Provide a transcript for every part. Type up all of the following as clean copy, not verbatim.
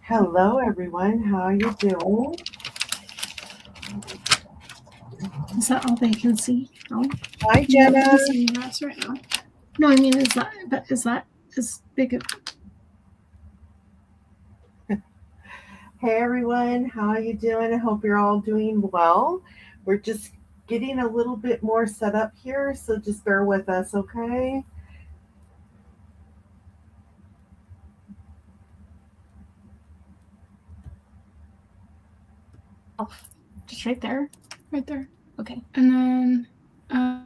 Hello, everyone. How are you doing? Is that all they can see? Oh, Hi, Jenna. I'm seeing that right now. No, I mean, is that as big of? Hey, everyone. How are you doing? I hope you're all doing well. We're just getting a little bit more set up here, so just bear with us, okay? Oh, just right there, right there. Okay, and then.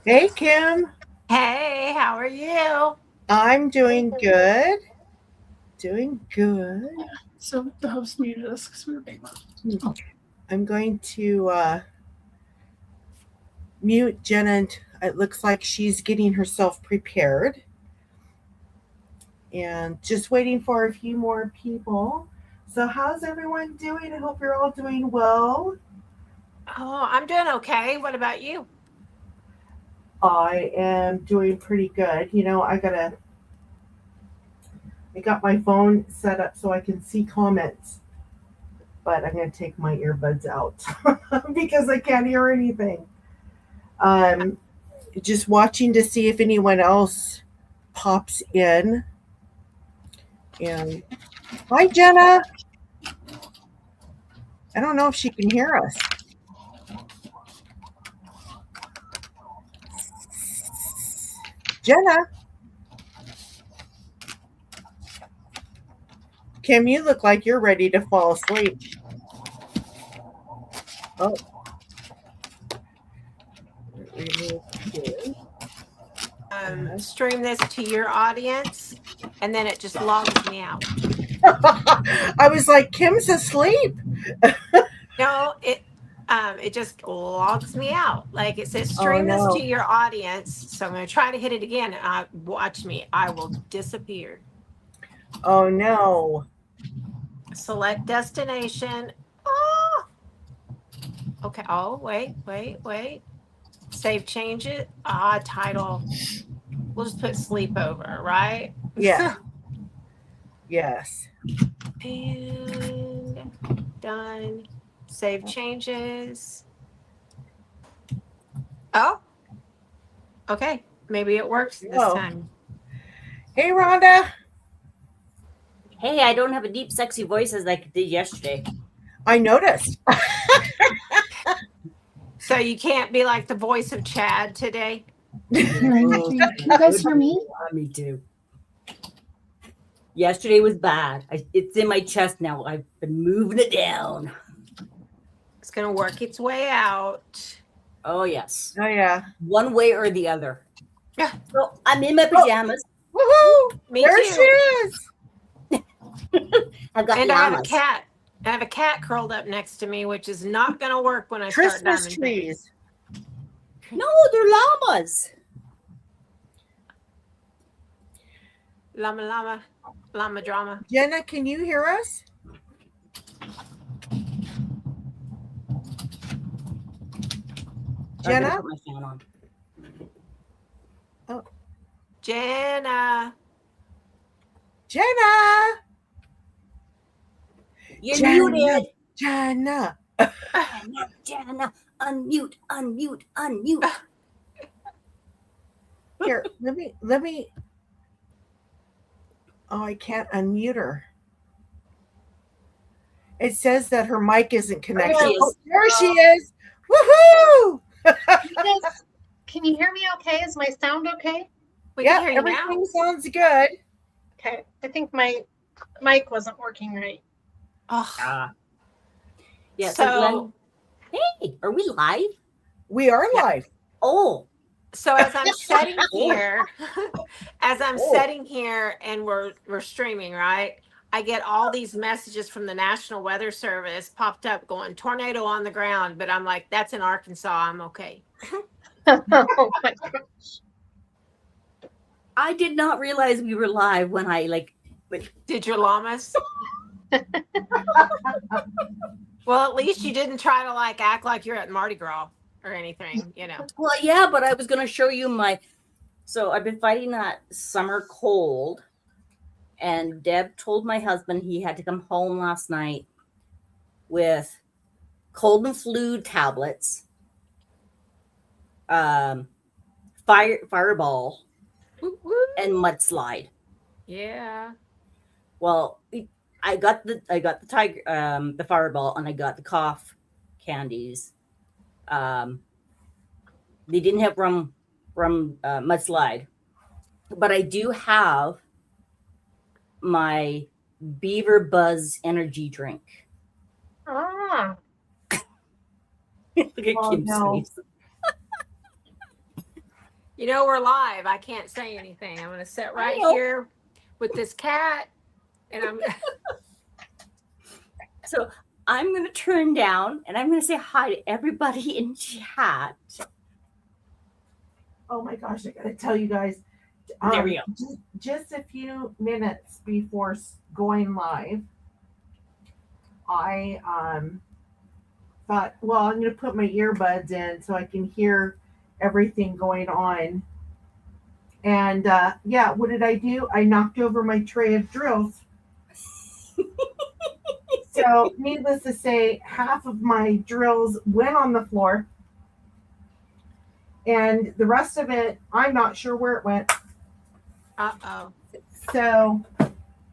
Hey, Kim. Hey, how are you? I'm doing good. Doing good. So the host muted us because we were being loud. Oh. I'm going to mute Jenna. It looks like she's getting herself prepared. And just waiting for a few more people. So, how's everyone doing? I hope you're all doing well. Oh, I'm doing okay. What about you? I am doing pretty good. I got my phone set up so I can see comments, but I'm gonna take my earbuds out because I can't hear anything. Just watching to see if anyone else pops in. And hi, Jenna. I don't know if she can hear us. Jenna. Kim, you look like you're ready to fall asleep. Oh. Stream this to your audience, and then it just logs me out. I was like, Kim's asleep. No, it just logs me out. Like it says, stream this to your audience. So I'm going to try to hit it again. Watch me. I will disappear. Oh no. Select destination. Oh. Okay. Oh, wait. Save changes. Title. We'll just put sleepover, right? Yeah. Yes. And done. Save changes. Oh. Okay. Maybe it works this time. Hey, Rhonda. Hey, I don't have a deep, sexy voice as I did yesterday. I noticed. So you can't be like the voice of Chad today? Can you guys hear me? Me too. Yesterday was bad. It's in my chest now. I've been moving it down. It's going to work its way out. Oh, yes. Oh, yeah. One way or the other. Yeah. So I'm in my pajamas. Oh. Woohoo! Me there too. she is. I've got and llamas. I have a cat. I have a cat curled up next to me, which is not going to work when I start Christmas diamond trees. No, they're llamas. Llama drama. Jenna, can you hear us? Jenna? Put my fan on. Oh. Jenna. You're muted. Jenna. Jenna. Unmute. Here, let me. Oh, I can't unmute her. It says that her mic isn't connected. There she is. Woohoo! Can you hear me okay? Is my sound okay? We can hear you everything now. sounds good. Okay. I think my mic wasn't working right. Oh. Yeah. So, hey, are we live? We are live. Oh. So as I'm sitting here, sitting here and we're streaming, right? I get all these messages from the National Weather Service popped up going tornado on the ground, but I'm like, that's in Arkansas. I'm okay. Oh my gosh. I did not realize we were live when I Did your llamas? Well, at least you didn't try to act like you're at Mardi Gras or anything, Well, yeah, but I was going to show you so I've been fighting that summer cold And Deb told my husband he had to come home last night with cold and flu tablets, fireball, Woo, woo. and mudslide. Yeah. Well, I got the tiger, the fireball, and I got the cough candies. They didn't have rum mudslide, but I do have my Beaver Buzz energy drink. Ah, Look at Oh, Kim's no. face. You know, we're live. I can't say anything. I'm going to sit right know. here with this cat, and I'm. So I'm going to turn down and I'm going to say hi to everybody in chat. Oh my gosh, I gotta tell you guys. There we go. Just a few minutes before going live, I thought, well, I'm gonna put my earbuds in so I can hear everything going on. And yeah, what did I do? I knocked over my tray of drills. So, needless to say, half of my drills went on the floor. And the rest of it, I'm not sure where it went. Uh-oh. So,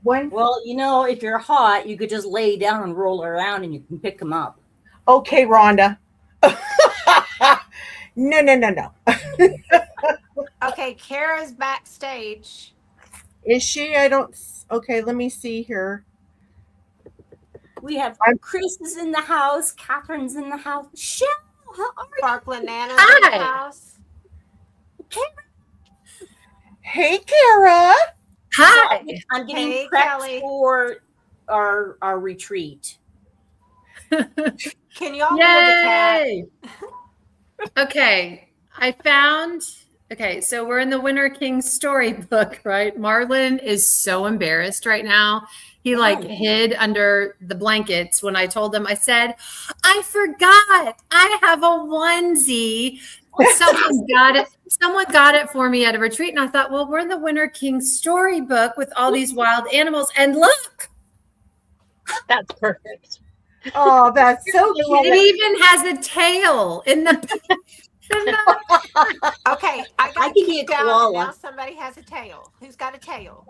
one. Well, you know, if you're hot, you could just lay down and roll around and you can pick them up. Okay, Rhonda. No. Okay, Kara's backstage. Is she? I don't. Okay, let me see here. We have Chris is in the house, Catherine's in the house. Shell, how are you? Sparkling Nana's in the house. Hey, Kara. Hi. I'm getting Hey, prepped Kelly. for our retreat. Can y'all hear the cat? Yay! Okay, I found. Okay, so we're in the Winter King storybook, right? Marlon is so embarrassed right now. He like hid under the blankets when I told him. I said, "I forgot. I have a onesie. Someone got it for me at a retreat." And I thought, well, we're in the Winter King storybook with all these wild animals, and look, that's perfect. Oh, that's so cute. it even has a tail in the. Okay, I got I to can be a keep down. koala. Now somebody has a tail. Who's got a tail?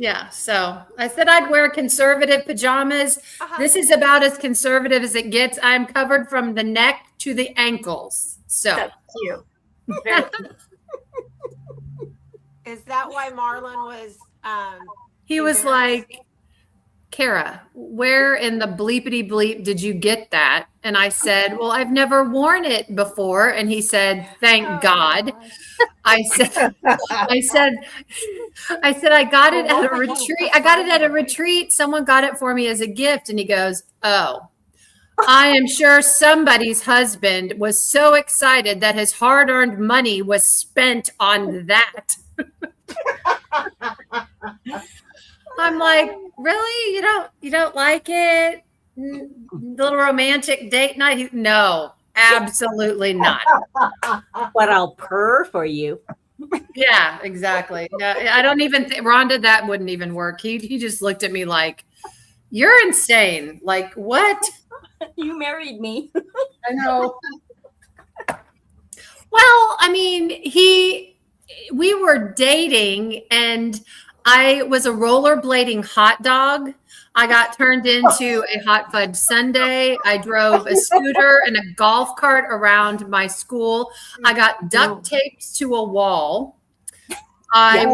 Yeah, so I said I'd wear conservative pajamas. This is about as conservative as it gets. I'm covered from the neck to the ankles. So That's cute. Very cute. Is that why Marlon was he was embarrassed? like, Kara, where in the bleepity bleep did you get that? And I said, well, I've never worn it before. And he said, thank God. I said, I got it at a retreat. I got it at a retreat. Someone got it for me as a gift. And he goes, oh, I am sure somebody's husband was so excited that his hard-earned money was spent on that. I'm like, really? You don't like it? Little romantic date night? No, absolutely not. But I'll purr for you. Yeah, exactly. No, I don't even think Rhonda, that wouldn't even work. He just looked at me like, you're insane. Like, what? You married me. I know. Well, I mean, we were dating and I was a rollerblading hot dog. I got turned into a hot fudge sundae. I drove a scooter and a golf cart around my school. I got duct taped to a wall. I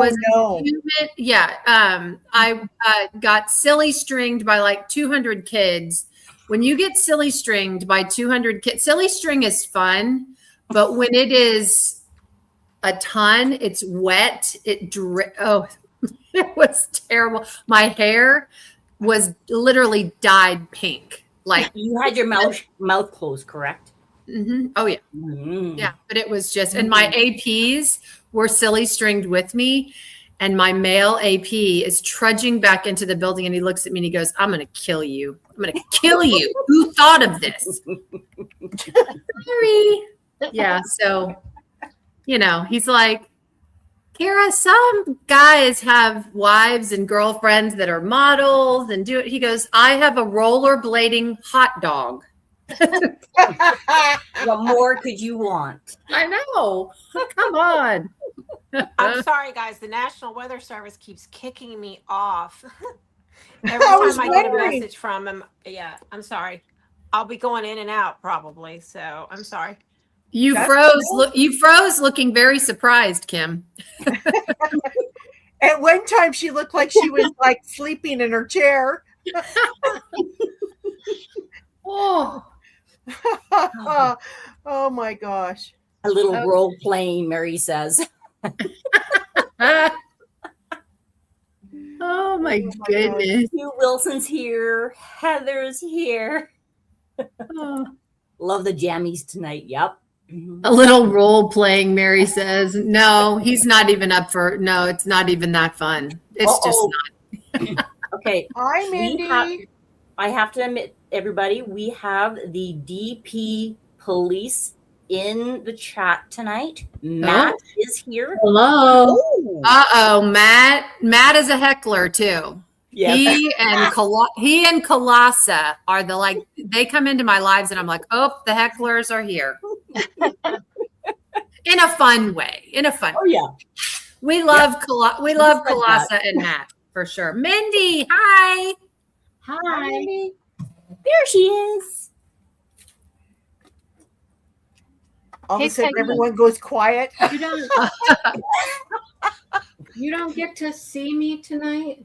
got silly stringed by like 200 kids. When you get silly stringed by 200 kids, silly string is fun, but when it is a ton, it's wet. It was terrible. My hair was literally dyed pink. Like you had your mouth closed, correct? Mm-hmm. Oh yeah, yeah. But it was just, and my APs were silly stringed with me, and my male AP is trudging back into the building, and he looks at me and he goes, "I'm going to kill you. I'm going to kill you. Who thought of this?" Sorry. Yeah. So, he's like, Kara, some guys have wives and girlfriends that are models and do it. He goes, I have a rollerblading hot dog. What more could you want? I know. Come on. I'm sorry, guys. The National Weather Service keeps kicking me off. Every I was time I get a wondering. message from them, yeah, I'm sorry. I'll be going in and out probably. So I'm sorry. You That's froze. cool. You froze looking very surprised, Kim. At one time, she looked like she was like sleeping in her chair. Oh. Oh my gosh. A little Oh. role playing, Mary says. Oh my gosh. goodness. Hugh Wilson's here. Heather's here. Oh. Love the jammies tonight. Yep. A little role playing, Mary says. No, he's not even up for. No, it's not even that fun. It's just not. Okay. Hi, Mindy. I have to admit, everybody, we have the DP police in the chat tonight. Matt is here. Hello. Oh. Uh-oh, Matt. Matt is a heckler too. Yes. He and Kalasa are they come into my lives and I'm like, oh, the hecklers are here. In a fun way. Oh yeah. We love like Kalasa and Matt for sure. Mindy, hi. Hi. There she is. All Hey, of a sudden, Peggy. everyone goes quiet. You don't get to see me tonight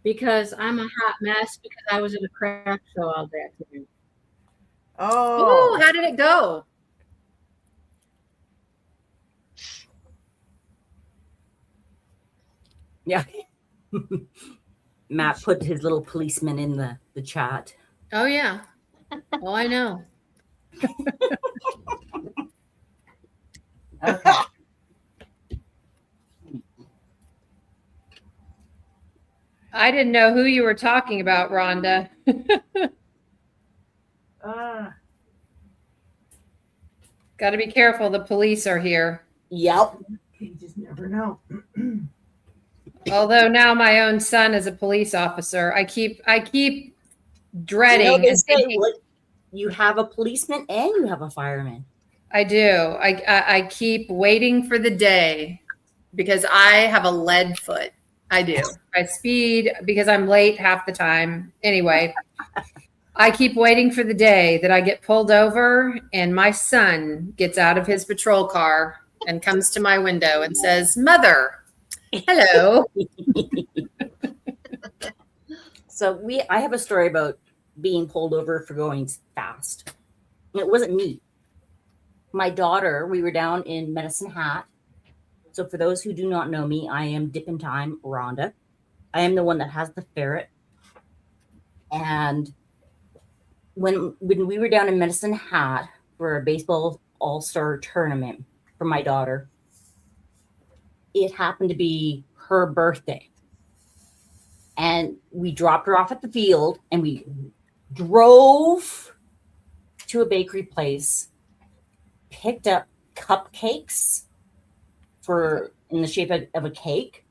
because I'm a hot mess because I was at a craft show all day afternoon. Oh, Ooh, how did it go? Yeah. Matt put his little policeman in the chat. Oh yeah. Oh, I know. I didn't know who you were talking about, Rhonda. Got to be careful. The police are here. Yep. you just never know. Although now my own son is a police officer, I keep dreading. You know, they and say, thinking, what, you have a policeman and you have a fireman. I do. I keep waiting for the day because I have a lead foot. I do. I speed because I'm late half the time. Anyway, I keep waiting for the day that I get pulled over and my son gets out of his patrol car and comes to my window and says, "Mother, hello." So I have a story about being pulled over for going fast. And it wasn't me. My daughter, we were down in Medicine Hat. So for those who do not know me, I am Dip in Time Rhonda. I am the one that has the ferret. And when we were down in Medicine Hat for a baseball all-star tournament for my daughter, it happened to be her birthday. And we dropped her off at the field and we drove to a bakery place, picked up cupcakes in the shape of a cake,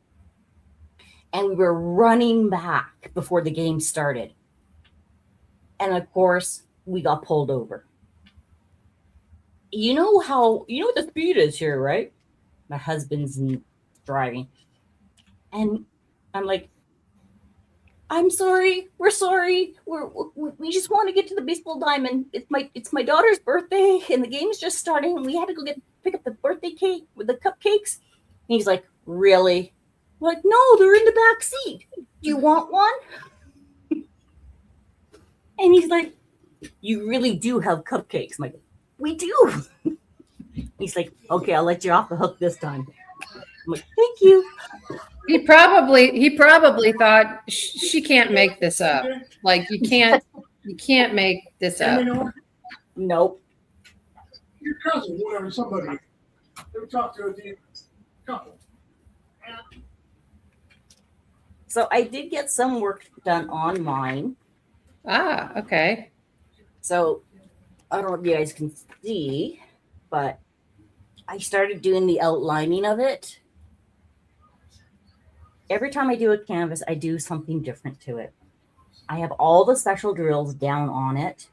and we were running back before the game started. And of course, we got pulled over. You know what the speed is here, right? My husband's driving. And I'm like, I'm sorry. We're sorry. We just want to get to the baseball diamond. It's my daughter's birthday, and the game's just starting. And we had to go pick up the birthday cake with the cupcakes. And he's like, "Really?" I'm like, "No, they're in the back seat. Do you want one?" And he's like, "You really do have cupcakes." I'm like, "We do." He's like, "Okay, I'll let you off the hook this time." I'm like, "Thank you." He probably thought she can't make this up. Like you can't make this up. Nope. Your cousin, whatever, somebody. They were talking to the couple. So I did get some work done online. Ah, okay. So I don't know if you guys can see, but I started doing the outlining of it. every time I do a canvas, I do something different to it. I have all the special drills down on it.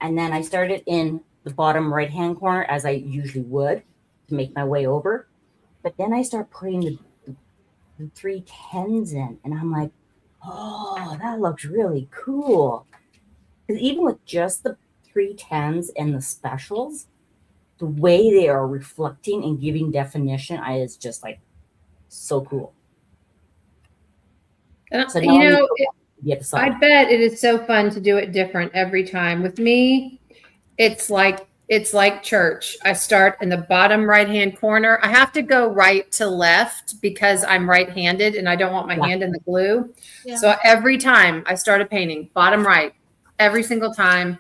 And then I start it in the bottom right-hand corner as I usually would to make my way over. But then I start putting the 310s in, and I'm like, oh, that looks really cool. Because even with just the 310s and the specials, the way they are reflecting and giving definition is just like so cool. So now You know, the other I side. bet it is so fun to do it different every time. With me, it's like church. I start in the bottom right-hand corner. I have to go right to left because I'm right-handed and I don't want my hand in the glue. Yeah. So every time I start a painting, bottom right, every single time.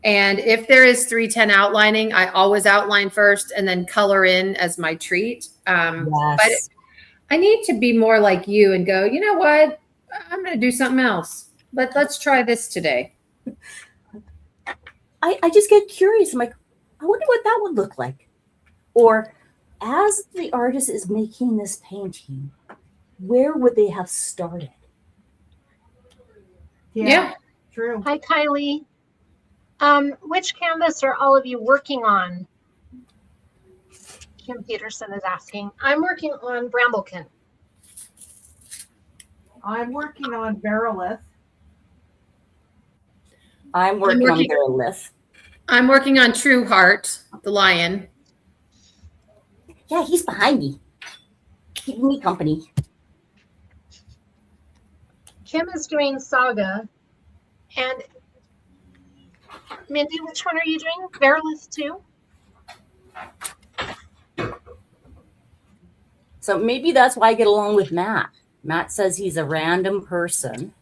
And if there is 310 outlining, I always outline first and then color in as my treat. But Yes. I need to be more like you and go, you know what? I'm going to do something else. Let's try this today. I just get curious. I'm like, I wonder what that would look like. Or as the artist is making this painting, where would they have started? Yeah. True. Hi, Kylie. Which canvas are all of you working on? Kim Peterson is asking. I'm working on Bramblekin. I'm working on Verolith. I'm working on working- Verolith. I'm working on True Heart, the lion. Yeah, he's behind me, keeping me company. Kim is doing Saga. And Mindy, which one are you doing? Verolith too? So maybe that's why I get along with Matt. Matt says he's a random person,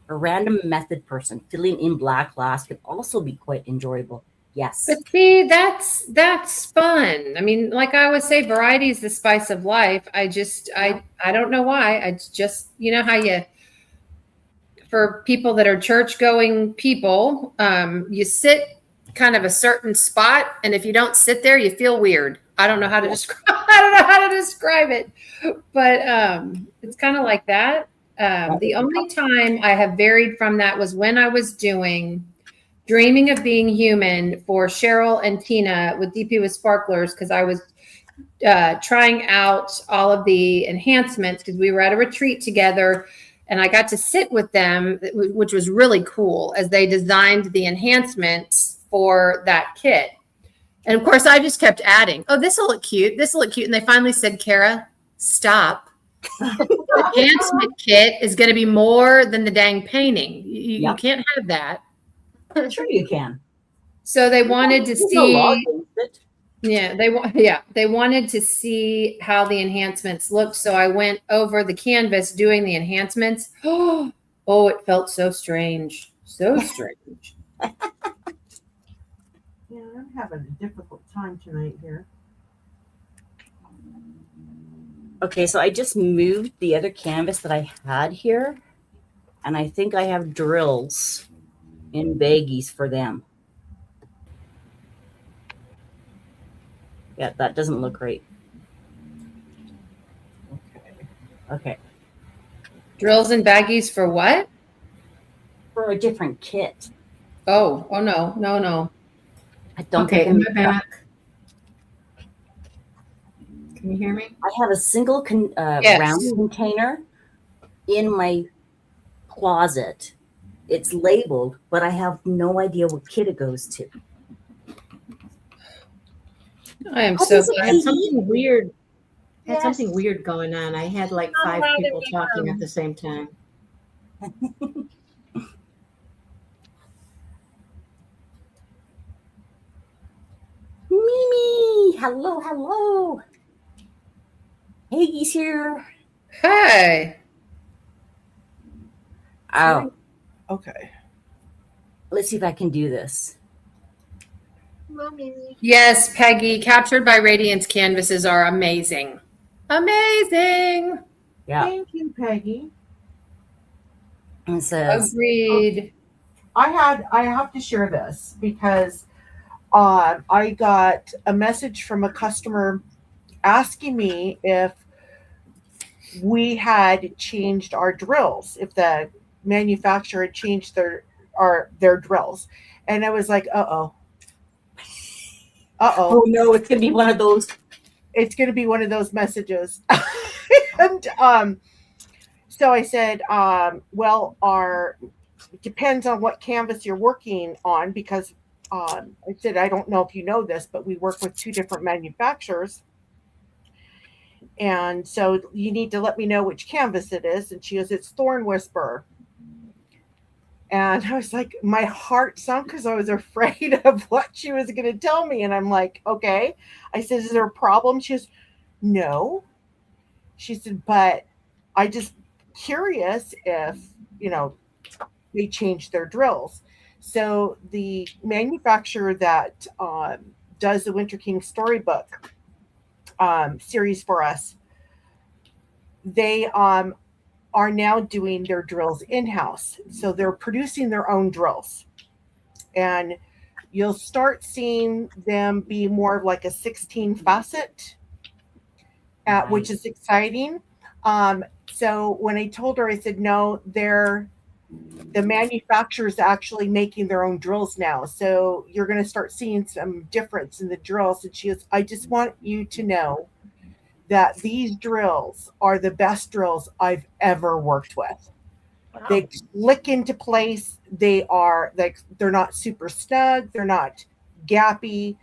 a random method person. Filling in black glass could also be quite enjoyable. Yes. But see, that's fun. I mean, like I always say, variety is the spice of life. I don't know why. I just, you know how for people that are church going people, you sit kind of a certain spot, and if you don't sit there, you feel weird. I don't know how to describe. I don't know how to describe it, but it's kind of like that. The only time I have varied from that was when I was doing Dreaming of Being Human for Cheryl and Tina with DP with Sparklers, because I was trying out all of the enhancements because we were at a retreat together. And I got to sit with them, which was really cool, as they designed the enhancements for that kit. And of course, I just kept adding, oh, this will look cute. This will look cute. And they finally said, Kara, stop. The enhancement kit is going to be more than the dang painting. You can't have that. Sure you can. So they wanted to There's no law see. against it. They wanted to see how the enhancements looked. So I went over the canvas doing the enhancements. Oh, it felt so strange. So strange. Yeah, I'm having a difficult time tonight here. Okay, so I just moved the other canvas that I had here, and I think I have drills in baggies for them. Yeah, that doesn't look right. Okay. Drills and baggies for what? For a different kit. Oh no. I don't Okay, think am I back? Can you hear me? I have a single Yes. round container in my closet. It's labeled, but I have no idea what kit it goes to. I am What so is it? I glad. had something weird. Had Yes. something weird going on. I had like 5 right, people there we talking go. at the same time. Mimi, hello. Haggie's here. Hey. Oh, Okay. let's see if I can do this. Mommy. Yes, Peggy, Captured by Radiance canvases are amazing. Amazing. Yeah, Thank you, Peggy. it says, Agreed. I have to share this because I got a message from a customer asking me if we had changed our drills, if the manufacturer had changed their drills. And I was like, uh-oh. Oh no, it's gonna be one of those. It's going to be one of those messages. And so I said, well, it depends on what canvas you're working on, because I said, I don't know if you know this, but we work with 2 different manufacturers. And so you need to let me know which canvas it is. And she goes, it's Thorn Whisperer. And I was like, my heart sunk because I was afraid of what she was going to tell me. And I'm like, okay. I said, is there a problem? She goes, no. She said, but I just curious if, they changed their drills. So the manufacturer that does the Winter King storybook series for us, they are now doing their drills in-house. So they're producing their own drills. And you'll start seeing them be more of like a 16 facet, which is exciting. So when I told her, I said, no, the manufacturer is actually making their own drills now. So you're going to start seeing some difference in the drills. And she goes, I just want you to know that these drills are the best drills I've ever worked with. Wow. They click into place. They are like, they're not super snug. They're not gappy.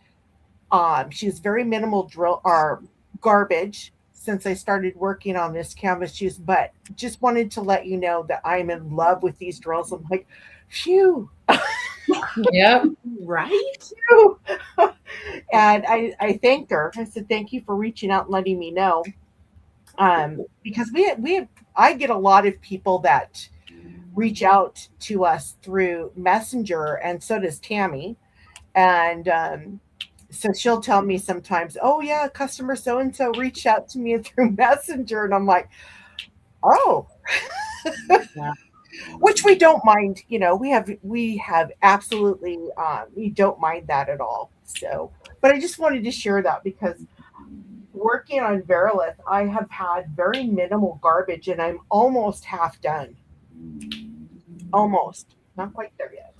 She was very minimal drill or garbage since I started working on this canvas shoes, but just wanted to let you know that I'm in love with these drills. I'm like, phew. Yep. Right. Phew. And I thanked her. I said, thank you for reaching out and letting me know. Because I get a lot of people that reach out to us through Messenger, and so does Tammy. And so she'll tell me sometimes, oh yeah, customer so-and-so reached out to me through Messenger. And I'm like, oh, yeah. Which we don't mind. We have absolutely, we don't mind that at all. So, but I just wanted to share that because working on Verilith, I have had very minimal garbage and I'm almost half done. Almost. Not quite there yet.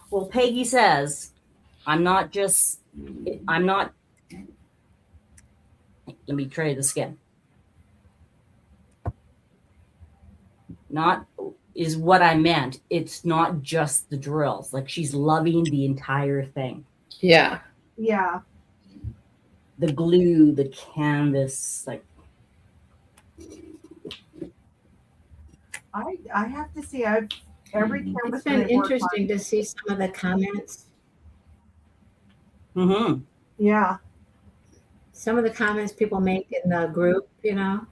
Well, Peggy says, let me try this again. Not is what I meant. It's not just the drills. Like, she's loving the entire thing. Yeah. Yeah. The glue, the canvas, like. I have to say, every canvas. It's been interesting to see some of the comments. Mm-hmm. Yeah. Some of the comments people make in the group, and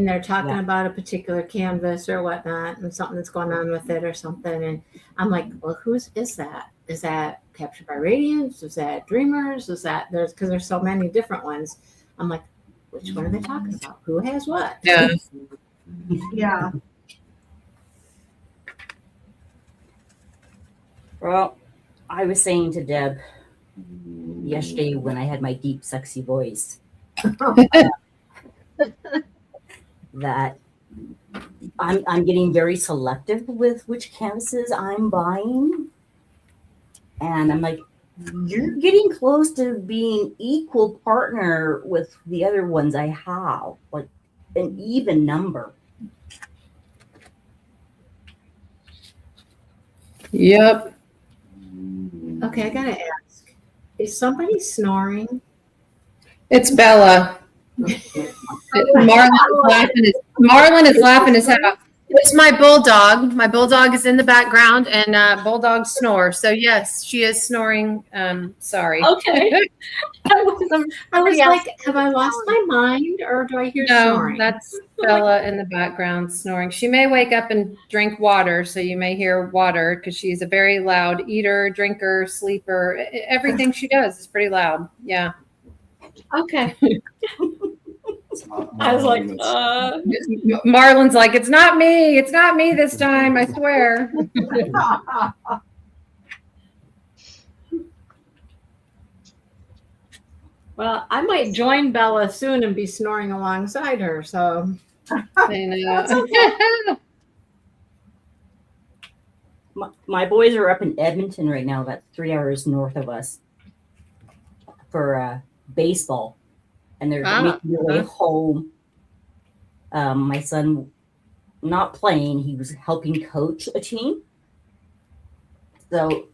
they're talking about a particular canvas or whatnot and something that's going on with it or something. And I'm like, well, whose is that? Is that Captured by Radiance? Is that Dreamers? Is that because there's so many different ones. I'm like, which one are they talking about? Who has what? Yeah. Yeah. Well, I was saying to Deb yesterday when I had my deep, sexy voice that I'm getting very selective with which canvases I'm buying. And I'm like, you're getting close to being equal partner with the other ones I have, like an even number. Yep. Okay, I gotta ask. Is somebody snoring? It's Bella. Marlon is laughing his head off. It's my bulldog. My bulldog is in the background, and bulldogs snore. So yes, she is snoring. Sorry. Okay. I was like, have I lost my mind, or do I hear snoring? No, that's Bella in the background snoring. She may wake up and drink water, so you may hear water because she's a very loud eater, drinker, sleeper. Everything she does is pretty loud. Yeah. Okay. I was like, Marlon's like, it's not me. It's not me this time. I swear. Well, I might join Bella soon and be snoring alongside her. So I know. My boys are up in Edmonton right now. That's 3 hours north of us for baseball, and they're making their way home. My son, not playing, he was helping coach a team. So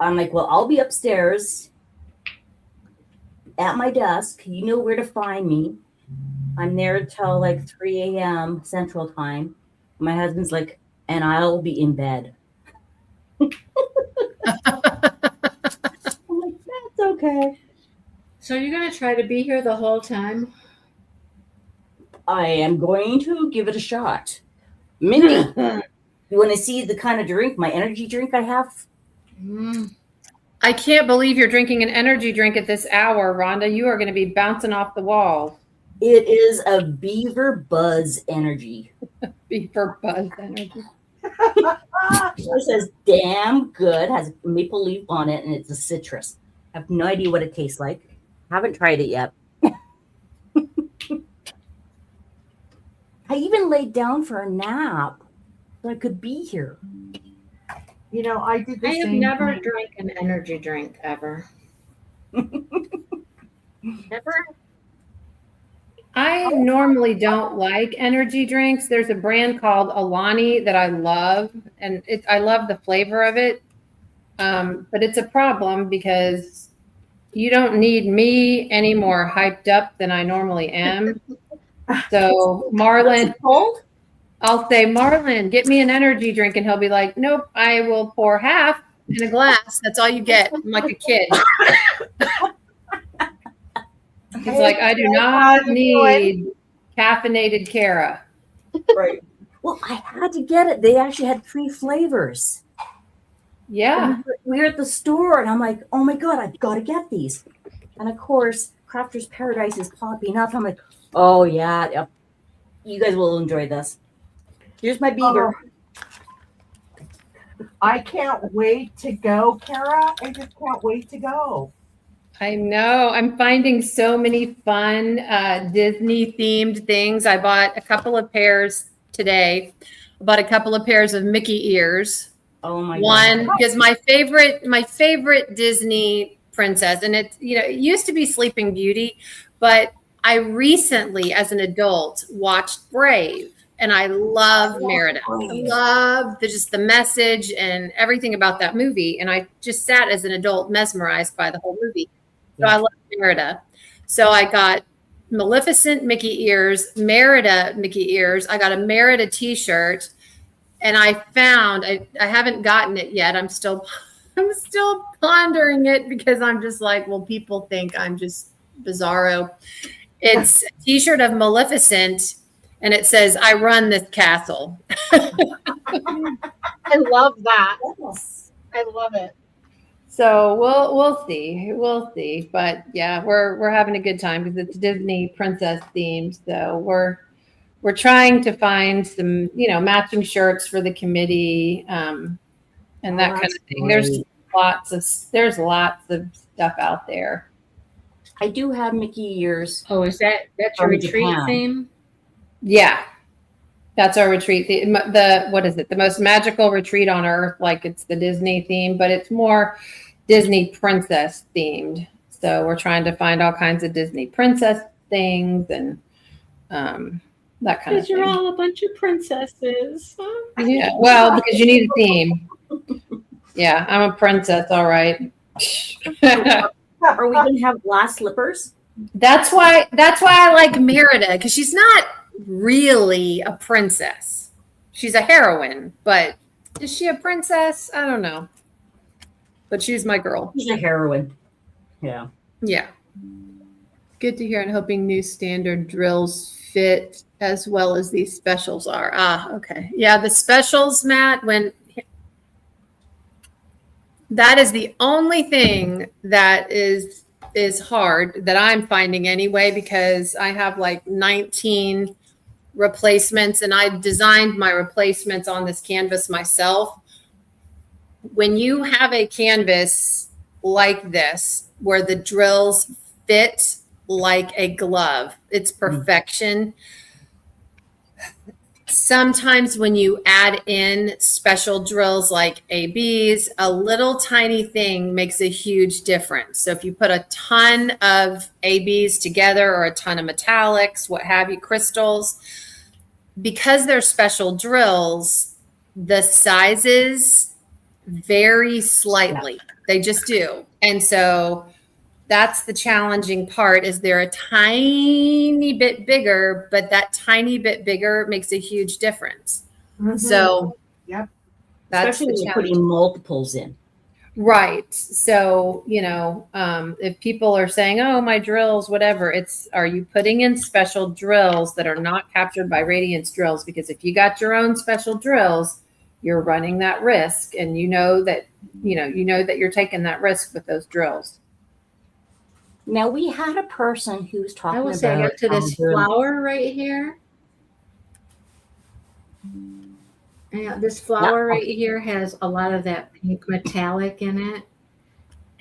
I'm like, well, I'll be upstairs at my desk. You know where to find me. I'm there till like 3 a.m. Central Time. My husband's like, and I'll be in bed. I'm like, that's okay. So you're going to try to be here the whole time? I am going to give it a shot. Mindy, you want to see the kind of drink, my energy drink I have? I can't believe you're drinking an energy drink at this hour, Rhonda. You are going to be bouncing off the walls. It is a Beaver Buzz energy. Beaver Buzz energy. It says damn good, has maple leaf on it, and it's a citrus. I have no idea what it tastes like. Haven't tried it yet. I even laid down for a nap so I could be here. You know, I did the I have same never thing. drank an energy drink ever. Never? I normally don't like energy drinks. There's a brand called Alani that I love, and I love the flavor of it. But it's a problem because you don't need me any more hyped up than I normally am. So Marlon, I'll say, Marlon, get me an energy drink, and he'll be like, nope, I will pour half in a glass. That's all you get. I'm like a kid. He's like, I do not need caffeinated Cara. Right. Well, I had to get it. They actually had 3 flavors. Yeah. And we were at the store, and I'm like, oh my God, I've got to get these. And of course, Crafter's Paradise is popping up. I'm like, oh yeah, yep. You guys will enjoy this. Here's my beaver. I can't wait to go, Kara. I just can't wait to go. I know. I'm finding so many fun Disney themed things. I bought a couple of pairs today. I bought a couple of pairs of Mickey ears. Oh my One, God. because my favorite Disney princess, and it used to be Sleeping Beauty, but I recently, as an adult, watched Brave, and I love Merida. I love just the message and everything about that movie, and I just sat as an adult mesmerized by the whole movie. So I love Merida. So I got Maleficent Mickey ears, Merida Mickey ears. I got a Merida t-shirt, and I found I haven't gotten it yet. I'm still pondering it because I'm just like, well, people think I'm just bizarro. It's a t-shirt of Maleficent, and it says, I run this castle. I love that. I love it. So we'll see. But yeah, we're having a good time because it's Disney princess themed. So we're trying to find some, matching shirts for the committee, and that kind of thing. Great. There's lots of stuff out there. I do have Mickey ears. Oh, that's your From retreat Japan. theme? Yeah. That's our retreat. What is it? The most magical retreat on earth. Like it's the Disney theme, but it's more Disney princess themed. So we're trying to find all kinds of Disney princess things and that kind of thing. You're all a bunch of princesses. Huh? Yeah. Well, because you need a theme. Yeah, I'm a princess. All right. Are we going to have glass slippers? That's why I like Merida, because she's not really a princess. She's a heroine, but is she a princess? I don't know. But she's my girl. She's a heroine. Yeah. Yeah. Good to hear, and hoping new standard drills fit as well as these specials are. Okay. Yeah, the specials, Matt, that is the only thing that is hard that I'm finding anyway, because I have like 19 replacements and I designed my replacements on this canvas myself. When you have a canvas like this where the drills fit like a glove. It's perfection. Sometimes when you add in special drills like ABs, a little tiny thing makes a huge difference. So if you put a ton of ABs together or a ton of metallics, what have you, crystals, because they're special drills, the sizes vary slightly. They just do. And so that's the challenging part, is they're a tiny bit bigger, but that tiny bit bigger makes a huge difference. Mhm. So Yep. that's Especially when the you're challenge. putting multiples in. Right. So, if people are saying, oh, my drills, whatever, are you putting in special drills that are not captured by radiance drills? Because if you got your own special drills, you're running that risk. And you know that you're taking that risk with those drills. Now, we had a person who was talking I will about. say I got to this doing- flower right here. Yeah, this flower right here has a lot of that pink metallic in it.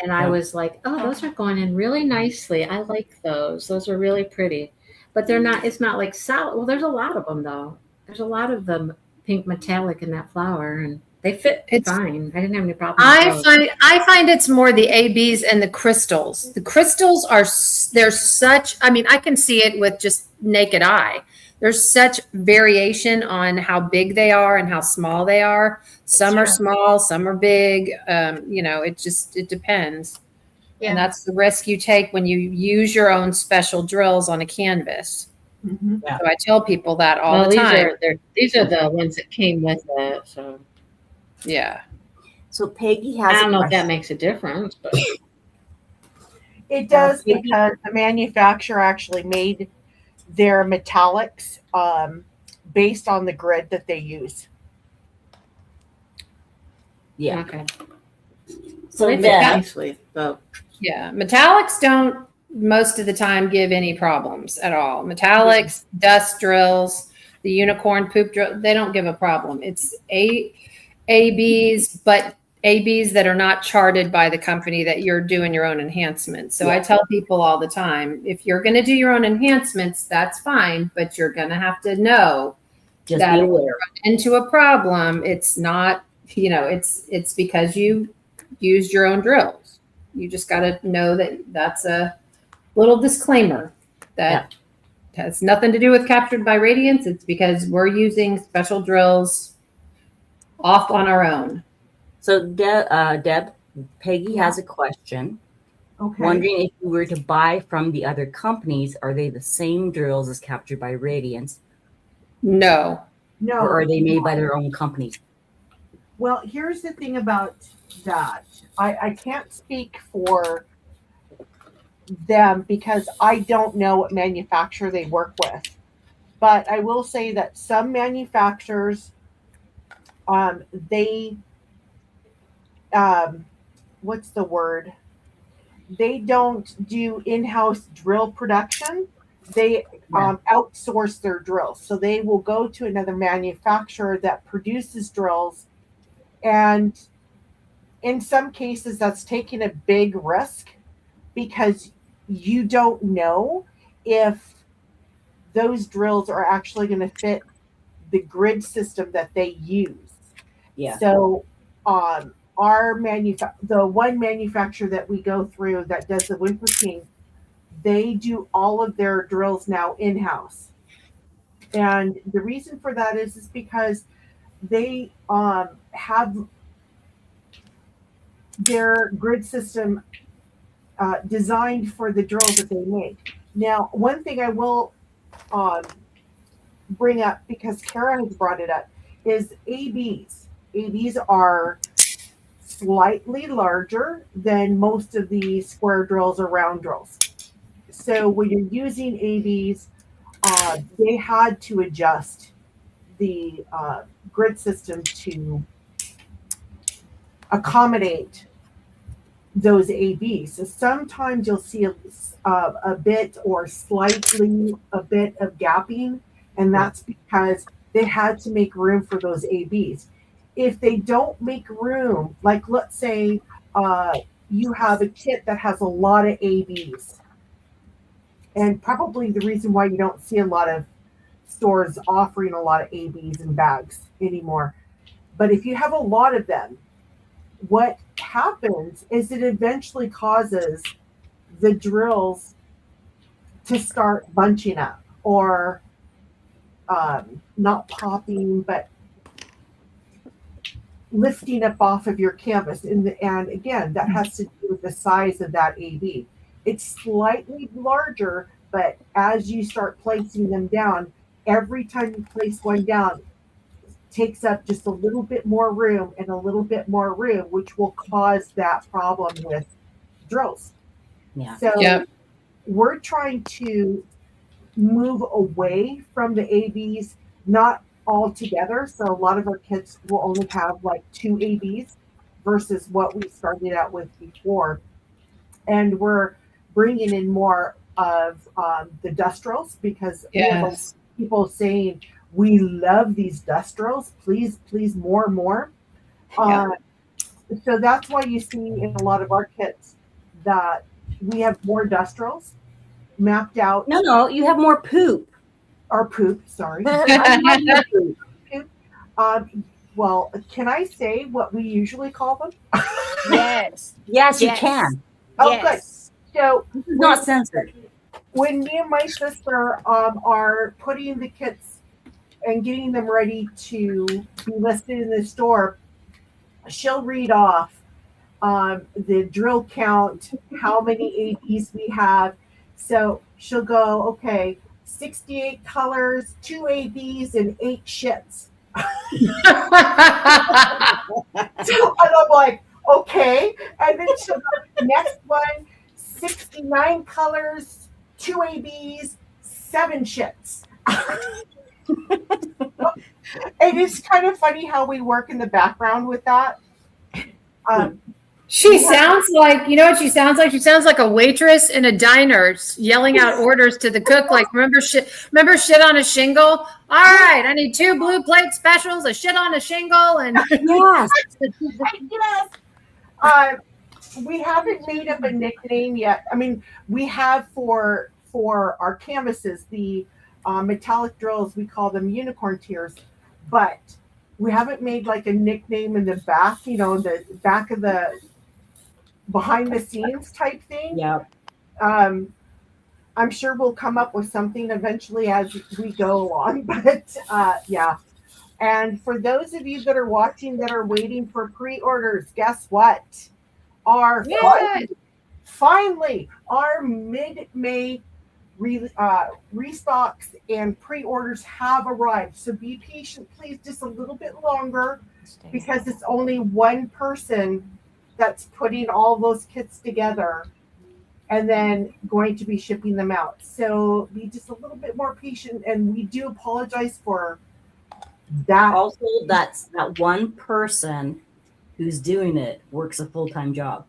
And I Yeah. was like, oh, those are going in really nicely. I like those. Those are really pretty. But it's not like solid. Well, there's a lot of them though. There's a lot of them pink metallic in that flower, and they fit fine. I didn't have any problem with those. I find it's more the ABs and the crystals. The crystals there's such, I can see it with just naked eye. There's such variation on how big they are and how small they are. Some are small, some are big. It depends. Yeah. And that's the risk you take when you use your own special drills on a canvas. Mhm. Yeah. So I tell people that all the these time. these are the ones that came with it. So Yeah. So Peggy has. I don't a know if that question. makes a difference, but It does, Maybe- because the manufacturer actually made their metallics based on the grid that they use. Yeah. okay. So They fit then, nicely though. Yeah. Metallics don't most of the time give any problems at all. Metallics, dust drills, the unicorn poop drill, they don't give a problem. It's ABs, but ABs that are not charted by the company that you're doing your own enhancements. So I Yeah. tell people all the time, if you're going to do your own enhancements, that's fine, but you're going to have to know just that be if you aware. run into a problem, it's not, it's because you used your own drills. You just got to know that that's a little disclaimer that has nothing to do with captured by radiance. It's because we're using special drills off on our own. So Deb, Peggy has a question. Okay. Wondering if you were to buy from the other companies, are they the same drills as captured by radiance, No. No. or are they made by their own companies? Well, here's the thing about that. I can't speak for them because I don't know what manufacturer they work with. But I will say that some manufacturers, they, what's the word? They don't do in-house drill production. They outsource their drills. So they will go to another manufacturer that produces drills. And in some cases, that's taking a big risk because you don't know if those drills are actually going to fit the grid system that they use. Yeah. So the one manufacturer that we go through that does the Whimper King, they do all of their drills now in-house. And the reason for that is because they have their grid system designed for the drills that they make. Now, one thing I will bring up, because Kara has brought it up, is ABs. ABs are slightly larger than most of the square drills or round drills. So when you're using ABs, they had to adjust the grid system to accommodate those ABs. So sometimes you'll see a bit or slightly a bit of gapping, and that's because they had to make room for those ABs. If they don't make room, like let's say you have a kit that has a lot of ABs, and probably the reason why you don't see a lot of stores offering a lot of ABs in bags anymore. But if you have a lot of them, what happens is it eventually causes the drills to start bunching up or not popping, but lifting up off of your canvas. And again, that has to do with the size of that AB. It's slightly larger, but as you start placing them down, every time you place one down, takes up just a little bit more room and a little bit more room, which will cause that problem with drills. Yeah. So Yep. we're trying to move away from the ABs, not altogether. So a lot of our kids will only have like 2 ABs versus what we started out with before. And we're bringing in more of the dust drills because we have a lot of people saying, we love these dust drills. Please, please, more and more. So that's why you see in a lot of our kits that we have more dust drills mapped out. No, you have more poop. Or poop, sorry. Poop. Well, can I say what we usually call them? Yes. Yes, you Yes. can. Oh, Yes. good. So This is not censored. when me and my sister are putting the kits and getting them ready to be listed in the store, she'll read off the drill count, how many ABs we have. So she'll go, okay, 68 colors, 2 ABs, and 8 shits. So, and I'm like, okay. And then she'll go, next one, 69 colors, 2 ABs, 7 shits. It is kind of funny how we work in the background with that. She sounds like, you know what she sounds like? She sounds like a waitress in a diner yelling out orders to the cook. Like, remember shit on a shingle? All right, I need 2 blue plate specials, a shit on a shingle, and Yes. We haven't made up a nickname yet. I mean, we have for our canvases, the metallic drills, we call them unicorn tears, but we haven't made like a nickname in the back, the back of the behind the scenes type thing. Yep. I'm sure we'll come up with something eventually as we go along, but yeah. And for those of you that are watching that are waiting for pre-orders, guess what? Finally, our mid-May restocks and pre-orders have arrived. So be patient, please, just a little bit longer because it's only one person that's putting all those kits together and then going to be shipping them out. So be just a little bit more patient, and we do apologize for that. Also, that's that one person who's doing it works a full-time job.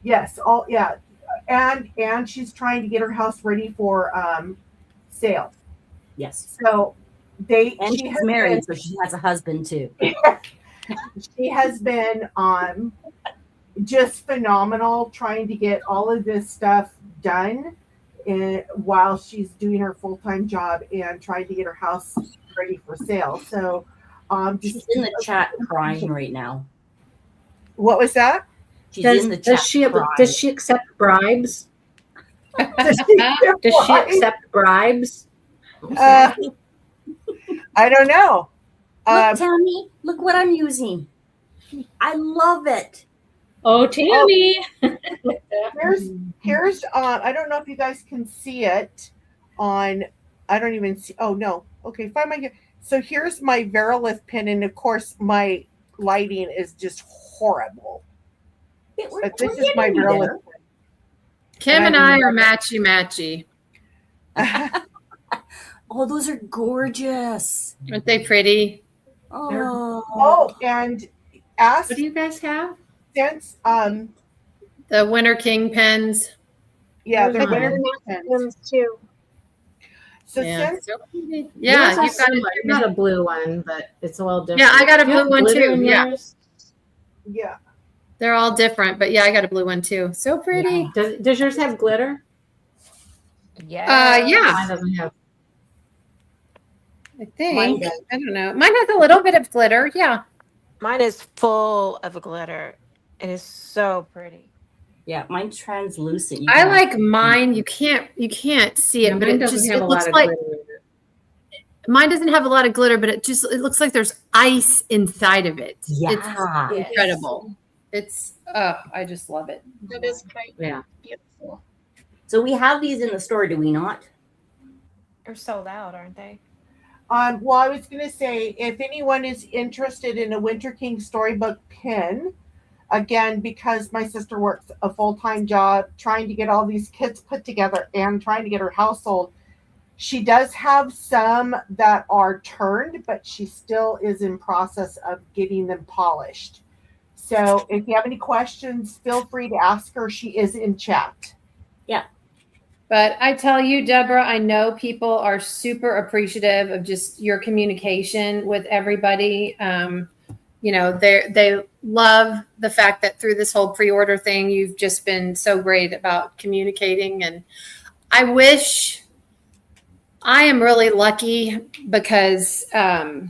Yes, and she's trying to get her house ready for sale. Yes. So she's married, so she has a husband too. She has been just phenomenal trying to get all of this stuff done while she's doing her full-time job and trying to get her house ready for sale. So she's in the chat crying right now. What was that? She's in the chat crying. Does she accept bribes? Does she accept bribes? I don't know. Look, Tammy, look what I'm using. I love it. Oh, Tammy. Here's I don't know if you guys can see it on, I don't even see, oh no. Okay, find my, so here's my Verilith pin, and of course my lighting is just horrible. But this is my Verilith pin. Kim and I are matchy. Oh, those are gorgeous. Aren't they pretty? Oh, and ask. What do you guys have? Since The Winter King pens. yeah, I the got winter them too. So Yeah, since yeah, Yours you've got also- it. not a blue one, but it's a little different. Yeah, I got a Do you have blue one glitter too. in Yeah, yours? yeah, they're all different, but yeah, I got a blue one too. So pretty. Does yours have glitter? Yeah. Yeah. Mine doesn't have. I think. Mine does. I don't know. Mine has a little bit of glitter. Yeah. Mine is full of glitter. It is so pretty. Yeah, mine's translucent. You I can like actually- mine. You can't see it, Yeah, but mine it doesn't just have it a looks lot of like glitter in it. mine doesn't have a lot of glitter, but it looks like there's ice inside of it. Yeah. It's incredible. It's I just love it. That is quite Yeah. beautiful. So we have these in the store, do we not? They're sold out, aren't they? Well, I was going to say, if anyone is interested in a Winter King storybook pin, again, because my sister works a full-time job trying to get all these kits put together and trying to get her household, she does have some that are turned, but she still is in process of getting them polished. So if you have any questions, feel free to ask her. She is in chat. But I tell you, Deborah, I know people are super appreciative of just your communication with everybody. You know, they love the fact that through this whole pre-order thing, you've just been so great about communicating. And I wish I am really lucky because I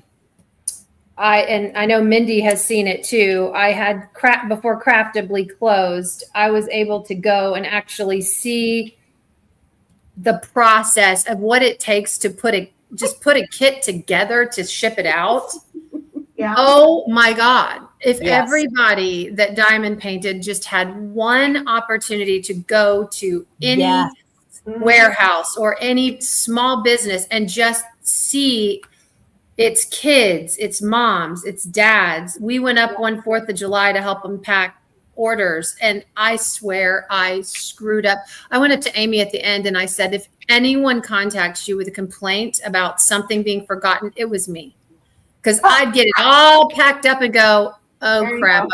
know Mindy has seen it too. I had before Craftably closed, I was able to go and actually see the process of what it takes to put a kit together to ship it out. Yeah. Oh my God. If Yes. everybody that diamond painted just had one opportunity to go to any Yes. warehouse or any small business and just see its kids, its moms, its dads. We went up one 4th of July to help them pack orders. And I swear I screwed up. I went up to Amy at the end and I said, if anyone contacts you with a complaint about something being forgotten, it was me. Because I'd get it all packed up and go, oh There you crap, go.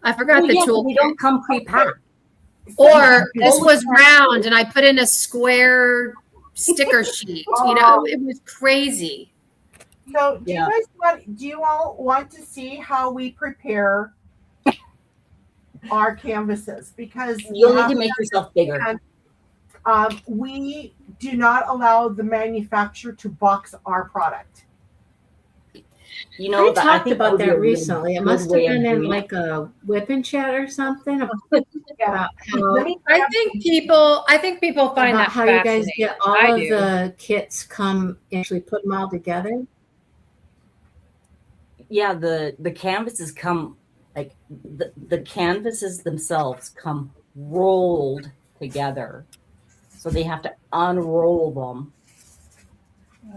I forgot Oh, the yeah, tool. they don't come pre-packed. Or this was round and I put in a square sticker sheet. You know, it was crazy. So Yeah. do you all want to see how we prepare our canvases? Because You'll need to make yourself bigger. we do not allow the manufacturer to box our product. You know, I talked think about would be a that really recently. It good must have way of been in doing it. like a whip and chat or something about Let how, me I think people find about that how you guys fascinating. get all I of do. the kits come actually put them all together. Yeah, the canvases come like the canvases themselves come rolled together. So they have to unroll them.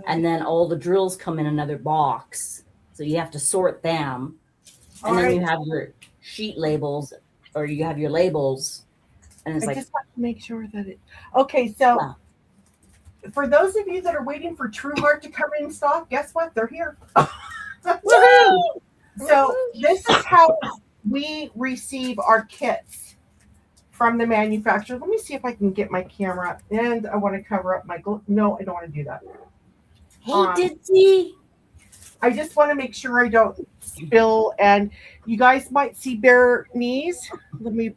And then all the drills come in another box. So you have to sort them. And then you have your sheet labels or you have your labels. And it's I like just have to make sure that it. Okay, so for those of you that are waiting for True Heart to come in stock, guess what? They're here. woohoo! So this is how we receive our kits from the manufacturer. Let me see if I can get my camera, and I want to cover up my. No, I don't want to do that. Hey, Ditsy. I just want to make sure I don't spill. And you guys might see bare knees. Let me.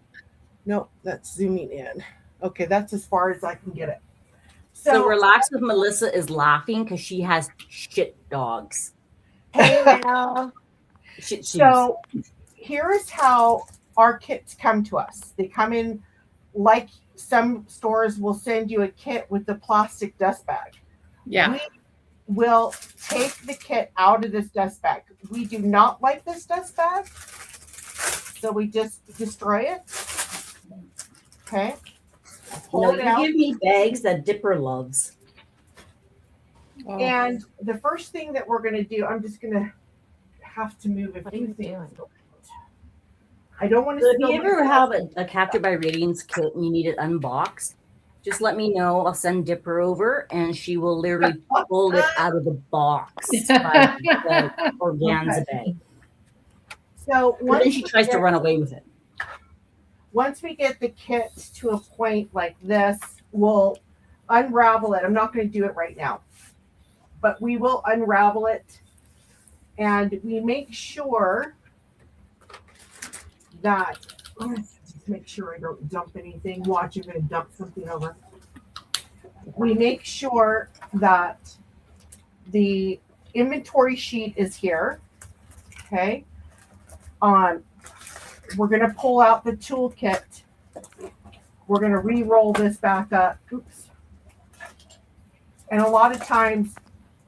No, that's zooming in. Okay, that's as far as I can get it. So Relax with Melissa is laughing because she has shit dogs. Hey now. Shit shoes. So here is how our kits come to us. They come in like some stores will send you a kit with the plastic dust bag. Yeah. We will take the kit out of this dust bag. We do not like this dust bag, so we just destroy it. Okay. Pull No, it you out. give me bags that Dipper loves. Oh. And the first thing that we're going to do, I'm just going to have to move a What are few you things. doing? I don't want to. So if you ever have a Captured by Radiance kit and you need it unboxed, just let me know. I'll send Dipper over and she will literally pull it out of the box by the organza bag. So But then she tries to run away with it. Once we get the kit to a point like this, we'll unravel it. I'm not going to do it right now, but we will unravel it, and we make sure that, just make sure I don't dump anything. Watch, I'm going to dump something over. we make sure that the inventory sheet is here. Okay. We're going to pull out the toolkit. We're going to re-roll this back up. Oops. And a lot of times,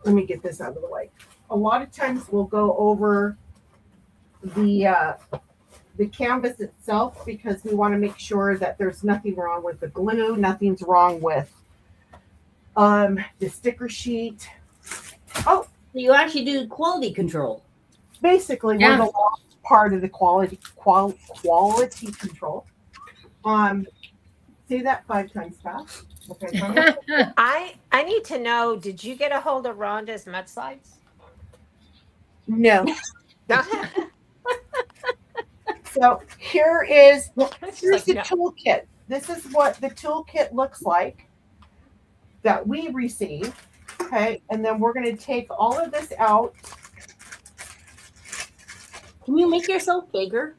let me get this out of the way. A lot of times we'll go over the canvas itself because we want to make sure that there's nothing wrong with the glue, nothing's wrong with the sticker sheet. Oh, You actually do quality control. basically we're the last part of the quality control. Say that 5 times fast. Okay. I need to know, did you get a hold of Rhonda's mudslides? No. No. So here's She's the like, toolkit. This is what the toolkit looks like that we received. Okay, and then we're going to take all of this out. Can you make yourself bigger?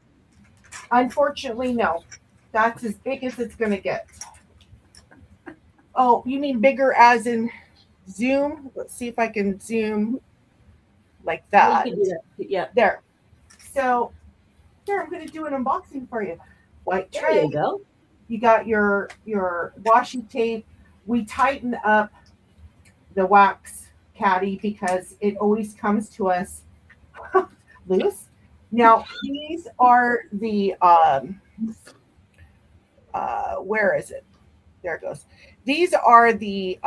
Unfortunately, no. That's as big as it's going to get. Oh, you mean bigger as in zoom? Let's see if I can zoom like that. You can do that. Yeah. There. So here, I'm going to do an unboxing for you. White There tray. you go. You got your washi tape. We tighten up the wax caddy because it always comes to us loose. Now these are the where is it? There it goes. These are the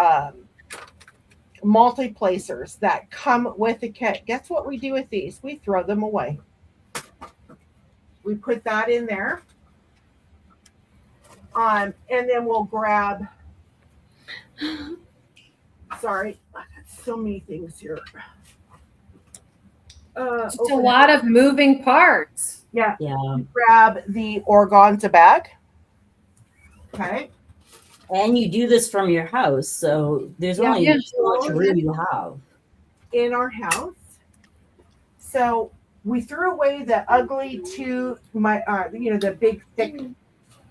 multi-placers that come with the kit. Guess what we do with these? We throw them away. We put that in there. And then we'll grab, sorry, so many things here. It's a lot of moving parts. Yeah. Yeah. Grab the organza bag. Okay. And you do this from your house, so there's only so much room you have. In our house. So we threw away the ugly the big thick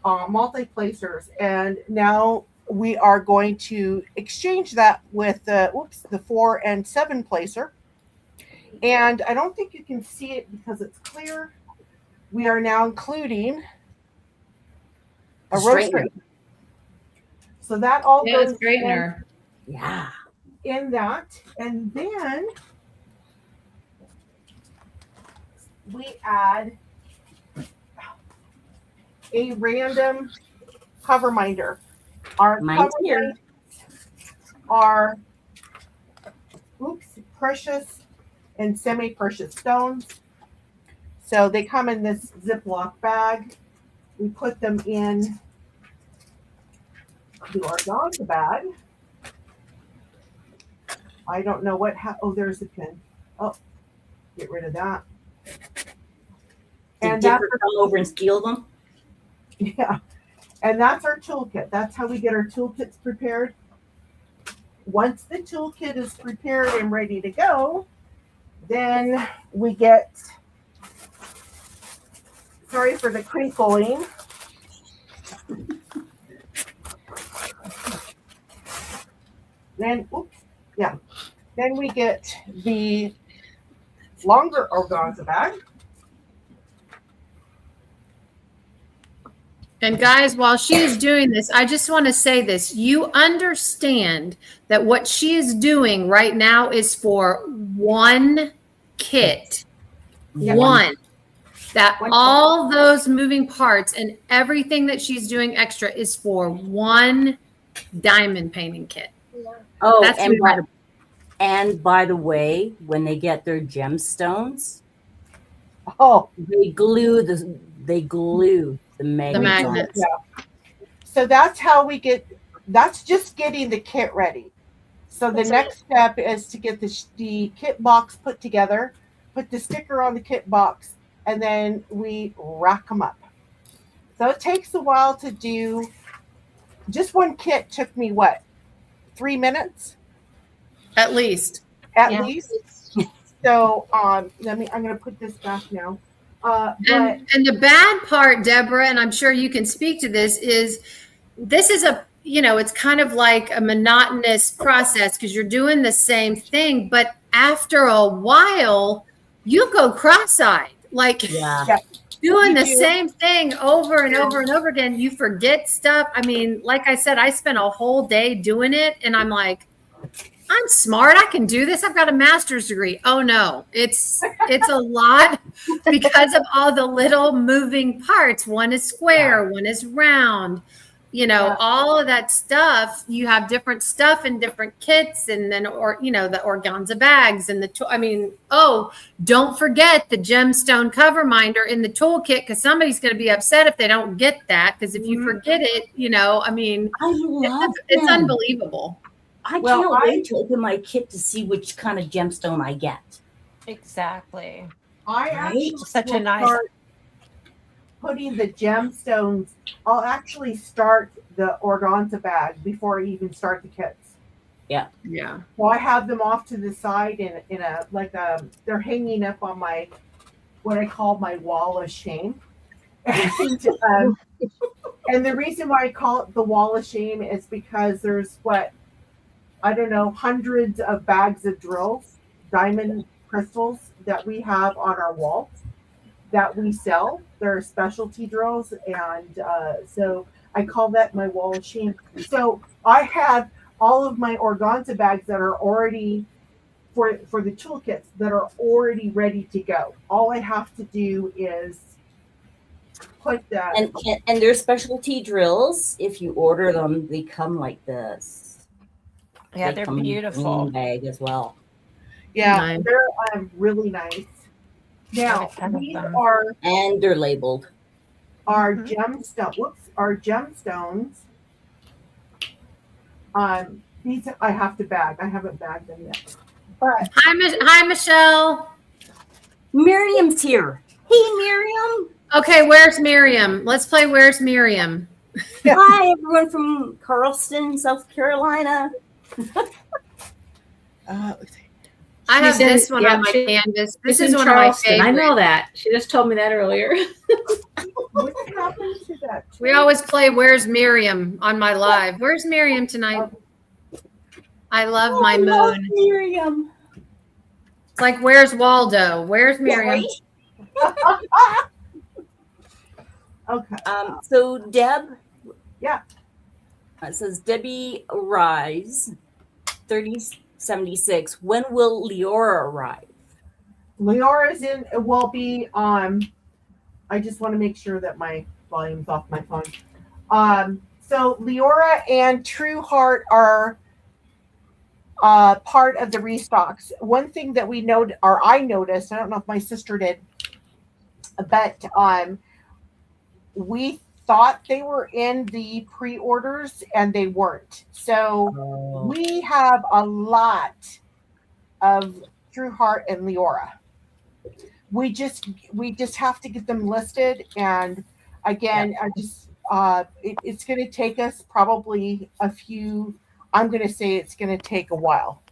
multi-placers, and now we are going to exchange that with the 4 and 7 placer. And I don't think you can see it because it's clear. We are now including a roaster. So that all goes straightener. Yeah. in that, and then we add a random cover minder. Our Mine's cover here. minders are precious and semi-precious stones. So they come in this Ziploc bag. We put them in the organza bag. I don't know what. Oh, there's the pin. Oh, get rid of that. Did And Dipper come over and steal them? yeah, and that's our toolkit. That's how we get our toolkits prepared. Once the toolkit is prepared and ready to go, then we get. Sorry for the crinkling. Then, then we get the longer organza bag. And guys, while she is doing this, I just want to say this. You understand that what she is doing right now is for one kit. One. That all those moving parts and everything that she's doing extra is for one diamond painting kit. Oh, That's and by the way, when they get their gemstones, they glue the magnets. magnets. Yeah. So that's how we get. That's just getting the kit ready. So the next step is to get the kit box put together, put the sticker on the kit box, and then we rack them up. So it takes a while to do. Just one kit took me 3 minutes? At least. At least. So I'm going to put this back now. And the bad part, Deborah, and I'm sure you can speak to this, is it's kind of like a monotonous process because you're doing the same thing. But after a while, you go cross-eyed, like Yeah. doing You the do. same thing over and over and over again. You forget stuff. I mean, like I said, I spent a whole day doing it, and I'm like, I'm smart. I can do this. I've got a master's degree. Oh no, it's a lot because of all the little moving parts. One is square, one is round. Yeah. All of that stuff. You have different stuff in different kits, and then the organza bags and don't forget the gemstone cover minder in the toolkit because somebody's going to be upset if they don't get that. Because if you forget it, I love it's them. unbelievable. I Well, can't wait to open my kit to see which kind of gemstone I get. Exactly. I actually Such a will nice. start putting the gemstones. I'll actually start the organza bag before I even start the kits. Yeah. So I have them off to the side in a they're hanging up on my what I call my wall of shame. And the reason why I call it the wall of shame is because there's hundreds of bags of drills, diamond crystals that we have on our wall that we sell. They're specialty drills, and so I call that my wall of shame. So I have all of my organza bags that are already for the toolkits that are already ready to go. All I have to do is put that. And they're specialty drills. If you order them, they come like this. Yeah, They they're come in a beautiful. green bag as well. Yeah, Nice. they're really nice. Now I have a ton of these them. are And they're labeled. our Mhm. our gemstones. These I have to bag. I haven't bagged them yet. But Hi, Michelle. Miriam's here. Hey, Miriam. Okay, where's Miriam? Let's play Where's Miriam? Hi, everyone from Carlston, South Carolina. I have She's in- this one yeah, on my she- canvas. This She's is in one of my Charleston. I know favorites. that. She just told me that earlier. what happened to that? We always play Where's Miriam on my live. Where's Miriam tonight? I love my I love moon. Miriam. It's like, where's Waldo? Where's Miriam? Okay. So Deb. Yeah. It says Debbie Rise, 3076. When will Leora arrive? Leora's in will be I just want to make sure that my volume's off my phone. So Leora and True Heart are part of the restocks. One thing that I noticed, I don't know if my sister did, but we thought they were in the pre-orders and they weren't. So we have a lot of True Heart and Leora. We just have to get them listed, and again, it's going to take us probably a few. I'm going to say it's going to take a while.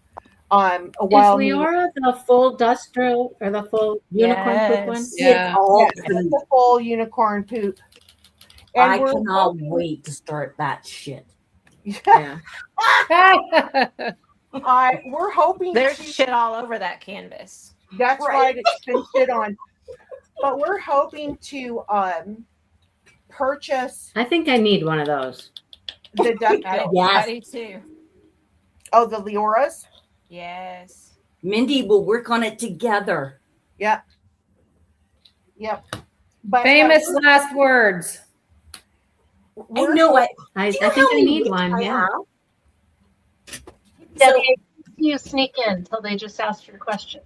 Is Leora the full dust drill or the full unicorn poop one? Yeah. It's the full unicorn poop. And I cannot wait to start that shit. Yeah. We're hoping There's shit all over that canvas. That's right. It's been shit on. But we're hoping to purchase. I think I need one of those. The duck I Yes. do too. Oh, the Leoras? Yes. Mindy will work on it together. Yep. But Famous last words. I know it. I Do you know think how I many need weeks one. I Yeah. have? Debbie, you sneak in until they just asked your question.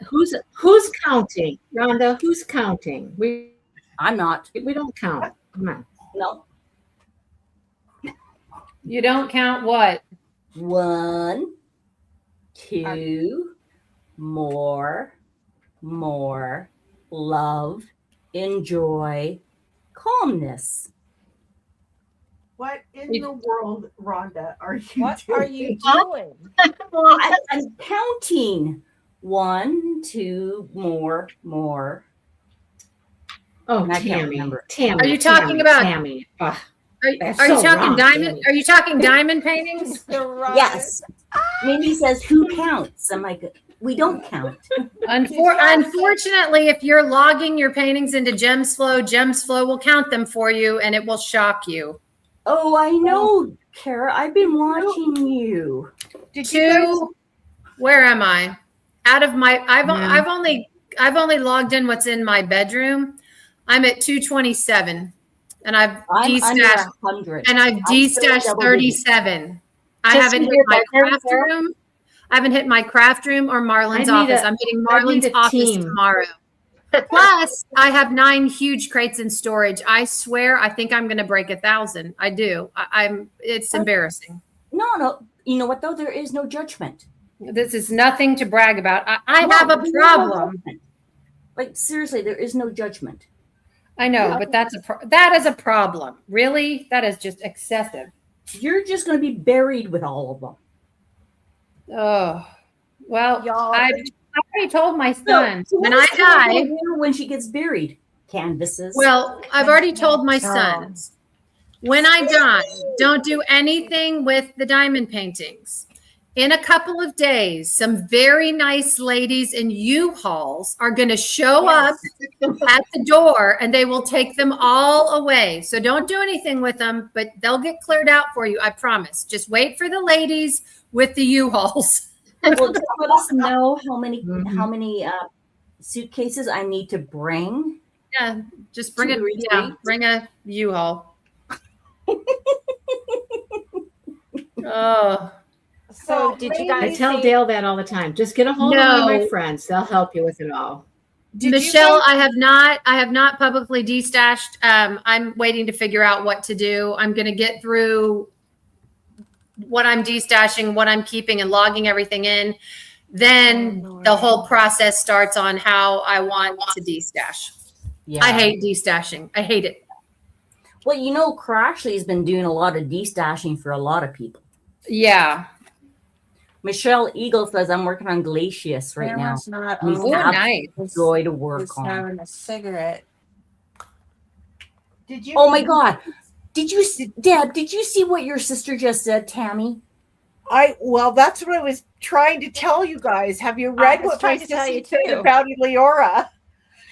Who's counting? Rhonda, who's counting? I'm not. We don't count. Come on. No. You don't count what? 1, 2, more, love, enjoy, calmness. what in the world, Rhonda, are you What doing? are you doing? I'm counting. 1, 2, more, Oh, And I can't Tammy. remember. Tammy. Are you talking about- Tammy? Ugh, That's Are you so talking wrong, diamond? Tammy. Are you talking diamond paintings? Yes. Mindy says, who counts? I'm like, we don't count. Unfortunately, if you're logging your paintings into GemsFlow will count them for you, and it will shock you. Oh, I know, Kara. I've been watching you. Did you guys? Where am I? Out of my, I've only logged in what's in my bedroom. I'm at 227, and I've I'm under destashed 100. and I've I'm still destashed double digits. 37. I Just haven't in hit your my bedroom, craft Sarah? room. I haven't hit my craft room or Marlon's I need office. a- I'm hitting I need Marlon's a office team. tomorrow. Plus, I have 9 huge crates in storage. I swear, I think I'm going to break 1,000. I do. It's embarrassing. No. You know what, though? There is no judgment. This is nothing to brag about. I No, have a there's no problem. judgment. Like, seriously, there is no judgment. I know, Yeah. but that is a problem. Really, that is just excessive. You're just going to be buried with all of them. Oh, well, Y'all- I already told my son So when what I does Kara die. wear when she gets buried? Canvases. Well, I've already told my sons when I die, don't do anything with the diamond paintings. In a couple of days, some very nice ladies in U-Hauls are going to show up at the door and they will take them all away. So don't do anything with them, but they'll get cleared out for you. I promise. Just wait for the ladies with the U-Hauls. Well, just let us know how many Mhm. suitcases I need to bring. Yeah, just bring To it. the Yeah, retreat? bring a U-Haul. Oh. So did you I guys tell see? Dale that all the time. Just get a hold of one of my No. friends. They'll help you with it all. Did you Michelle, guys- I have not publicly destashed. I'm waiting to figure out what to do. I'm going to get through what I'm destashing, what I'm keeping, and logging everything in. Then Oh, Lord. the whole process starts on how I want to destash. Yeah. I hate destashing. I hate it. Well, you know, Crashly's been doing a lot of destashing for a lot of people. Yeah. Michelle Eagle says, I'm working on Glacius right now. Camera's not He's Oh, on. nice. Joy to He's work on. having a cigarette. Did you? Oh my God. Deb, did you see what your sister just said, Tammy? Well, that's what I was trying to tell you guys. Have you read was what my trying to tell sister you said too. about Leora?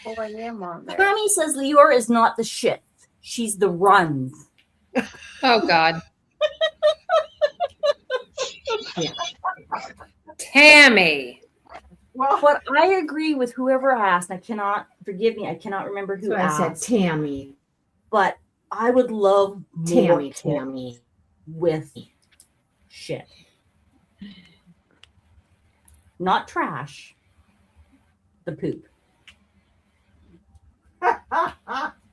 Oh, I am on there. Tammy says Leora is not the shit. She's the runs. Oh, God. Tammy. Well, But I agree with whoever asked. I cannot remember who So I said asked. Tammy. But I would love more tips Tammy. with shit. Not trash. The poop.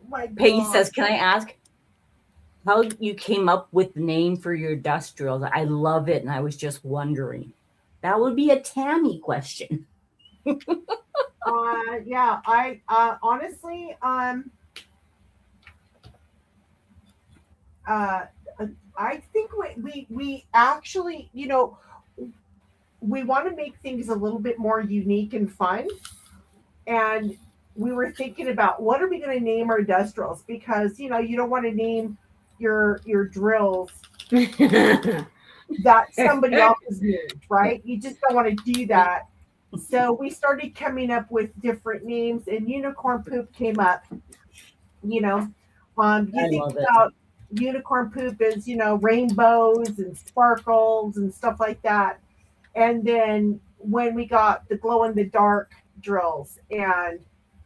my Peggy God. says, can I ask how you came up with the name for your industrials? I love it, and I was just wondering. That would be a Tammy question. Yeah, I honestly, I think we actually, we want to make things a little bit more unique and fun, and we were thinking about what are we going to name our industrials, because you don't want to name your drills that somebody else has named, right? You just don't want to do that. So we started coming up with different names, and unicorn poop came up. You I think love it. about unicorn poop as rainbows and sparkles and stuff like that. And then when we got the glow in the dark drills and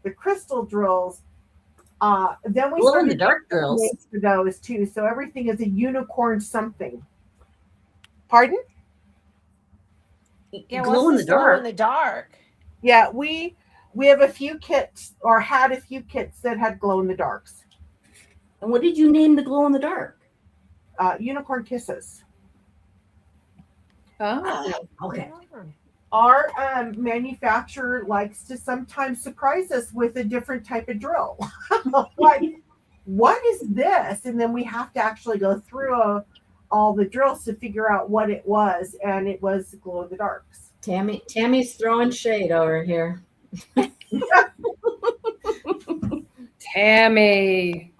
the crystal drills, then we Glow in started the dark drills. names for those too. So everything is a unicorn something. Pardon? Yeah, Glow in what's the this glow dark. in the dark? Yeah, we have a few kits, or had a few kits that had glow in the darks. And what did you name the glow in the dark? Unicorn kisses. Oh. Okay. Our manufacturer likes to sometimes surprise us with a different type of drill. Like, what is this? And then we have to actually go through all the drills to figure out what it was, and it was glow in the darks. Tammy's throwing shade over here. Tammy.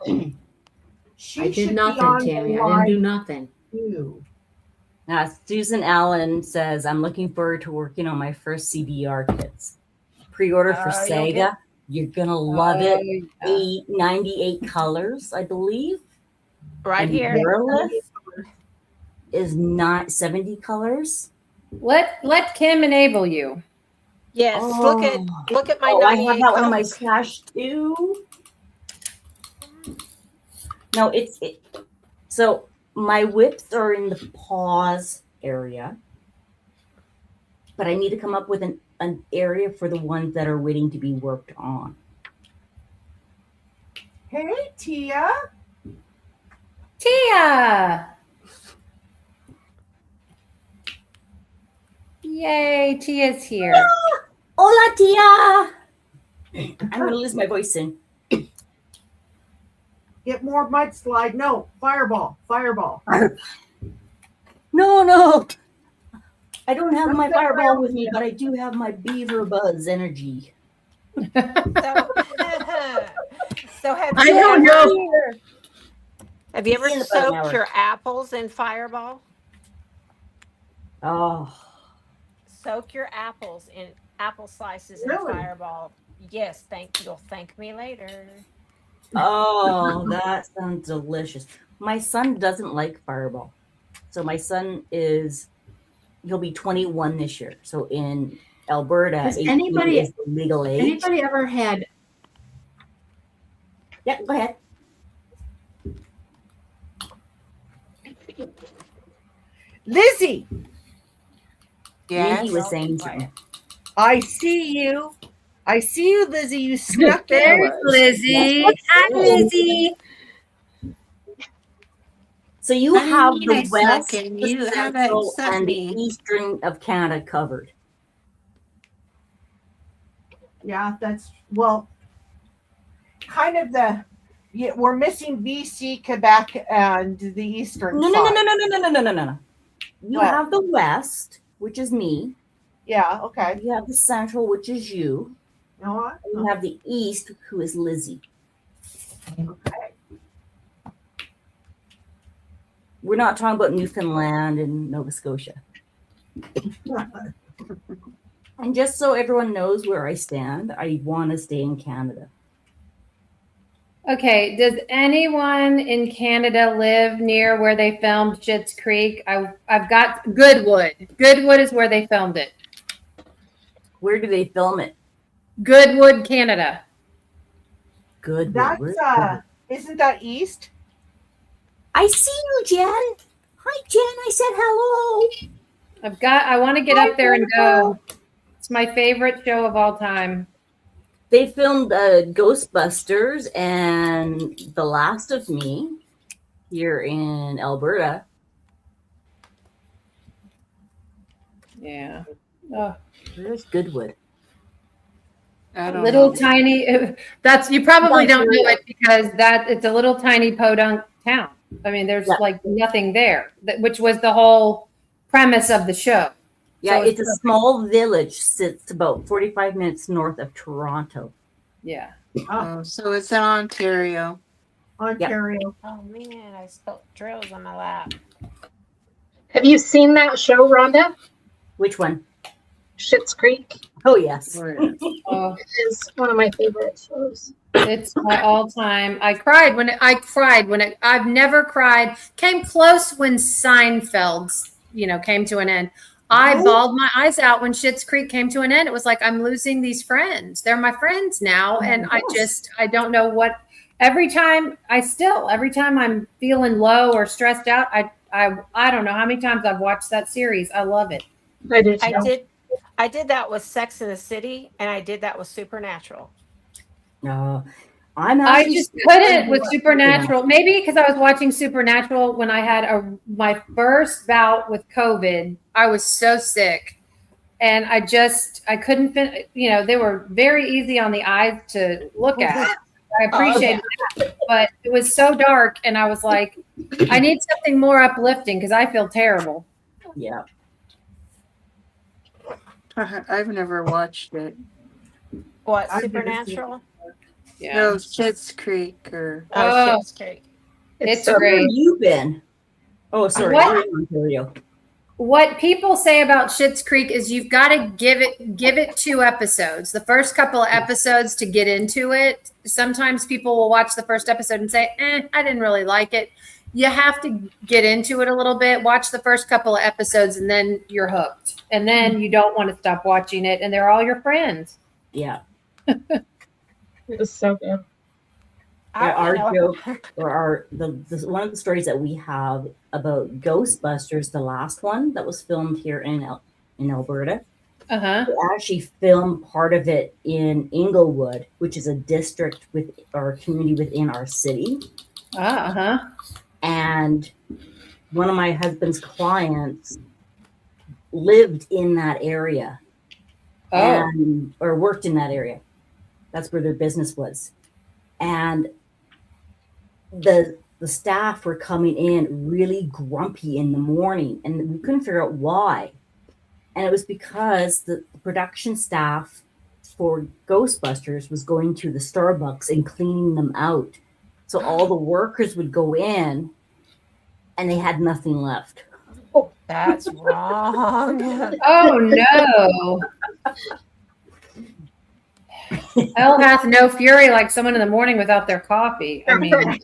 She I should did be nothing, on Tammy. the I didn't do line nothing. too. Susan Allen says, I'm looking forward to working on my first CBR kits. Pre-order for You'll get- Sega. You're going to love it. Yeah. 98 colors, I believe. right And here. Burleth is not 70 colors. Let Kim enable you. Yes, look at my I have 98 that one in my colors. stash too. No, so my whips are in the paws area, but I need to come up with an area for the ones that are waiting to be worked on. Hey, Tia. Tia. Yay, Tia's here. Hola, Tia. I'm gonna lose my voice soon. Get more mudslide. No, fireball. Fireball. No. I don't have my fireball with me, but I do have my beaver buzz energy. So have I you don't ever, know. have you ever In about an soaked hour. your apples in Fireball? Oh, Soak your apples in apple slices Really? in Fireball. Yes, you'll thank me later. that sounds delicious. My son doesn't like fireball. So my son he'll be 21 this year. So in Alberta, Has 18 anybody- is the legal age. Anybody ever had Yeah, go ahead. Lizzie, Yes. Mindy was saying something. I see you. I see you, Lizzie. You snuck in. There's Lizzie. Hi, Lizzie. So you What do you have mean I the snuck west, in? the You haven't central, snuck and the me. eastern of Canada covered. Yeah, that's well, kind of we're missing BC, Quebec, and the eastern No. side. You What? have the west, which is me. Yeah, okay. You have the central, which is you. You know what? And you have the east, who is Lizzie. Okay. We're not talking about Newfoundland and Nova Scotia. And just so everyone knows where I stand, I want to stay in Canada. Okay, does anyone in Canada live near where they filmed Schitt's Creek? I've got Goodwood. Goodwood is where they filmed it. Where do they film it? Goodwood, Canada. Good. That's isn't that east? I see you, Jen. Hi, Jen. I said hello. I want to get up there and go. It's my favorite show of all time. They filmed Ghostbusters and The Last of Me here in Alberta. Yeah. Oh, Where's Goodwood? I don't little know. tiny. That's you probably don't know it because it's a little tiny podunk town. I mean, there's like nothing there, which was the whole premise of the show. Yeah, So it's a small village. Sits about 45 minutes north of Toronto. Yeah. Oh, so it's in Ontario. Ontario. Oh man, I spilled drills on my lap. Have you seen that show, Rhonda? Which one? Schitt's Creek. Oh, yes. Oh, It is one of my favorite shows. it's my all-time. I cried when I've never cried. Came close when Seinfeld, came to an end. I bawled my eyes out when Schitt's Creek came to an end. It was like I'm losing these friends. They're my friends now, and I don't know what. Every time I'm feeling low or stressed out, I don't know how many times I've watched that series. I love it. I do too. I did that with Sex in the City, and I did that with Supernatural. No, I just couldn't with Supernatural. Maybe because I was watching Supernatural when I had my first bout with COVID. I was so sick, and I couldn't fit. They were very easy on the eyes to look at. I appreciate that, but it was so dark, and I was like, I need something more uplifting because I feel terrible. Yeah. I've never watched it. What, I've never seen Supernatural? Yeah. No, Schitt's Creek or Oh, Schitt's Creek. it's so Where have great. you been? Oh, sorry. What? We're in Ontario. What people say about Schitt's Creek is you've got to give it 2 episodes. The first couple of episodes to get into it. Sometimes people will watch the first episode and say, I didn't really like it. You have to get into it a little bit, watch the first couple of episodes, and then you're hooked. And then you don't want to stop watching it, and they're all your friends. Yeah. it was so good. Our joke or the one of the stories that we have about Ghostbusters, the last one that was filmed here in Alberta, Uh-huh. we actually filmed part of it in Inglewood, which is a district with or community within our city. Uh-huh. And one of my husband's clients lived in that area Oh. or worked in that area. That's where their business was. And the staff were coming in really grumpy in the morning, and we couldn't figure out why. And it was because the production staff for Ghostbusters was going to the Starbucks and cleaning them out. So all the workers would go in and they had nothing left. That's wrong. Oh no. Hell hath no fury like someone in the morning without their coffee. I mean,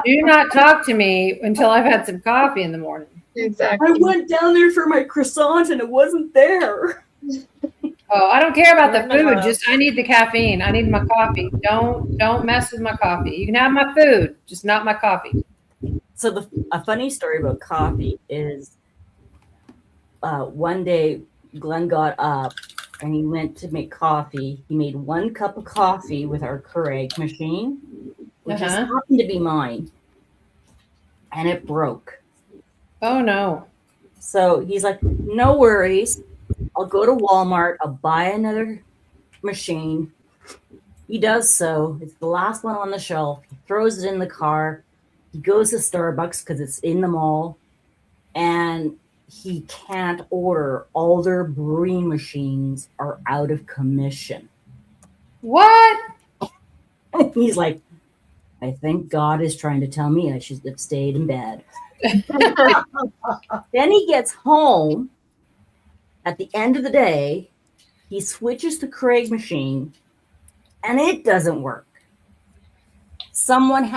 do not talk to me until I've had some coffee in the morning. Exactly. I went down there for my croissant and it wasn't there. Oh, I don't care about the You're in the food. Just I need the caffeine. I need my coffee. Don't mess with my coffee. You can have my food, just not my coffee. So a funny story about coffee is one day Glenn got up and he went to make coffee. He made 1 cup of coffee with our Keurig machine, which just happened to be mine, and it broke. Oh no. So he's like, no worries. I'll go to Walmart. I'll buy another machine. He does so. It's the last one on the shelf. He throws it in the car. He goes to Starbucks because it's in the mall. And he can't order. All their brewing machines are out of commission. What? He's like, I think God is trying to tell me I should have stayed in bed. Then he gets home. At the end of the day, he switches to Keurig machine, and it doesn't work. Someone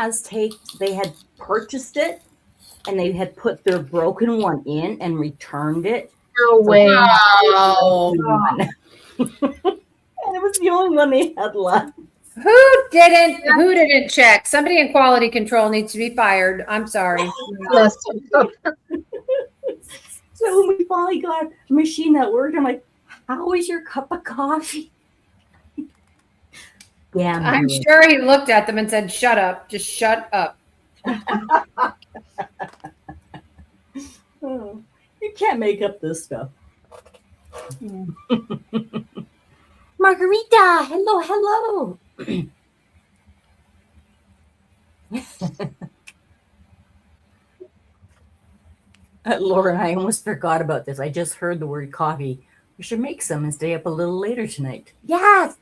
they had purchased it, and they had put their broken one in and returned it. No way. Oh. And it was the only one they had left. Who didn't check? Somebody in quality control needs to be fired. I'm sorry. Yes. So when we finally got a machine that worked, I'm like, how is your cup of coffee? Yeah, I'm sure he looked at them and said, shut up. Just shut up. Oh, you can't make up this stuff. Margarita, hello. Laura, I almost forgot about this. I just heard the word coffee. We should make some and stay up a little later tonight. Yes.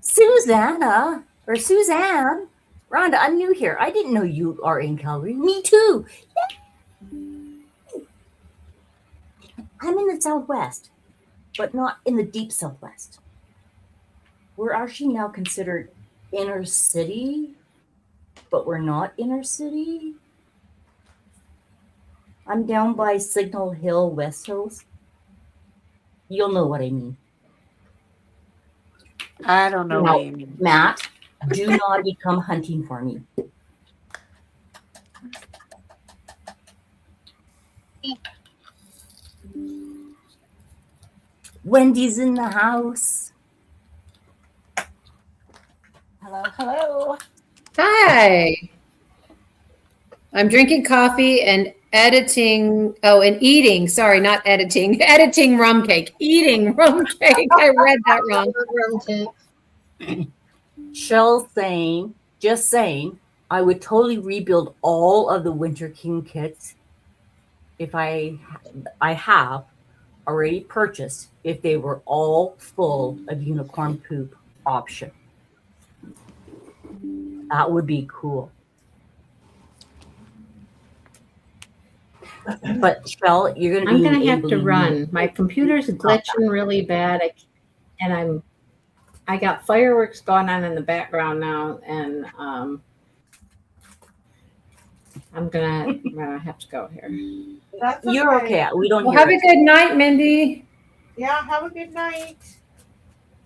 Susanna or Suzanne. Rhonda, I'm new here. I didn't know you are in Calgary. Me too. I'm in the Southwest, but not in the deep Southwest. We're actually now considered inner city, but we're not inner city. I'm down by Signal Hill, West Hills. You'll know what I mean. I don't know No. what you mean. Matt, do not become hunting for me. Wendy's in the house. Hello. Hi. I'm drinking coffee and editing. Oh, and eating. Sorry, not editing. Editing rum cake. Eating rum cake. I read that wrong. Shell saying, just saying, I would totally rebuild all of the Winter King kits if I have already purchased if they were all full of unicorn poop option. That would be cool. But Shell, you're going to I'm be gonna have to enabling run. me. My computer's glitching really bad, I got fireworks going on in the background now, and I'm gonna have to go here. That's You're okay. We don't Well, hear have a it. good night, Mindy. Yeah, have a good night.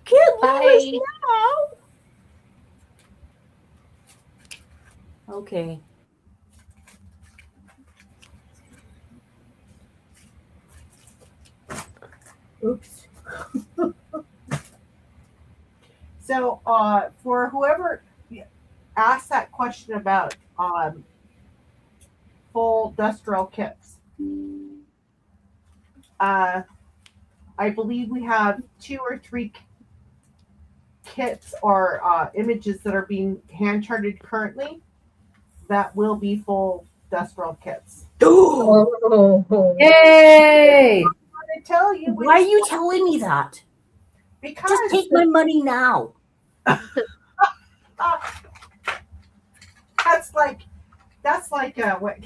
Can't leave us Bye. now. Okay. Oops. So, for whoever asked that question about full industrial kits, I believe we have 2 or 3 kits or images that are being hand charted currently that will be full industrial kits. Yay! I'm going to tell you. Why are you telling me that? Because Just take my money now. that's like what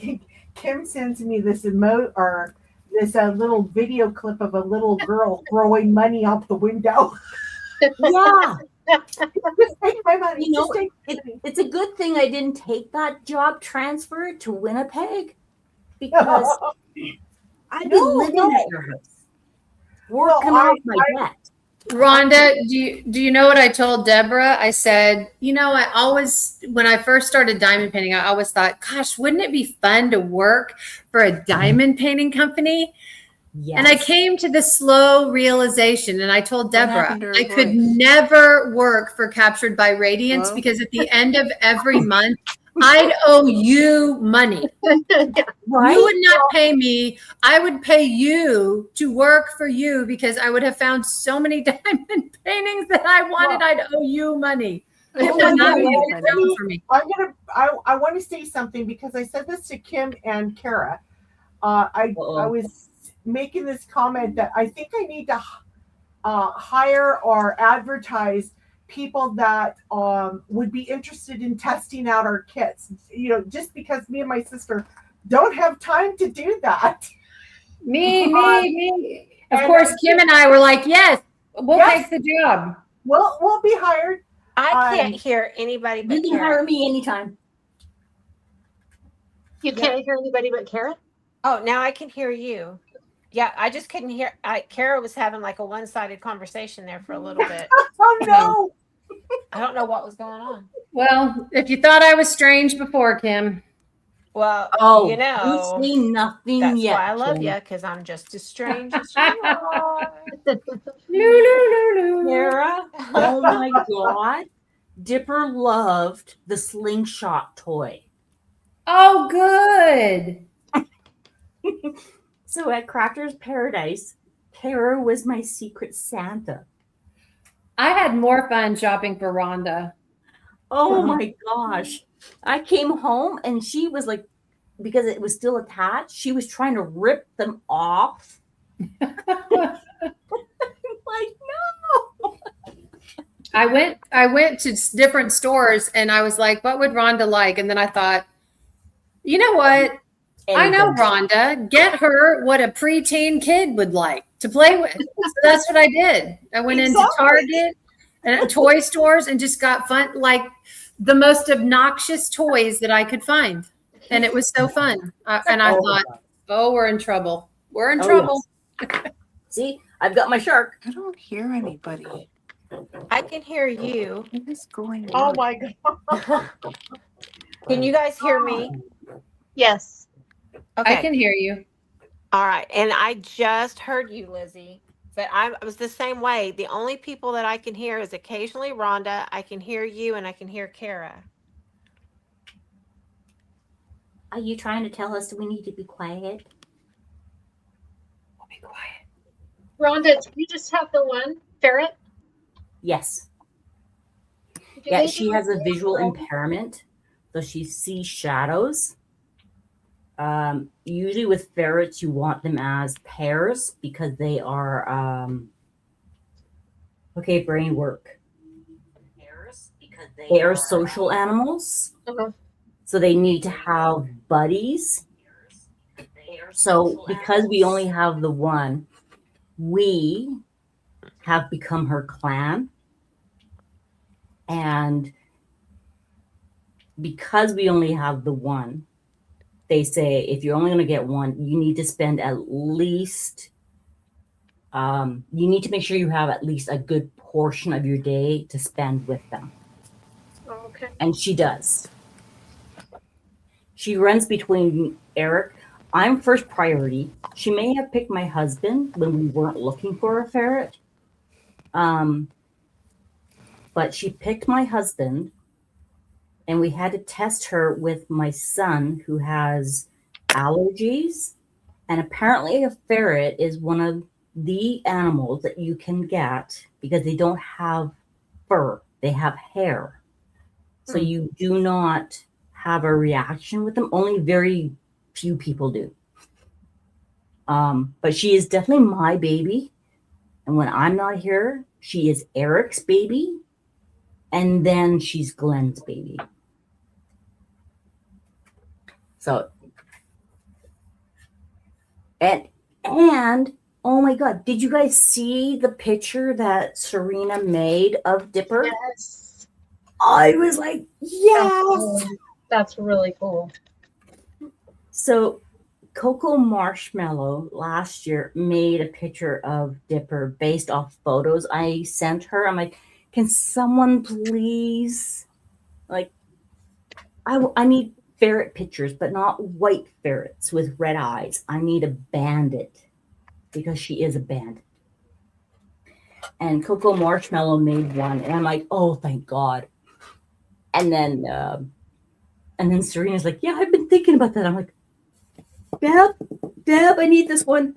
Kim sends me this this little video clip of a little girl throwing money out the window. Yeah. Just take my money. You know, Just take my money. It's a good thing I didn't take that job transfer to Winnipeg because I'd be living at your house, working off my debt. Rhonda, do you know what I told Deborah? I said, I always, when I first started diamond painting, I always thought, gosh, wouldn't it be fun to work for a diamond painting company? Yes. And I came to the slow realization, and I told Deborah, happened to her I could voice? never work for Captured by Radiance Hello? because at the end of every month, I'd owe you money. Right? You would not pay me. I would pay you to work for you because I would have found so many diamond paintings that I wanted. I'd owe you money. It would not be a job for me. I want to say something because I said this to Kim and Kara. I was making this comment that I think I need to hire or advertise people that would be interested in testing out our kits. Just because me and my sister don't have time to do that. Me. Of course, Kim and I were like, yes, we'll take the job. We'll be hired. I can't hear anybody but You can Kara. hire me anytime. You can't hear anybody but Kara? Oh, now I can hear you. Yeah, I just couldn't hear. Kara was having like a one-sided conversation there for a little bit. Oh no! I don't know what was going on. Well, if you thought I was strange before, Kim. Well, Oh, you know, you've seen nothing that's yet. why I love Kim. you, because I'm just as strange as you are. Kara. Oh my God. Dipper loved the slingshot toy. Oh, good. So at Crafter's Paradise, Kara was my secret Santa. I had more fun shopping for Rhonda. Oh my gosh. I came home and she was like, because it was still attached, she was trying to rip them off. I'm like, no. I went to different stores and I was like, what would Rhonda like? And then I thought, you know what? I know Rhonda. Get her what a preteen kid would like to play with. So that's what I did. I went into Target and toy stores and just got fun, like the most obnoxious toys that I could find. And it was so fun. And I thought, oh, we're in trouble. We're in trouble. Yes. See, I've got my shark. I don't hear anybody. I can hear you. What is going Oh on? my God! Can you guys hear me? Yes. Okay. I can hear you. All right. And I just heard you, Lizzie. But I was the same way. The only people that I can hear is occasionally Rhonda. I can hear you and I can hear Kara. Are you trying to tell us we need to be quiet? We'll be quiet. Rhonda, do you just have the one ferret? Yes. Do Yeah, they she do has a that? visual impairment, so she sees shadows. Usually with ferrets, you want them as pairs because they are okay, brain work. They are social animals, so they need to have buddies. So because we only have the one, we have become her clan. And because we only have the one, they say if you're only going to get one, you need to spend at least, you need to make sure you have at least a good portion of your day to spend with them. Okay. And she does. She runs between Eric. I'm first priority. She may have picked my husband when we weren't looking for a ferret. But she picked my husband, and we had to test her with my son who has allergies. And apparently a ferret is one of the animals that you can get because they don't have fur, they have hair. So you do not have a reaction with them. Only very few people do. But she is definitely my baby. And when I'm not here, she is Eric's baby. And then she's Glenn's baby. So, and oh my God, did you guys see the picture that Serena made of Dipper? Yes. I was like, yes. That's really cool. So Coco Marshmallow last year made a picture of Dipper based off photos I sent her. I'm like, can someone please, like, I need ferret pictures, but not white ferrets with red eyes. I need a bandit because she is a bandit. And Coco Marshmallow made one, and I'm like, oh, thank God. And then Serena's like, yeah, I've been thinking about that. I'm like, Deb, I need this one.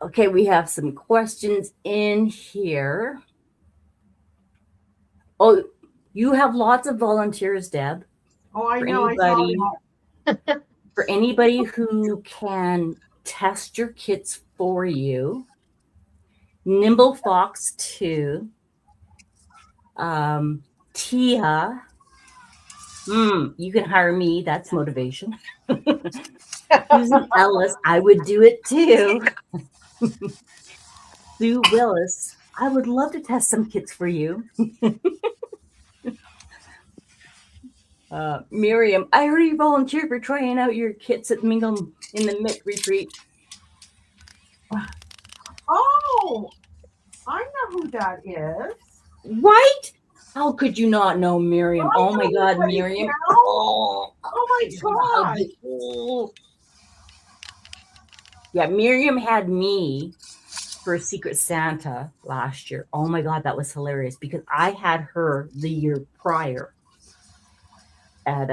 Okay, we have some questions in here. Oh, you have lots of volunteers, Deb. Oh, I For know. I saw anybody, that. for anybody who can test your kits for you, Nimble Fox 2, Tia, you can hire me. That's motivation. Susan Ellis, I would do it too. Sue Willis, I would love to test some kits for you. Miriam, I heard you volunteered for trying out your kits at Mingle in the Mick retreat. Oh, I know who that is. Right? How could you not know Miriam? Oh my God, Miriam. Oh my God. Oh. Yeah, Miriam had me for Secret Santa last year. Oh my God, that was hilarious because I had her the year prior at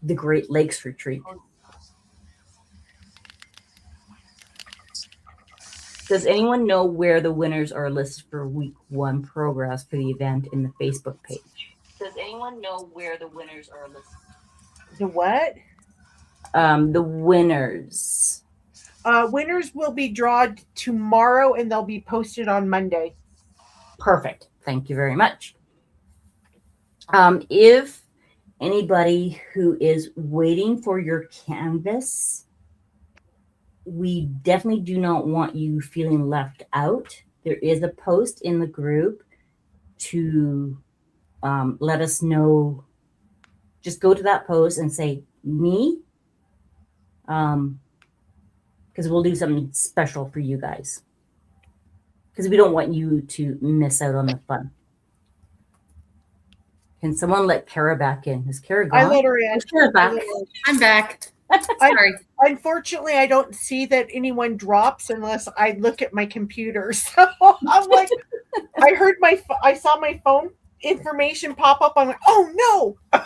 the Great Lakes retreat. Does anyone know where the winners are listed for week 1 progress for the event in the Facebook page? Does anyone know where the winners are listed? The what? The winners. Winners will be drawn tomorrow and they'll be posted on Monday. Perfect. Thank you very much. If anybody who is waiting for your canvas, we definitely do not want you feeling left out. There is a post in the group to let us know. Just go to that post and say, me, because we'll do something special for you guys. Because we don't want you to miss out on the fun. Can someone let Kara back in? Is Kara gone? I let her in. Is Kara back? I'm back. Sorry. Unfortunately, I don't see that anyone drops unless I look at my computer. So I'm like, I saw my phone information pop up. I'm like, oh no.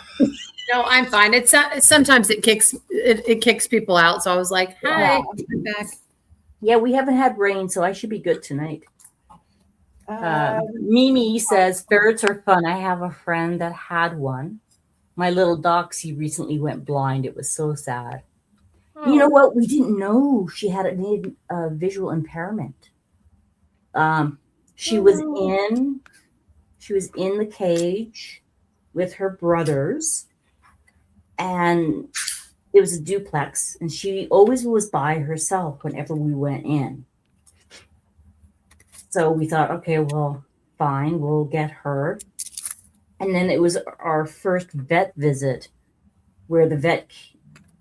No, I'm fine. It's sometimes it kicks people out. So I was like, hi, I'm back. Yeah, we haven't had rain, so I should be good tonight. Mimi says ferrets are fun. I have a friend that had one. My little Doxy recently went blind. It was so sad. You know what? We didn't know she had a visual impairment. She was in the cage with her brothers, and it was a duplex, and she always was by herself whenever we went in. So we thought, okay, well, fine, we'll get her. And then it was our first vet visit where the vet,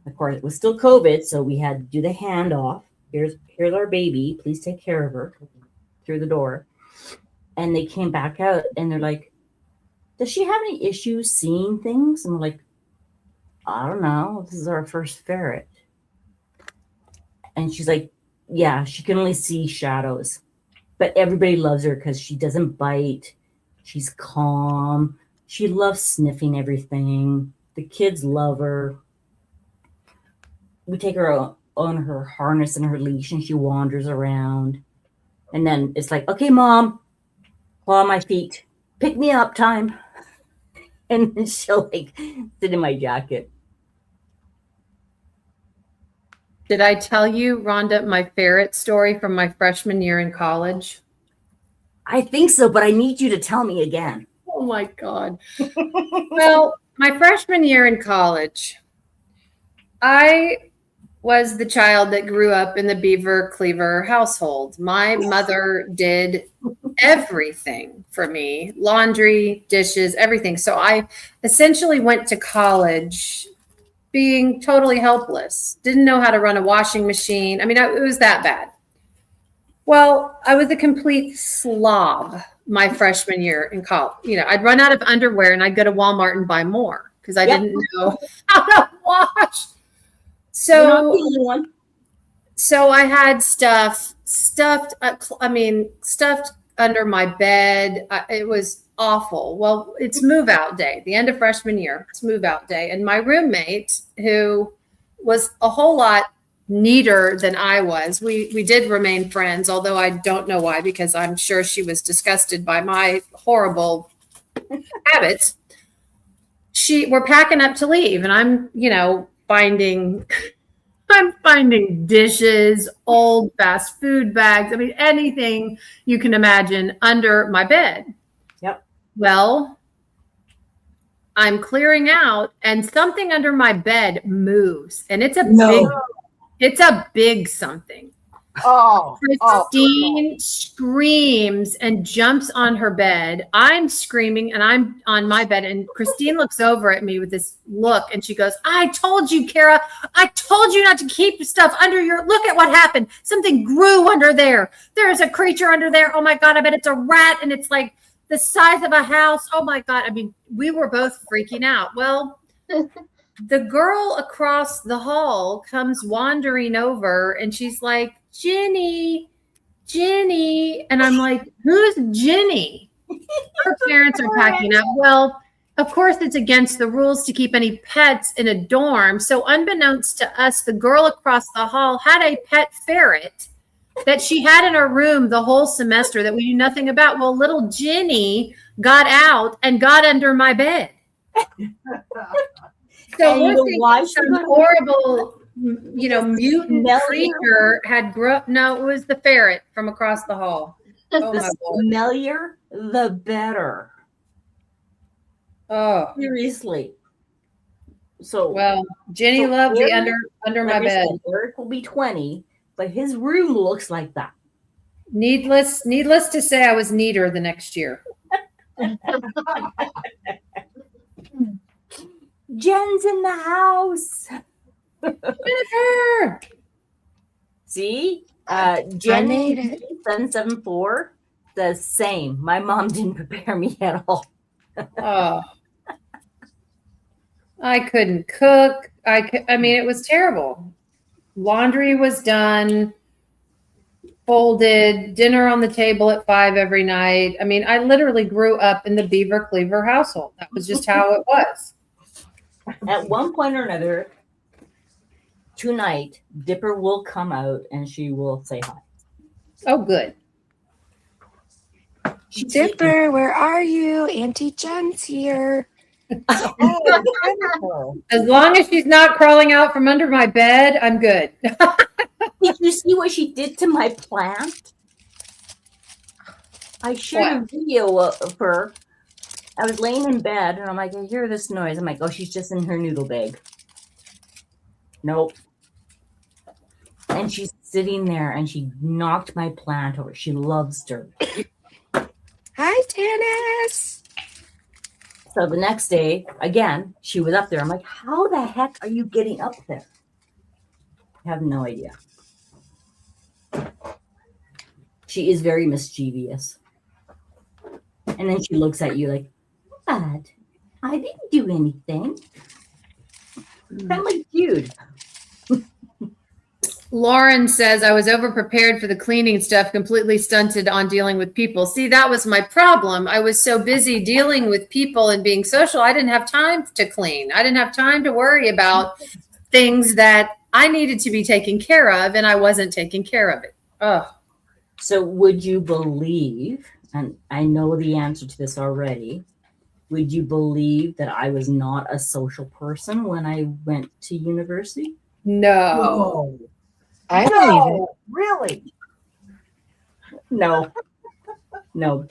of course, it was still COVID, so we had to do the handoff. Here's our baby. Please take care of her through the door. And they came back out and they're like, does she have any issues seeing things? And we're like, I don't know. This is our first ferret. And she's like, yeah, she can only see shadows. But everybody loves her because she doesn't bite. She's calm. She loves sniffing everything. The kids love her. We take her on her harness and her leash, and she wanders around. And then it's like, okay, Mom, claw my feet. Pick me up time. And then she'll like sit in my jacket. Did I tell you, Rhonda, my ferret story from my freshman year in college? I think so, but I need you to tell me again. Oh my God. Well, my freshman year in college, I was the child that grew up in the Beaver Cleaver household. My mother did everything for me, laundry, dishes, everything. So I essentially went to college being totally helpless, didn't know how to run a washing machine. I mean, it was that bad. Well, I was a complete slob my freshman year in college. You know, I'd run out of underwear and I'd go to Walmart and buy more because I didn't know how to wash. So I had stuffed under my bed. It was awful. Well, it's move out day, the end of freshman year. It's move out day. And my roommate, who was a whole lot neater than I was, we did remain friends, although I don't know why, because I'm sure she was disgusted by my horrible habits. We're packing up to leave, and I'm finding dishes, old fast food bags. I mean, anything you can imagine under my bed. Yep. Well, I'm clearing out and something under my bed moves, and it's a big something. Christine screams and jumps on her bed. I'm screaming and I'm on my bed, and Christine looks over at me with this look and she goes, I told you, Kara, I told you not to keep stuff under look at what happened. Something grew under there. There's a creature under there. Oh my God, I bet it's a rat, and it's like the size of a house. Oh my God. I mean, we were both freaking out. Well, the girl across the hall comes wandering over and she's like, Jenny. And I'm like, who's Jenny? Her parents are packing up. Well, of course, it's against the rules to keep any pets in a dorm. So unbeknownst to us, the girl across the hall had a pet ferret that she had in her room the whole semester that we knew nothing about. Well, little Jenny got out and got under my bed. So we're thinking some horrible, mutant creature had grown. No, it was the ferret from across the hall. Oh, the smellier, the better. Oh, seriously. So well, Jenny loved the under my bed. Eric will be 20, but his room looks like that. Needless to say, I was neater the next year. Jen's in the house. Jennifer. See, Jen 774 the same. My mom didn't prepare me at all. Oh, I couldn't cook. I mean, it was terrible. Laundry was done, folded, dinner on the table at 5 every night. I mean, I literally grew up in the Beaver Cleaver household. That was just how it was. At one point or another, tonight, Dipper will come out and she will say hi. Oh, good. Dipper, where are you? Auntie Jen's here. Oh, wonderful. As long as she's not crawling out from under my bed, I'm good. Did you see what she did to my plant? I shared a video of her. I was laying in bed and I'm like, I hear this noise. I'm like, oh, she's just in her noodle bag. Nope. And she's sitting there and she knocked my plant over. She loves dirt. Hi, Tannis. So the next day, again, she was up there. I'm like, how the heck are you getting up there? I have no idea. She is very mischievous. And then she looks at you like, what? I didn't do anything. I'm like, dude. Lauren says, I was overprepared for the cleaning stuff, completely stunted on dealing with people. See, that was my problem. I was so busy dealing with people and being social. I didn't have time to clean. I didn't have time to worry about things that I needed to be taken care of, and I wasn't taking care of it. Oh. So would you believe, and I know the answer to this already, would you believe that I was not a social person when I went to university? No. I believe it. Really? No. No.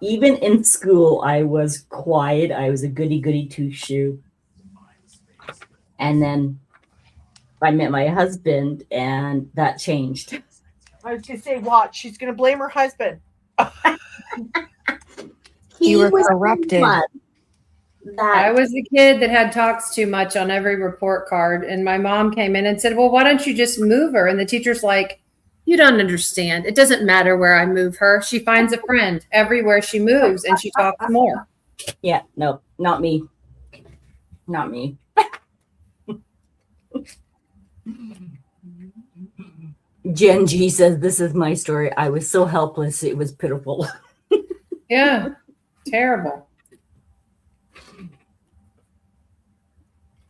Even in school, I was quiet. I was a goody-goody two-shoe. And then I met my husband, and that changed. I was going to say, watch. She's going to blame her husband. You were was the corrupted. one I That was the kid that had talks too much on every report card. And my mom came in and said, well, why don't you just move her? And the teacher's like, you don't understand. It doesn't matter where I move her. She finds a friend everywhere she moves and she talks more. yeah, no, not me. Not me. Jen G says, this is my story. I was so helpless. It was pitiful. Yeah. Terrible.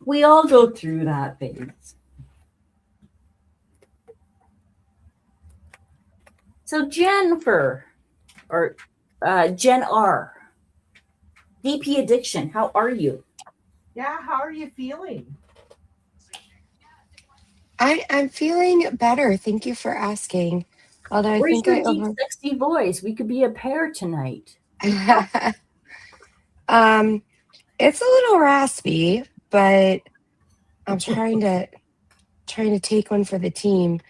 We all go through that phase. So Jennifer, or Jen R, DP addiction, how are you? Yeah, how are you feeling? I'm feeling better. Thank you for asking. Although I Where's think your I deep, sexy voice? We could be a pair tonight. It's a little raspy, but I'm trying to take one for the team.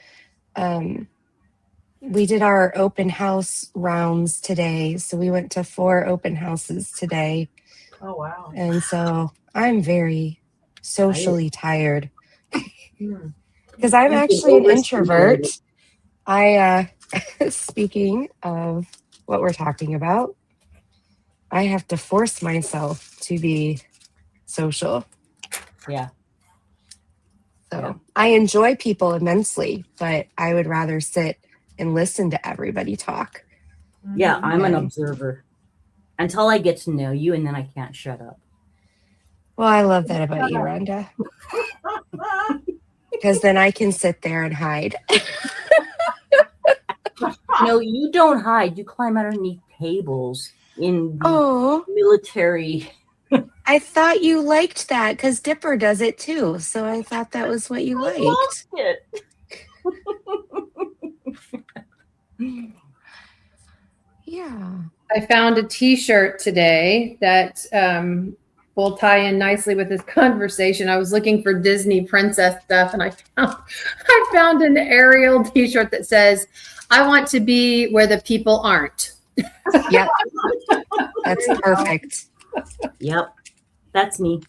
We did our open house rounds today, so we went to 4 open houses today, Oh, wow. and so I'm very socially tired because I'm You've been actually an overstimulated. introvert. I speaking of what we're talking about, I have to force myself to be social. Yeah. So Yeah. I enjoy people immensely, but I would rather sit and listen to everybody talk. Yeah, I'm an Okay. observer until I get to know you, and then I can't shut up. Well, I love that about you, Rhonda, because then I can sit there and hide. No, you don't hide. You climb underneath tables in the Oh, military. I thought you liked that because Dipper does it too. So I thought that was what you liked. It. Yeah. I found a t-shirt today that will tie in nicely with this conversation. I was looking for Disney princess stuff and I found an Ariel t-shirt that says, I want to be where the people aren't. Yep. That's perfect. Yep, that's me.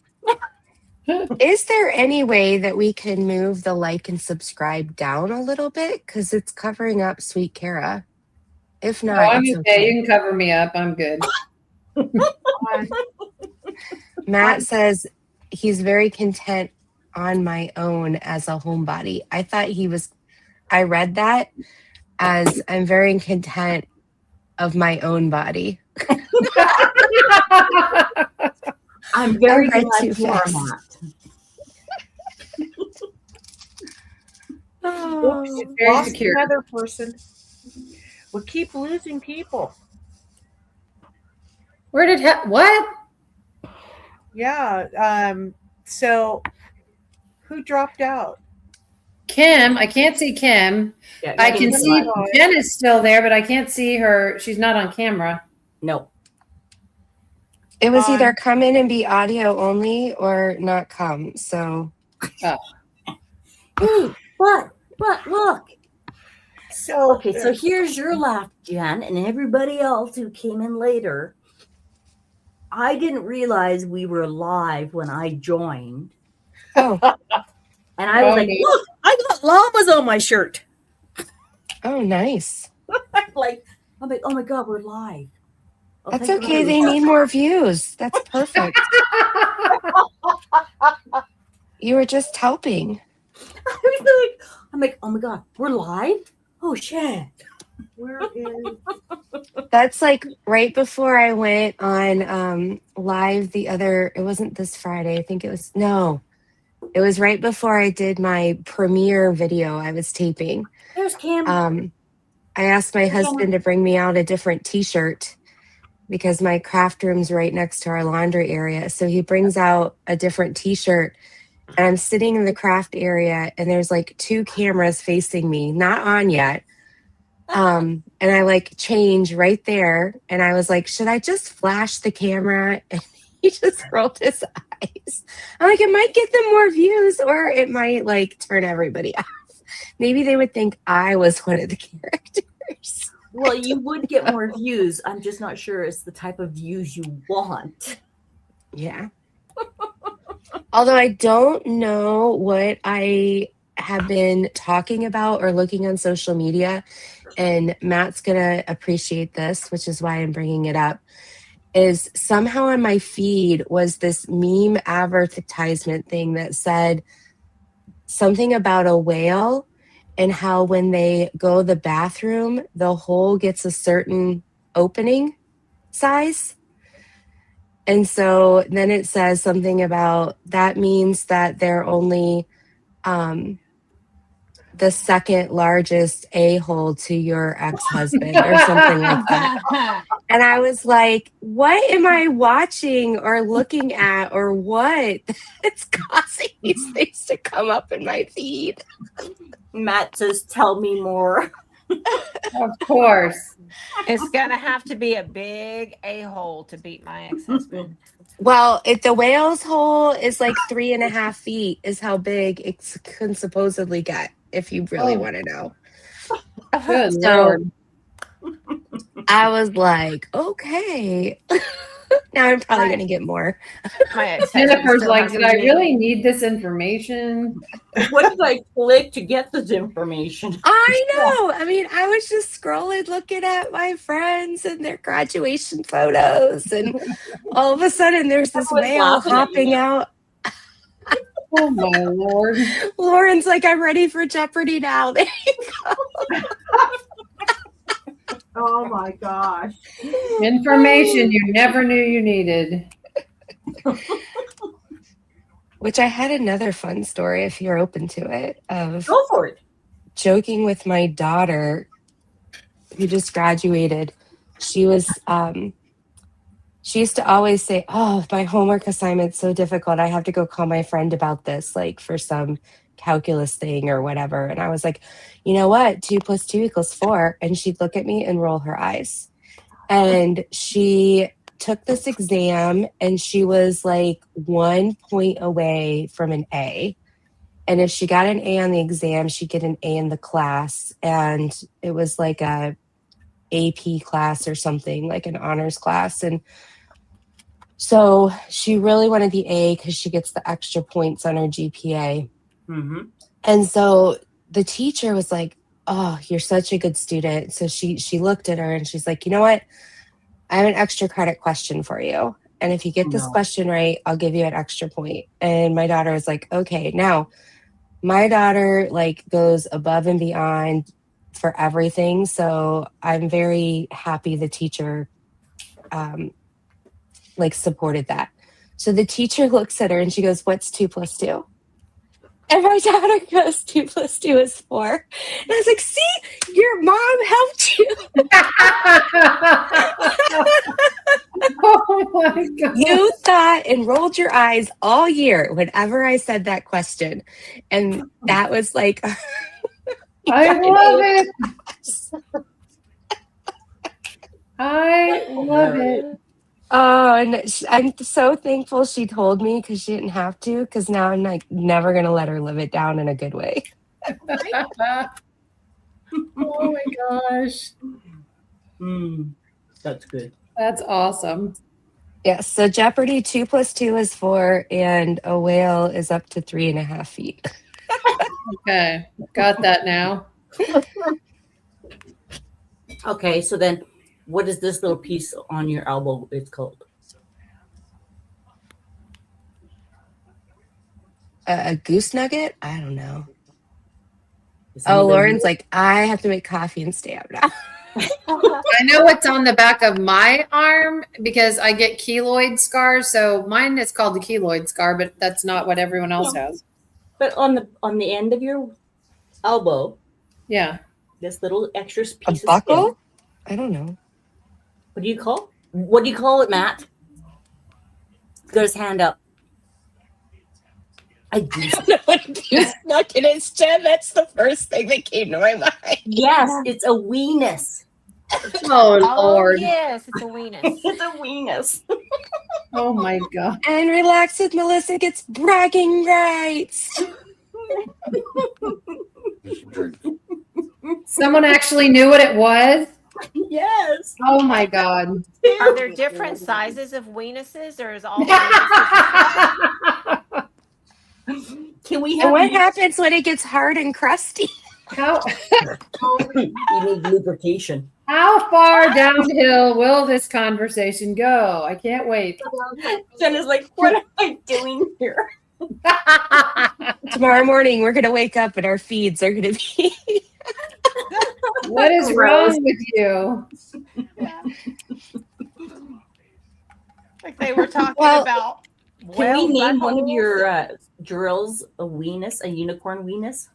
Is there any way that we can move the like and subscribe down a little bit? Because it's covering up Sweet Kara. If No, not, I'm it's okay. You can cover me up. I'm good. Matt says he's very content on my own as a homebody. I read that as I'm very content of my own body. I'm very I read glad too you are, fast. Matt. Oh. Very Lost secure. another person. We'll keep losing people. Where did what? Yeah. So who dropped out? Kim. I can't see Kim. Yeah, I Kim's can see not- Jen is still there, but I can't see her. She's not on camera. No. It was either Um, come in and be audio only or not come. So Hey, but look. So Okay, so here's your laugh, Jen, and everybody else who came in later. I didn't realize we were live when I joined. oh And I was like, no. look, I got llamas on my shirt. oh nice. I'm like, oh my God, we're live. Oh, That's thank okay. God. They need more views. That's perfect. You were just helping. I'm like, oh my God, we're live? Oh shit. where is? That's like right before I went on live it wasn't this Friday. I think it was it was right before I did my premiere video I was taping. There's Kim. I asked my husband to bring me out a different t-shirt because my craft room's right next to our laundry area. So he brings out a different t-shirt and I'm sitting in the craft area and there's like 2 cameras facing me, not on yet. And I like change right there. And I was like, should I just flash the camera? And he just rolled his eyes. I'm like, it might get them more views or it might like turn everybody off. Maybe they would think I was one of the characters. Well, you would get more views. I'm just not sure it's the type of views you want. Yeah. Although I don't know what I have been talking about or looking on social media, and Matt's going to appreciate this, which is why I'm bringing it up, is somehow on my feed was this meme advertisement thing that said something about a whale and how when they go to the bathroom, the hole gets a certain opening size. And so then it says something about that means that they're only the second largest a-hole to your ex-husband or something like that. And I was like, what am I watching or looking at or what? It's causing these things to come up in my feed. Matt says, tell me more. Of course. It's gonna have to be a big a-hole to beat my ex-husband. Well, if the whale's hole is like 3.5 feet is how big it can supposedly get, if you really want to know. Good So Lord. I was like, okay. Now I'm probably going to get more. My ex-husband Jennifer's still like, has did me I beat. really need this information? What did I click to get this information? I know. I mean, I was just scrolling, looking at my friends and their graduation photos. And all of a sudden, there's this Everyone's whale laughing at hopping you. out. Oh my Lord. Lauren's like, I'm ready for Jeopardy now. There you go. Oh my gosh. Information you never knew you needed. Which I had another fun story, if you're open to it, of Go for it. joking with my daughter who just graduated. She was she used to always say, oh, my homework assignment's so difficult, I have to go call my friend about this, like for some calculus thing or whatever. And I was like, you know what, 2 + 2 = 4. And she'd look at me and roll her eyes. And she took this exam and she was like 1 point away from an A. And if she got an A on the exam, she'd get an A in the class. And it was like a AP class or something, like an honors class. And so she really wanted the A because she gets the extra points on her GPA. Mm-hmm. And so the teacher was like, oh, you're such a good student. So she looked at her and she's like, you know what? I have an extra credit question for you. And if you get this question right, I'll give you an extra point. And my daughter was like, okay. Now, my daughter like goes above and beyond for everything. So I'm very happy the teacher like supported that. So the teacher looks at her and she goes, what's 2 + 2? And my daughter goes, 2 + 2 is 4. And I was like, see, your mom helped you. my God. You thought and rolled your eyes all year whenever I said that question. And that was like, I love it. I love it. oh, and I'm so thankful she told me because she didn't have to. Because now I'm like never going to let her live it down in a good way. Oh my gosh. That's good. That's awesome. Yes. So Jeopardy 2 + 2 is 4, and a whale is up to 3.5 feet. Okay. Got that now. Okay, so then what is this little piece on your elbow? It's called A goose nugget? I don't know. Is Oh, anybody- Lauren's like, I have to make coffee and stay up now. I know what's on the back of my arm because I get keloid scars. So mine is called the keloid scar, but that's not what everyone else has. But on the end of your elbow, Yeah. this little extra A piece of buckle? skin. I don't know. What do you call? What do you call it, Matt? He's got his hand up. I do. I don't know what a goose nugget is, Jen. That's the first thing that came to my mind. Yes, it's a weenus. Oh, Oh, Lord. yes, it's a weenus. It's a weenus. Oh, my God. And Relax with Melissa gets bragging rights. Someone actually knew what it was? Yes. Oh, my God. Are there different sizes of weenuses, or is all the weenuses the same? Can we And have what happens when it gets hard and crusty? How, you need lubrication? how far downhill will this conversation go? I can't wait. Jen is like, what am I doing here? Tomorrow morning, we're going to wake up and our feeds are going to be. What is wrong with you? Like they were talking Well, about. Can we name one of buttholes. your drills a weenus, a unicorn weenus?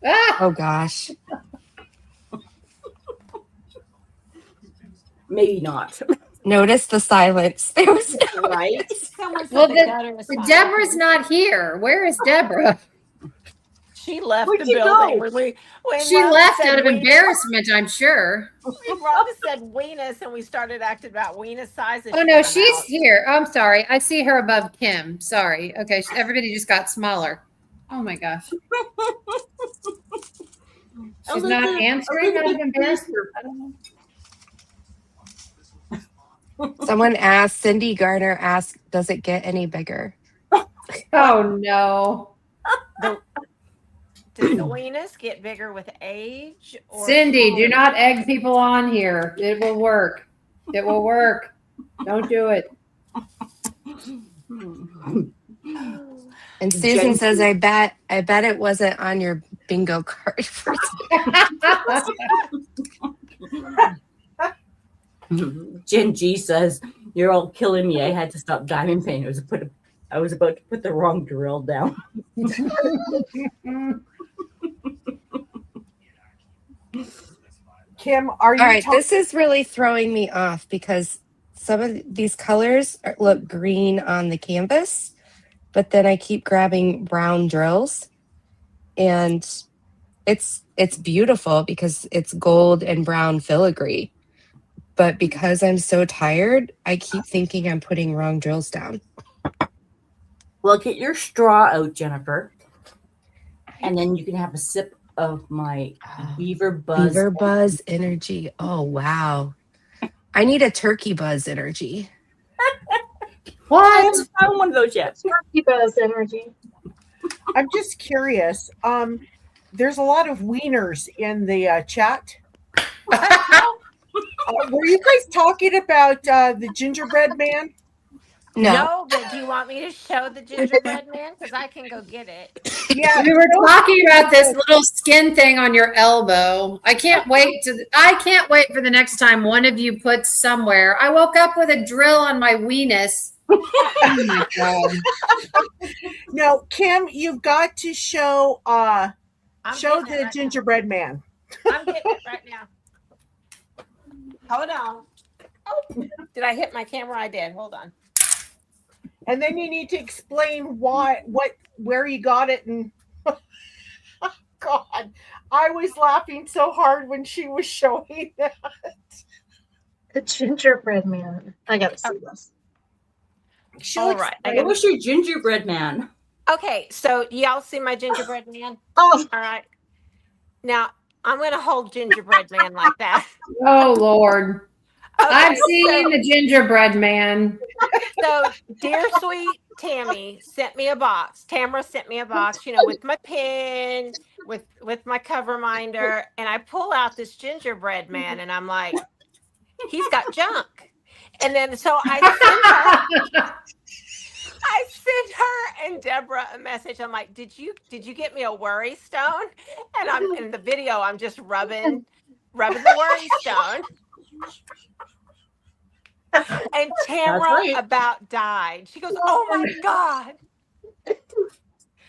Ah, Oh, gosh. Maybe not. Notice the silence. There was no. Right? Someone said well, the gutter was fine. Deborah's not here. Where is Deborah? She left Where'd the you building go? when She Rhonda left said out of weenus. embarrassment, I'm sure. Rhonda said weenus, and we started acting about weenus sizes. Oh, no, she's here. I'm sorry. I see her above Kim. Sorry. Okay, everybody just got smaller. Oh, my gosh. She's not answering out of embarrassment. I don't know. Someone asked, Cindy Garner asked, does it get any bigger? Oh, no. Does the weenus get bigger with age? Or Cindy, do not egg people on here. It will work. It will work. Don't do it. And Susan says, I bet it wasn't on your bingo card. For Jen G says, "You're all killing me. I had to stop diamond painting. I was about to put the wrong drill down." Kim, are you All right, talking? this is really throwing me off because some of these colors look green on the canvas, but then I keep grabbing brown drills, and it's beautiful because it's gold and brown filigree. But because I'm so tired, I keep thinking I'm putting wrong drills down. Well, get your straw out, Jennifer, and then you can have a sip of my Beaver Buzz. Beaver Buzz energy. Oh, wow. I need a turkey buzz energy. I What? haven't found one of those yet. Turkey buzz energy. I'm just curious. There's a lot of wieners in the chat. Were you guys talking about the gingerbread man? No. but do you want me to show the gingerbread man? Because I can go get it. Yeah, We were talking about this little skin thing on your elbow. I can't wait for the next time one of you puts somewhere. I woke up with a drill on my weenus. Oh my God. No, Kim, you've got to show I'm show getting it the right gingerbread man. now. I'm getting it right now. Hold on. Oh, did I hit my camera? I did. Hold on. And then you need to explain where you got it. And God, I was laughing so hard when she was showing that. The gingerbread man. I gotta see this. She'll All right. explain. I wish your gingerbread man. Okay, so y'all see my gingerbread man? Oh, All right. Now I'm gonna hold gingerbread man like that. Oh Lord. I've Okay, seen the gingerbread man. so dear sweet Tammy sent me a box. Tamara sent me a box, you know, with my pen, with my cover minder, and I pull out this gingerbread man, and I'm like, he's got junk. And then so I sent her and Deborah a message. I'm like, did you get me a worry stone? And I'm in the video, I'm just rubbing the worry stone. And Tamara right. about died. She goes, "Oh my God, I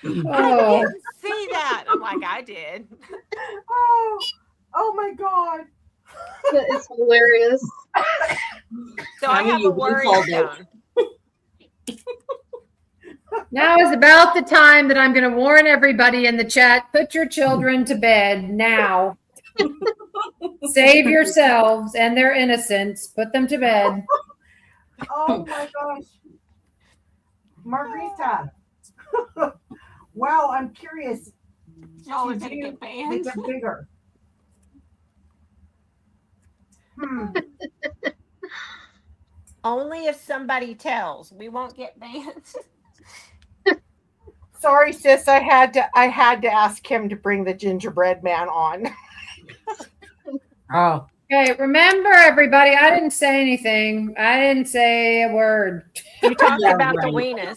Oh, didn't see that." I'm like, I did. Oh my God. that is hilarious. So I Tammy, have a you've been worry called out. stone. now is about the time that I'm going to warn everybody in the chat, put your children to bed now. Save yourselves and their innocence. Put them to bed. Oh my gosh. Margarita. Wow, I'm curious. Y'all are Did gonna you- get They banned. get bigger. Only if somebody tells. We won't get banned. Sorry, sis. I had to ask him to bring the gingerbread man on. Oh, Okay, remember everybody, I didn't say anything. I didn't say a word. You talked Yeah, about the right. weenus.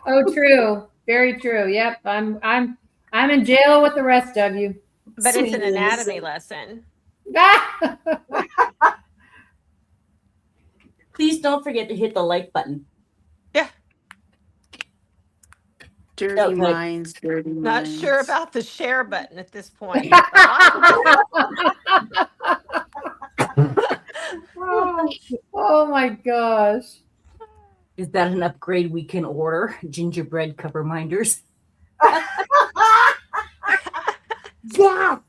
Oh, true. Very true. Yep. I'm in jail with the rest of you. But it's an Sweet anatomy innocent. lesson. Please don't forget to hit the like button. Dirty Okay. minds, dirty Not minds. sure about the share button at this point. Oh my gosh. Is that an upgrade we can order? Gingerbread cover minders. Yeah.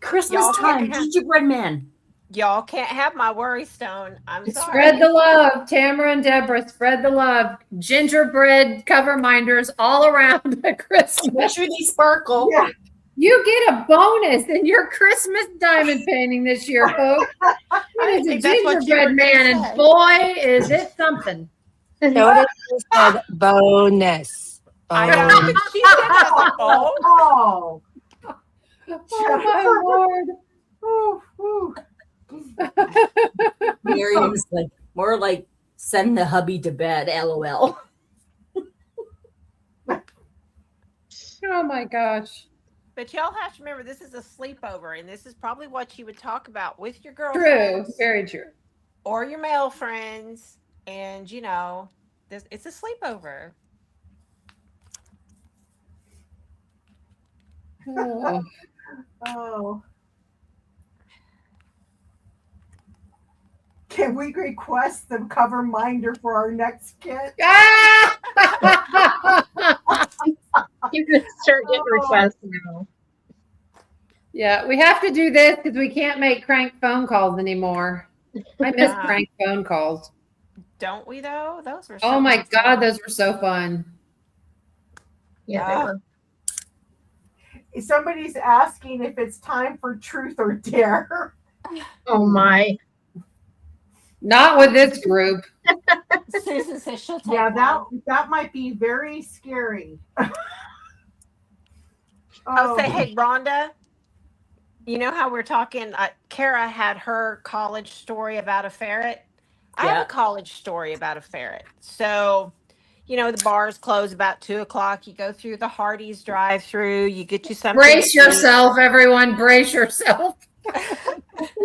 Christmas Y'all time, can't have- gingerbread man. Y'all can't have my worry stone. I'm sorry. Spread the love. Tamara and Deborah, spread the love. Gingerbread cover minders all around at Christmas. Make sure they sparkle. Yeah. You get a bonus in your Christmas diamond painting this year, folks. It is a think that's what you were gingerbread gonna man, and say. boy, is it something. Soda said bonus. I know. Bonus. She said that. I was like, oh. Oh. Oh my Lord. Ooh, ooh. Miriam's like more like send the hubby to bed. LOL. Oh my gosh. But y'all have to remember, this is a sleepover, and this is probably what you would talk about with your True. girlfriends Very true. or your male friends. And, you know, it's a sleepover. Oh. Oh. Can we request the cover minder for our next kit? Ah! You can start getting requests now. Yeah, we have to do this because we can't make crank phone calls anymore. I miss Wow. crank phone calls. Don't we, though? Those were Oh so my much God, fun. those were so fun. Yeah, they were. Somebody's asking if it's time for truth or dare. Oh my. Not with this group. Susan says she'll take Yeah, one. that might be very scary. I'll say, Oh. hey, Rhonda, you know how we're talking? Kara had her college story about a ferret. I have Yeah. a college story about a ferret. So, you know, the bars close about 2:00. You go through the Hardee's drive-through. You get you something. Brace to eat. yourself, everyone. Brace yourself.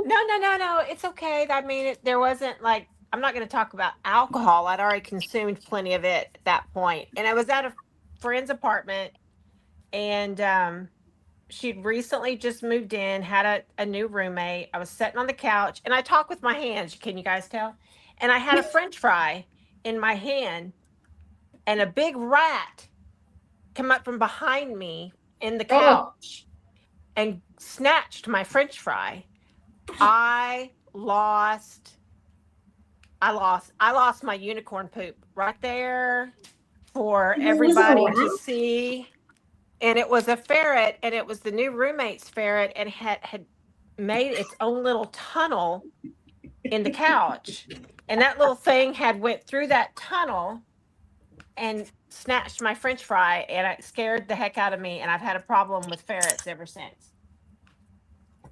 No. It's okay. I mean, there wasn't like, I'm not going to talk about alcohol. I'd already consumed plenty of it at that point. And I was at a friend's apartment, and she'd recently just moved in, had a new roommate. I was sitting on the couch, and I talk with my hands. Can you guys tell? And I had a French fry, in my hand, and a big rat come up from behind me in the couch and snatched my French fry. I lost my unicorn poop right there for everybody to see. And it was a ferret, and it was the new roommate's ferret, and had made its own little tunnel in the couch. And that little thing had went through that tunnel and snatched my French fry, and it scared the heck out of me. And I've had a problem with ferrets ever since.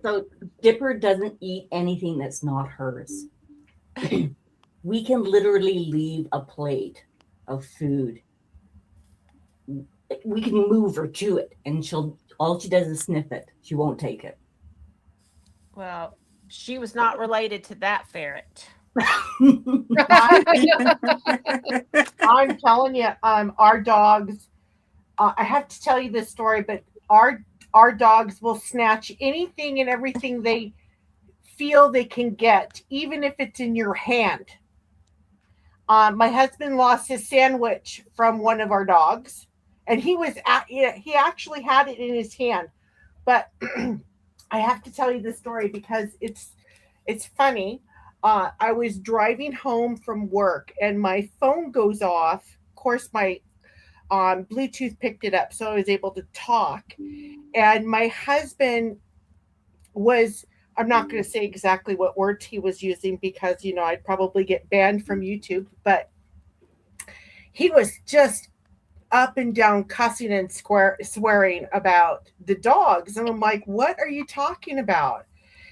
So Dipper doesn't eat anything that's not hers. We can literally leave a plate of food. We can move her to it, and all she does is sniff it. She won't take it. Well, she was not related to that ferret. I'm telling you, our dogs. I have to tell you this story, but our dogs will snatch anything and everything they feel they can get, even if it's in your hand. My husband lost his sandwich from one of our dogs, and he actually had it in his hand. But I have to tell you this story because it's funny. I was driving home from work, and my phone goes off. Of course, my Bluetooth picked it up, so I was able to talk. And my husband was, I'm not going to say exactly what words he was using because, I'd probably get banned from YouTube, but he was just up and down cussing and swearing about the dogs. And I'm like, what are you talking about?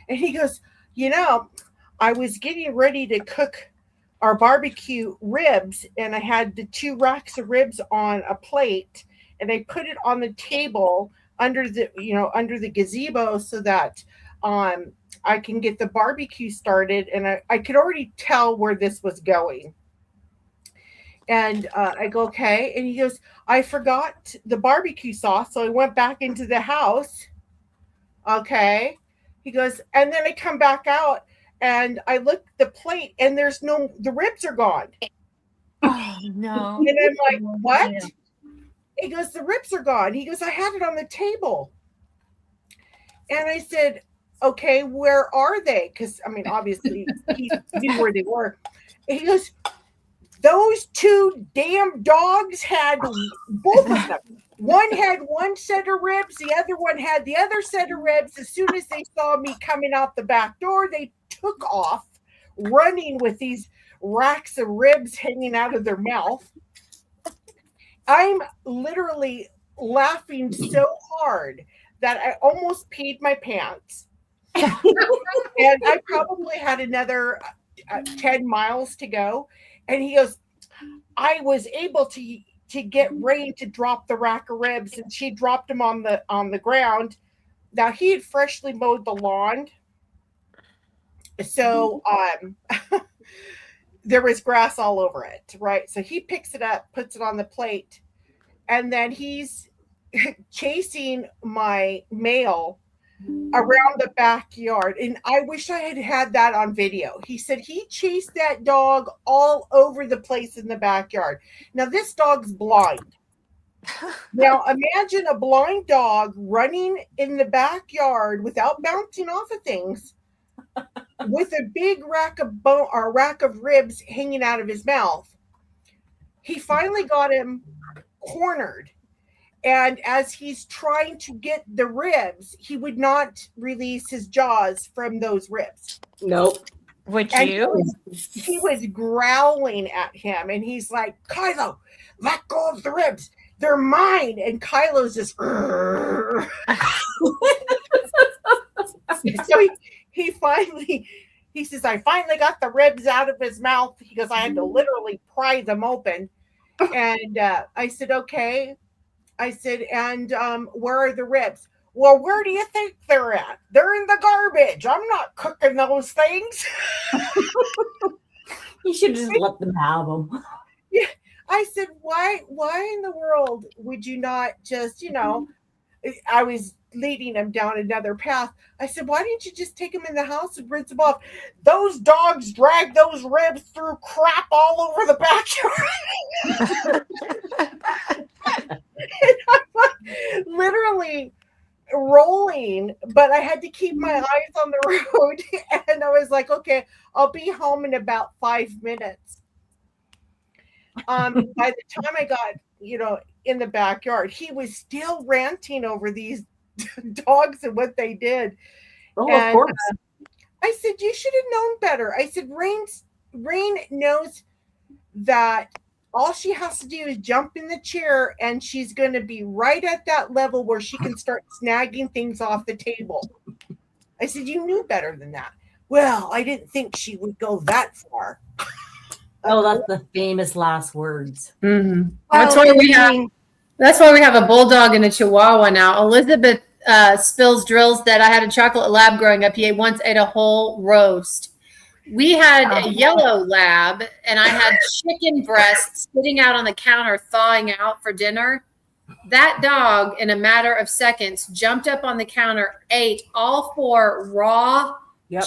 And he goes, I was getting ready to cook our barbecue ribs, and I had the 2 racks of ribs on a plate, and I put it on the table under the gazebo so that I can get the barbecue started. And I could already tell where this was going. And I go, okay. And he goes, I forgot the barbecue sauce, so I went back into the house. Okay. He goes, and then I come back out, and I look at the plate, and the ribs are gone. Oh, no. And I'm like, what? He goes, the ribs are gone. He goes, I had it on the table. And I said, okay, where are they? Because, obviously, he knew where they were. And he goes, those 2 damn dogs had both of them. One had one set of ribs. The other one had the other set of ribs. As soon as they saw me coming out the back door, they took off running with these racks of ribs hanging out of their mouth. I'm literally laughing so hard that I almost peed my pants. And I probably had another 10 miles to go. And he goes, I was able to get Rain to drop the rack of ribs, and she dropped them on the ground. Now, he had freshly mowed the lawn. So there was grass all over it, right? So he picks it up, puts it on the plate, and then he's chasing my mail around the backyard. And I wish I had that on video. He said he chased that dog all over the place in the backyard. Now, this dog's blind. Now, imagine a blind dog running in the backyard without bouncing off of things with a big rack of ribs hanging out of his mouth. He finally got him cornered. And as he's trying to get the ribs, he would not release his jaws from those ribs. Nope. Would And you? He was growling at him, and he's like, Kylo, let go of the ribs. They're mine. And Kylo's just, so he says, I finally got the ribs out of his mouth. He goes, I had to literally pry them open. And I said, okay. I said, and where are the ribs? Well, where do you think they're at? They're in the garbage. I'm not cooking those things. You should just let them have them. Yeah. I said, why in the world would you not just, I was leading him down another path. I said, "Why didn't you just take him in the house and rinse him off?" Those dogs drag those ribs through crap all over the backyard. Literally rolling, but I had to keep my eyes on the road. And I was like, okay, I'll be home in about 5 minutes. By the time I got, in the backyard, he was still ranting over these dogs and what they did. Oh, And of course. I said, you should have known better. I said, Rain knows that all she has to do is jump in the chair and she's going to be right at that level where she can start snagging things off the table. I said, you knew better than that. Well, I didn't think she would go that far. Oh, that's the famous last words. Mm-hmm. Well, That's why we have a bulldog and a chihuahua now. Elizabeth spills drills that I had a chocolate lab growing up. He once ate a whole roast. We had a yellow lab, and I had chicken breasts sitting out on the counter thawing out for dinner. That dog, in a matter of seconds, jumped up on the counter, ate all 4 raw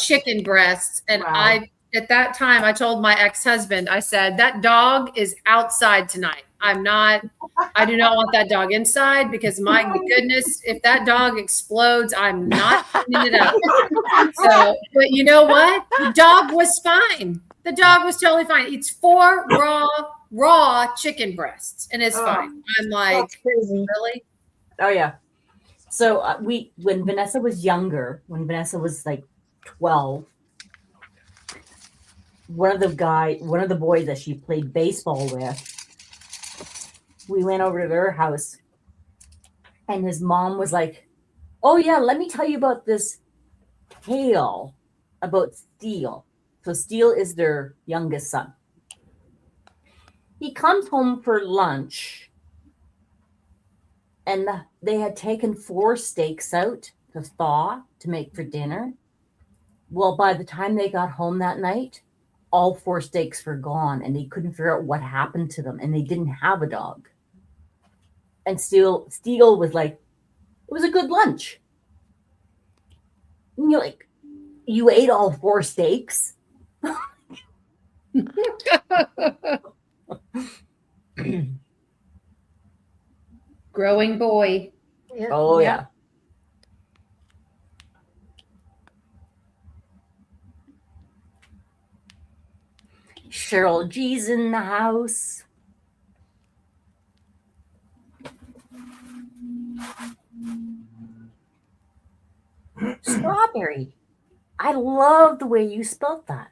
chicken breasts, and Wow. at that time, I told my ex-husband, I said, that dog is outside tonight. I do not want that dog inside because my goodness, if that dog explodes, I'm not cleaning it up. So, but you know what? The dog was fine. The dog was totally fine. It's 4 raw chicken breasts and it's fine. I'm like, really? Oh yeah. So when Vanessa was younger, when Vanessa was like 12, one of the boys that she played baseball with, we went over to their house and his mom was like, oh yeah, let me tell you about this tale about Steele. So Steele is their youngest son. He comes home for lunch and they had taken 4 steaks out to thaw to make for dinner. Well, by the time they got home that night, all 4 steaks were gone and they couldn't figure out what happened to them and they didn't have a dog. And Steele was like, it was a good lunch. And you're like, you ate all 4 steaks? Growing boy. Oh, yeah. Cheryl G's in the house. Strawberry. I love the way you spelled that.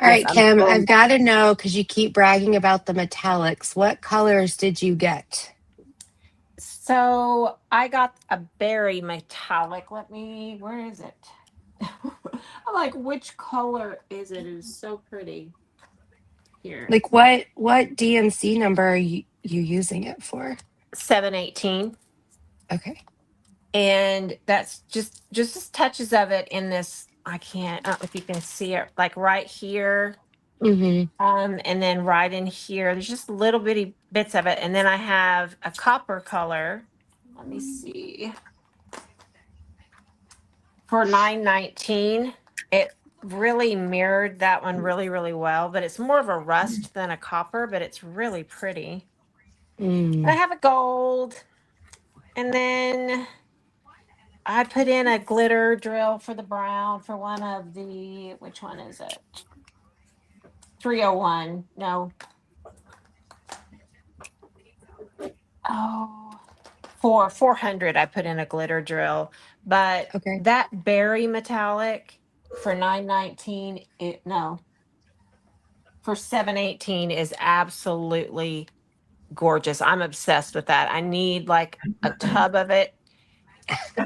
All right, Yes, Kim, I've got to know because you keep bragging about the metallics. What colors did you get? So I got a berry metallic. Where is it? I'm like, which color is it? It is so pretty. Here. Like what DMC number are you using it for? 718. Okay. And that's just touches of it in this. I don't know if you can see it, like right here. Mm-hmm. And then right in here, there's just little bitty bits of it. And then I have a copper color. Let me see. For 919, it really mirrored that one really, really well, but it's more of a rust than a copper, but it's really pretty. I have a gold, and then I put in a glitter drill for the brown for one of the, which one is it? 301. No. Oh, for 400, I put in a glitter drill, but that berry metallic for 919, for 718 is absolutely gorgeous. I'm obsessed with that. I need like a tub of it so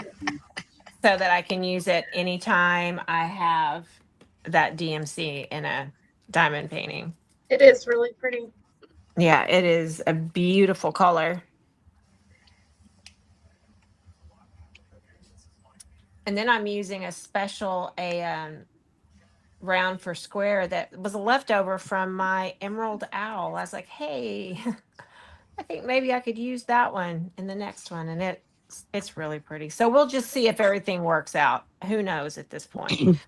that I can use it anytime I have that DMC in a diamond painting. It is really pretty. Yeah, it is a beautiful color. And then I'm using a special round for square that was a leftover from my emerald owl. I was like, hey, I think maybe I could use that one in the next one, and it's really pretty. So we'll just see if everything works out. Who knows at this point?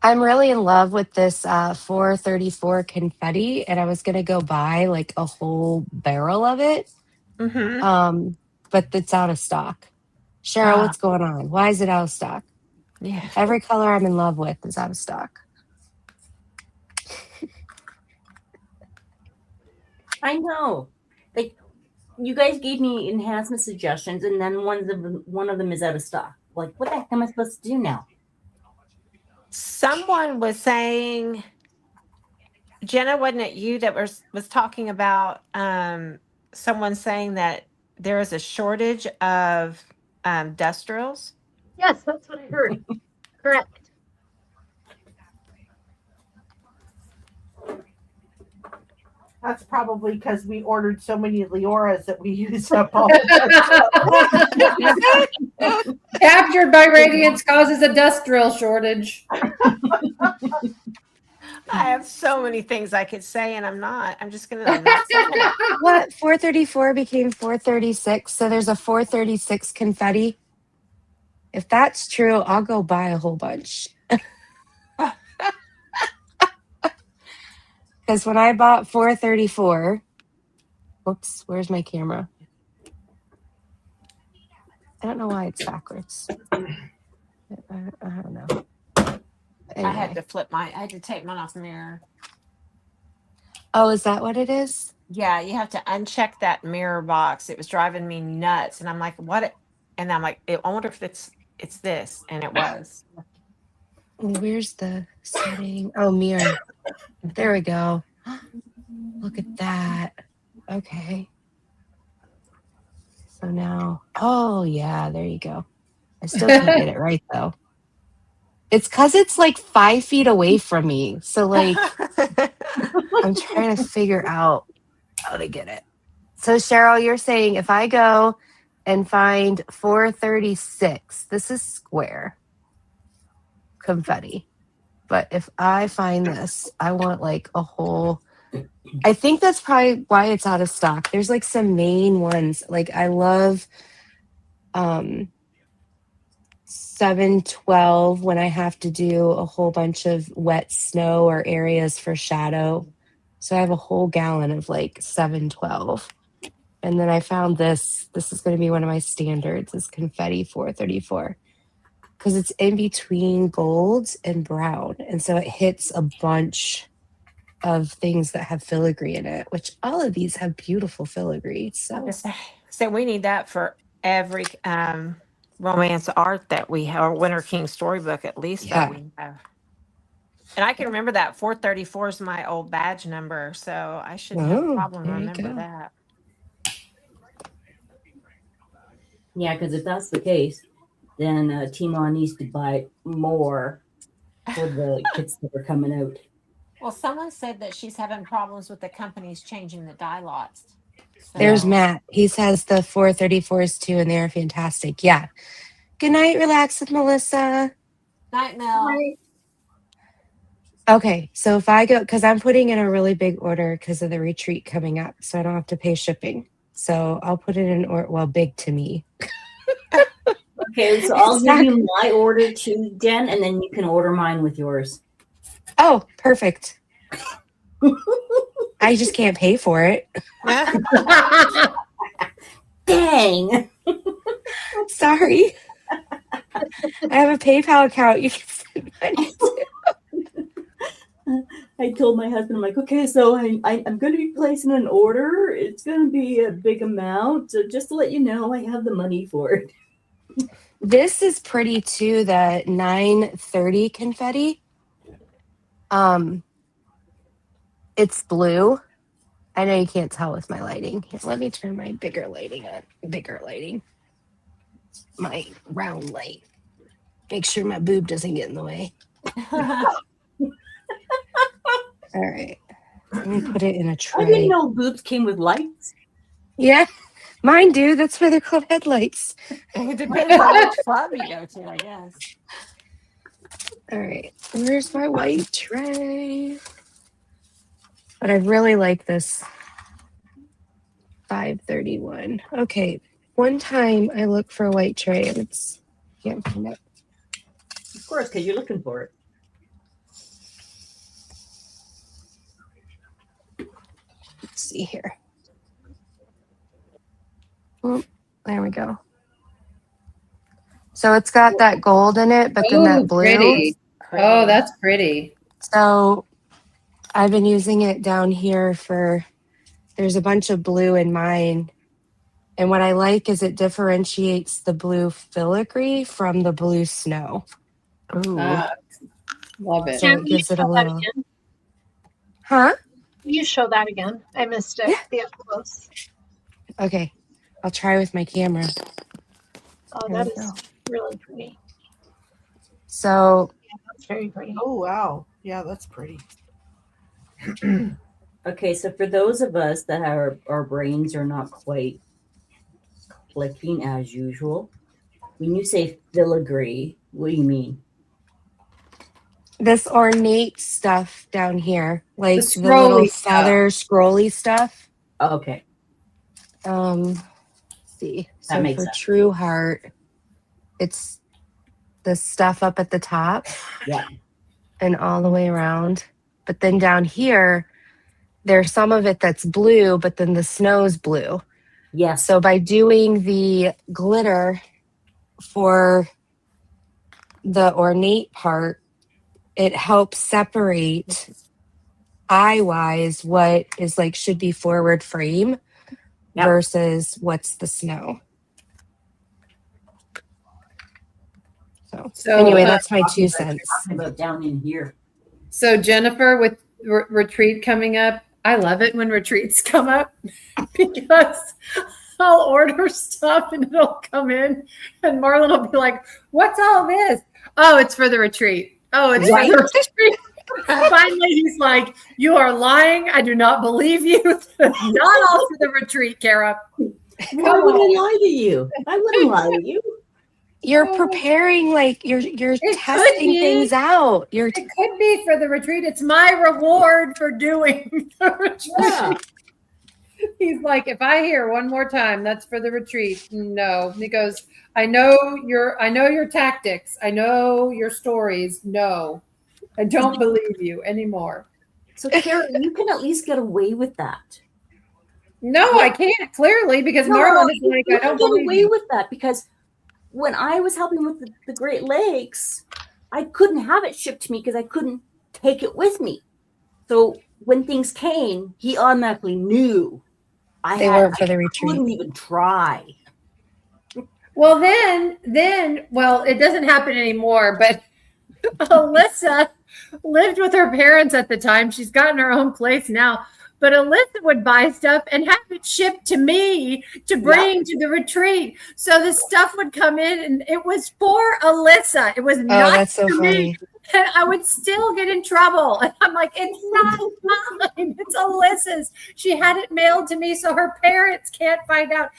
I'm really in love with this 434 confetti, and I was gonna go buy like a whole barrel of it, Mm-hmm. but it's out of stock. Cheryl, what's going on? Why is it out of stock? Yeah. Every color I'm in love with is out of stock. I know. Like, you guys gave me enhancement suggestions, and then one of them is out of stock. Like, what the heck am I supposed to do now? Someone was saying, Jenna, wasn't it you that was talking about someone saying that there is a shortage of dust drills? Yes, that's what I heard. Correct. That's probably because we ordered so many Leoras that we used up all. Captured by radiance causes a dust drill shortage. I have so many things I could say, and I'm not. I'm just gonna not say it. What? 434 became 436, so there's a 436 confetti. If that's true, I'll go buy a whole bunch. Because when I bought 434, whoops, where's my camera? I don't know why it's backwards. I don't know. Anyway. I had to take mine off the mirror. Oh, is that what it is? Yeah, you have to uncheck that mirror box. It was driving me nuts, and I'm like, what? And I'm like, I wonder if it's this, and it was. Where's the setting? Oh, mirror. There we go. Look at that. Okay. So now, oh yeah, there you go. I still can't get it right though. It's because it's like 5 feet away from me. So like, I'm trying to figure out how to get it. So Cheryl, you're saying if I go and find 436, this is square confetti. But if I find this, I want like a whole, I think that's probably why it's out of stock. There's like some main ones. Like I love 712 when I have to do a whole bunch of wet snow or areas for shadow. So I have a whole gallon of like 712. And then I found this. This is going to be one of my standards, is confetti 434. Because it's in between gold and brown. And so it hits a bunch of things that have filigree in it, which all of these have beautiful filigree. So we need that for every romance art that we have, or Winter King storybook at least that we have. And I can remember that 434 is my old badge number, so I shouldn't have a problem remember that. Yeah, because if that's the case, then Timon needs to buy more for the kits that are coming out. Well, someone said that she's having problems with the companies changing the dye lots. So. There's Matt. He says the 434s too, and they're fantastic. Yeah. Good night, relax with Melissa. Night, Mel. Right. Okay, so if I go, because I'm putting in a really big order because of the retreat coming up, so I don't have to pay shipping. So I'll put it in order. Well, big to me. Okay, so I'll give you my order too, Jen, and then you can order mine with yours. Oh, perfect. I just can't pay for it. Dang. Sorry. I have a PayPal account. You can send money to. I told my husband, I'm like, okay, so I'm going to be placing an order. It's going to be a big amount. So just to let you know, I have the money for it. This is pretty too, the 930 confetti. It's blue. I know you can't tell with my lighting. Here, let me turn my bigger lighting on. Bigger lighting. My round light. Make sure my boob doesn't get in the way. All right. Let me put it in a tray. I didn't know boobs came with lights. Yeah, mine do. That's why they're called headlights. It depends on which club you go to, I guess. All right. Where's my white tray? But I really like this 5:31. Okay. One time I look for a white tray and can't find it. Of course, because you're looking for it. Let's see here. Oh, there we go. So it's got that gold in it, but then that blue. Pretty. Oh, that's pretty. So I've been using it down here there's a bunch of blue in mine. And what I like is it differentiates the blue filigree from the blue snow. Ooh. Love it. So Can it you gives it a show that little. again? Huh? Will you show that again? I missed it. Yeah. The up close. Okay. I'll try with my camera. Oh, There that we is go. really pretty. So Yeah, that's very pretty. Oh wow. Yeah, that's pretty. Okay, so for those of us that our brains are not quite clicking as usual, when you say filigree, what do you mean? this ornate stuff down here, like the scrolly little stuff. feather scrolly stuff. Okay, Let's see. That So makes for sense. True Heart, it's the stuff up at the top. Yeah. And all the way around. But then down here, there's some of it that's blue, but then the snow's blue. Yes. So by doing the glitter for the ornate part, it helps separate eye-wise what is like should be forward frame Yep. versus what's the snow. So anyway, that's my 2 cents. Talking about down in here. So Jennifer, with retreat coming up, I love it when retreats come up because I'll order stuff and it'll come in, and Marlon will be like, "What's all this?" "Oh, it's for the retreat." "Oh, it's for the retreat." Finally, he's like, "You are lying. I do not believe you. Not all for the retreat, Kara." Why would I lie to you? I wouldn't lie to you. You're preparing, like you're could testing be. things out. It could be for the retreat. It's my reward for doing the retreat. Yeah. He's like, if I hear one more time, that's for the retreat. No. He goes, I know your tactics. I know your stories. No, I don't believe you anymore. So Karen, you can at least get away with that. No, I can't, clearly, because Marlon is like, you I don't can get believe away you. with that because when I was helping with the Great Lakes, I couldn't have it shipped to me because I couldn't take it with me. So when things came, he automatically knew They weren't for the I retreat. couldn't even try. Well, then, it doesn't happen anymore, but Alyssa lived with her parents at the time. She's gotten her own place now. But Alyssa would buy stuff and have it shipped to me to bring to the retreat. So the stuff would come in and it was for Alyssa. It was not that's so for funny. me. And I would still get in trouble. And I'm like, it's not mine. It's Alyssa's. She had it mailed to me so her parents can't find out.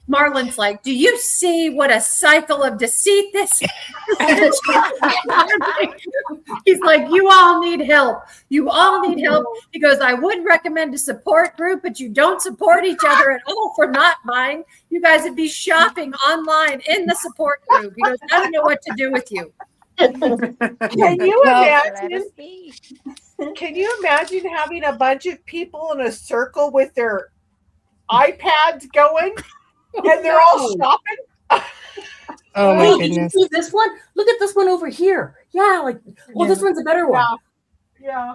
Marlon's like, do you see what a cycle of deceit this is? He's like, you all need help. You all need help. He goes, I would recommend a support group, but you don't support each other at all for not buying. You guys would be shopping online in the support group. He goes, I don't know what to do with you. Can you imagine? me. Can you imagine having a bunch of people in a circle with their iPads going, and they're all shopping? Oh my Hey, did you goodness. see this one? Look at this one over here. Yeah, like, well, this one's a better one. Yeah.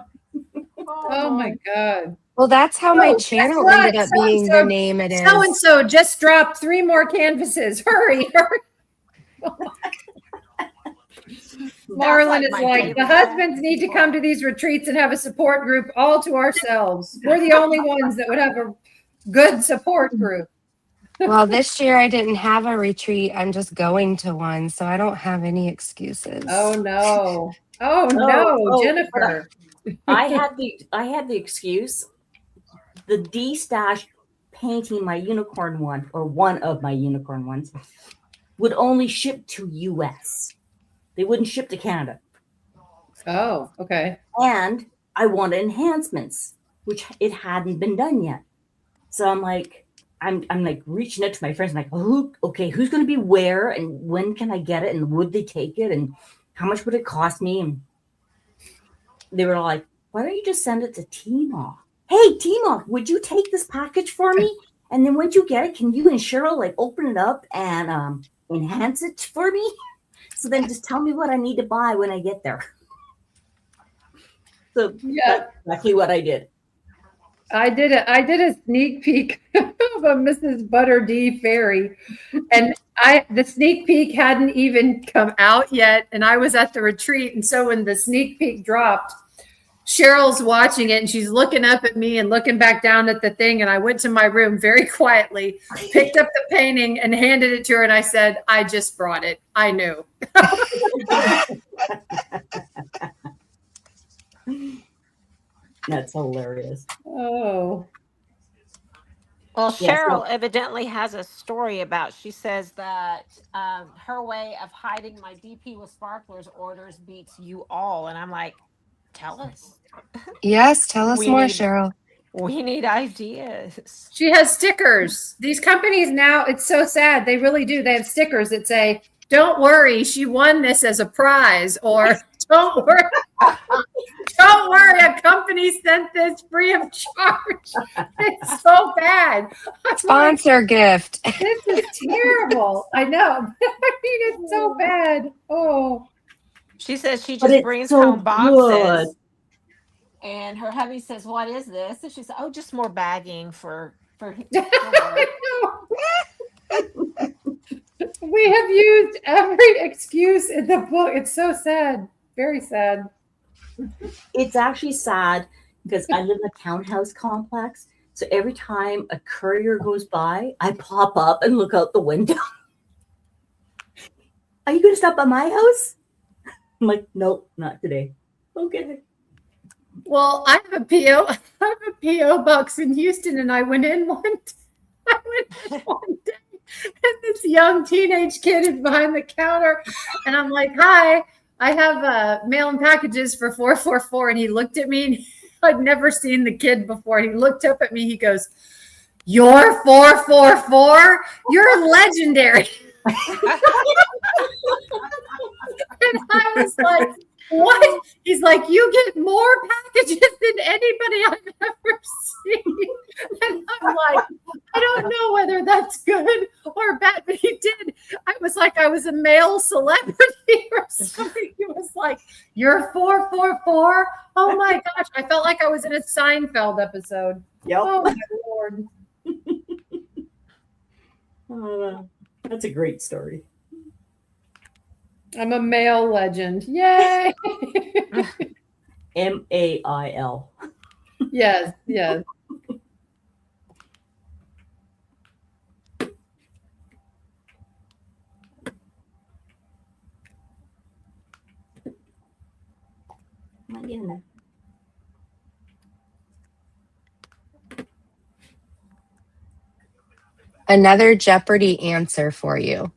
Oh my God. Well, that's how my Oh, channel guess what? ended up being the name it is. So and so just dropped 3 more canvases. Hurry, hurry. Marlon is like, the husbands need to come to these retreats and have a support group all to ourselves. We're the only ones that would have a good support group. Well, this year I didn't have a retreat. I'm just going to one, so I don't have any excuses. Oh no. Oh no, Jennifer. I had the excuse. The D stash painting my unicorn one, or one of my unicorn ones, would only ship to US. They wouldn't ship to Canada. Oh, okay. And I wanted enhancements, which it hadn't been done yet. So I'm like, I'm like reaching out to my friends, like, oh, okay, who's going to be where, and when can I get it, and would they take it, and how much would it cost me? And they were like, why don't you just send it to Tima? Hey, Tima, would you take this package for me? And then once you get it, can you and Cheryl like open it up and enhance it for me? So then just tell me what I need to buy when I get there. So that's exactly what I did. I did a sneak peek of a Mrs. Butter D fairy, and the sneak peek hadn't even come out yet, and I was at the retreat, and so when the sneak peek dropped, Cheryl's watching it, and she's looking up at me and looking back down at the thing, and I went to my room very quietly, picked up the painting, and handed it to her, and I said, "I just brought it. I knew." That's hilarious. Oh. Well, Yeah, Cheryl evidently has a story about. She says that her way of hiding my DP with sparklers orders beats you all, and I'm like, tell us. Yes, tell us We more, need- Cheryl. We need ideas. She has stickers. These companies now, it's so sad. They really do. They have stickers that say, "Don't worry, she won this as a prize," or "Don't worry, don't worry, a company sent this free of charge." It's so bad. Sponsor gift. This is terrible. I know. I mean, it's so bad. Oh. She says she But just it's brings so home boxes. good. And her hubby says, "What is this?" And she said, "Oh, just more bagging for work." We have used every excuse in the book. It's so sad. Very sad. It's actually sad because I live in a townhouse complex. So every time a courier goes by, I pop up and look out the window. Are you going to stop by my house? I'm like, nope, not today. Okay. Well, I have a PO box in Houston, and I went in one day, and this young teenage kid is behind the counter, and I'm like, "Hi, I have mail and packages for 444," and he looked at me, and I'd never seen the kid before. He looked up at me. He goes, "You're 444? You're legendary." And I was like, "What?" He's like, "You get more packages than anybody I've ever seen." And I'm like, "I don't know whether that's good or bad," but he did. I was like, I was a male celebrity or something. He was like, "You're 444? Oh my gosh." I felt like I was in a Seinfeld episode. Yep. Oh my Lord. That's a great story. I'm a male legend. Yay. MAIL. Yes, yes. Am I getting there? Another Jeopardy answer for you.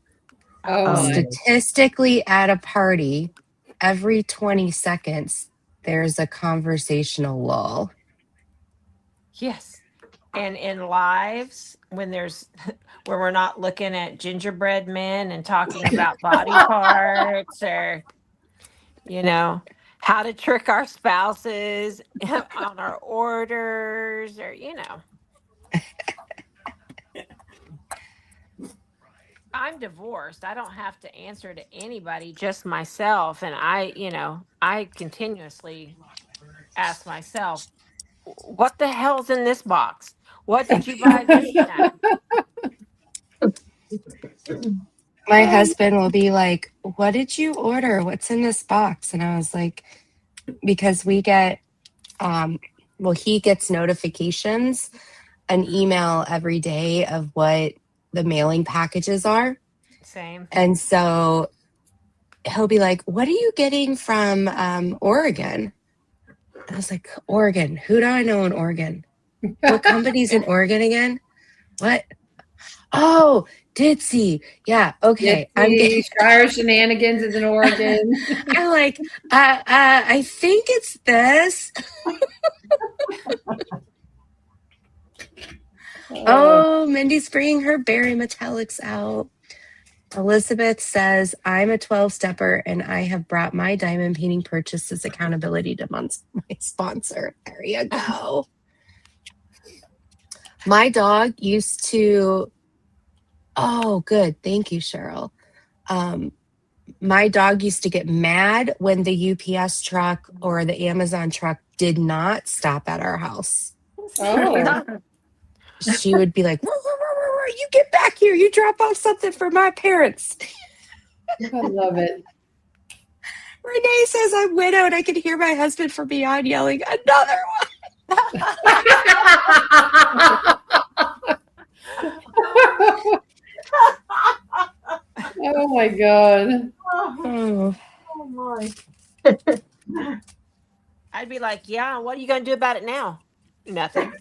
Oh my. Statistically, at a party, every 20 seconds, there's a conversational lull. Yes. And in lives, when we're not looking at gingerbread men and talking about body parts, or how to trick our spouses on our orders, or I'm divorced. I don't have to answer to anybody, just myself. And I continuously ask myself, what the hell's in this box? What did you buy this time? My husband will be like, "What did you order? What's in this box?" And I was like, because we get, he gets notifications, an email every day of what the mailing packages are. Same. And so he'll be like, "What are you getting from Oregon?" I was like, "Oregon? Who do I know in Oregon? What company's in Oregon again? What? Oh, Ditzy. Yeah, okay. I'm getting Shire Shenanigans is in Oregon. I'm like, I think it's this." Oh, Mindy's bringing her berry metallics out. Elizabeth says, I'm a 12-stepper and I have brought my diamond painting purchases accountability to my sponsor. There you go. My dog used to, oh, good. Thank you, Cheryl. My dog used to get mad when the UPS truck or the Amazon truck did not stop at our house. Oh. She would be like, "Rrr, rrr, rrr, rrr, you get back here. You drop off something for my parents." I love it. Renee says, I'm widowed. I can hear my husband from beyond yelling, another one. Oh my God. Oh. Oh my. I'd be like, yeah, what are you going to do about it now? Nothing.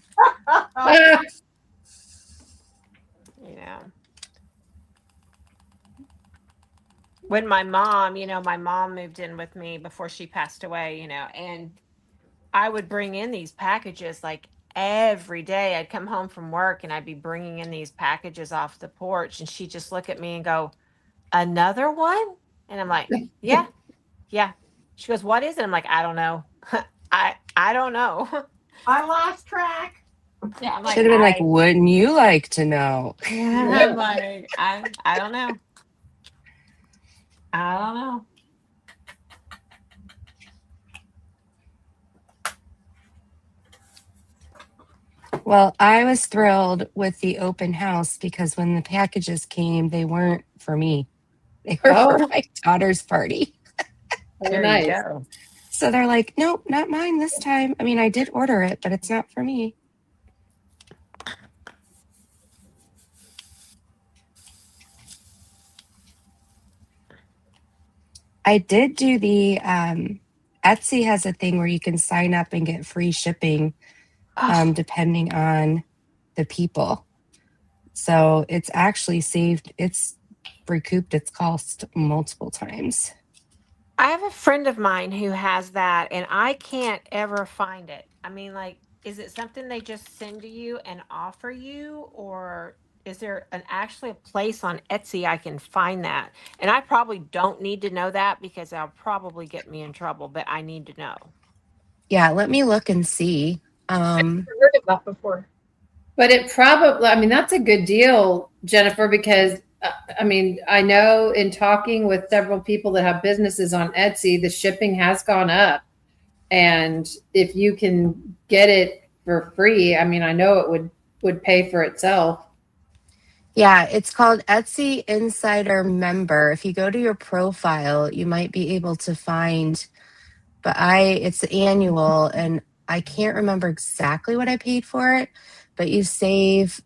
You know. When my mom moved in with me before she passed away, and I would bring in these packages like every day. I'd come home from work and I'd be bringing in these packages off the porch, and she'd just look at me and go, another one? And I'm like, yeah. She goes, what is it? I'm like, I don't know. I don't know. I lost track. Yeah, I'm like, Should have been like, wouldn't you like to know? I'm like, I don't know. I don't know. Well, I was thrilled with the open house because when the packages came, they weren't for me. They were for my daughter's party. Oh, nice. Go. So they're like, nope, not mine this time. I mean, I did order it, but it's not for me. I did do the Etsy has a thing where you can sign up and get free shipping depending on the people. So it's actually saved, it's recouped its cost multiple times. I have a friend of mine who has that, and I can't ever find it. I mean, like, is it something they just send to you and offer you, or is there actually a place on Etsy I can find that? And I probably don't need to know that because that'll probably get me in trouble, but I need to know. Yeah, let me look and see. I've heard of that before. But it probably, I mean, that's a good deal, Jennifer, because I mean, I know in talking with several people that have businesses on Etsy, the shipping has gone up. And if you can get it for free, I mean, I know it would pay for itself. Yeah, it's called Etsy Insider Member. If you go to your profile, you might be able to find, but it's annual and I can't remember exactly what I paid for it, but you save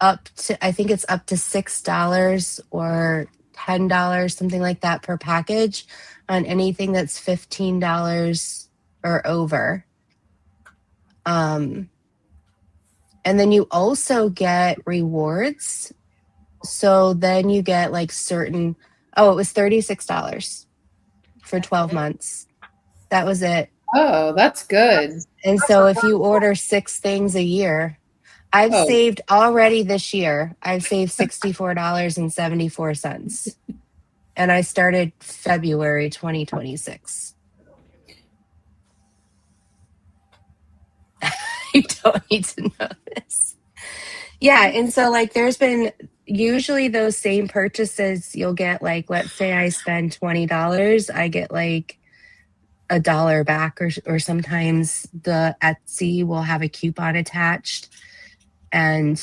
up to, I think it's up to $6 or $10, something like that per package on anything that's $15 or over. And then you also get rewards. So then you get like certain, it was $36 for 12 months. That was it. Oh, that's good. And so if you order 6 things a year, I've saved already this year. I've saved $64.74. And I started February 2026. You don't need to know this. Yeah. And so like there's been usually those same purchases, you'll get like, let's say I spend $20, I get like $1 back, or sometimes the Etsy will have a coupon attached. And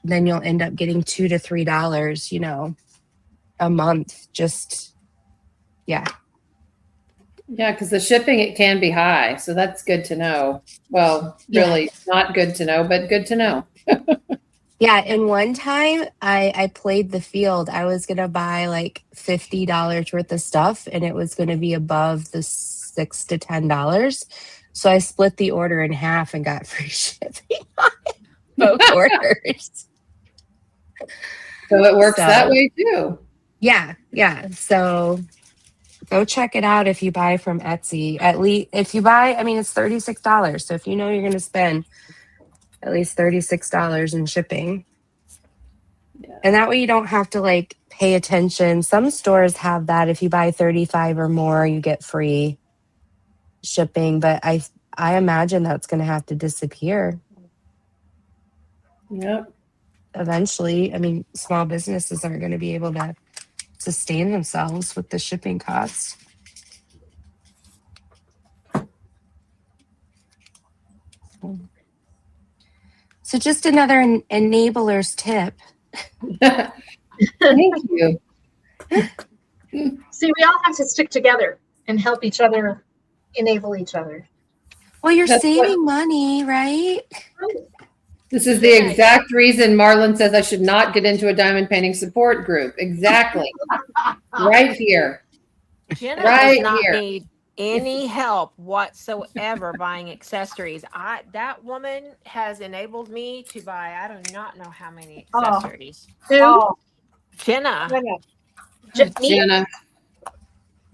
then you'll end up getting $2 to $3, a month. Just, yeah. Yeah, because the shipping, it can be high. So that's good to know. Well, really not good to know, but good to know. Yeah. And one time I played the field. I was going to buy like $50 worth of stuff and it was going to be above the $6 to $10. So I split the order in half and got free shipping on it. Both orders. So it works that way too. Yeah. So Go check it out if you buy from Etsy. At least if you buy, I mean, it's $36. So if you know you're going to spend at least $36 in shipping. Yeah. And that way you don't have to like pay attention. Some stores have that. If you buy 35 or more, you get free shipping. But I imagine that's going to have to disappear Yep. eventually. I mean, small businesses aren't going to be able to sustain themselves with the shipping costs. So just another enabler's tip. Thank you. See, we all have to stick together and help each other enable each other. Well, you're That's saving money, right? This is the exact reason Marlon says I should not get into a diamond painting support group. Exactly. Right here. Jenna Right does not here. need any help whatsoever buying accessories. That woman has enabled me to buy I do not know how many accessories. Who? Oh, Jenna. Me? Jenna.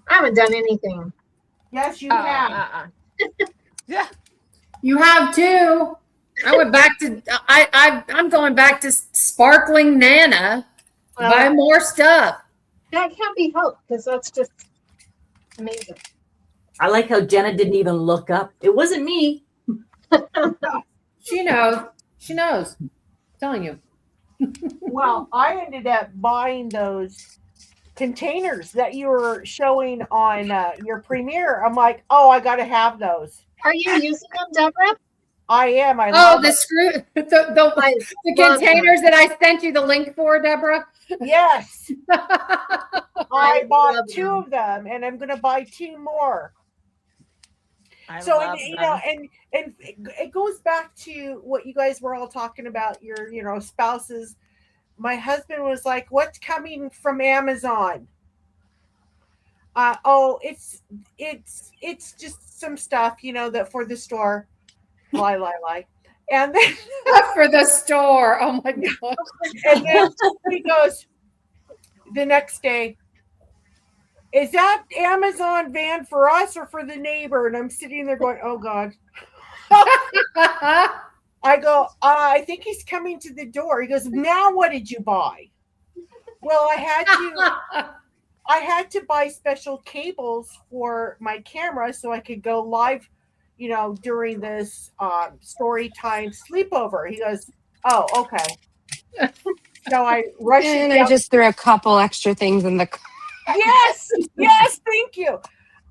I haven't done anything. yes, you have. Yeah. You have too. I went back to I'm going back to sparkling Nana. Well, Buy more stuff. That can't be helped because that's just amazing. I like how Jenna didn't even look up. It wasn't me. She knows. She knows. I'm telling you. Well, I ended up buying those containers that you were showing on your premiere. I'm like, oh, I got to have those. Are you using them, Deborah? I am. I Oh, love the it. screw the I love containers that I sent you the link for, Deborah. Yes, I bought love 2 them. of them, and I'm going to buy 2 more. I So, love and, you them. know, and it goes back to what you guys were all talking about, your spouses. My husband was like, "What's coming from Amazon?" Oh, it's just some stuff, that for the store. Lie. And then For the store. Oh my god. and then he goes the next day, "Is that Amazon van for us or for the neighbor?" And I'm sitting there going, "Oh God." I go, "I think he's coming to the door." He goes, "Now what did you buy?" Well, I had to buy special cables for my camera so I could go live, during this Storytime Sleepover. He goes, "Oh, okay." So I rushed it And down. I just threw a couple extra things in the car. Yes, thank you.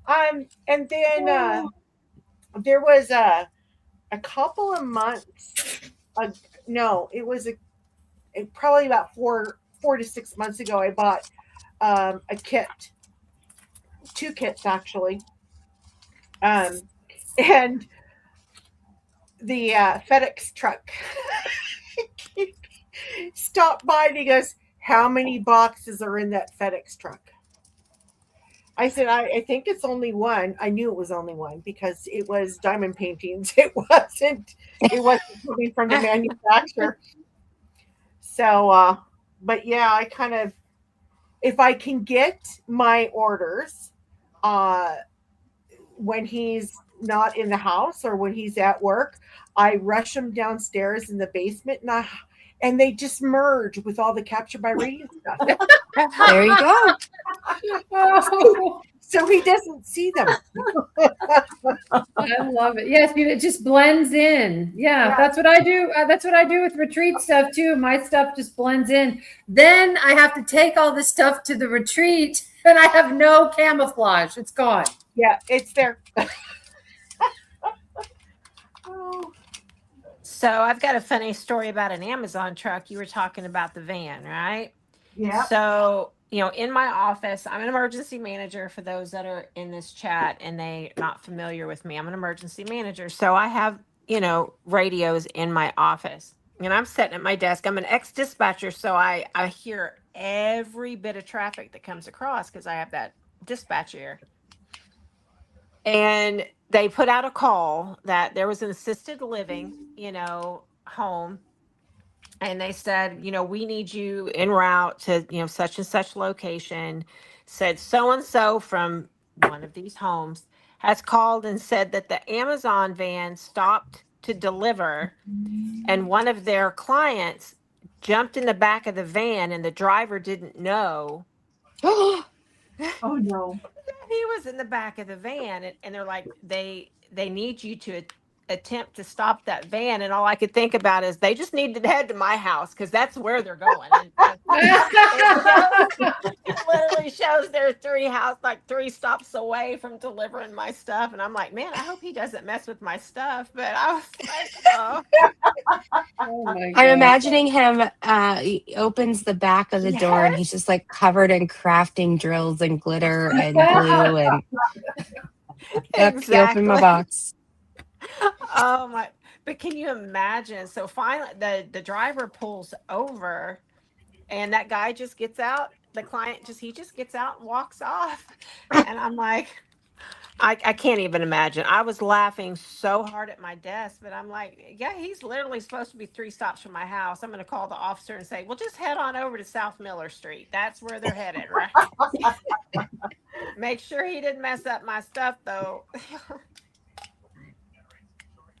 And then there was a couple of months. No, it was probably about 4 to 6 months ago. I bought a kit, 2 kits actually, and the FedEx truck stopped by and he goes, "How many boxes are in that FedEx truck?" I said, I think it's only one. I knew it was only one because it was diamond paintings. It wasn't coming from the manufacturer. So, but yeah, I kind of, if I can get my orders, when he's not in the house or when he's at work, I rush them downstairs in the basement and they just merge with all the Capture by Radio stuff. There you go. So he doesn't see them. I love it. Yes, it just blends in. Yeah, that's what I do. That's what I do with retreat stuff too. My stuff just blends in. Then I have to take all this stuff to the retreat and I have no camouflage. It's gone. Yeah, it's there. Oh. So I've got a funny story about an Amazon truck. You were talking about the van, right? Yeah. So, in my office, I'm an emergency manager for those that are in this chat and they're not familiar with me. I'm an emergency manager. So I have, radios in my office. And I'm sitting at my desk. I'm an ex-dispatcher, so I hear every bit of traffic that comes across because I have that dispatch ear. And they put out a call that there was an assisted living, home. And they said, we need you en route to, such and such location. Said so-and-so from one of these homes has called and said that the Amazon van stopped to deliver, and one of their clients jumped in the back of the van, and the driver didn't know Oh no. he was in the back of the van, and they're like, they need you to attempt to stop that van. And all I could think about is they just need to head to my house, because that's where they're going. And it literally shows they're three stops away from delivering my stuff. And I'm like, man, I hope he doesn't mess with my stuff. But I was like, oh. Oh my I'm God. imagining him. He opens the back of the door and he's just like covered in crafting drills and glitter and glue and. Yep, he opened my Exactly. box. Oh my! But can you imagine? So finally, the driver pulls over, and that guy just gets out. The client just gets out and walks off, and I'm like, I can't even imagine. I was laughing so hard at my desk, but I'm like, yeah, he's literally supposed to be 3 stops from my house. I'm going to call the officer and say, well, just head on over to South Miller Street. That's where they're headed, right? Make sure he didn't mess up my stuff, though.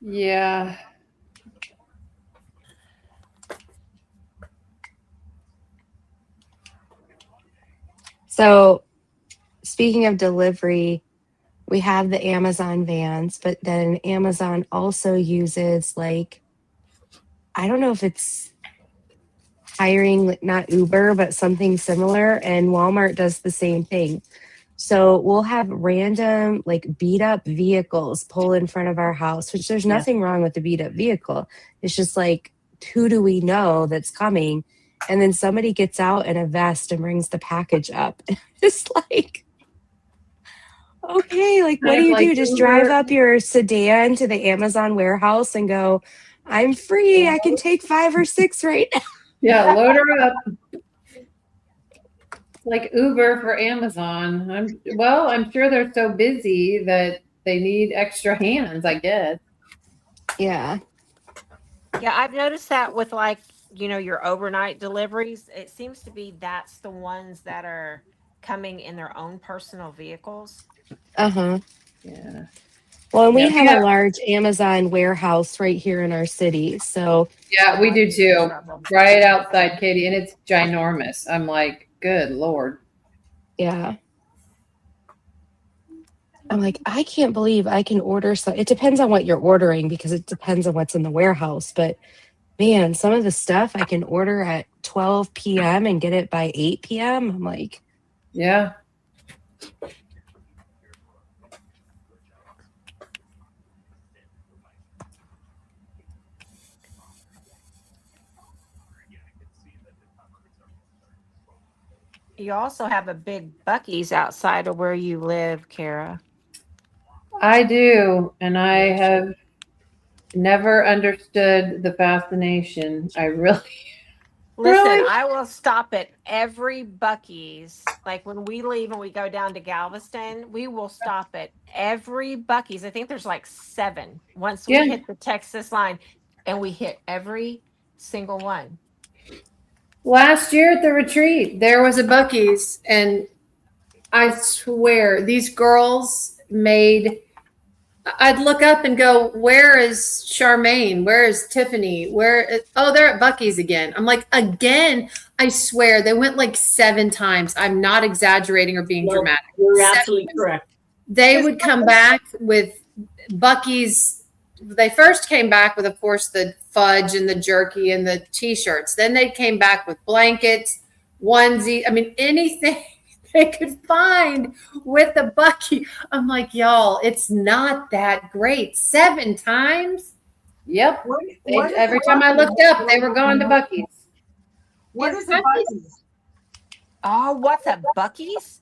Yeah. So, speaking of delivery, we have the Amazon vans, but then Amazon also uses like, I don't know if it's hiring, like not Uber, but something similar. And Walmart does the same thing. So we'll have random like beat up vehicles pull in front of our house, which there's nothing wrong with the beat up vehicle. It's just like, who do we know that's coming? And then somebody gets out in a vest and brings the package up. It's like, okay, like what do you do? Just drive up your sedan to the Amazon warehouse and go, I'm free. I can take 5 or 6 right now. Yeah, load her up. Like Uber for Amazon. I'm sure they're so busy that they need extra hands, I guess. Yeah. Yeah, I've noticed that with like, your overnight deliveries. It seems to be that's the ones that are coming in their own personal vehicles. Uh-huh. Yeah. Well, and we Yeah. have a large Amazon warehouse right here in our city. So Yeah, we do too. Right outside Katie, and it's ginormous. I'm like, good Lord. yeah. I'm like, I can't believe I can order so it depends on what you're ordering because it depends on what's in the warehouse. But man, some of the stuff I can order at 12 p.m. and get it by 8 p.m. I'm like, Yeah. You also have a big Buc-ee's outside of where you live, Kara. I do. And I have never understood the fascination. I really. Listen, Really? I will stop at every Buc-ee's. Like when we leave and we go down to Galveston, we will stop at every Buc-ee's. I think there's like 7 once we Yeah. hit the Texas line, and we hit every single one. Last year at the retreat, there was a Buc-ee's, and I swear these girls made. I'd look up and go, "Where is Charmaine? Where is Tiffany? Oh, they're at Buc-ee's again." I'm like, again. I swear they went like 7 times. I'm not exaggerating or being dramatic. You're 7 absolutely times. correct. They would come back with Buc-ee's. They first came back with, of course, the fudge and the jerky and the T-shirts. Then they came back with blankets, onesie. I mean, anything they could find with a Buc-ee. I'm like, y'all, it's not that great. 7 times? Yep. Every time I looked up, they were going to Buc-ee's. What is a Buc-ee's? Oh, what's a Buc-ee's?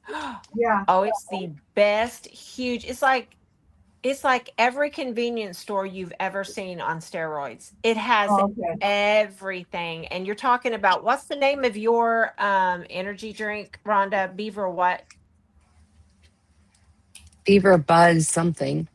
Yeah. Oh, it's the best, huge. It's like every convenience store you've ever seen on steroids. It has everything. And you're talking about, what's the name of your energy drink, Rhonda? Beaver what? Beaver Buzz something.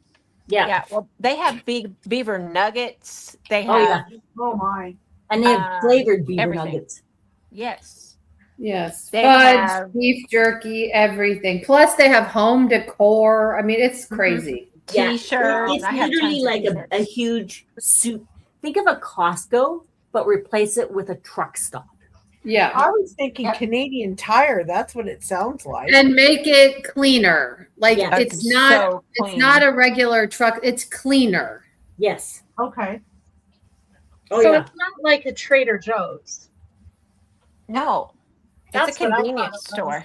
Yeah. Well, they have big Beaver nuggets. They have Oh my. And they have flavored beaver everything. nuggets. Yes. Yes. They Fudge, have- beef jerky, everything. Plus they have home decor. I mean, it's crazy. Yeah, T-shirts. It's I have literally tons of like a t-shirts. huge suit. Think of a Costco, but replace it with a truck stop. Yeah. I was thinking Canadian Tire. That's what it sounds like. And make it cleaner. Like Yeah. it's not it's not a regular truck, it's cleaner. Yes. Okay. Oh So yeah. it's not like a Trader Joe's. No, That's it's a what I thought convenience it store.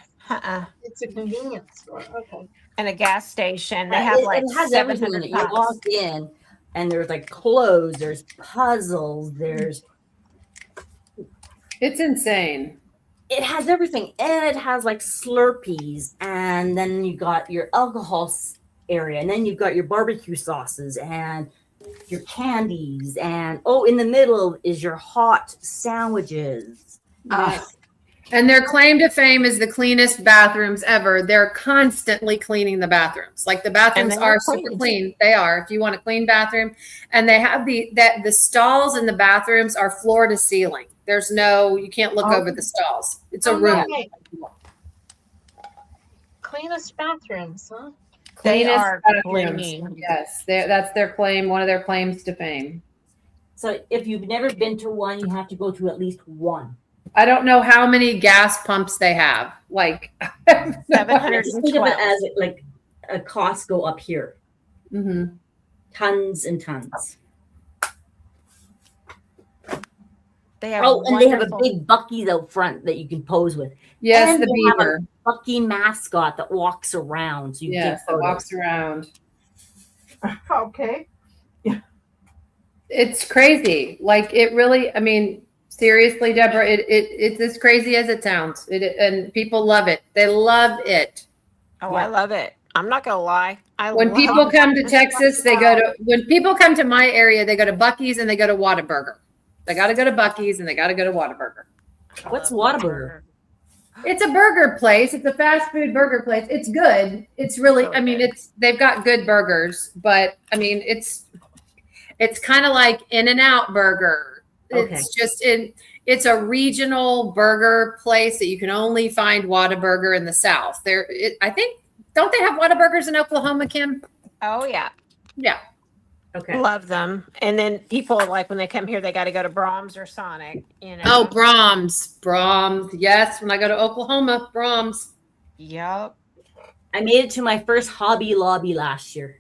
It's a convenience store. Okay. And a gas station. They Yeah, have like it has everything in 700 it. You pumps. walk in, and there's like clothes, there's puzzles, there's It's insane. it has everything, and it has like Slurpees, and then you got your alcohol area, and then you've got your barbecue sauces and your candies, and in the middle is your hot sandwiches. Yeah. And their claim to fame is the cleanest bathrooms ever. They're constantly cleaning the bathrooms. Like the bathrooms And they are are super clean. clean. They are. If you want a clean bathroom, and they have the stalls in the bathrooms are floor to ceiling. There's no, you can't look over the stalls. It's a room. Okay. Cleanest bathrooms, huh? They Cleanest are bathrooms. clean. Yes, that's their claim. One of their claims to fame. So if you've never been to one, you have to go to at least one. I don't know how many gas pumps they have. Like 712. Just think of it as like a Costco up here. Mhm. Tons and tons. They have And they have a wonderful- big Buc-ee's out front that you can pose with. Yes, And the they have beaver. a Bucky mascot that walks around. So you Yes, take it photos. walks around. Okay. It's crazy. Like it really. I mean, seriously, Deborah, it's as crazy as it sounds. And people love it. They love it. Oh, I love it. I'm not gonna lie. When people come to Texas, they go to. When people come to my area, they go to Buc-ee's and they go to Whataburger. They got to go to Buc-ee's and they got to go to Whataburger. What's Whataburger? It's a burger place. It's a fast food burger place. It's good. It's really. I mean, they've got good burgers, but I mean, it's kind of like In-N-Out Burger. Okay. It's just it's a regional burger place that you can only find Whataburger in the South. I think, don't they have Whataburgers in Oklahoma, Kim? Oh yeah. Yeah. Okay. Love them. And then people like when they come here, they got to go to Brahms or Sonic. You know. Oh, Brahms. Yes, when I go to Oklahoma, Brahms. Yep. I made it to my first Hobby Lobby last year.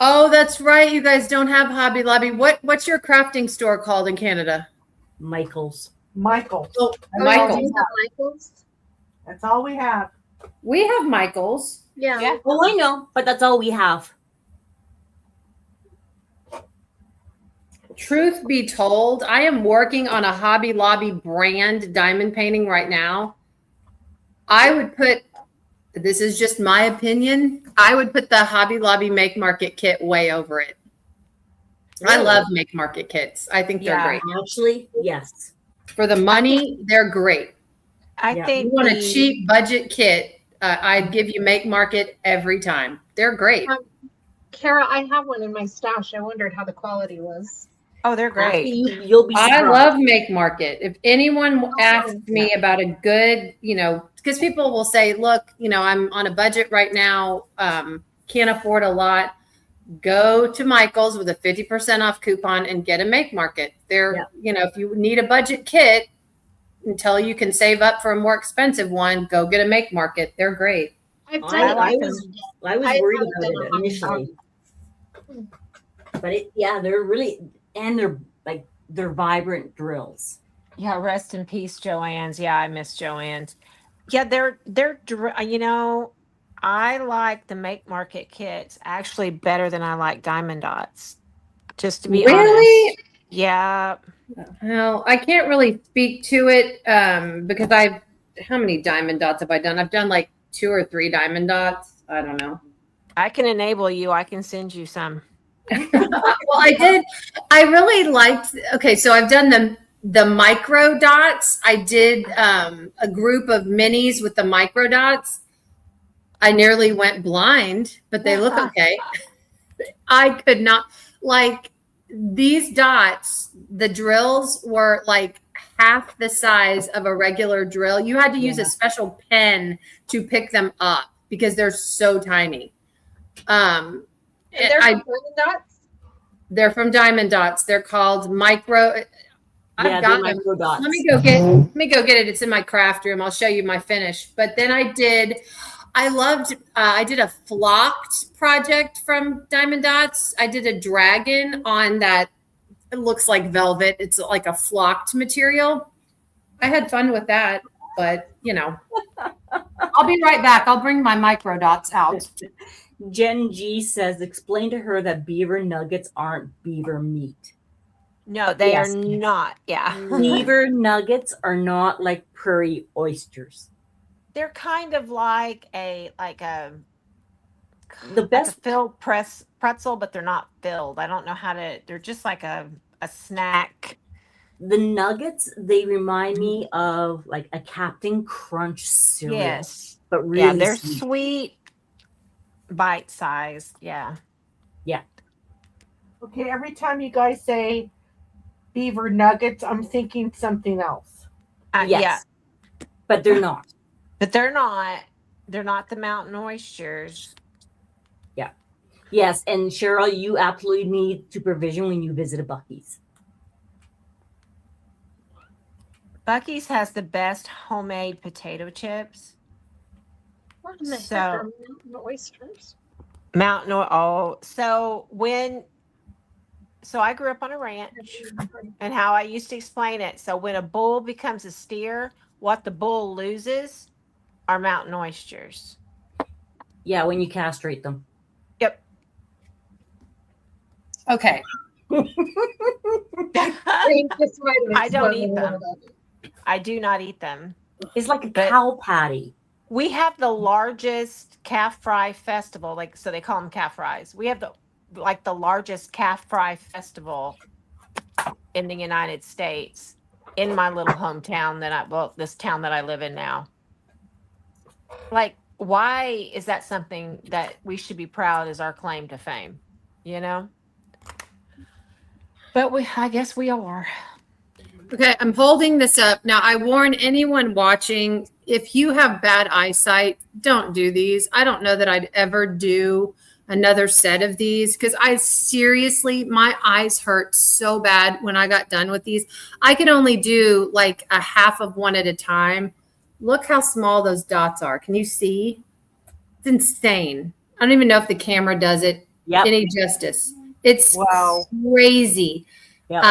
Oh, that's right. You guys don't have Hobby Lobby. What's your crafting store called in Canada? Michael's. Michael. Michael. Do you have Michael's? That's all we have. We have Michael's. Yeah. Yeah. Oh, I know, but that's all we have. Truth be told, I am working on a Hobby Lobby brand diamond painting right now. I would put, this is just my opinion, I would put the Hobby Lobby Make Market kit way over it. I Really? love Make Market kits. I think they're Yeah. great. Actually, yes. For the money, they're great. I Yeah. think You want a the- cheap budget kit, I'd give you Make Market every time. They're great. Kara, I have one in my stash. I wondered how the quality was. Oh, they're great. You'll be I surprised. love Make Market. If anyone asks me about a good, because people will say, look, I'm on a budget right now, can't afford a lot. Go to Michael's with a 50% off coupon and get a Make Market. They're, if you need a budget kit until you can save up for a more expensive one, go get a Make Market. They're great. I've I done was worried I about haven't done a it Hobby initially. But they're really, and they're vibrant drills. Yeah, rest in peace, Joanne's. Yeah, I miss Joanne's. Yeah, I like the Make Market kits actually better than I like Diamond Dots. Just to be Really? honest. Yeah. Well, I can't really speak to it because how many Diamond Dots have I done? I've done like 2 or 3 Diamond Dots. I don't know. I can enable you. I can send you some. Well, I did. I really liked. Okay, so I've done the micro dots. I did a group of minis with the micro dots. I nearly went blind, but they look okay. I could not like these dots. The drills were like half the size of a regular drill. You had to use Yeah. a special pen to pick them up because they're so tiny. And they're I- from Diamond Dots? They're from Diamond Dots. They're called micro. I've Yeah, got they're them. micro dots. Let me go get it. It's in my craft room. I'll show you my finish. But then I did a flocked project from Diamond Dots. I did a dragon on that. It looks like velvet. It's like a flocked material. I had fun with that, but I'll be right back. I'll bring my micro dots out. Jen G says, explain to her that beaver nuggets aren't beaver meat. No, they Yes. are not. Yeah. Beaver nuggets are not like prairie oysters. They're kind of like a The best filled pretzel, but they're not filled. I don't know how to. They're just like a snack. the nuggets, they remind me of like a Captain Crunch cereal. Yes, But really yeah, they're sweet. sweet, bite sized. Yeah. Okay, every time you guys say beaver nuggets, I'm thinking something else. Yes. Yeah, But they're not. but they're not. They're not the mountain oysters. Yes, and Cheryl, you absolutely need supervision when you visit a Buc-ee's. Buc-ee's has the best homemade potato chips. What in the So- heck are mountain oysters? Mountain oil. Oh, so I grew up on a ranch, and how I used to explain it. So when a bull becomes a steer, what the bull loses are mountain oysters. Yeah, when you castrate them. Yep. Okay. I don't eat them. I do not eat them. It's like a But- cow patty. We have the largest calf fry festival, so they call them calf fries. We have the largest calf fry festival in the United States in my little hometown this town that I live in now. Like, why is that something that we should be proud as our claim to fame? But I guess we are. Okay, I'm holding this up. Now, I warn anyone watching, if you have bad eyesight, don't do these. I don't know that I'd ever do another set of these because my eyes hurt so bad when I got done with these. I could only do like a half of one at a time. Look how small those dots are. Can you see? It's insane. I don't even know if the camera does it Yep. any justice. It's Wow. crazy. Yep.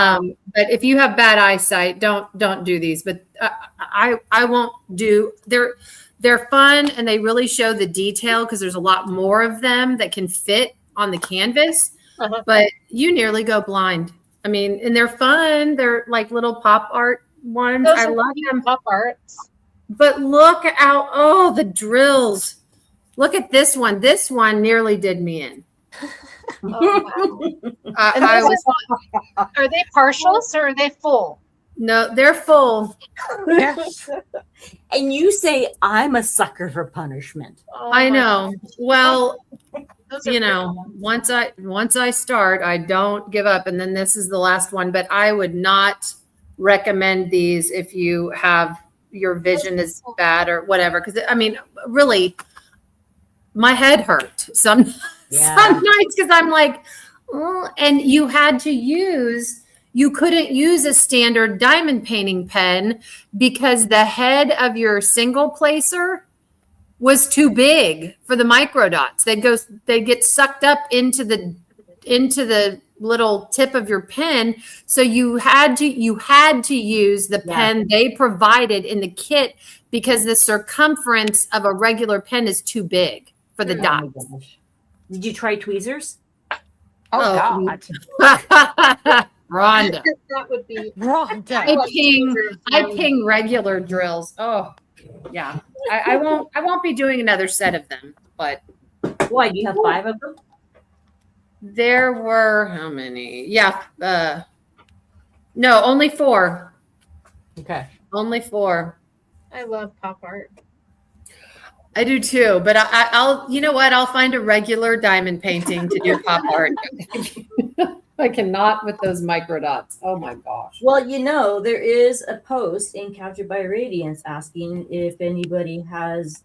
But if you have bad eyesight, don't do these. But I won't do. They're fun and they really show the detail because there's a lot more of them that can fit on the canvas. Uh-huh. But you nearly go blind. I mean, and they're fun. They're like little pop art ones. Those I are love them. pop arts. But look out! The drills. Look at this one. This one nearly did me in. Oh, wow. I was Are they partials or are they full? no. They're full. And you say I'm a sucker for punishment. Oh, I my know. Well, God. Those are pretty ones. once I start, I don't give up. And then this is the last one, but I would not recommend these if you have your vision is bad or whatever. Because I mean, really, my head hurt some nights because I'm like, oh, and you couldn't use a standard diamond painting pen because the head of your single placer was too big for the micro dots. They get sucked up into the little tip of your pen. So you had to use the pen they provided in the kit because the circumference of a regular pen is too big for the Oh my dots. gosh. Did you try tweezers? Oh, Oh. God. Rhonda. That would be. I ping regular drills. Oh, yeah. I won't be doing another set of them, but Why? Do you have 5 of them? there were how many? Yeah. No, only 4. Okay. Only 4. I love pop art. I do too, but I'll you know what? I'll find a regular diamond painting to do pop art. I cannot with those micro dots. Oh my gosh. Well, there is a post in Captured by Radiance asking if anybody has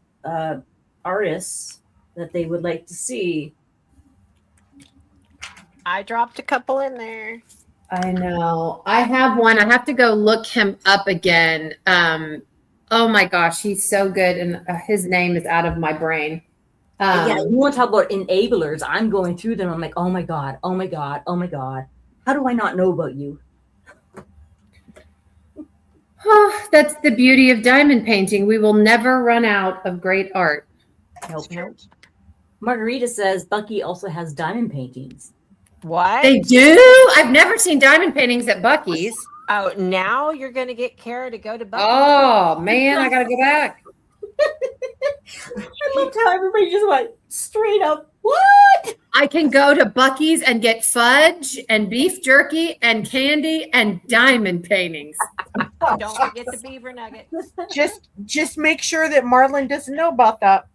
artists that they would like to see. I dropped a couple in there. I know. I have one. I have to go look him up again. Oh my gosh, he's so good, and his name is out of my brain. Yeah, you want to talk about enablers? I'm going through them. I'm like, oh my god, oh my god, oh my god. How do I not know about you? Oh, that's the beauty of diamond painting. We will never run out of great art. Nope. Margarita says Bucky also has diamond paintings. What? They do? I've never seen diamond paintings at Bucky's. Oh, now you're going to get Kara to go to Bucky. Oh man, I gotta go back. I loved how everybody just went straight up. What? I can go to Bucky's and get fudge and beef jerky and candy and diamond paintings. Don't forget the beaver nuggets. Just make sure that Marlon doesn't know about that.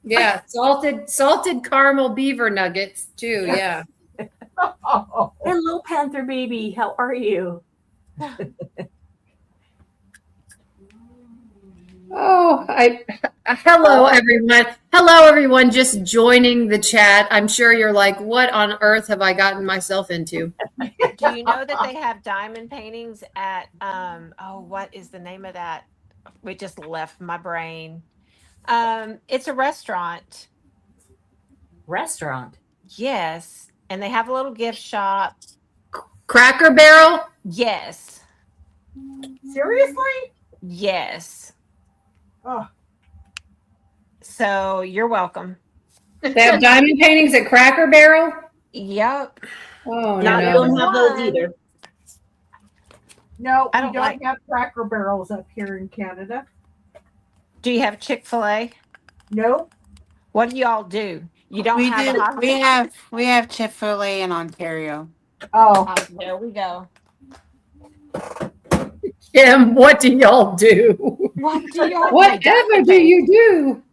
Yeah, salted caramel beaver nuggets too. Yeah. Oh. Hello, Panther baby. How are you? Oh, hello everyone. Hello everyone just joining the chat. I'm sure you're like, what on earth have I gotten myself into? Do you know that they have diamond paintings at what is the name of that? It just left my brain. It's a restaurant. Restaurant? Yes. And they have a little gift shop. Cracker Barrel? Yes. Seriously? Yes. Oh. So you're welcome. They have diamond paintings at Cracker Barrel? Yep. Oh, No, no. I don't have those either. No, I we don't don't like- have Cracker Barrels up here in Canada. Do you have Chick-fil-A? No. What do y'all do? You don't We have do. a hospital? We have Chick-fil-A in Ontario. Oh. There we go. Kim, what do y'all do? What do y'all Whatever do you do?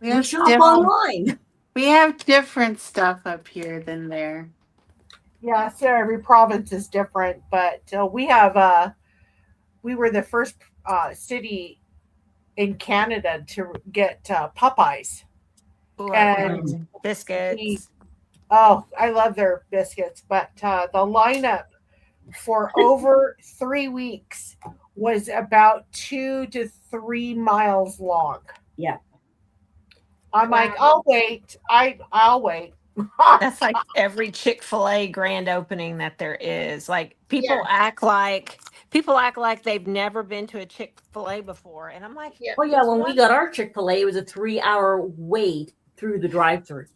We shop online. We have different stuff up here than there. Yeah, so every province is different, but we were the first city in Canada to get Popeyes. Ooh, And biscuits. Oh, I love their biscuits, but the lineup for over 3 weeks was about 2 to 3 miles long. Yeah. I'm like, I'll wait. I'll wait. That's like every Chick-fil-A grand opening that there is. Like people act like they've never been to a Chick-fil-A before. And I'm like, Oh yeah, when we got our Chick-fil-A, it was a 3-hour wait through the drive-thru.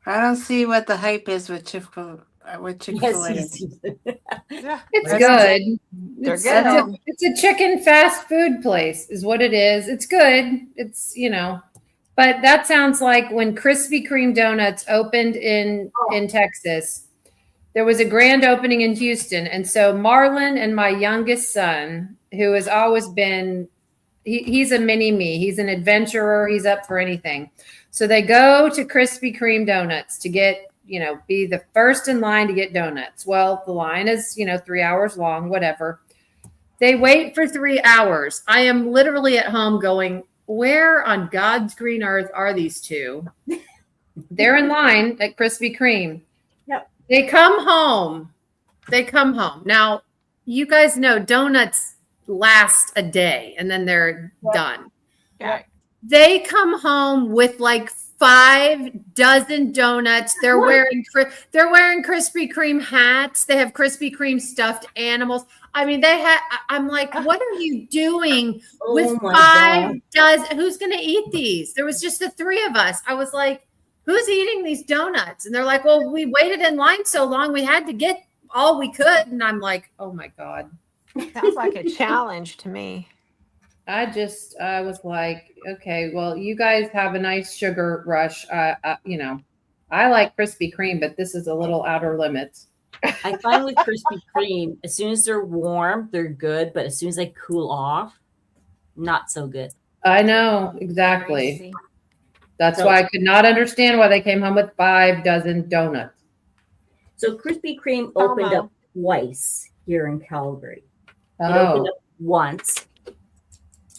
I don't see what the hype is with Chick-fil-A. It's They're good. They're It's, good. it's a chicken fast food place, is what it is. It's good. It's, but that sounds like when Krispy Kreme donuts opened in Texas. There was a grand opening in Houston, and so Marlon and my youngest son, who has always been, he's a mini me. He's an adventurer. He's up for anything. So they go to Krispy Kreme donuts to get, be the first in line to get donuts. Well, the line is, 3 hours long, whatever. They wait for 3 hours. I am literally at home going, where on God's green earth are these two? They're in line at Krispy Kreme. Yep. They come home. Now, you guys know donuts last a day and then they're done. Yeah. They come home with like 5 dozen donuts. They're wearing Krispy Kreme hats. They have Krispy Kreme stuffed animals. I mean, I'm like, what are you doing with 5 dozen? Who's going to eat these? There was just the 3 of us. I was like, who's eating these donuts? And they're like, well, we waited in line so long. We had to get all we could. And I'm like, oh my God. Sounds like a challenge to me. I was like, okay, well, you guys have a nice sugar rush. I like Krispy Kreme, but this is a little outer limits. I find with Krispy Kreme, as soon as they're warm, they're good, but as soon as they cool off, not so good. I know, exactly. Crazy. That's why I could not understand why they came home with 5 dozen donuts. So Krispy Kreme opened Elmo. up twice here in Calgary. It opened Oh, up once,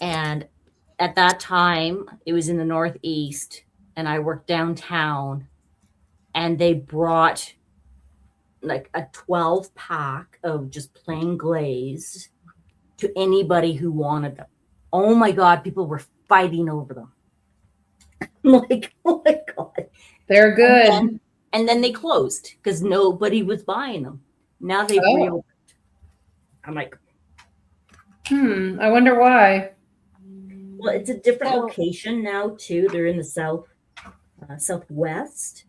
and at that time it was in the Northeast, and I worked downtown, and they brought like a 12 pack of just plain glazed to anybody who wanted them. Oh my God, people were fighting over them. Like, oh my God. they're good. And then they closed because nobody was buying them. Now they've Oh. reopened. I'm like, I wonder why. well, it's a different So- location now too. They're in the southwest.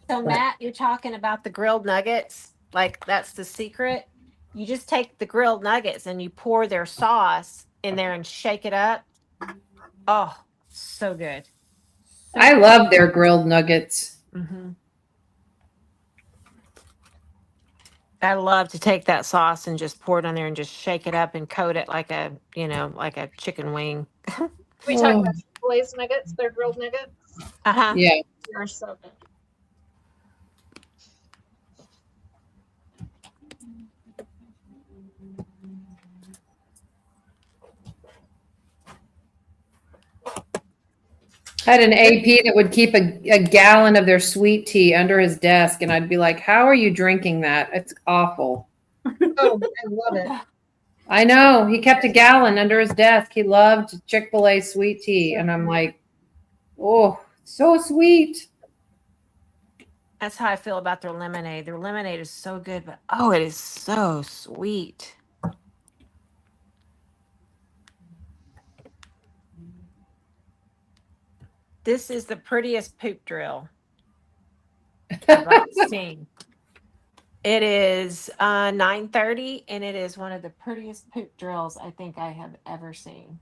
So But- Matt, you're talking about the grilled nuggets. Like that's the secret. You just take the grilled nuggets and you pour their sauce in there and shake it up. Oh, so good. I love their grilled nuggets. Mm-hmm. I love to take that sauce and just pour it on there and just shake it up and coat it like a, like a chicken wing. We talking Oh. about glazed nuggets, they're grilled nuggets. Uh-huh. Yeah. They're so good. I had an AP that would keep a gallon of their sweet tea under his desk, and I'd be like, "How are you drinking that? It's awful." Oh, I love it. I know. He kept a gallon under his desk. He loved Chick-fil-A sweet tea, and I'm like, "Oh, so sweet." That's how I feel about their lemonade. Their lemonade is so good, but oh, it is so sweet. This is the prettiest poop drill I've seen. It is 9:30, and it is one of the prettiest poop drills I think I have ever seen.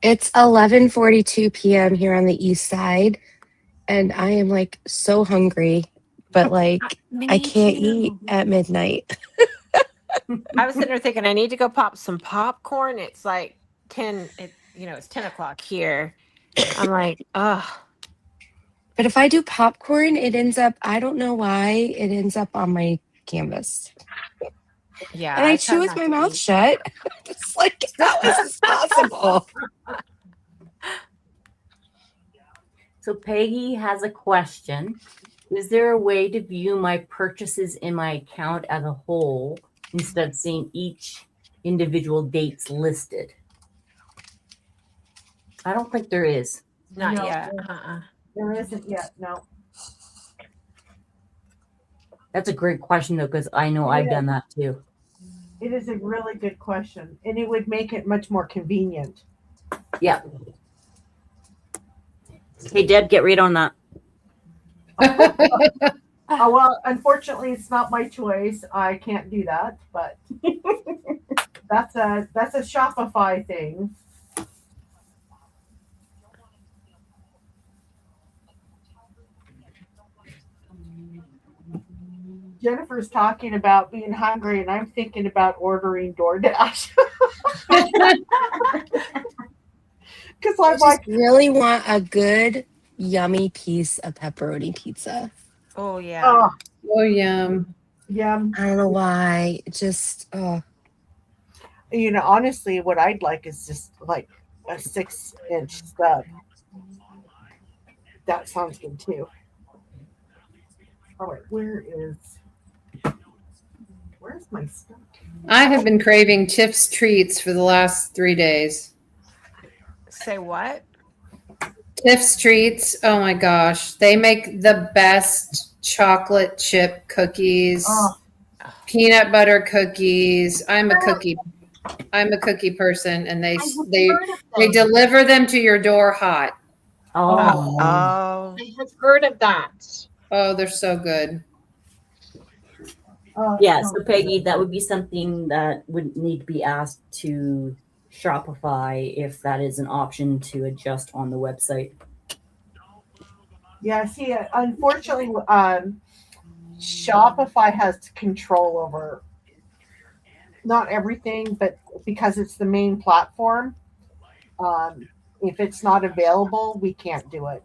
It's 11:42 p.m. here on the east side, and I am like so hungry, but like I can't eat at midnight. I was sitting there thinking I need to go pop some popcorn. It's like 10. It's 10 o'clock here. I'm like, oh. But if I do popcorn, it ends up, I don't know why, it ends up on my canvas. Yeah. And I try chew with not my to mouth eat. shut. It's like, how is this possible? So Peggy has a question. Is there a way to view my purchases in my account as a whole instead of seeing each individual dates listed? I don't think there is. Not No, yet. There isn't yet. No. That's a great question though, because I know I've done that too. It is a really good question, and it would make it much more convenient. Yeah. Hey Deb, get right on that. Oh, well, unfortunately, it's not my choice. I can't do that, but that's a Shopify thing. Jennifer's talking about being hungry, and I'm thinking about ordering DoorDash. Because I I'm like, just really want a good, yummy piece of pepperoni pizza. Oh, yeah. oh, Oh, yum. yeah. I don't know why. It just, oh. Honestly, what I'd like is just like a 6-inch stub. That sounds good too. All right, where's my stuff? I have been craving Tiff's treats for the last 3 days. Say what? Tiff's treats. Oh my gosh. They make the best chocolate chip cookies, Oh, peanut butter cookies. I'm a cookie person, and they deliver them to your door hot. Oh, Oh. I have heard of that. Oh, they're so good. yeah. So Peggy, that would be something that would need to be asked to Shopify if that is an option to adjust on the website. Yeah, see, unfortunately, Shopify has control over not everything, but because it's the main platform, if it's not available, we can't do it.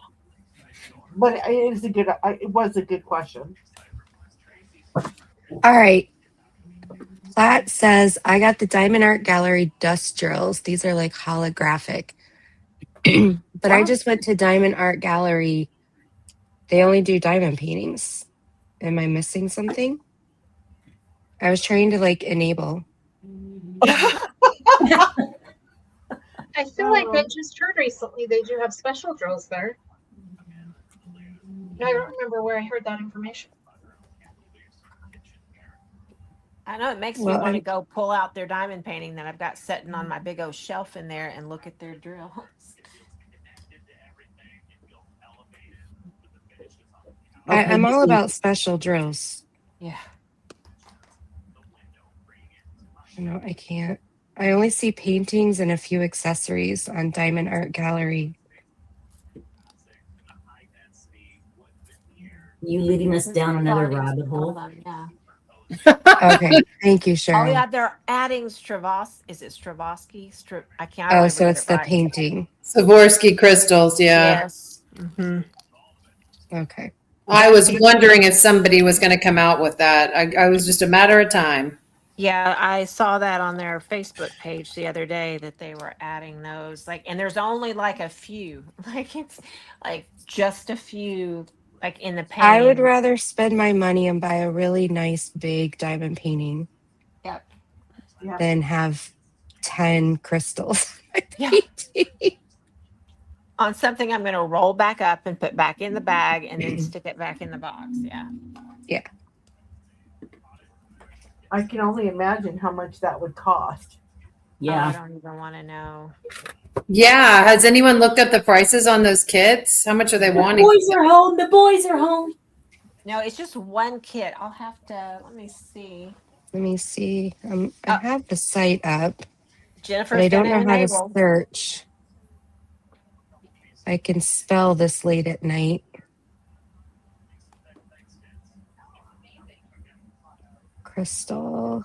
But it was a good question. All right. Platt says, I got the Diamond Art Gallery dust drills. These are like holographic. But I just went to Diamond Art Gallery. They only do diamond paintings. Am I missing something? I was trying to like enable. I feel like I just heard recently they do have special drills there. I don't remember where I heard that information. I know it makes me want to go pull out their diamond painting that I've got sitting on my big old shelf in there and look at their drills. I'm all about special drills. Yeah. No, I can't. I only see paintings and a few accessories on Diamond Art Gallery. You leading us down another rabbit hole? Yeah. Okay, thank you, Oh Cheryl. yeah, they're adding Is it Stravosky? I can't. Oh, so it's the painting. Swarovski crystals, yeah. Yes. Mm-hmm. Okay. I was wondering if somebody was going to come out with that. I was just a matter of time. Yeah, I saw that on their Facebook page the other day that they were adding those. Like, and there's only like a few. Like it's like just a few. Like in the painting. I would rather spend my money and buy a really nice big diamond painting. Yep. Than have 10 crystals. Yeah. On something I'm going to roll back up and put back in the bag and then stick it back in the box. Yeah. Yeah. I can only imagine how much that would cost. Yeah. I don't even want to know. Yeah. Has anyone looked up the prices on those kits? How much are they wanting? The boys are home. The boys are home. No, it's just one kit. I'll have to, let me see. I have the site up. Jennifer's but I don't know enable. how to search. I can spell this late at night. Crystal.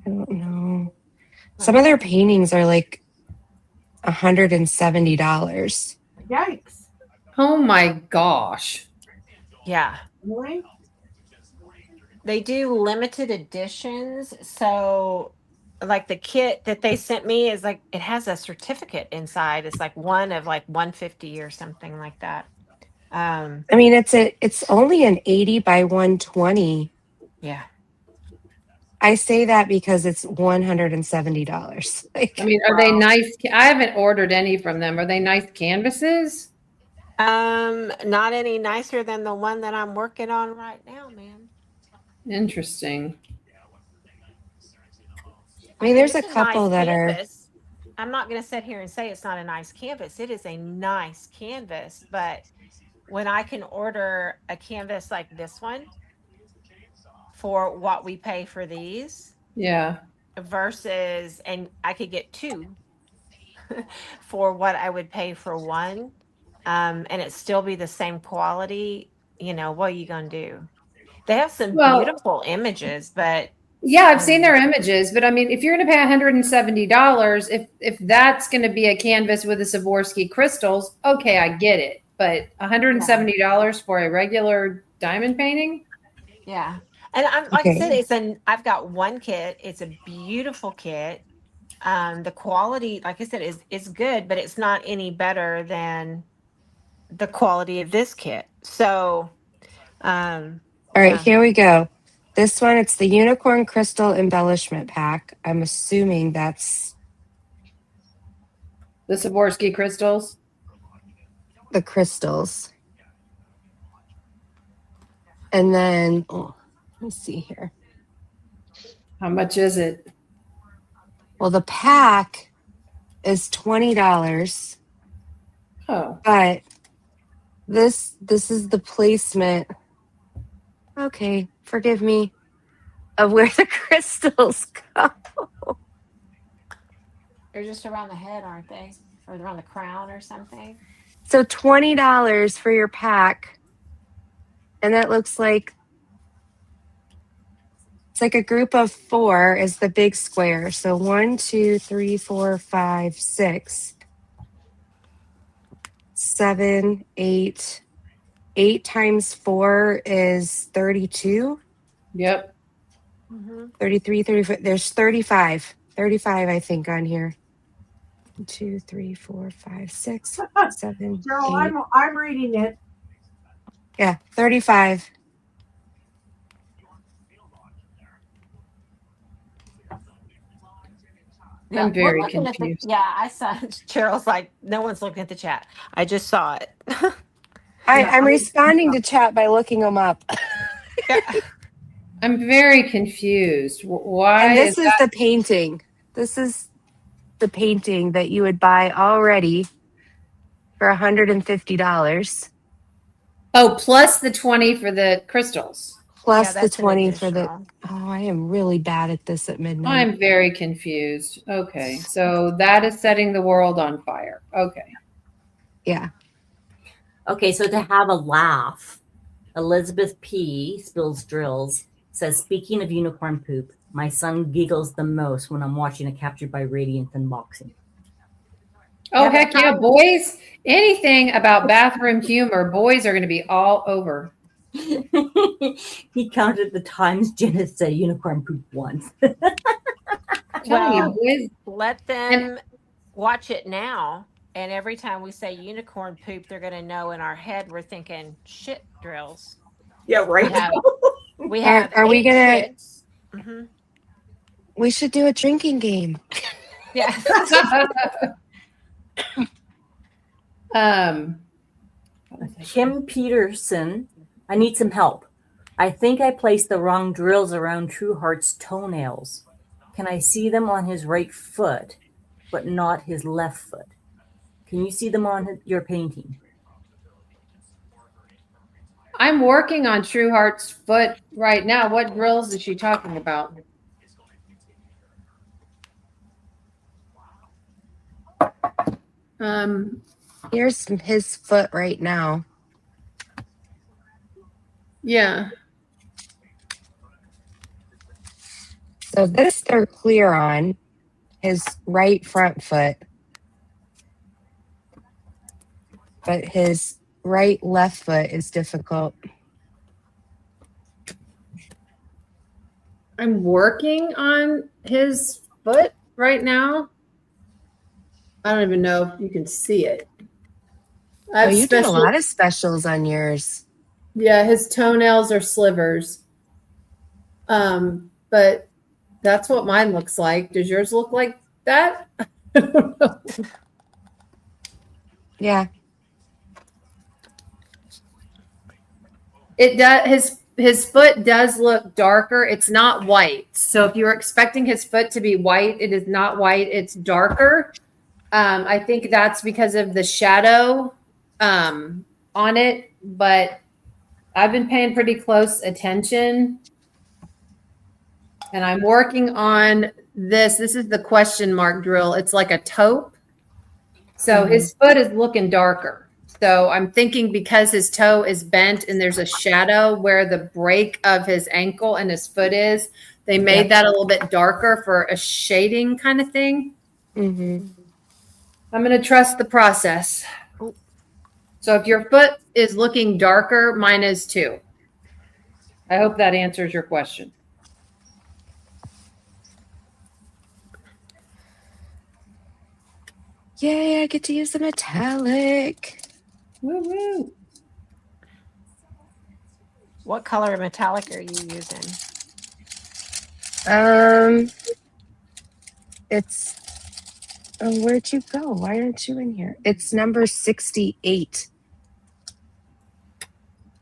I don't know. Some of their paintings are like $170. Yikes. Oh my gosh. Yeah. Really? They do limited editions. So like the kit that they sent me is like, it has a certificate inside. It's like one of like 150 or something like that. I mean, it's only an 80 by 120. Yeah. I say that because it's $170. Like, I mean, are they nice? I haven't ordered any from them. Are they nice canvases? Not any nicer than the one that I'm working on right now, man. Interesting. I mean, there's a It's couple nice that are. canvas. I'm not going to sit here and say it's not a nice canvas. It is a nice canvas, but when I can order a canvas like this one for what we pay for these, Yeah. versus, and I could get two for what I would pay for one, and it still be the same quality, what are you going to do? They have some beautiful images, but yeah, I've seen their images, but I mean, if you're going to pay $170, if that's going to be a canvas with the Swarovski crystals, okay, I get it. But $170 for a regular diamond painting? Yeah. And I'm like I said, I've got one kit. It's a beautiful kit. The quality, like I said, is good, but it's not any better than the quality of this kit. So, all right, here we go. This one, it's the Unicorn Crystal Embellishment Pack. I'm assuming that's the Swarovski crystals. The crystals. And then, let me see here. How much is it? Well, the pack is $20. Oh. But this is the placement. Okay, forgive me, of where the crystals go. They're just around the head, aren't they? or they're on the crown or something. So $20 for your pack. And that looks like it's like a group of 4 is the big square. So 1, 2, 3, 4, 5, 6, 7, 8. 8 times 4 is 32. Yep. 33, 34. There's 35. 35, I think, on here. 1, 2, 3, 4, 5, 6, 7, Cheryl, 8. I'm reading it. Yeah, 35. Yeah, I'm we're very looking at the. confused. Yeah, I saw. Cheryl's like, no one's looking at the chat. I just saw it. I'm responding to chat by looking them up. Yeah. I'm very confused. Why And this is is the painting. This is the painting that you would buy already for $150. Oh, plus the 20 for the crystals. Plus Yeah, the that's an 20 for the. additional. Oh, I am really bad at this at midnight. I'm very confused. Okay. So that is setting the world on fire. Okay. Yeah. Okay, so to have a laugh, Elizabeth P. Spills Drills says, speaking of unicorn poop, my son giggles the most when I'm watching a Captured by Radiant unboxing. Oh, Yeah, but heck yeah, boys. Anything about bathroom humor, boys are going to be all over. He counted the times Jenna said unicorn poop once. Telling you, Well, boys. let them watch it now. And every time we say unicorn poop, they're going to know in our head we're thinking shit drills. Yeah, right. We have Are we 8 gonna- shits. Mhm. We should do a drinking game. Yeah. Kim Peterson, I need some help. I think I placed the wrong drills around True Heart's toenails. Can I see them on his right foot, but not his left foot? Can you see them on your painting? I'm working on True Heart's foot right now. What drills is she talking about? Here's his foot right now. Yeah. So this they're clear on his right front foot. But his right left foot is difficult. I'm working on his foot right now. I don't even know if you can see it. I Oh, have you did a lot of specials on yours. Yeah, his toenails are slivers. But that's what mine looks like. Does yours look like that? Yeah. It does. His foot does look darker. It's not white. So if you're expecting his foot to be white, it is not white. It's darker. I think that's because of the shadow on it. But I've been paying pretty close attention. And I'm working on this. This is the question mark drill. It's like a taupe. So his foot is looking darker. So I'm thinking because his toe is bent and there's a shadow where the break of his ankle and his foot is, they made that a little bit darker for a shading kind of thing. Mm-hmm. I'm going to trust the process. So if your foot is looking darker, mine is too. I hope that answers your question. Yay, I get to use the metallic. Woo-woo. What color metallic are you using? It's where'd you go? Why aren't you in here? It's number 68.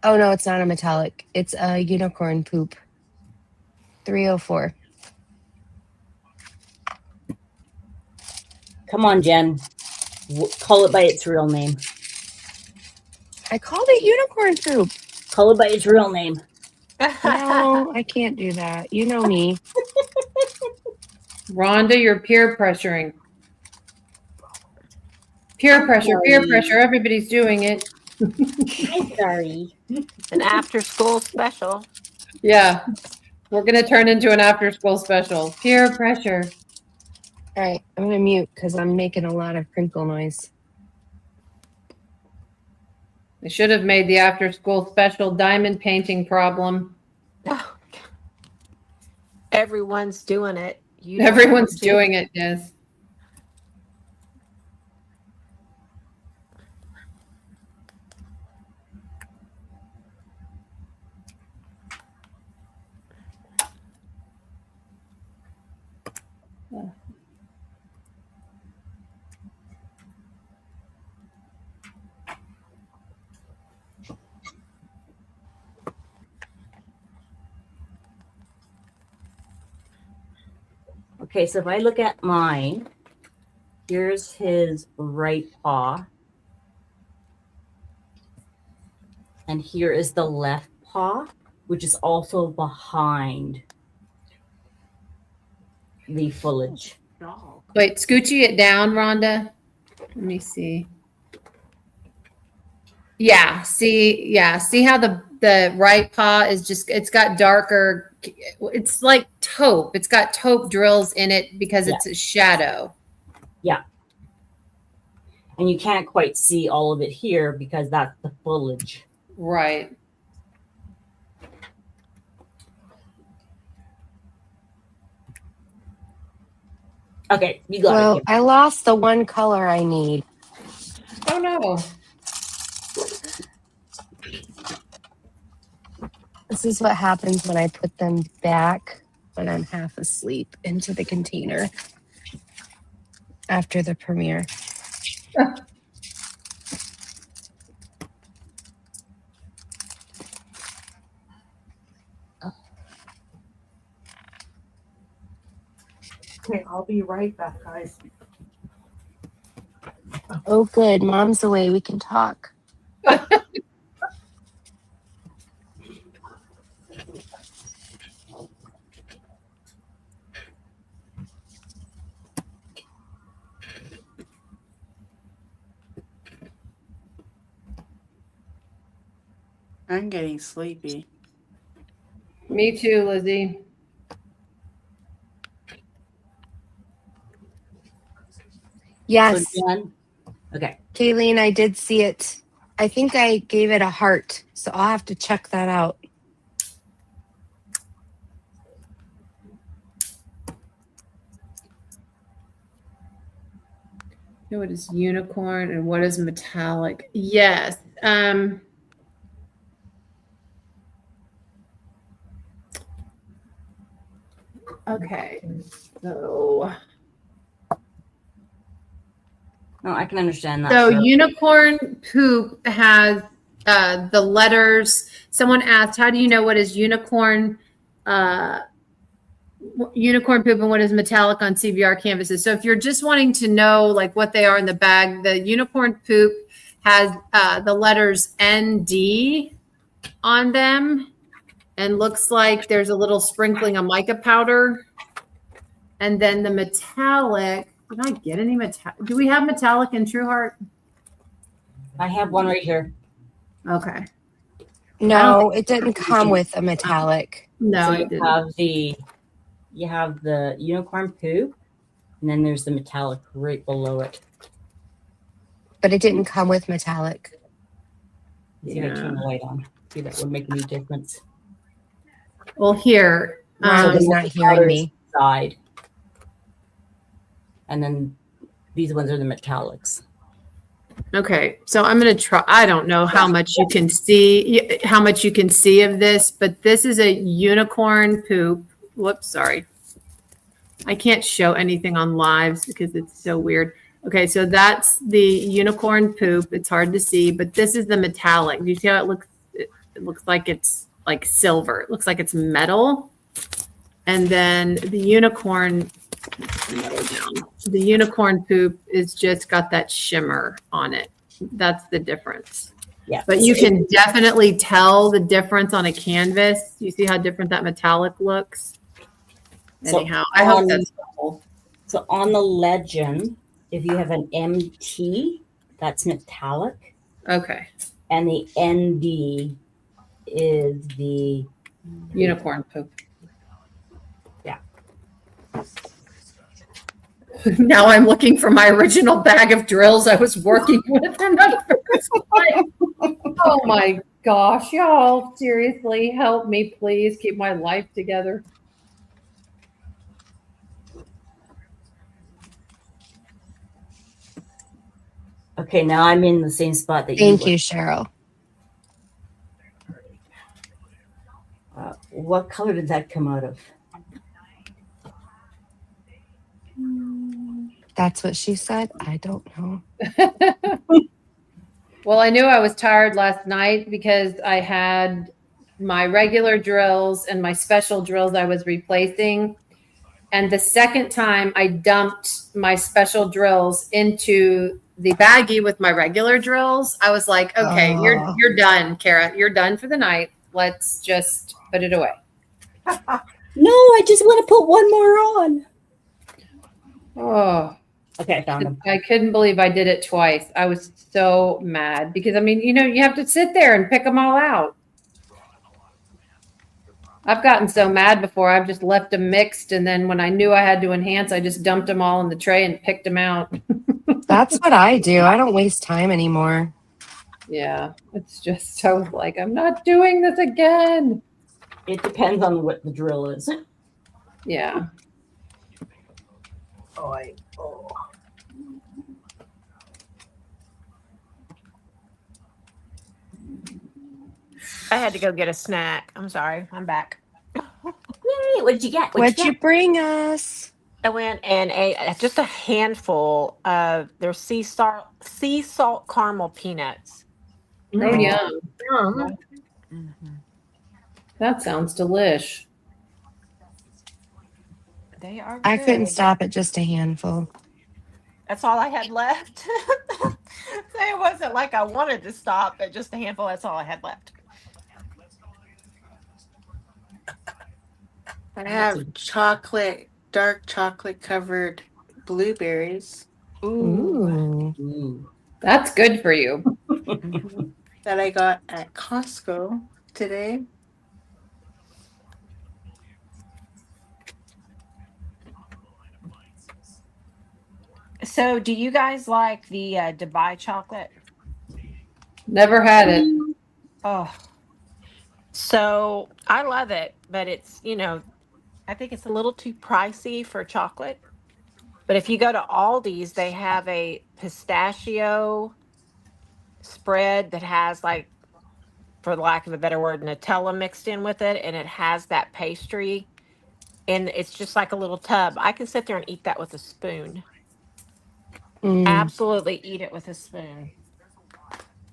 Oh no, it's not a metallic. It's a unicorn poop. 304. Come on, Jen. Call it by its real name. I called it unicorn poop. Call it by its real name. No, I can't do that. You know me. Rhonda, you're peer pressuring. Peer pressure. Everybody's doing it. I'm sorry. An after school special. Yeah. We're going to turn into an after school special. Peer pressure. All right, I'm gonna mute because I'm making a lot of crinkle noise. They should have made the after school special diamond painting problem. Everyone's doing it. You don't Everyone's have to. doing it, yes. Okay, so if I look at mine, here's his right paw. And here is the left paw, which is also behind the foliage. Wait, scoochie it down, Rhonda. Let me see. Yeah, see how the right paw is just, it's got darker, it's like taupe. It's got taupe drills in it because it's a shadow. Yeah. And you can't quite see all of it here because that's the foliage. Right. Okay, you got Well, it. I lost the one color I need. Oh no. This is what happens when I put them back when I'm half asleep into the container after the premiere. Okay, I'll be right back, guys. Oh, good. Mom's away. We can talk. I'm getting sleepy. Me too, Lizzie. Yes, So done? Okay. Kayleen, I did see it. I think I gave it a heart, so I'll have to check that out. You know what is unicorn and what is metallic? Yes. Okay. So No, I can understand that. So Sure. unicorn poop has the letters. Someone asked, "How do you know what is unicorn unicorn poop and what is metallic on CBR canvases?" So if you're just wanting to know like what they are in the bag, the unicorn poop has the letters ND on them, and looks like there's a little sprinkling of mica powder. And then the metallic. Did I get any metallic? Do we have metallic in True Heart? I have one right here. Okay. No, it didn't come with a metallic. No, So it didn't. you have the unicorn poop, and then there's the metallic right below it. But it didn't come with metallic. See if I turn the light on. See if that would make any difference. Well, here. Ronda's not hearing me. Side. And then these ones are the metallics. Okay, so I'm going to try. I don't know how much you can see, of this, but this is a unicorn poop. Whoops, sorry. I can't show anything on lives because it's so weird. Okay, so that's the unicorn poop. It's hard to see, but this is the metallic. Do you see how it looks? It looks like it's like silver. It looks like it's metal. And then the unicorn poop is just got that shimmer on it. That's the difference. Yeah. But you can definitely tell the difference on a canvas. You see how different that metallic looks? Anyhow, I hope that's helpful. So on the legend, if you have an MT, That's metallic. Okay. And the ND is the Unicorn poop. Yeah. Now I'm looking for my original bag of drills I was working with in the first place. Oh my gosh, y'all. Seriously, help me, please. Keep my life together. Okay, now I'm in the same spot that Thank you you, were. Cheryl. What color did that come out of? That's what she said. I don't know. Well, I knew I was tired last night because I had my regular drills and my special drills I was replacing. And the second time I dumped my special drills into the baggie with my regular drills, I was like, okay, Oh. you're done, Kara. You're done for the night. Let's just put it away. No, I just want to put one more on. Oh, Okay, I found them. I couldn't believe I did it twice. I was so mad because, I mean, you have to sit there and pick them all out. I've gotten so mad before. I've just left them mixed. And then when I knew I had to enhance, I just dumped them all in the tray and picked them out. That's what I do. I don't waste time anymore. Yeah, it's just so like, I'm not doing this again. It depends on what the drill is. Yeah. I had to go get a snack. I'm sorry. I'm back. Yay, what did you get? What'd you bring us? I went and ate just a handful of their sea salt caramel peanuts. Oh, yum. Yum. That sounds delish. They are. I couldn't good. stop at just a handful. That's all I had left. It wasn't like I wanted to stop at just a handful. That's all I had left. I have dark chocolate covered blueberries Ooh. That's good for you. that I got at Costco today. So, do you guys like the Dubai chocolate? Never had it. Oh, so I love it, but it's, I think it's a little too pricey for chocolate. But if you go to Aldi's, they have a pistachio spread that has, like, for the lack of a better word, Nutella mixed in with it, and it has that pastry, and it's just like a little tub. I can sit there and eat that with a spoon. Absolutely eat it with a spoon.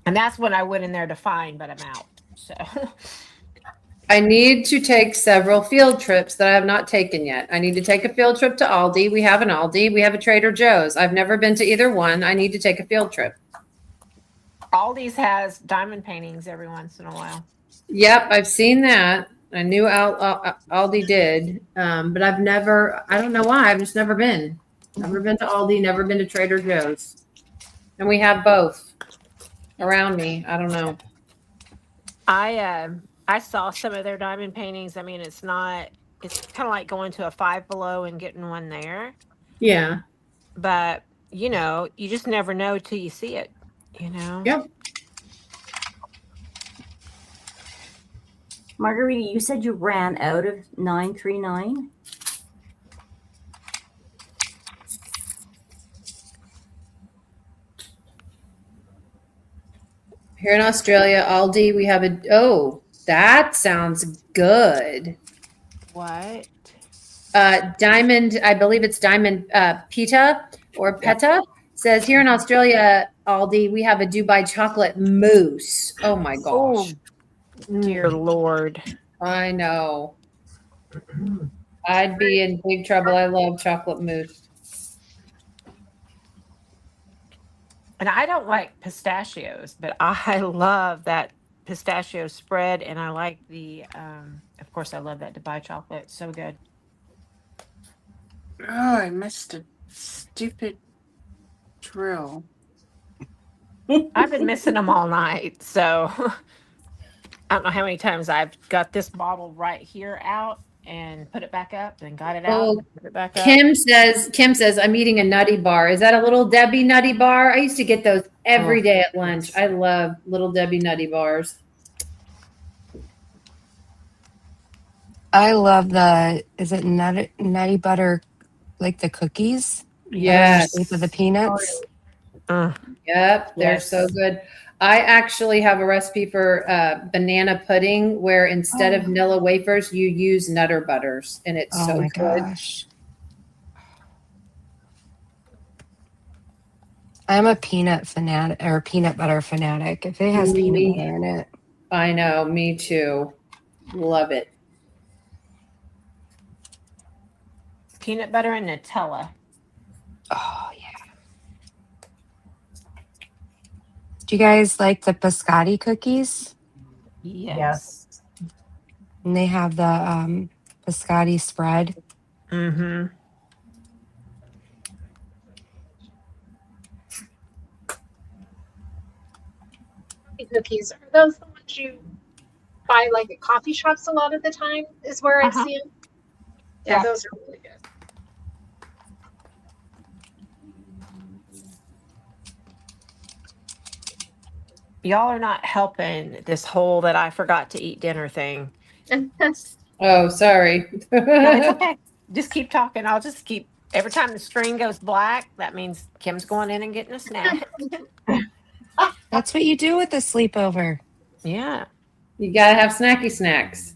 And that's what I went in there to find, but I'm out. So I need to take several field trips that I have not taken yet. I need to take a field trip to Aldi. We have an Aldi. We have a Trader Joe's. I've never been to either one. I need to take a field trip. Aldi's has diamond paintings every once in a while. Yep, I've seen that. I knew Aldi did, but I don't know why. I've just never been. Never been to Aldi, never been to Trader Joe's. And we have both around me. I don't know. I saw some of their diamond paintings. I mean, it's kind of like going to a Five Below and getting one there. Yeah. But, you just never know till you see it, Yep. Margarita, you said you ran out of 939? Here in Australia, Aldi, we have that sounds good. What? Diamond, I believe it's Diamond Pita or Peta, says here in Australia, Aldi, we have a Dubai chocolate mousse. Oh my gosh. Dear Lord. I know. I'd be in big trouble. I love chocolate mousse. And I don't like pistachios, but I love that pistachio spread. And I like of course, I love that Dubai chocolate. It's so good. Oh, I missed a stupid drill. I've been missing them all night. So I don't know how many times I've got this bottle right here out and put it back up, then got it out Oh, and put it back up. Kim says, I'm eating a nutty bar. Is that a Little Debbie nutty bar? I used to get those every day at lunch. I love Little Debbie nutty bars. I love is it nutty butter, like the cookies? Yes. The shape of the peanuts. Yep, they're so Yes. good. I actually have a recipe for banana pudding where instead of vanilla wafers, you use Nutter Butters, and it's Oh so my good. gosh. I'm a peanut fanatic or peanut butter fanatic. If it has peanut butter in it. I know, me too. Love it. Peanut butter and Nutella. Oh yeah. Do you guys like the biscotti cookies? Yes. And they have the biscotti spread. Mm-hmm. Cookies, are those the ones you buy like at coffee shops a lot of the time? Is where I see them. Yeah, Yeah. those are really good. Y'all are not helping this whole that I forgot to eat dinner thing. Oh, sorry. No, it's okay. Just keep talking. I'll just keep. Every time the screen goes black, that means Kim's going in and getting a snack. That's what you do with a sleepover. Yeah. You gotta have snacky snacks.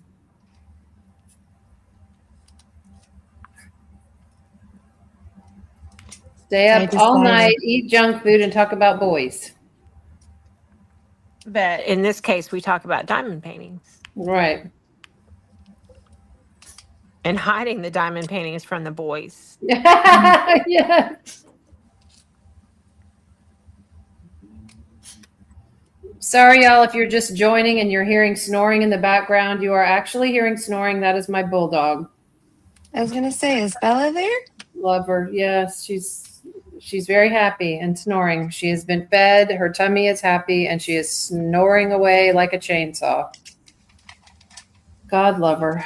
Stay up all night, eat junk food, and talk about boys. But in this case, we talk about diamond paintings. Right. And hiding the diamond paintings from the boys. Yeah. Sorry, y'all, if you're just joining and you're hearing snoring in the background, you are actually hearing snoring. That is my bulldog. I was gonna say, is Bella there? Love her. Yes, she's very happy and snoring. She has been fed. Her tummy is happy, and she is snoring away like a chainsaw. God love her.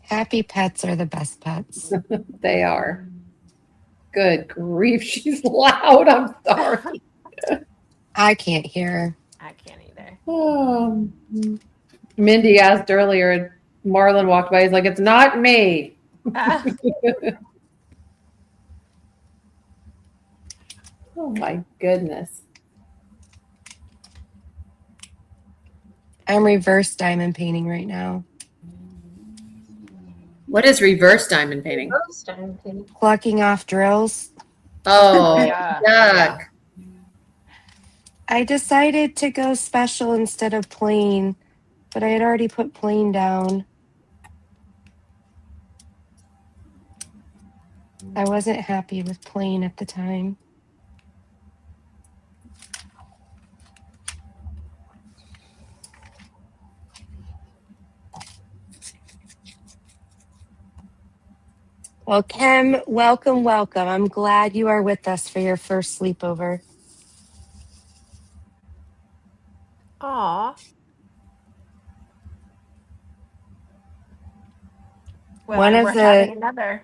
Happy pets are the best pets. They are. Good grief, she's loud. I'm sorry. I can't hear her. I can't either. Oh. Mindy asked earlier, and Marlon walked by. He's like, "It's not me." Oh my goodness. I'm reverse diamond painting right now. What is reverse diamond painting? Most I'm thinking. Plucking off drills. Oh, Yeah. yuck. I decided to go special instead of plain, but I had already put plain down. I wasn't happy with plain at the time. Well, Kim, welcome, welcome. I'm glad you are with us for your first sleepover. Aw. Well, One and of we're having another.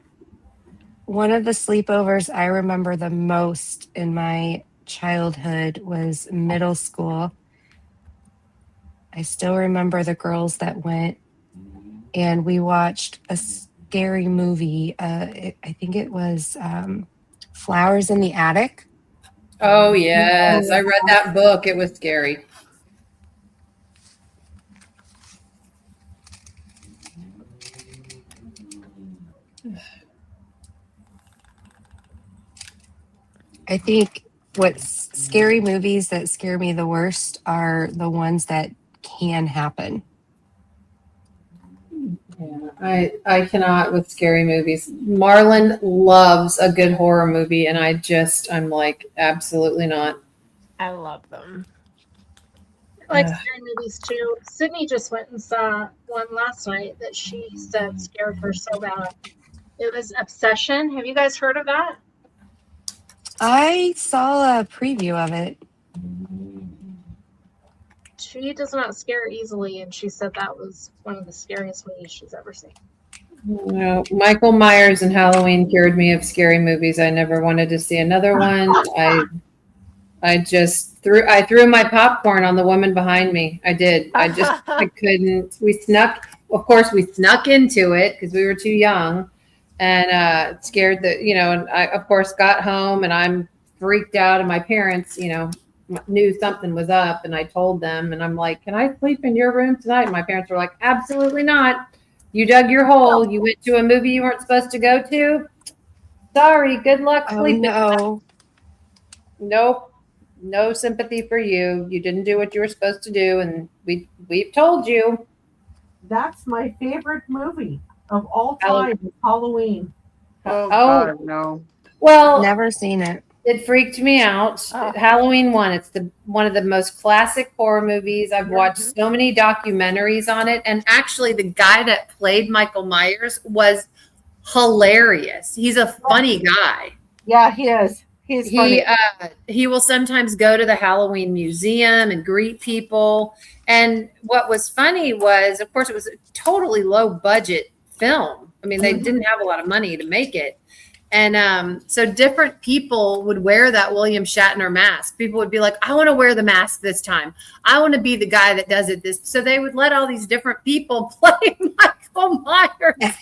One of the sleepovers I remember the most in my childhood was middle school. I still remember the girls that went, and we watched a scary movie. I think it was Flowers in the Attic. Oh, yes. I read that book. It was scary. I think what's scary movies that scare me the worst are the ones that can happen. Yeah, I cannot with scary movies. Marlon loves a good horror movie, and I'm like, absolutely not. I love them. I like scary movies too. Sydney just went and saw one last night that she said scared her so bad. It was Obsession. Have you guys heard of that? I saw a preview of it. She does not scare easily, and she said that was one of the scariest movies she's ever seen. No, Michael Myers and Halloween cured me of scary movies. I never wanted to see another one. I threw my popcorn on the woman behind me. I did. I couldn't. We snuck into it because we were too young, and scared that, and I of course got home and I'm freaked out, and my parents, knew something was up, and I told them, and I'm like, "Can I sleep in your room tonight?" And my parents were like, "Absolutely not. You dug your hole. You went to a movie you weren't supposed to go to. Sorry. Good luck sleeping." No. Nope. No sympathy for you. You didn't do what you were supposed to do, and we've told you. That's my favorite movie of all time, Halloween. Oh, Oh. God, no. Well, Never seen it. it freaked me out. Oh. Halloween 1, it's one of the most classic horror movies. I've watched so many documentaries on it, and actually the guy that played Michael Myers was hilarious. He's a funny guy. Yeah, he is. He's funny. He will sometimes go to the Halloween museum and greet people. And what was funny was, of course, it was a totally low budget film. I mean, they didn't have a lot of money to make it. And so different people would wear that William Shatner mask. People would be like, "I want to wear the mask this time. I want to be the guy that does it this." So they would let all these different people play Michael Myers.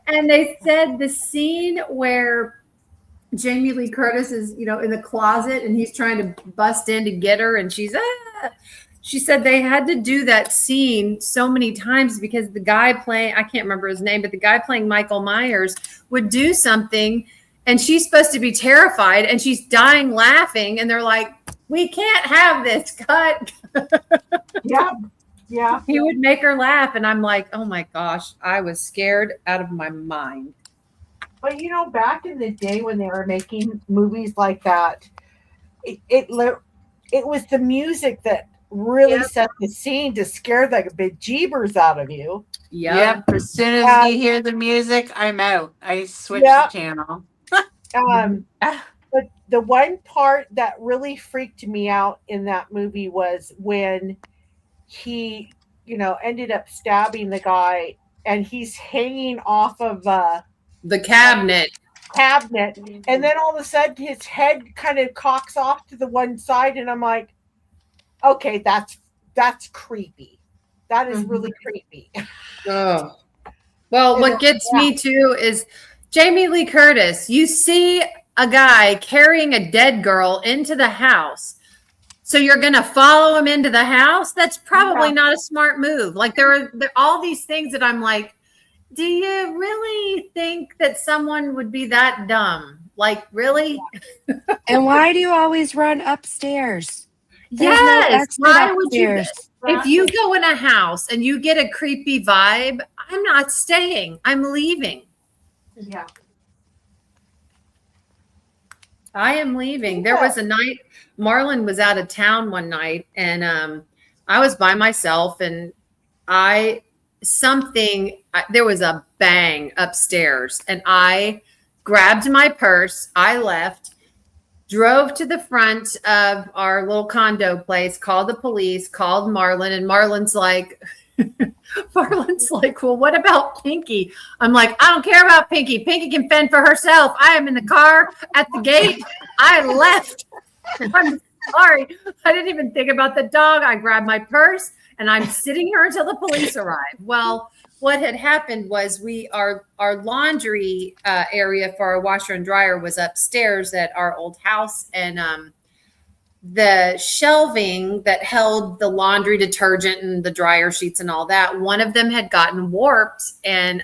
And they said the scene where Jamie Lee Curtis is, in the closet and he's trying to bust in to get her, and she said they had to do that scene so many times because the guy playing, I can't remember his name, but the guy playing Michael Myers would do something and she's supposed to be terrified and she's dying laughing, and they're like, "We can't have this, cut." Yeah. He would make her laugh, and I'm like, oh my gosh, I was scared out of my mind. But back in the day when they were making movies like that, it was the music that really set the scene to scare the bejeebers out of you. Yep. As soon as you hear the music, I'm out. I switch the channel. But the one part that really freaked me out in that movie was when he, ended up stabbing the guy, and he's hanging off of the cabinet, and then all of a sudden his head kind of cocks off to the one side, and I'm like, okay, that's creepy. That is really creepy. Oh. Well, what gets me too is Jamie Lee Curtis. You see a guy carrying a dead girl into the house, so you're going to follow him into the house? That's probably not a smart move. Like there are all these things that I'm like, do you really think that someone would be that dumb? Like, really? And why do you always run upstairs? Yes. Why would you? If you go in a house and you get a creepy vibe, I'm not staying. I'm leaving. Yeah. I am leaving. There was a night, Marlon was out of town one night, and I was by myself, and there was a bang upstairs, and I grabbed my purse. I left, drove to the front of our little condo place, called the police, called Marlon, and Marlon's like, well, what about Pinky? I'm like, I don't care about Pinky. Pinky can fend for herself. I am in the car at the gate. I left. I'm sorry. I didn't even think about the dog. I grabbed my purse and I'm sitting here until the police arrive. Well, what had happened was our laundry area for our washer and dryer was upstairs at our old house, and the shelving that held the laundry detergent and the dryer sheets and all that, one of them had gotten warped, and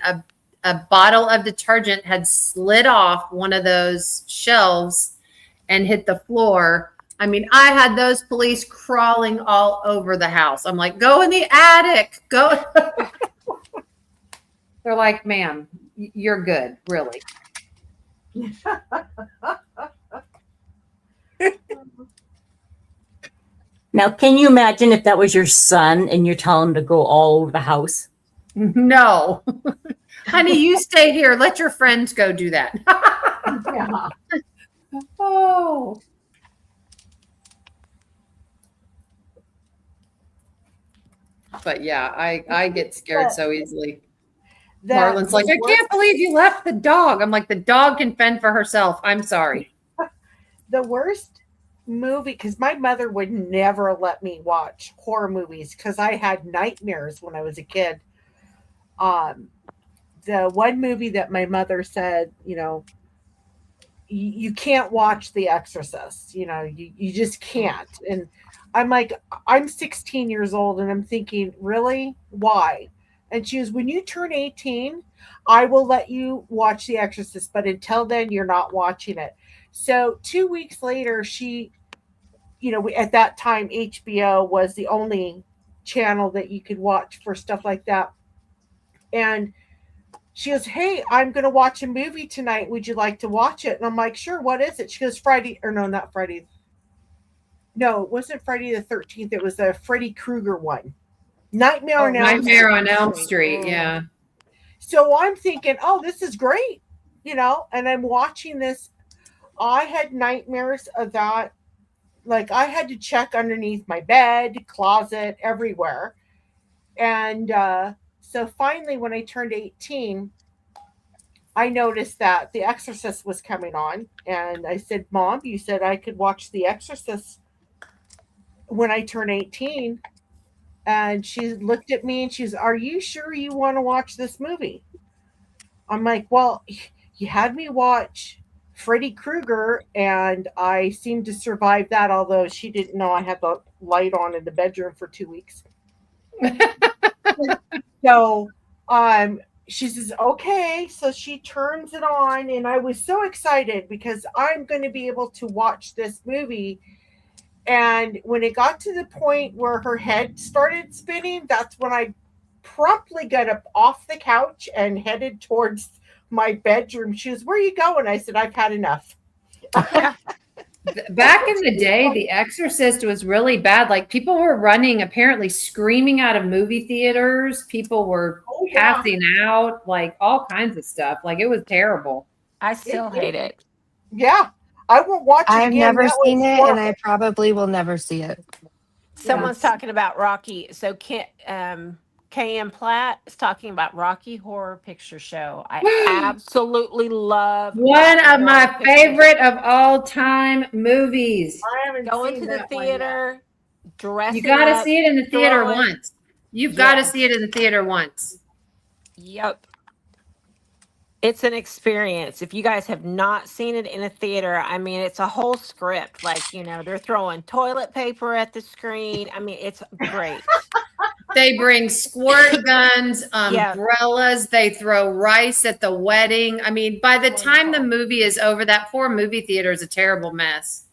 a bottle of detergent had slid off one of those shelves and hit the floor. I mean, I had those police crawling all over the house. I'm like, go in the attic, go. They're like, ma'am, you're good, really. Now, can you imagine if that was your son and you're telling him to go all over the house? No. Honey, you stay here. Let your friends go do that. Oh. But yeah, I get scared so easily. Marlon's like, I can't believe you left the dog. I'm like, the dog can fend for herself. I'm sorry. The worst movie, because my mother would never let me watch horror movies because I had nightmares when I was a kid. The one movie that my mother said, you can't watch The Exorcist. You just can't. And I'm like, I'm 16 years old and I'm thinking, really? Why? And she goes, when you turn 18, I will let you watch The Exorcist, but until then, you're not watching it. So 2 weeks later, at that time, HBO was the only channel that you could watch for stuff like that. And she goes, hey, I'm going to watch a movie tonight. Would you like to watch it? And I'm like, sure. What is it? She goes, Friday, or no, not Friday. No, it wasn't Friday the 13th. It was a Freddy Krueger one. Nightmare on Elm Street. Yeah. So I'm thinking, oh, this is great. And I'm watching this. I had nightmares of that. Like I had to check underneath my bed, closet, everywhere. And so finally, when I turned 18, I noticed that The Exorcist was coming on. And I said, Mom, you said I could watch The Exorcist when I turn 18. And she looked at me and she's, are you sure you want to watch this movie? I'm like, well, you had me watch Freddy Krueger and I seemed to survive that, although she didn't know I had the light on in the bedroom for 2 weeks. So she says, okay. So she turns it on and I was so excited because I'm going to be able to watch this movie. And when it got to the point where her head started spinning, that's when I promptly got up off the couch and headed towards my bedroom. She was, where are you going? I said, I've had enough. Back in the day, The Exorcist was really bad. Like people were running, apparently screaming out of movie theaters. People were passing out, like all kinds of stuff. Like it was terrible. I still hate it. Yeah. I won't watch it I've again. never seen it, and I probably will never see it. Someone's talking about Rocky. So KM Platt is talking about Rocky Horror Picture Show. I absolutely love one of my favorite of all time movies. I haven't going seen to the that theater, dressing You got to up, see it in the theater throwing- once. You've got to see it in the theater once. Yep. It's an experience. If you guys have not seen it in a theater, I mean, it's a whole script. Like, they're throwing toilet paper at the screen. I mean, it's great. They bring squirt guns, umbrellas. They throw rice at the wedding. I mean, by the time the movie is over, that poor movie theater is a terrible mess.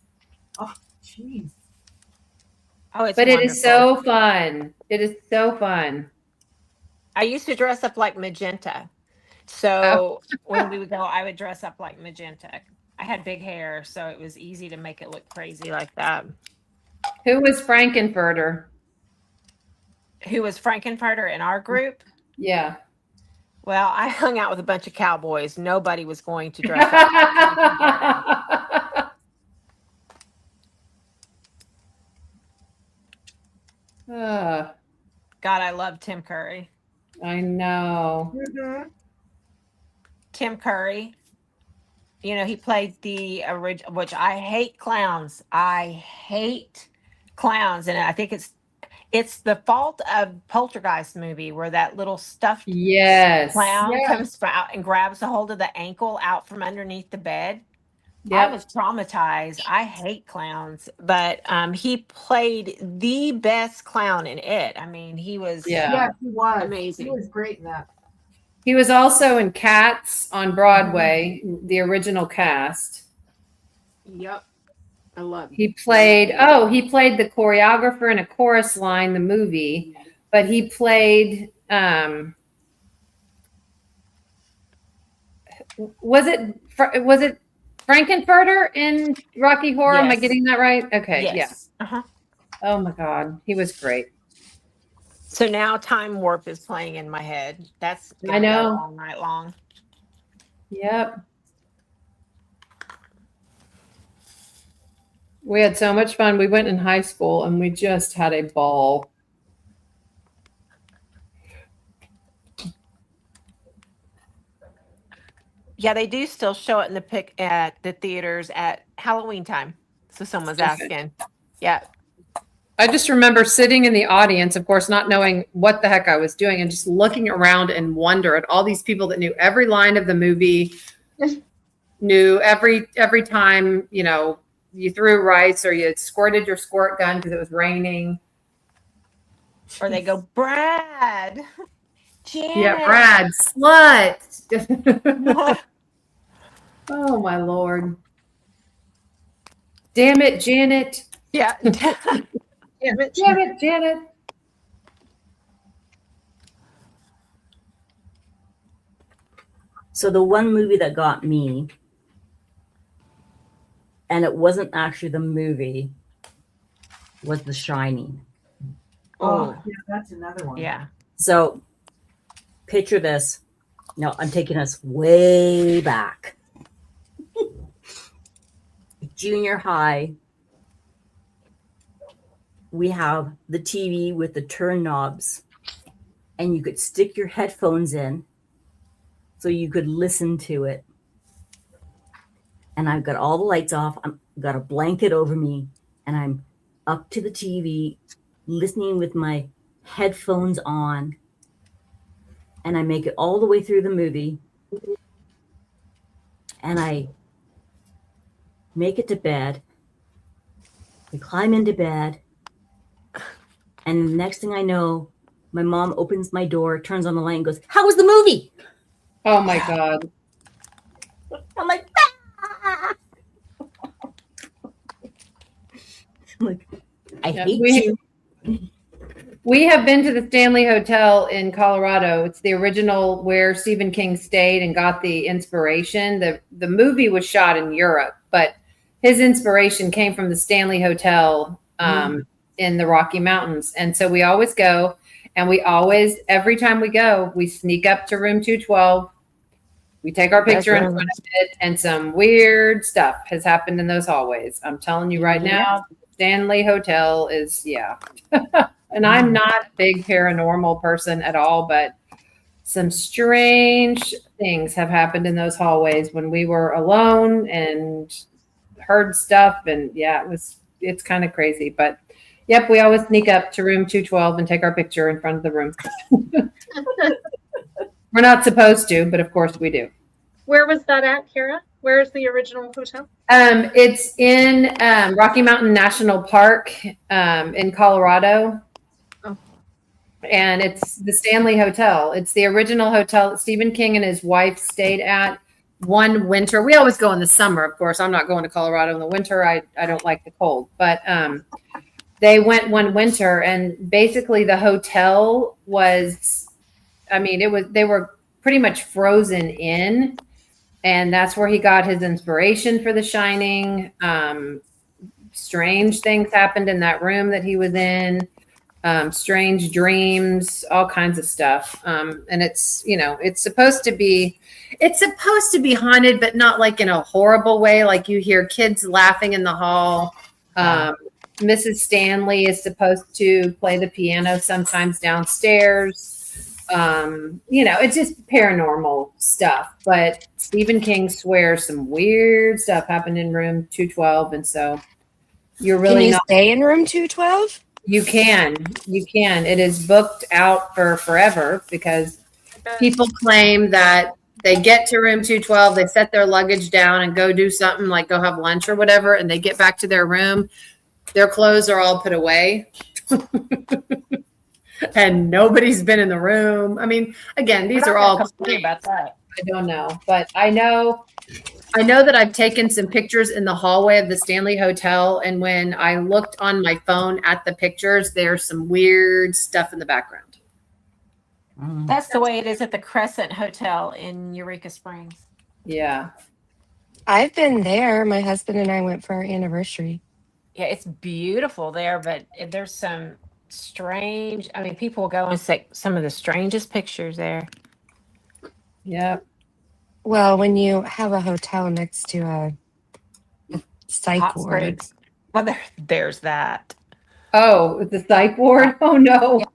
Oh, jeez. Oh, it's but wonderful. It is so fun. It is so fun. I used to dress up like Magenta. So when we would go, I would dress up like Magenta. I had big hair, so it was easy to make it look crazy like that. Who was Frankenfurter? Who was Frankenfurter in our group? Yeah. Well, I hung out with a bunch of cowboys. Nobody was going to dress up like Frankenfurter. God, I love Tim Curry. I know. Mm-hmm. Tim Curry. He played the original, which I hate clowns. I hate clowns. And I think it's the fault of Poltergeist movie where that little stuffed clown comes out and grabs a hold of the ankle out from underneath the bed. Yep. I was traumatized. I hate clowns, but he played the best clown in it. I mean, he was he was amazing. He was great in that. He was also in Cats on Broadway, the original cast. Yep. I love it. He played the choreographer in A Chorus Line, the movie, but he played was it Frankenfurter in Rocky Horror? Yes. Am I getting that right? Okay, yes. Yeah. Uh-huh. Oh my God, he was great. So now Time Warp is playing in my head. That's I know all night long. Yep. We had so much fun. We went in high school and we just had a ball. Yeah, they do still show it in the pic at the theaters at Halloween time. So someone's Okay. asking. Yeah. I just remember sitting in the audience, of course, not knowing what the heck I was doing and just looking around in wonder at all these people that knew every line of the movie, knew every time, you know, you threw rice or you squirted your squirt gun because it was raining. Or they go, Brad. Janet. Yeah, Brad, slut. Oh my Lord. Damn it, Janet. Yeah. Damn it, Janet. So the one movie that got me, and it wasn't actually the movie, was The Shining. Oh, yeah, that's another one. Yeah. So picture this. No, I'm taking us way back. Junior high. We have the TV with the turn knobs, and you could stick your headphones in so you could listen to it. And I've got all the lights off. I've got a blanket over me, and I'm up to the TV listening with my headphones on. And I make it all the way through the movie. And I make it to bed. We climb into bed. And the next thing I know, my mom opens my door, turns on the light, and goes, "How was the movie?" Oh my God. I'm like, ah! I'm like, I Yeah, hate we- you. We have been to the Stanley Hotel in Colorado. It's the original where Stephen King stayed and got the inspiration. The movie was shot in Europe, but his inspiration came from the Stanley Hotel in the Rocky Mountains. And so we always go, and we always, every time we go, we sneak up to room 212. We take our picture in front of it, and some weird stuff has happened in those hallways. I'm telling you right now, Stanley Hotel is, yeah. And I'm not a big paranormal person at all, but some strange things have happened in those hallways when we were alone and heard stuff. And yeah, it's kind of crazy, but yep, we always sneak up to room 212 and take our picture in front of the room. We're not supposed to, but of course we do. Where was that at, Kara? Where is the original hotel? It's in Rocky Mountain National Park in Colorado. Oh. And it's the Stanley Hotel. It's the original hotel that Stephen King and his wife stayed at one winter. We always go in the summer, of course. I'm not going to Colorado in the winter. I don't like the cold. But they went one winter, and basically the hotel was, they were pretty much frozen in. And that's where he got his inspiration for The Shining. Strange things happened in that room that he was in. Strange dreams, all kinds of stuff. And it's, it's supposed to be haunted, but not like in a horrible way. Like you hear kids laughing in the hall. Mrs. Stanley is supposed to play the piano sometimes downstairs. It's just paranormal stuff, but Stephen King swears some weird stuff happened in room 212. And so you're really Can you not stay in room 212? You can. It is booked out for forever because people claim that they get to room 212, they set their luggage down and go do something like go have lunch or whatever, and they get back to their room, their clothes are all put away. And nobody's been in the room. I mean, again, these are all about that. I don't know, but I know that I've taken some pictures in the hallway of the Stanley Hotel, and when I looked on my phone at the pictures, there's some weird stuff in the background. That's the way it is at the Crescent Hotel in Eureka Springs. Yeah. I've been there. My husband and I went for our anniversary. Yeah, it's beautiful there, but there's some strange, people will go and take some of the strangest pictures there. Yeah. Well, when you have a hotel next to a psych Hot ward, springs. Well, there's that. Oh, the psych ward? Oh no. Yeah.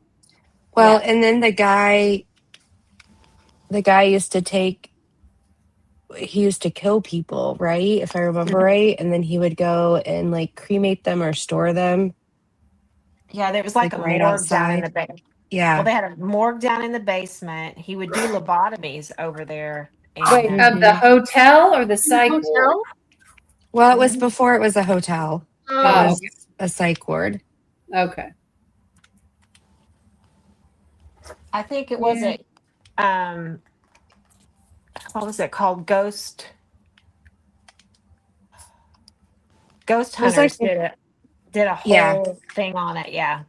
Well, Yeah. and then the guy he used to kill people, right? If I remember right. And then he would go and like cremate them or store them Yeah, there was like like a right morgue down in outside. the basement. Well, Yeah. they had a morgue down in the basement. He would do lobotomies over there, and Wait, of the Hmm. hotel or the psych ward? Hotel? Well, it was Mhm. before it was a hotel. It Oh, was a psych ward. Okay. I think it was Yeah. a what was it called? Ghost It was like, Hunters did a yeah. whole thing on it. Yeah.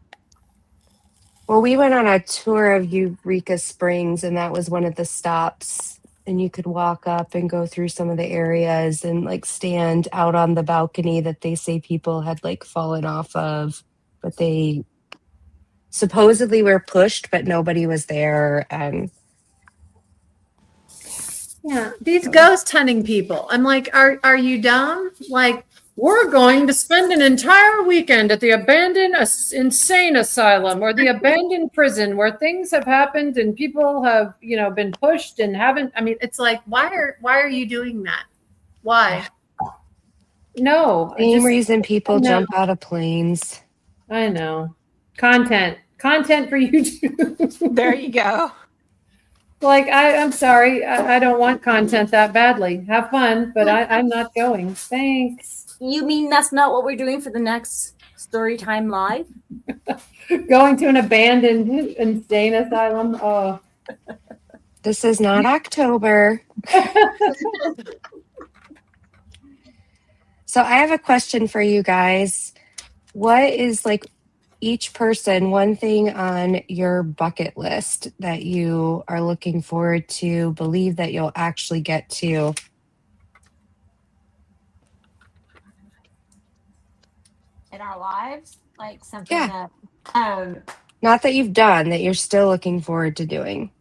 Well, we went on a tour of Eureka Springs, and that was one of the stops. And you could walk up and go through some of the areas and like stand out on the balcony that they say people had like fallen off of, but they supposedly were pushed, but nobody was there. And Yeah, these ghost hunting people. I'm like, are you dumb? Like, we're going to spend an entire weekend at the abandoned insane asylum or the abandoned prison where things have happened and people have, been pushed and haven't. I mean, it's like, why are you doing that? Why? No, same just reason people no. jump out of planes. I know. Content for YouTube. There you go. Like, I'm sorry. I don't want content that badly. Have fun, but I'm not going. Thanks. You mean that's not what we're doing for the next Storytime Live? Going to an abandoned insane asylum. Oh. This is not October. So I have a question for you guys. What is like each person one thing on your bucket list that you are looking forward to, believe that you'll actually get to? In our lives, like something Yeah. that Not that you've done, that you're still looking forward to doing.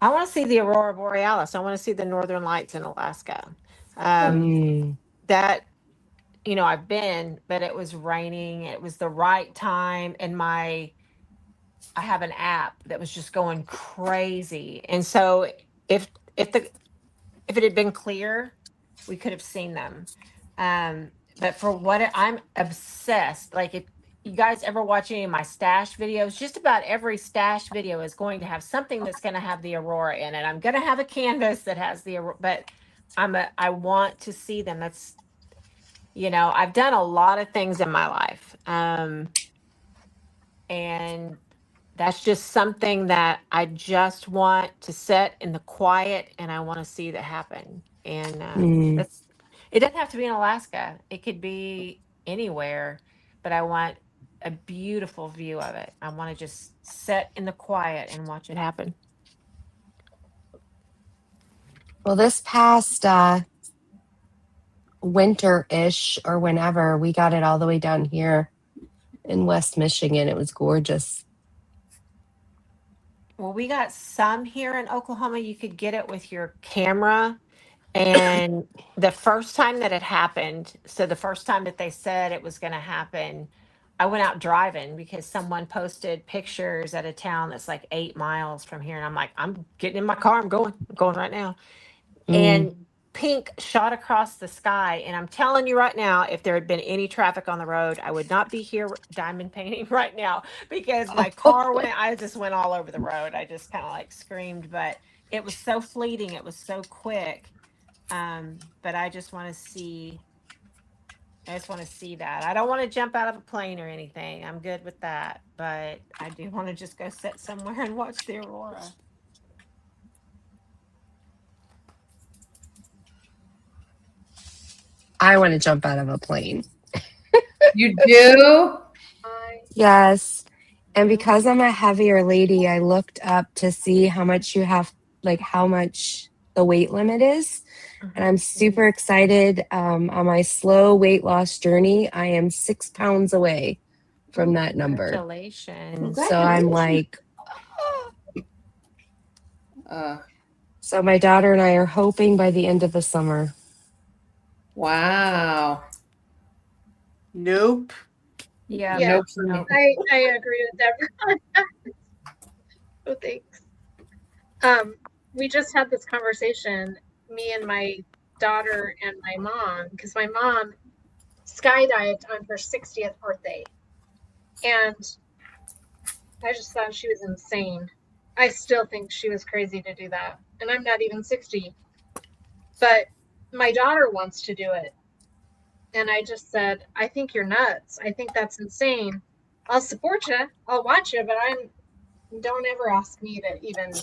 I want to see the aurora borealis. I want to see the northern lights in Alaska. Mm. That I've been, but it was raining. It was the right time, and I have an app that was just going crazy. And so if if the if it had been clear, we could have seen them. But for I'm obsessed. Like if you guys ever watch any of my stash videos, just about every stash video is going to have something that's going to have the aurora in it. I'm going to have a canvas that has the aurora, but I want to see them. That's I've done a lot of things in my life. And that's just something that I just want to sit in the quiet and I want to see that happen. And Mm. it doesn't have to be in Alaska. It could be anywhere, but I want a beautiful view of it. I want to just sit in the quiet and watch it happen. Well, this past winter-ish or whenever, we got it all the way down here in West Michigan. It was gorgeous. Well, we got some here in Oklahoma. You could get it with your camera. And the first time that it happened, so the first time that they said it was going to happen, I went out driving because someone posted pictures at a town that's like 8 miles from here. And I'm like, I'm getting in my car. I'm going right now. Mm. And pink shot across the sky. And I'm telling you right now, if there had been any traffic on the road, I would not be here diamond painting right now because my car I just went all over the road. I just kind of like screamed, but it was so fleeting. It was so quick. But I just want to see that. I don't want to jump out of a plane or anything. I'm good with that. But I do want to just go sit somewhere and watch the aurora. I want to jump out of a plane. You do? Yes. And because I'm a heavier lady, I looked up to see how much how much the weight limit is. And I'm super excited. On my slow weight loss journey, I am 6 pounds away from that number. Congratulations. So I'm like, so my daughter and I are hoping by the end of the summer. Wow. Nope. Yeah. Yeah. Nope. for me. I agree with everyone. Oh, thanks. We just had this conversation, me and my daughter and my mom, because my mom skydived on her 60th birthday. And I just thought she was insane. I still think she was crazy to do that. And I'm not even 60. But my daughter wants to do it. And I just said, I think you're nuts. I think that's insane. I'll support you. I'll watch you, but don't ever ask me to even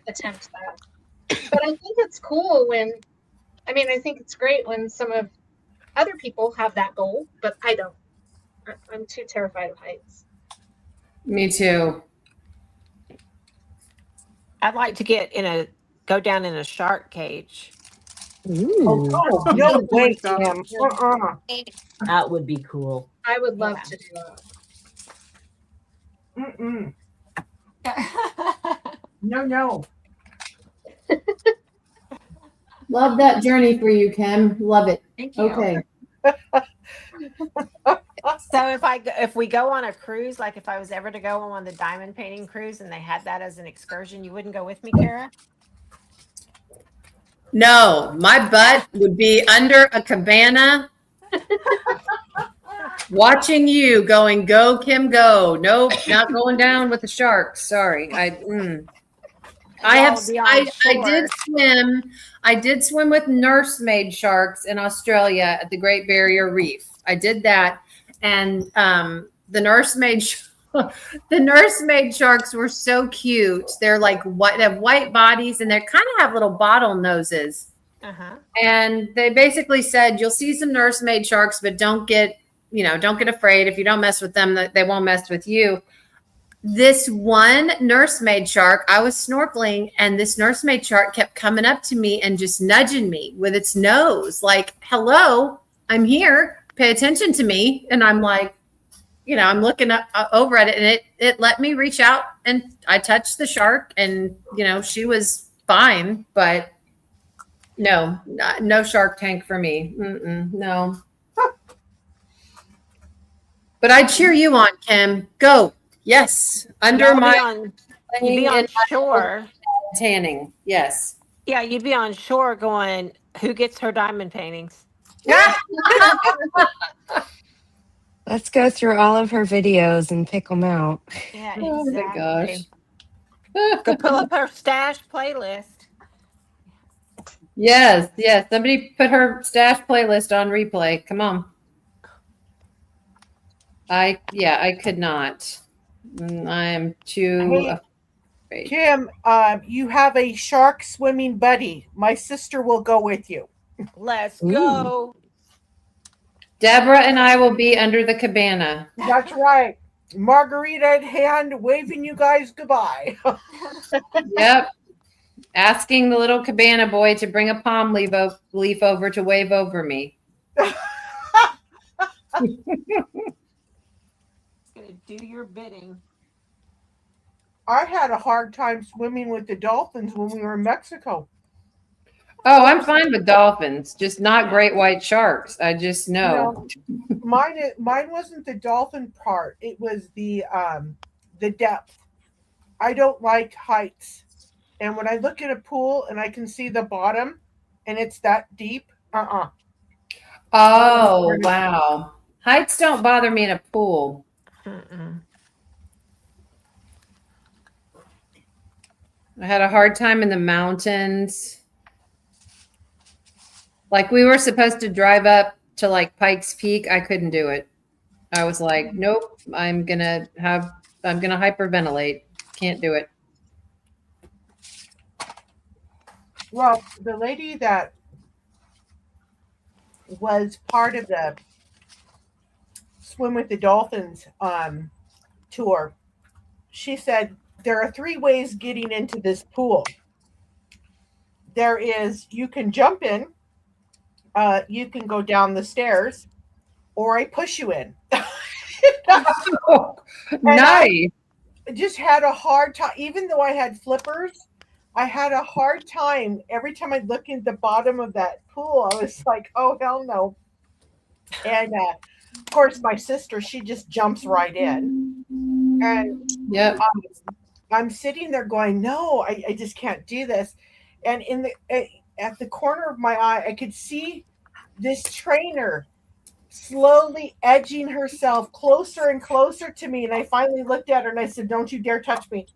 attempt that. But I think it's cool I think it's great when some of other people have that goal, but I don't. I'm too terrified of heights. Me too. I'd like to go down in a shark cage. Oh, Ooh. no Oh my way, God. Kim. That would be cool. I would love Yeah. to do that. Mm-mm. No. Love that journey for you, Kim. Love it. Thank you. Okay. So if we go on a cruise, like if I was ever to go on the diamond painting cruise and they had that as an excursion, you wouldn't go with me, Kara? No, my butt would be under a cabana watching you going, go, Kim, go. Nope, not going down with the sharks. Sorry. I Y'all be on did shore. swim. I did swim with nursemaid sharks in Australia at the Great Barrier Reef. I did that. And the nursemaid sharks were so cute. They're like white, they have white bodies and they kind of have little bottle noses. Uh-huh. And they basically said, you'll see some nursemaid sharks, but don't get afraid. If you don't mess with them, they won't mess with you. This one nursemaid shark, I was snorkeling and this nursemaid shark kept coming up to me and just nudging me with its nose, like, hello, I'm here, pay attention to me. And I'm like, I'm looking over at it and it let me reach out and I touched the shark and, she was fine, but no Shark Tank for me. No. But I cheer you on, Kim. Go. Yes. Under You'd be on shore. Tanning. Yes. Yeah, you'd be on shore going, who gets her diamond paintings? Let's go through all of her videos and pick them out. Yeah, Oh my exactly. gosh. Go pull up her stash playlist. Yes. Somebody put her stash playlist on replay. Come on. I could not. I'm too afraid. Kim, you have a shark swimming buddy. My sister will go with you. Let's Ooh. go. Deborah and I will be under the cabana. That's right. Margarita in hand, waving you guys goodbye. Yep. Asking the little cabana boy to bring a palm leaf over to wave over me. Gonna do your bidding. I had a hard time swimming with the dolphins when we were in Mexico. Oh, I'm fine with dolphins, just not great white sharks. I just know. Mine wasn't the dolphin part. It was the depth. I don't like heights. And when I look at a pool and I can see the bottom and it's that deep, Oh, wow. Heights don't bother me in a pool. Mm-mm. I had a hard time in the mountains. Like we were supposed to drive up to like Pikes Peak. I couldn't do it. I was like, nope, I'm gonna hyperventilate. Can't do it. Well, the lady that was part of the Swim with the Dolphins tour, she said there are 3 ways getting into this pool. There is, you can jump in, you can go down the stairs, or I push you in. Nice. I just had a hard time, even though I had flippers, I had a hard time every time I look at the bottom of that pool. I was like, oh, hell no. And of course, my sister, she just jumps right in. And Yep. I'm sitting there going, no, I just can't do this. And at the corner of my eye, I could see this trainer slowly edging herself closer and closer to me. And I finally looked at her and I said, don't you dare touch me.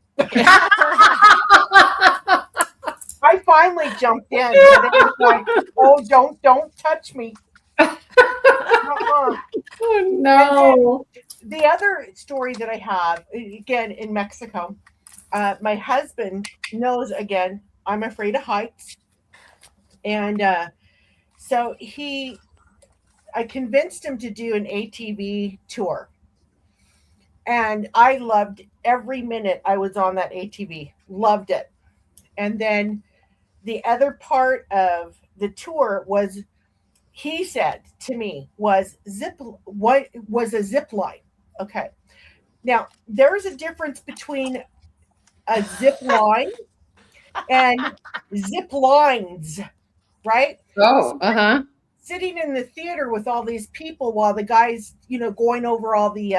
I finally jumped in, but it was like, oh, don't touch me. Uh-uh. Oh no. The other story that I have, again, in Mexico, my husband knows, again, I'm afraid of heights. And so I convinced him to do an ATV tour. And I loved every minute I was on that ATV. Loved it. And then the other part of the tour was, he said to me, was a zip line. Okay. Now, there's a difference between a zip line and zip lines, right? Oh, uh-huh. Sitting in the theater with all these people while the guys, going over all the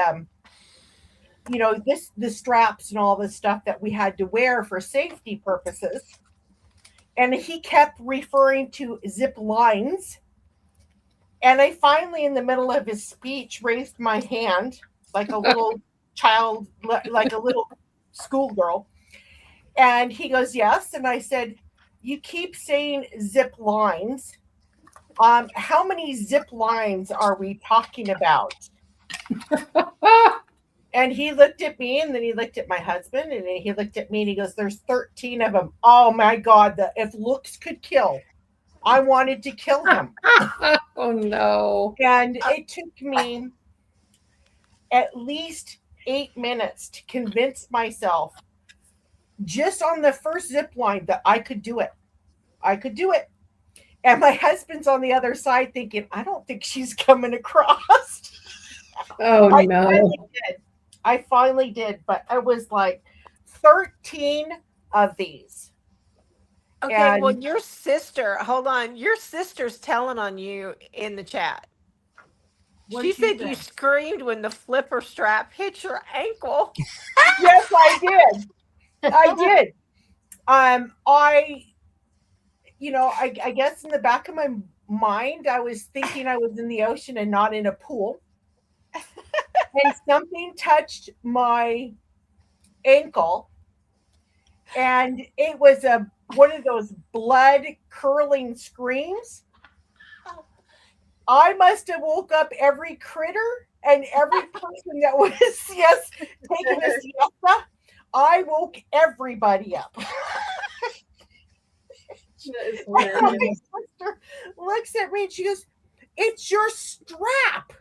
the straps and all the stuff that we had to wear for safety purposes. And he kept referring to zip lines. And I finally, in the middle of his speech, raised my hand like a little child, like a little schoolgirl. And he goes, yes. And I said, you keep saying zip lines. How many zip lines are we talking about? And he looked at me, and then he looked at my husband, and then he looked at me, and he goes, there's 13 of them. Oh my God, if looks could kill, I wanted to kill him. Oh no. And it took me at least 8 minutes to convince myself, just on the first zip line, that I could do it. I could do it. And my husband's on the other side thinking, I don't think she's coming across. Oh I no. finally did, but it was like 13 of these. Okay, And- well, your sister, hold on. Your sister's telling on you in the chat. What'd She said say? you screamed when the flipper strap hit your ankle. Yes, I did. I did. I guess in the back of my mind, I was thinking I was in the ocean and not in a pool. And something touched my ankle, and it was one of those blood curdling screams. I must have woke up every critter and every person that was taking a siesta. I woke everybody up. My sister looks at me and she goes, "It's your strap."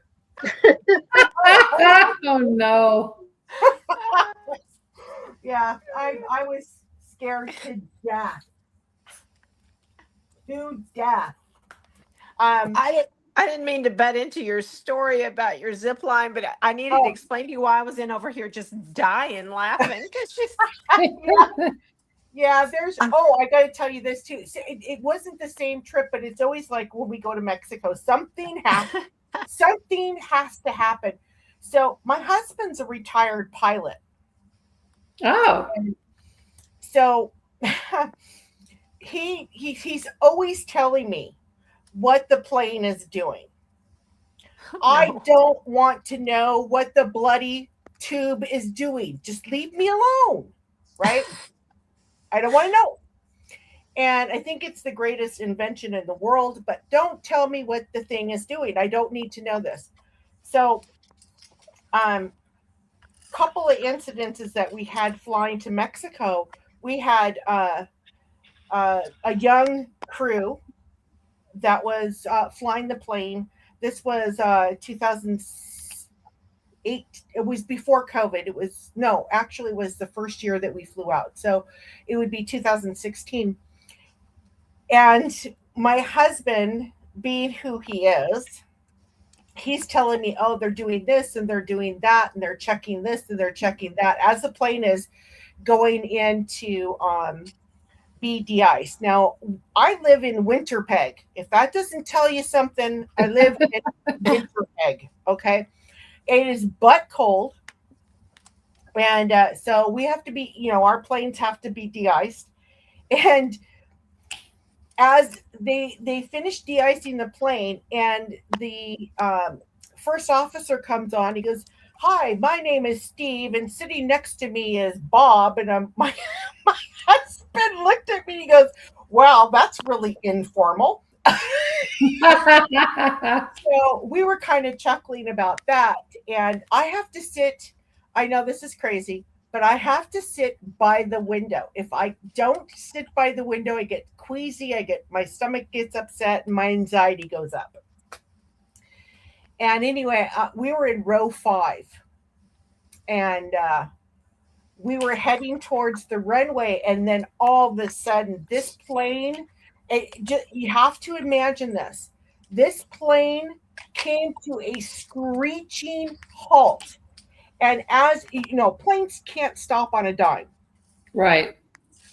Oh no. Yeah, I was scared to death. To death. I didn't mean to butt into your story about your zip line, but I needed to explain to you why I was in over here just dying laughing. Yeah, I got to tell you this too. So it wasn't the same trip, but it's always like when we go to Mexico, something has to happen. So my husband's a retired pilot. Oh. And so he's always telling me what the plane is doing. No. I don't want to know what the bloody tube is doing. Just leave me alone, right? I don't want to know. And I think it's the greatest invention in the world, but don't tell me what the thing is doing. I don't need to know this. So, couple of incidences that we had flying to Mexico. We had a young crew that was flying the plane. This was 2008. It was before COVID. It was the first year that we flew out. So it would be 2016. And my husband, being who he is, he's telling me, oh, they're doing this and they're doing that and they're checking this and they're checking that as the plane is going into be de-iced. Now, I live in Winterpeg. If that doesn't tell you something, I live in Winterpeg. Okay, it is butt cold, and so we have to be. Our planes have to be de-iced, and as they finish de-icing the plane, and the first officer comes on, he goes, "Hi, my name is Steve, and sitting next to me is Bob." And my husband looked at me. He goes, "Wow, that's really informal." So we were kind of chuckling about that. And I have to sit. I know this is crazy, but I have to sit by the window. If I don't sit by the window, I get queasy. My stomach gets upset, and my anxiety goes up. And anyway, we were in row 5, and we were heading towards the runway, and then all of a sudden, this plane, you have to imagine this. This plane came to a screeching halt. And as you know, planes can't stop on a dime. Right.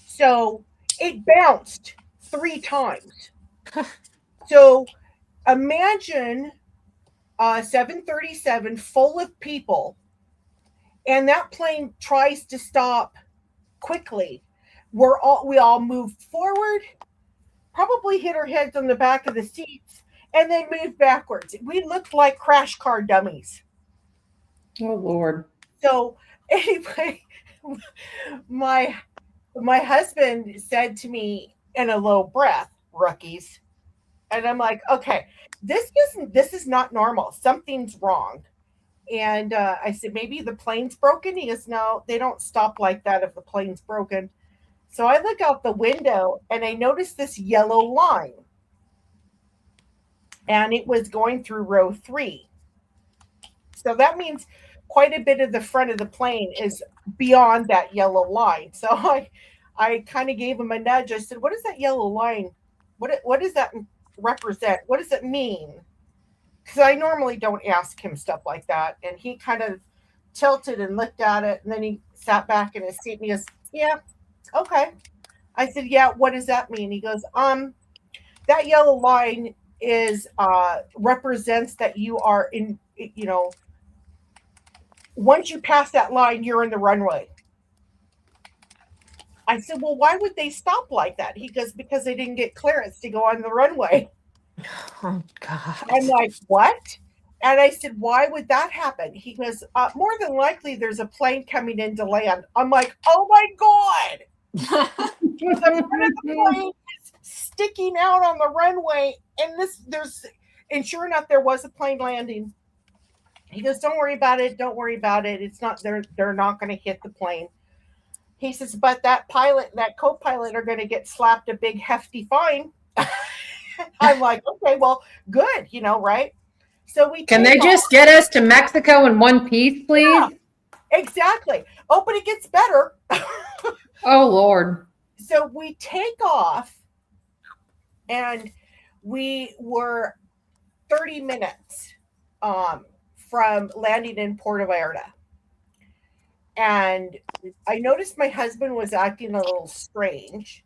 So it bounced 3 times. So imagine a 737 full of people, and that plane tries to stop quickly. We all moved forward, probably hit our heads on the back of the seats, and then moved backwards. We looked like crash car dummies. Oh Lord. So anyway, my husband said to me in a low breath, "Rookies." And I'm like, "Okay, this is not normal. Something's wrong." And I said, "Maybe the plane's broken." He goes, "No, they don't stop like that if the plane's broken." So I look out the window and I noticed this yellow line. And it was going through row 3. So that means quite a bit of the front of the plane is beyond that yellow line. So I kind of gave him a nudge. I said, "What is that yellow line? What does that represent? What does it mean?" Because I normally don't ask him stuff like that. And he kind of tilted and looked at it. And then he sat back in his seat and he goes, "Yeah, okay." I said, "Yeah, what does that mean?" He goes, that yellow line is represents that you are in, once you pass that line, you're in the runway." I said, "Well, why would they stop like that?" He goes, "Because they didn't get clearance to go on the runway." Oh God. I'm like, "What?" And I said, "Why would that happen?" He goes, "More than likely there's a plane coming in to land." I'm like, "Oh my God." The front of the plane is sticking out on the runway, and sure enough, there was a plane landing. He goes, "Don't worry about it. Don't worry about it. It's not, they're not going to hit the plane." He says, "But that pilot and that co-pilot are going to get slapped a big hefty fine." I'm like, "Okay, well, good, right?" So we Can they just get us to Mexico in one piece, please? Yeah, exactly. Oh, but it gets better. Oh Lord. So we take off, and we were 30 minutes from landing in Puerto Vallarta. And I noticed my husband was acting a little strange.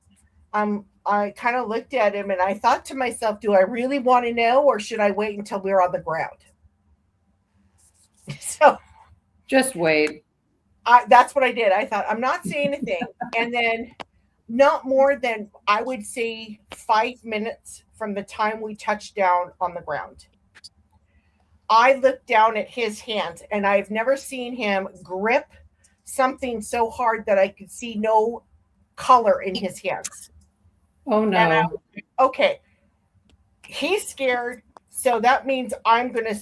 I kind of looked at him and I thought to myself, do I really want to know, or should I wait until we're on the ground? So Just wait. that's what I did. I thought, I'm not saying anything. And then not more than, I would say, 5 minutes from the time we touched down on the ground, I looked down at his hands, and I've never seen him grip something so hard that I could see no color in his hands. Oh no. Okay, he's scared, so that means I'm gonna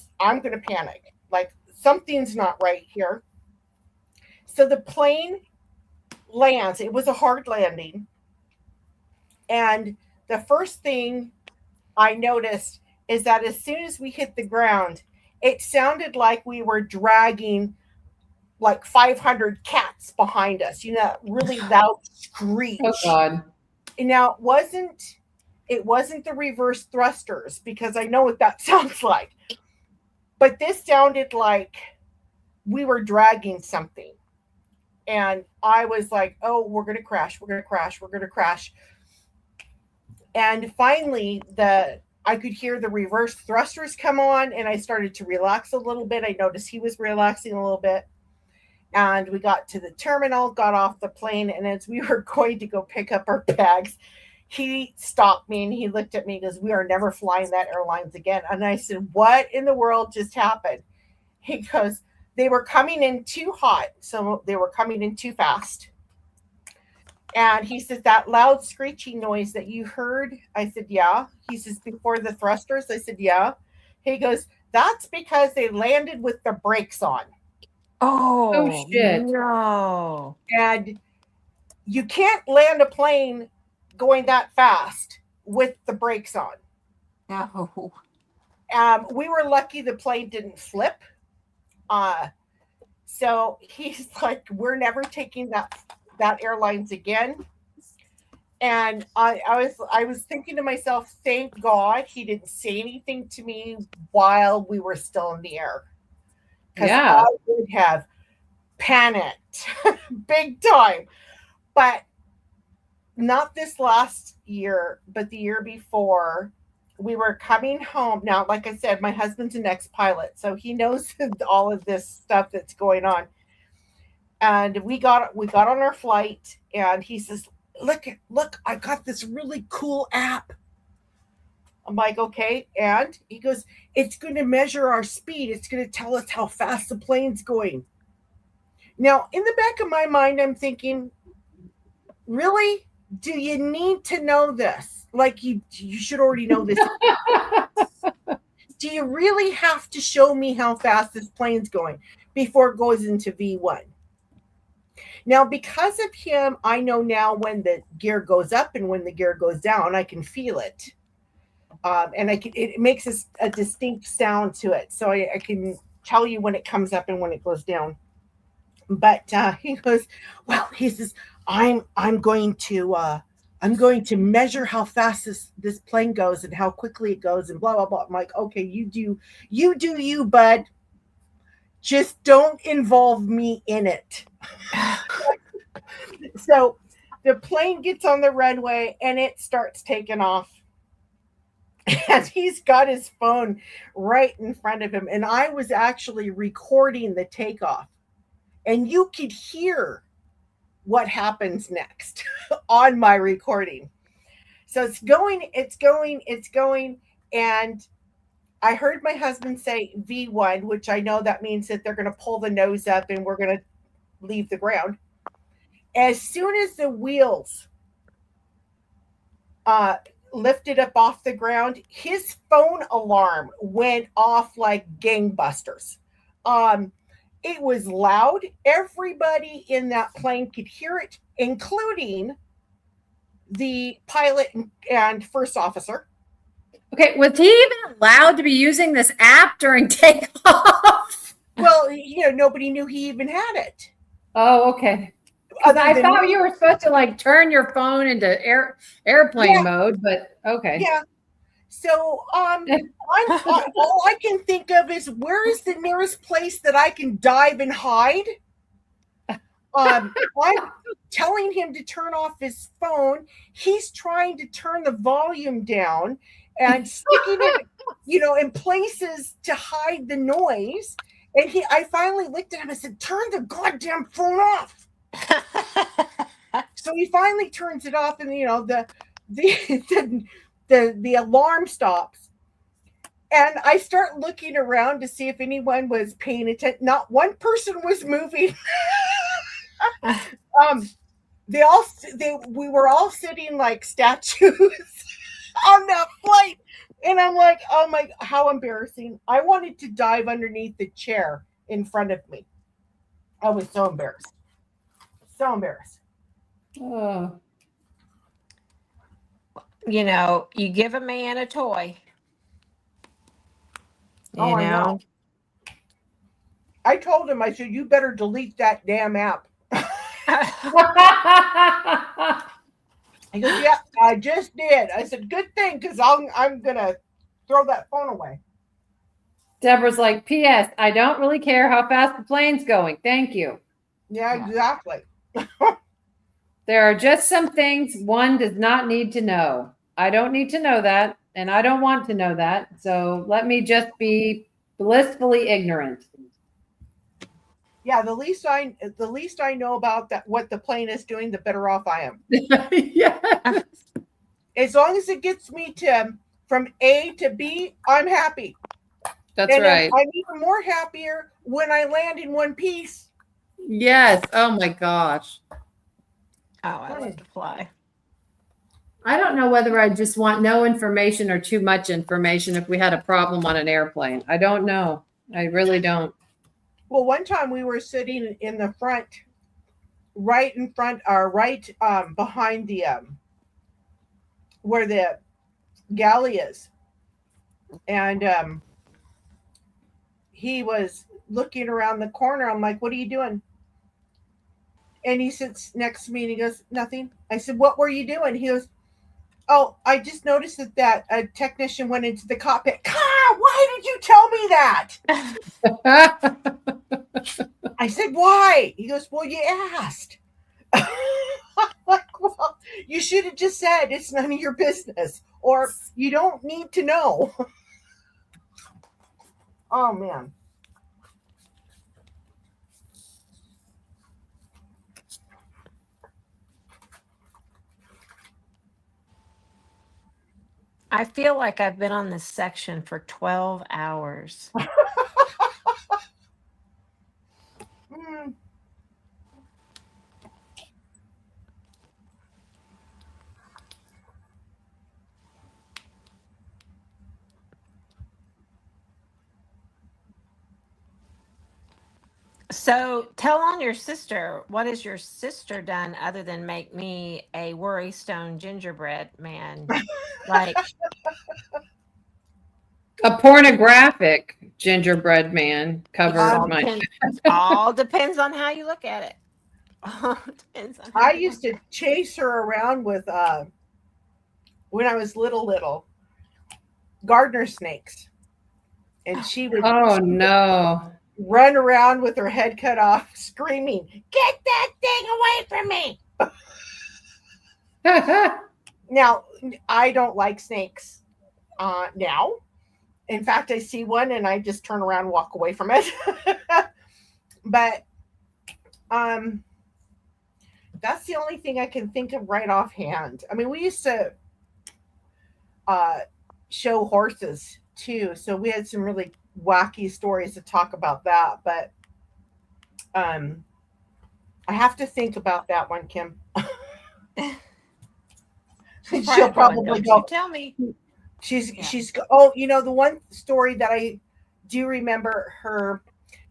panic. Like, something's not right here. So the plane lands. It was a hard landing, and the first thing I noticed is that as soon as we hit the ground, it sounded like we were dragging like 500 cats behind us. That really loud screech. Oh God. Now it wasn't the reverse thrusters, because I know what that sounds like. But this sounded like we were dragging something. And I was like, "Oh, we're going to crash. We're going to crash. We're going to crash." And finally, I could hear the reverse thrusters come on, and I started to relax a little bit. I noticed he was relaxing a little bit. And we got to the terminal, got off the plane, and as we were going to go pick up our bags, he stopped me and he looked at me and goes, "We are never flying that airlines again." And I said, "What in the world just happened?" He goes, "They were coming in too hot, so they were coming in too fast." And he says, "That loud screeching noise that you heard," I said, "Yeah." He says, "Before the thrusters?" I said, "Yeah." He goes, "That's because they landed with the brakes on." Oh, shit. no. And you can't land a plane going that fast with the brakes on. No. We were lucky the plane didn't flip. So he's like, "We're never taking that airlines again." And I was thinking to myself, thank God he didn't say anything to me while we were still in the air. Because Yeah. I would have panicked big time. But not this last year, but the year before, we were coming home. Now, like I said, my husband's an ex-pilot, so he knows all of this stuff that's going on. And we got on our flight, and he says, look, I got this really cool app." I'm like, "Okay." And he goes, "It's going to measure our speed. It's going to tell us how fast the plane's going." Now, in the back of my mind, I'm thinking, really? Do you need to know this? Like, you should already know this. Do you really have to show me how fast this plane's going before it goes into V1? Now, because of him, I know now when the gear goes up and when the gear goes down. I can feel it. And it makes a distinct sound to it. So I can tell you when it comes up and when it goes down. But he goes, "Well," he says, I'm going to measure how fast this plane goes and how quickly it goes and blah blah blah." I'm like, "Okay, you do you, bud. Just don't involve me in it." So the plane gets on the runway and it starts taking off. And he's got his phone right in front of him. And I was actually recording the takeoff. And you could hear what happens next on my recording. So it's going. And I heard my husband say V1, which I know that means that they're going to pull the nose up and we're going to leave the ground. As soon as the wheels lifted up off the ground, his phone alarm went off like gangbusters. It was loud. Everybody in that plane could hear it, including the pilot and first officer. Okay, was he even allowed to be using this app during takeoff? Well, nobody knew he even had it. Oh, okay. I thought you were supposed to like turn your phone into airplane mode, but okay. Yeah. So all I can think of is, where is the nearest place that I can dive and hide? I'm telling him to turn off his phone. He's trying to turn the volume down and sticking it, in places to hide the noise. And I finally looked at him and said, "Turn the goddamn phone off." So he finally turns it off, and the alarm stops. And I start looking around to see if anyone was paying attention. Not one person was moving. We were all sitting like statues on that flight. And I'm like, "Oh my, how embarrassing." I wanted to dive underneath the chair in front of me. I was so embarrassed. So embarrassed. Oh. You give a man a toy. I know. I told him, I said, "You better delete that damn app." He goes, "Yeah, I just did." I said, "Good thing, because I'm gonna throw that phone away." Deborah's like, "P.S. I don't really care how fast the plane's going. Thank you." Yeah, exactly. There are just some things one does not need to know. I don't need to know that, and I don't want to know that. So let me just be blissfully ignorant. Yeah, the least I know about that what the plane is doing, the better off I am. Yeah. As long as it gets me to from A to B, I'm happy. That's And right. I'm even more happier when I land in one piece. Yes. Oh my gosh. Oh, I love to fly. I don't know whether I just want no information or too much information if we had a problem on an airplane. I don't know. I really don't. Well, one time we were sitting in the front, right in front, or right behind the where the galley is, and he was looking around the corner. I'm like, "What are you doing?" And he sits next to me and he goes, "Nothing." I said, "What were you doing?" He goes, "Oh, I just noticed that a technician went into the cockpit." Why did you tell me that? I said, "Why?" He goes, "Well, you asked." I'm like, well, you should have just said it's none of your business, or you don't need to know. Oh man. I feel like I've been on this section for 12 hours. Mm. So tell on your sister. What has your sister done other than make me a worrystone gingerbread man? Like, A pornographic gingerbread man it covered my. all depends on how you look at it. All depends on how I you used look to chase her around with when I was little gardener snakes, and she would Oh no. run around with her head cut off, screaming, "Get that thing away from me!" Now, I don't like snakes now. In fact, I see one and I just turn around and walk away from it. But that's the only thing I can think of right offhand. I mean, we used to show horses too, so we had some really wacky stories to talk about that. But I have to think about that one, Kim. She'll probably Don't go. you tell me. She's oh, you know, the one story that I do remember her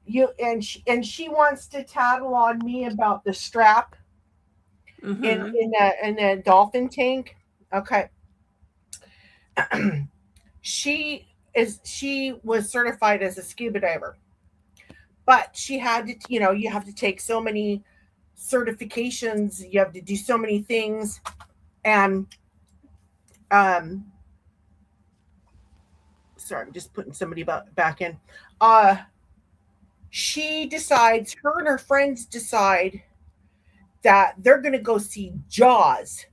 she wants to tattle on me about the strap Mhm. in the dolphin tank. Okay. she was certified as a scuba diver, but she had to, you know, you have to take so many certifications, you have to do so many things, and sorry, I'm just putting somebody back in. She decides, her and her friends decide that they're going to go see Jaws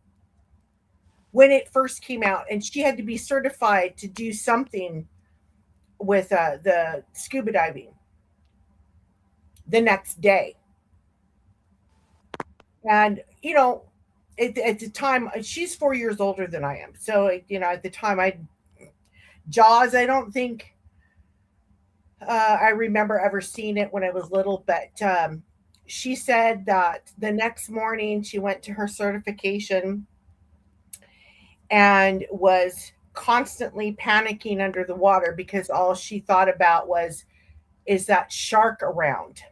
when it first came out, and she had to be certified to do something with the scuba diving the next day. And you know, at the time, she's 4 years older than I am, so you know, at the time, Jaws, I don't think I remember ever seeing it when I was little, but she said that the next morning she went to her certification and was constantly panicking under the water because all she thought about is that shark around.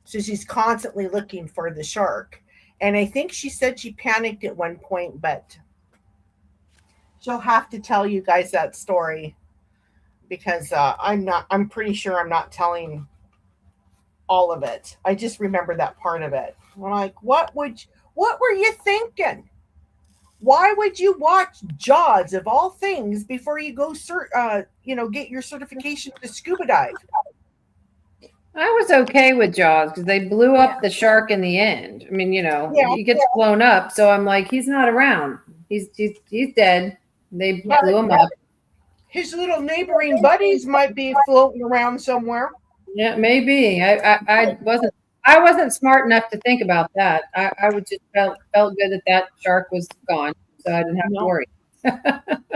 So she's constantly looking for the shark. And I think she said she panicked at one point, but she'll have to tell you guys that story because I'm pretty sure I'm not telling all of it. I just remember that part of it. I'm like, what were you thinking? Why would you watch Jaws of all things before you go get your certification to scuba dive? I was okay with Jaws because they blew up the shark in the end. I mean, you know, Yeah, he gets blown up, so I'm like, he's not around. He's dead. They Yeah, blew him up. his little neighboring buddies might be floating around somewhere. Yeah, maybe. I wasn't smart enough to think about that. I would just felt good that shark was gone, so I didn't have to No, worry.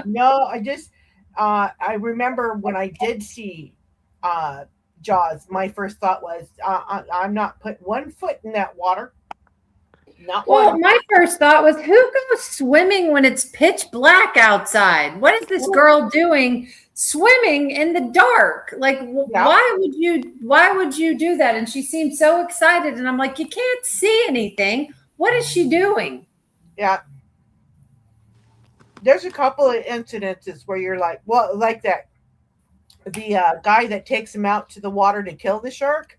no, I remember when I did see uh, Jaws, my first thought was, I'm not putting one foot in that water. Not Well, one. my first thought was, who goes swimming when it's pitch black outside? What is this girl doing swimming in the dark? Like, Yeah. why would you do that? And she seemed so excited, and I'm like, you can't see anything. What is she doing? Yeah. There's a couple of incidences where you're like, well, like that, the guy that takes him out to the water to kill the shark.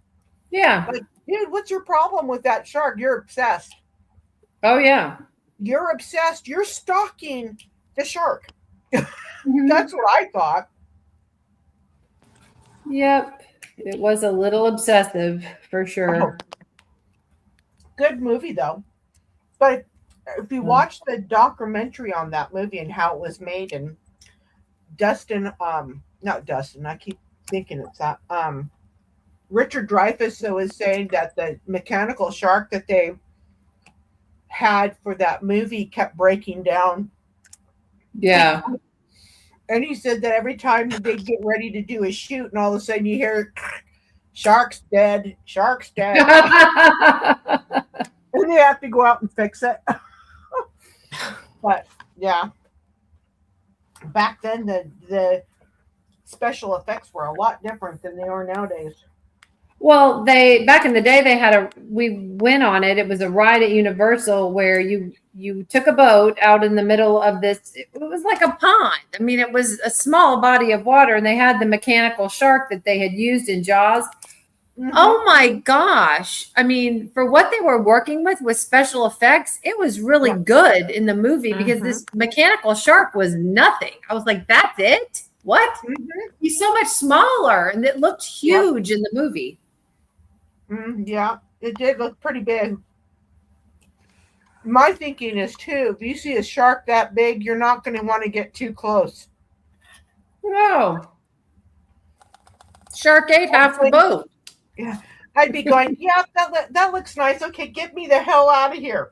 Yeah. Like, dude, what's your problem with that shark? You're obsessed. Oh yeah. You're obsessed. You're stalking the shark. Mhm. That's what I thought. Yep. It was a little obsessive for sure. Good movie though. But if you watch the documentary on that movie and how it was made, and Dustin, not Dustin, I keep thinking it's that, Richard Dreyfuss was saying that the mechanical shark that they had for that movie kept breaking down. Yeah. And he said that every time they get ready to do a shoot, and all of a sudden you hear, shark's dead, shark's dead. And they have to go out and fix it. But yeah, back then the special effects were a lot different than they are nowadays. Well, back in the day we went on it. It was a ride at Universal where you took a boat out in the middle of this. It was like a pond. I mean, it was a small body of water, and they had the mechanical shark that they had used in Jaws. Mm-hmm. Oh my gosh. I mean, for what they were working with special effects, it was really good in the movie because this mechanical shark was nothing. I was like, that's it? What? Mm-hmm. He's so much smaller, and it looked huge in the movie. Yeah, it did look pretty big. My thinking is too, if you see a shark that big, you're not going to want to get too close. No. Shark ate half the boat. Yeah, I'd be going, yeah, that looks nice. Okay, get me the hell out of here.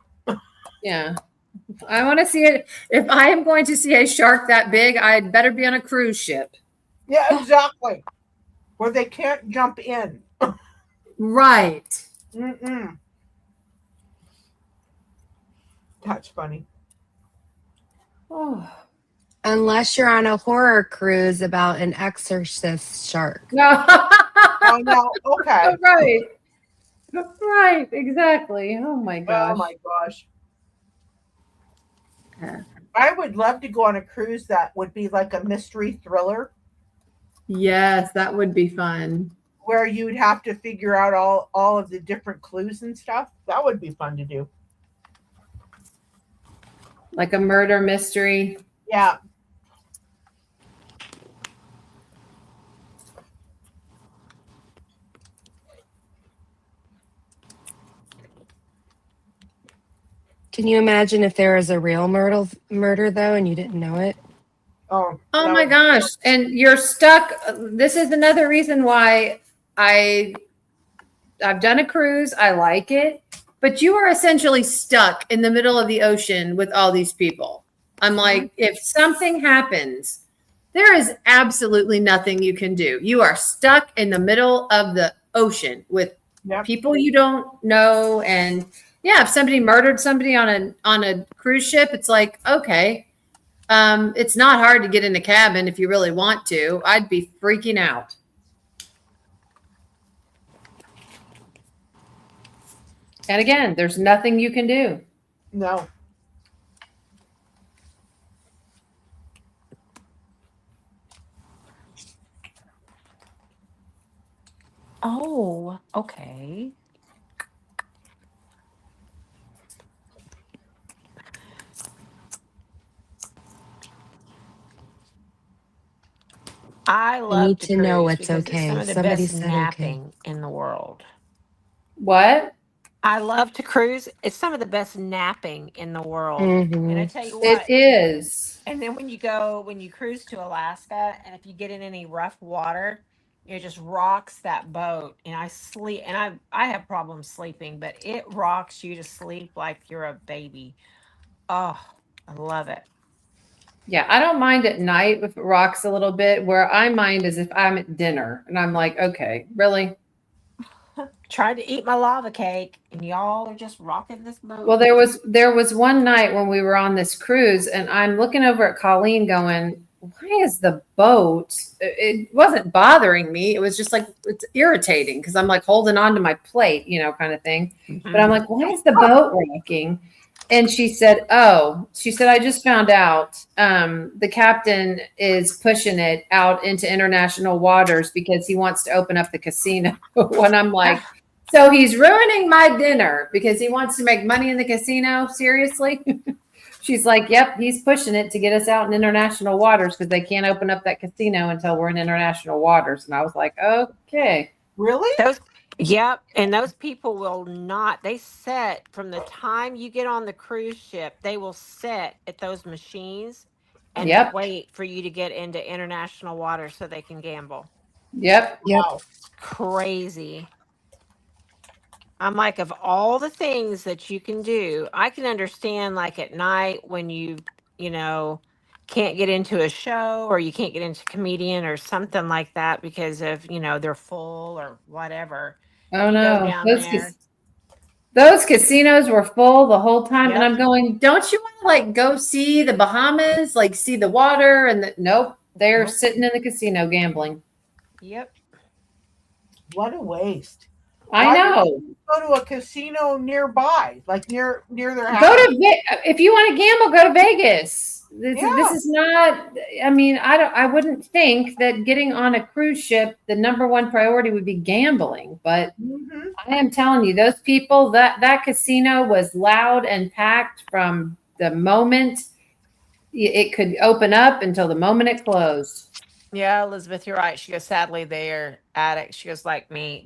Yeah. I want to see it. If I am going to see a shark that big, I'd better be on a cruise ship. Yeah, exactly. Where they can't jump in. Right. Mm-mm. That's funny. Oh. Unless you're on a horror cruise about an exorcist shark. No. Oh, no. Okay. Right. Right. Exactly. Oh my gosh. Oh my gosh. I would love to go on a cruise that would be like a mystery thriller. Yes, that would be fun. Where you'd have to figure out all of the different clues and stuff. That would be fun to do. Like a murder mystery. Yeah. Can you imagine if there was a real murder though, and you didn't know it? Oh my gosh. And you're stuck. This is another reason why I've done a cruise. I like it, but you are essentially stuck in the middle of the ocean with all these people. I'm like, if something happens, there is absolutely nothing you can do. You are stuck in the middle of the ocean with people you don't know. And yeah, if somebody murdered somebody on a cruise ship, it's like, okay, it's not hard to get in a cabin if you really want to. I'd be freaking out. And again, there's nothing you can do. No. Oh, okay. I love need to know cruise it's because okay. It's some of the Somebody best said okay. napping in the world. What? I love to cruise. It's some of the best napping in the world. And I Mhm. tell you It what, is. and then when you cruise to Alaska, and if you get in any rough water, it just rocks that boat. And I sleep, and I have problems sleeping, but it rocks you to sleep like you're a baby. Oh, I love it. Yeah, I don't mind at night if it rocks a little bit. Where I mind is if I'm at dinner and I'm like, okay, really? Tried to eat my lava cake, and y'all are just rocking this boat. Well, there was one night when we were on this cruise, and I'm looking over at Colleen, going, "Why is the boat?" It wasn't bothering me. It was just like it's irritating because I'm like holding on to my plate, kind of thing. But I'm like, "Why is the boat rocking?" And she said, "Oh, she said I just found out the captain is pushing it out into international waters because he wants to open up the casino." When I'm like. So he's ruining my dinner because he wants to make money in the casino? Seriously? She's like, yep, he's pushing it to get us out in international waters because they can't open up that casino until we're in international waters. And I was like, okay. Really? Those, yep, and those people will not. They set from the time you get on the cruise ship. They will set at those machines and Yep. wait for you to get into international waters so they can gamble. Yep. Yep. Wow. It's crazy. I'm like, of all the things that you can do, I can understand like at night when you know, can't get into a show or you can't get into comedian or something like that because of, they're full or whatever. Oh You go no. down there. Those casinos were full the whole time. And Yep. I'm going, don't you want to like go see the Bahamas, like see the water? And nope, they're Nope. sitting in the casino gambling. Yep. What a waste. I Why know. don't you go to a casino nearby, like near their house? If you want to gamble, go to Vegas. This Yeah. is not. I mean, I wouldn't think that getting on a cruise ship, the number one priority would be gambling. But Mhm. I am telling you, those people, that casino was loud and packed from the moment it could open up until the moment it closed. Yeah, Elizabeth, you're right. She goes, sadly, they're addicts. She goes, like me.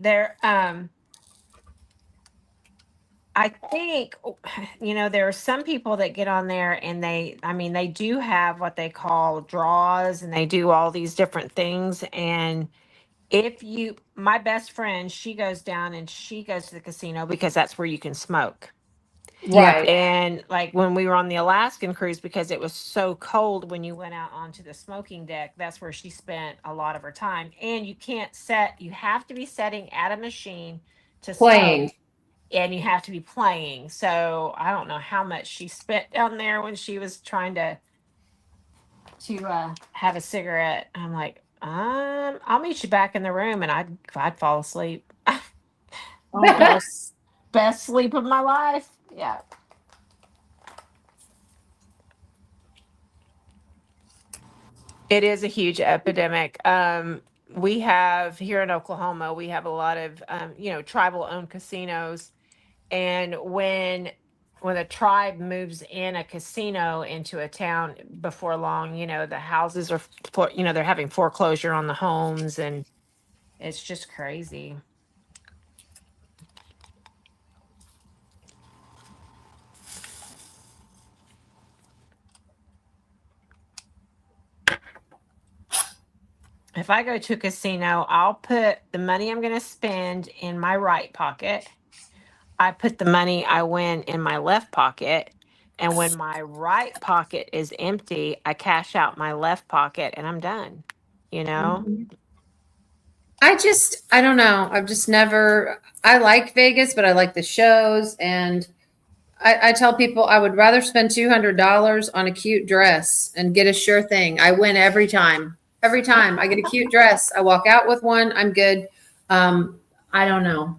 I think, there are some people that get on there and they do have what they call draws and they do all these different things. And my best friend, she goes down and she goes to the casino because that's where you can smoke. Right. And like when we were on the Alaskan cruise, because it was so cold when you went out onto the smoking deck, that's where she spent a lot of her time. And you have to be setting at a machine to Playing. smoke, and you have to be playing. So I don't know how much she spent down there when she was trying to have a cigarette. I'm like, I'll meet you back in the room, and I'd fall asleep. Best sleep of my life. Yeah. It is a huge epidemic. We have here in Oklahoma, we have a lot of tribal owned casinos, and when a tribe moves in a casino into a town before long, the houses are they're having foreclosure on the homes, and it's just crazy. If I go to a casino, I'll put the money I'm going to spend in my right pocket. I put the money I win in my left pocket. And when my right pocket is empty, I cash out my left pocket and I'm done. I don't know. I've just never, I like Vegas, but I like the shows. And I tell people I would rather spend $200 on a cute dress and get a sure thing. I win every time. Every time I get a cute dress, I walk out with one. I'm good. I don't know.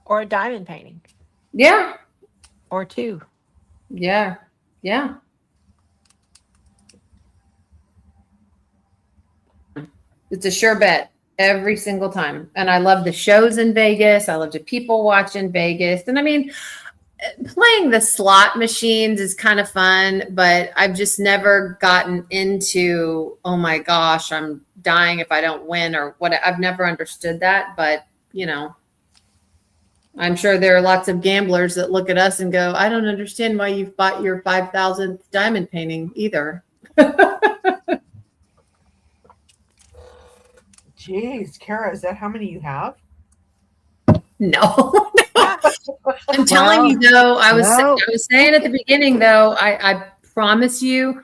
Or a diamond painting. Yeah. Or two. Yeah. Yeah. It's a sure bet every single time. And I love the shows in Vegas. I love the people watch in Vegas. And I mean, playing the slot machines is kind of fun, but I've just never gotten into, oh my gosh, I'm dying if I don't win or what. I've never understood that, but you know, I'm sure there are lots of gamblers that look at us and go, I don't understand why you've bought your 5,000th diamond painting either. Jeez, Kara, is that how many you have? No. I'm telling you though, I was saying at the beginning though, I promise you,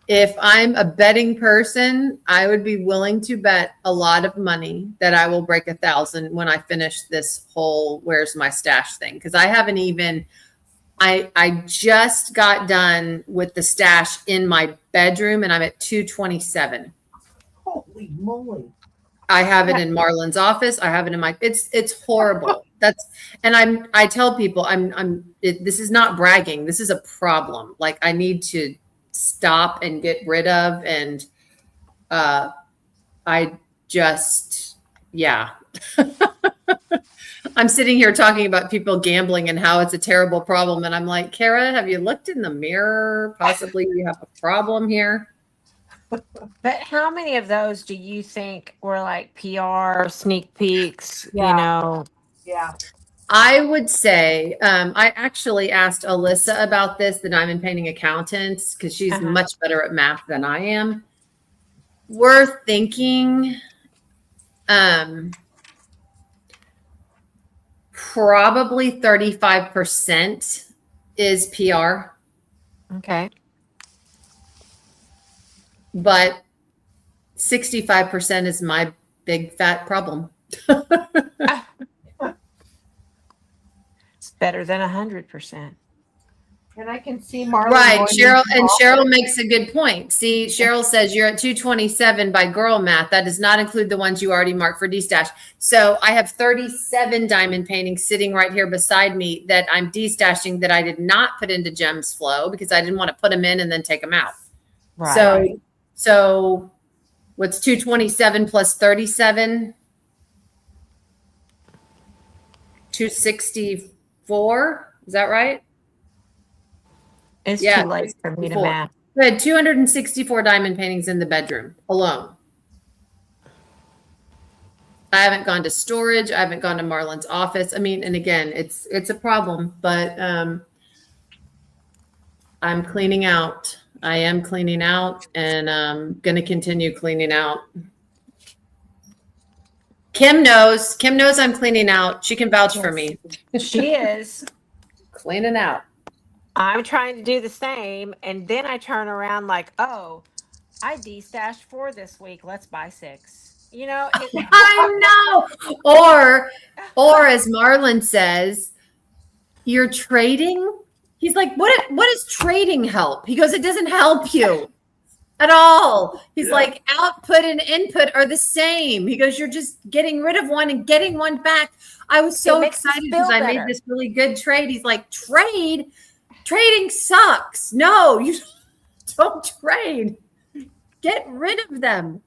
if I'm a betting person, I would be willing to bet a lot of money that I will break 1,000 when I finish this whole where's my stash thing. Because I haven't even, I just got done with the stash in my bedroom and I'm at 227. Holy moly. I have it in Marlon's office. I have it in my, it's horrible. I tell people this is not bragging. This is a problem. Like I need to stop and get rid of. And, I just, yeah. I'm sitting here talking about people gambling and how it's a terrible problem. And I'm like, Kara, have you looked in the mirror? Possibly you have a problem here. But how many of those do you think were like PR sneak peeks? Yeah. You know, Yeah. I would say I actually asked Alyssa about this, the diamond painting accountant, because she's much better at math than I am. We're thinking probably 35% is PR. okay. But 65% is my big fat problem. It's better than 100%. And I can see Marlon. Right. going Cheryl, into and office. Cheryl makes a good point. See, Cheryl says you're at 227 by girl math. That does not include the ones you already marked for D-stash. So I have 37 diamond paintings sitting right here beside me that I'm D-stashing that I did not put into Gems Flow because I didn't want to put them in and then take them out. Right. So what's 227 plus 37? 264. Is that right? It's Yeah, too late for me to 64. math. I had 264 diamond paintings in the bedroom alone. I haven't gone to storage. I haven't gone to Marlon's office. I mean, and again, it's a problem, but I'm cleaning out. I am cleaning out and I'm going to continue cleaning out. Kim knows I'm cleaning out. She can vouch for me. She is. Cleaning out. I'm trying to do the same. And then I turn around like, oh, I de-stashed 4 this week. Let's buy 6. You know, I know. Or as Marlon says, you're trading. He's like, what does trading help? He goes, it doesn't help you at all. He's like, output and input are the same. He goes, you're just getting rid of one and getting one back. I was so excited because I made this really good trade. He's like, trading sucks. No, you don't trade. Get rid of them.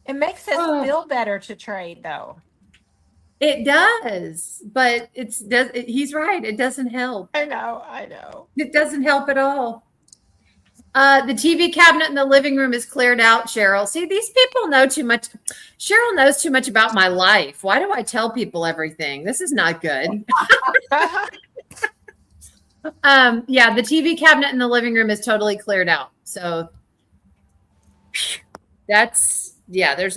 it makes us feel better to trade, though. It does, but he's right. It doesn't help. I know. It doesn't help at all. The TV cabinet in the living room is cleared out, Cheryl. See, these people know too much. Cheryl knows too much about my life. Why do I tell people everything? This is not good. Yeah, the TV cabinet in the living room is totally cleared out. So there's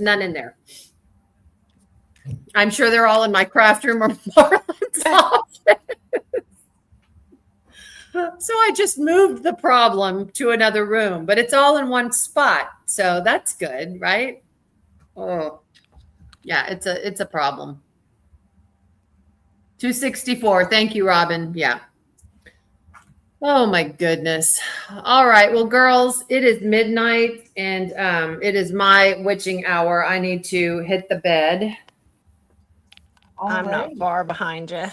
none in there. I'm sure they're all in my craft room or Marlon's office. So I just moved the problem to another room, but it's all in one spot. So that's good, right? Oh, yeah, it's a problem. 264. Thank you, Robin. Yeah. Oh my goodness. All right. Well, girls, it is midnight and it is my witching hour. I need to hit the bed. I'm not far behind you.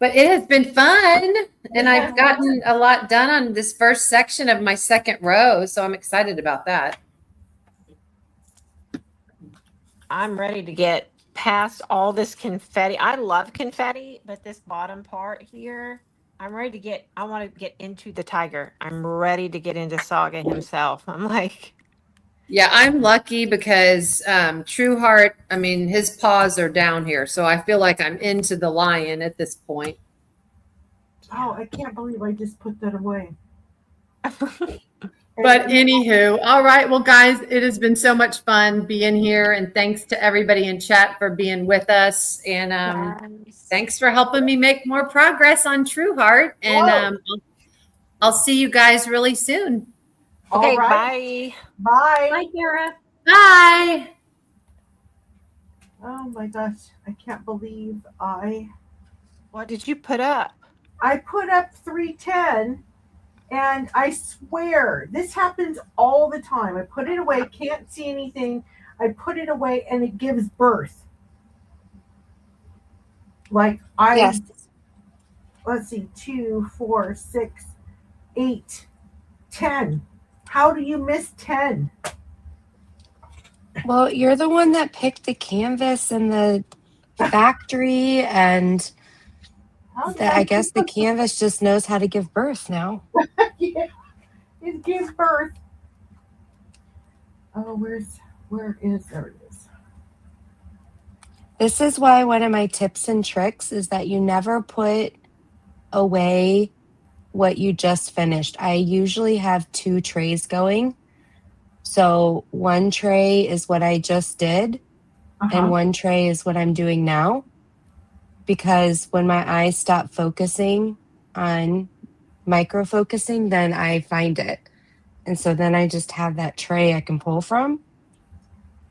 But it has been fun. And I've gotten a lot done on this first section of my second row. So I'm excited about that. I'm ready to get past all this confetti. I love confetti, but this bottom part here, I want to get into the tiger. I'm ready to get into Saga himself. I'm like, Yeah, I'm lucky because True Heart, I mean, his paws are down here. So I feel like I'm into the lion at this point. Oh, I can't believe I just put that away. But anywho, all right. Well, guys, it has been so much fun being here. And thanks to everybody in chat for being with us. And yes. thanks for helping me make more progress on True Heart. And I'll see you guys really soon. Okay, All right. bye. Bye. Bye, Kara. Bye. Oh my gosh, I can't believe What did you put up? I put up 310, and I swear this happens all the time. I put it away, can't see anything. I put it away, and it gives birth. Like Yes. let's see, 2, 4, 6, 8, 10. How do you miss 10? Well, you're the one that picked the canvas and the factory, and I guess the canvas just knows how to give birth now. Yeah, it gives birth. Oh, there it is. This is why one of my tips and tricks is that you never put away what you just finished. I usually have 2 trays going. So one tray is what I just did, and one tray is what I'm doing now. Because when my eyes stop focusing on micro focusing, then I find it. And so then I just have that tray I can pull from.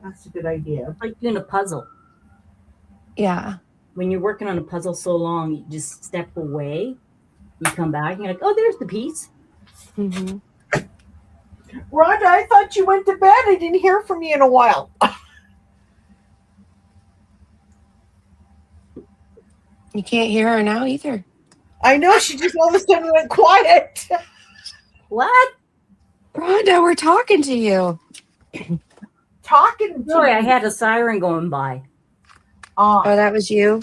That's a good idea. It's like doing a puzzle. Yeah. When you're working on a puzzle so long, you just step away, you come back, and you're like, oh, there's the piece. Mm-hmm. Rhonda, I thought you went to bed. I didn't hear from you in a while. You can't hear her now either. I know, she just all of a sudden went quiet. What? Rhonda, we're talking to you. Talking to Sorry, me. I had a siren going by. Oh, that was you?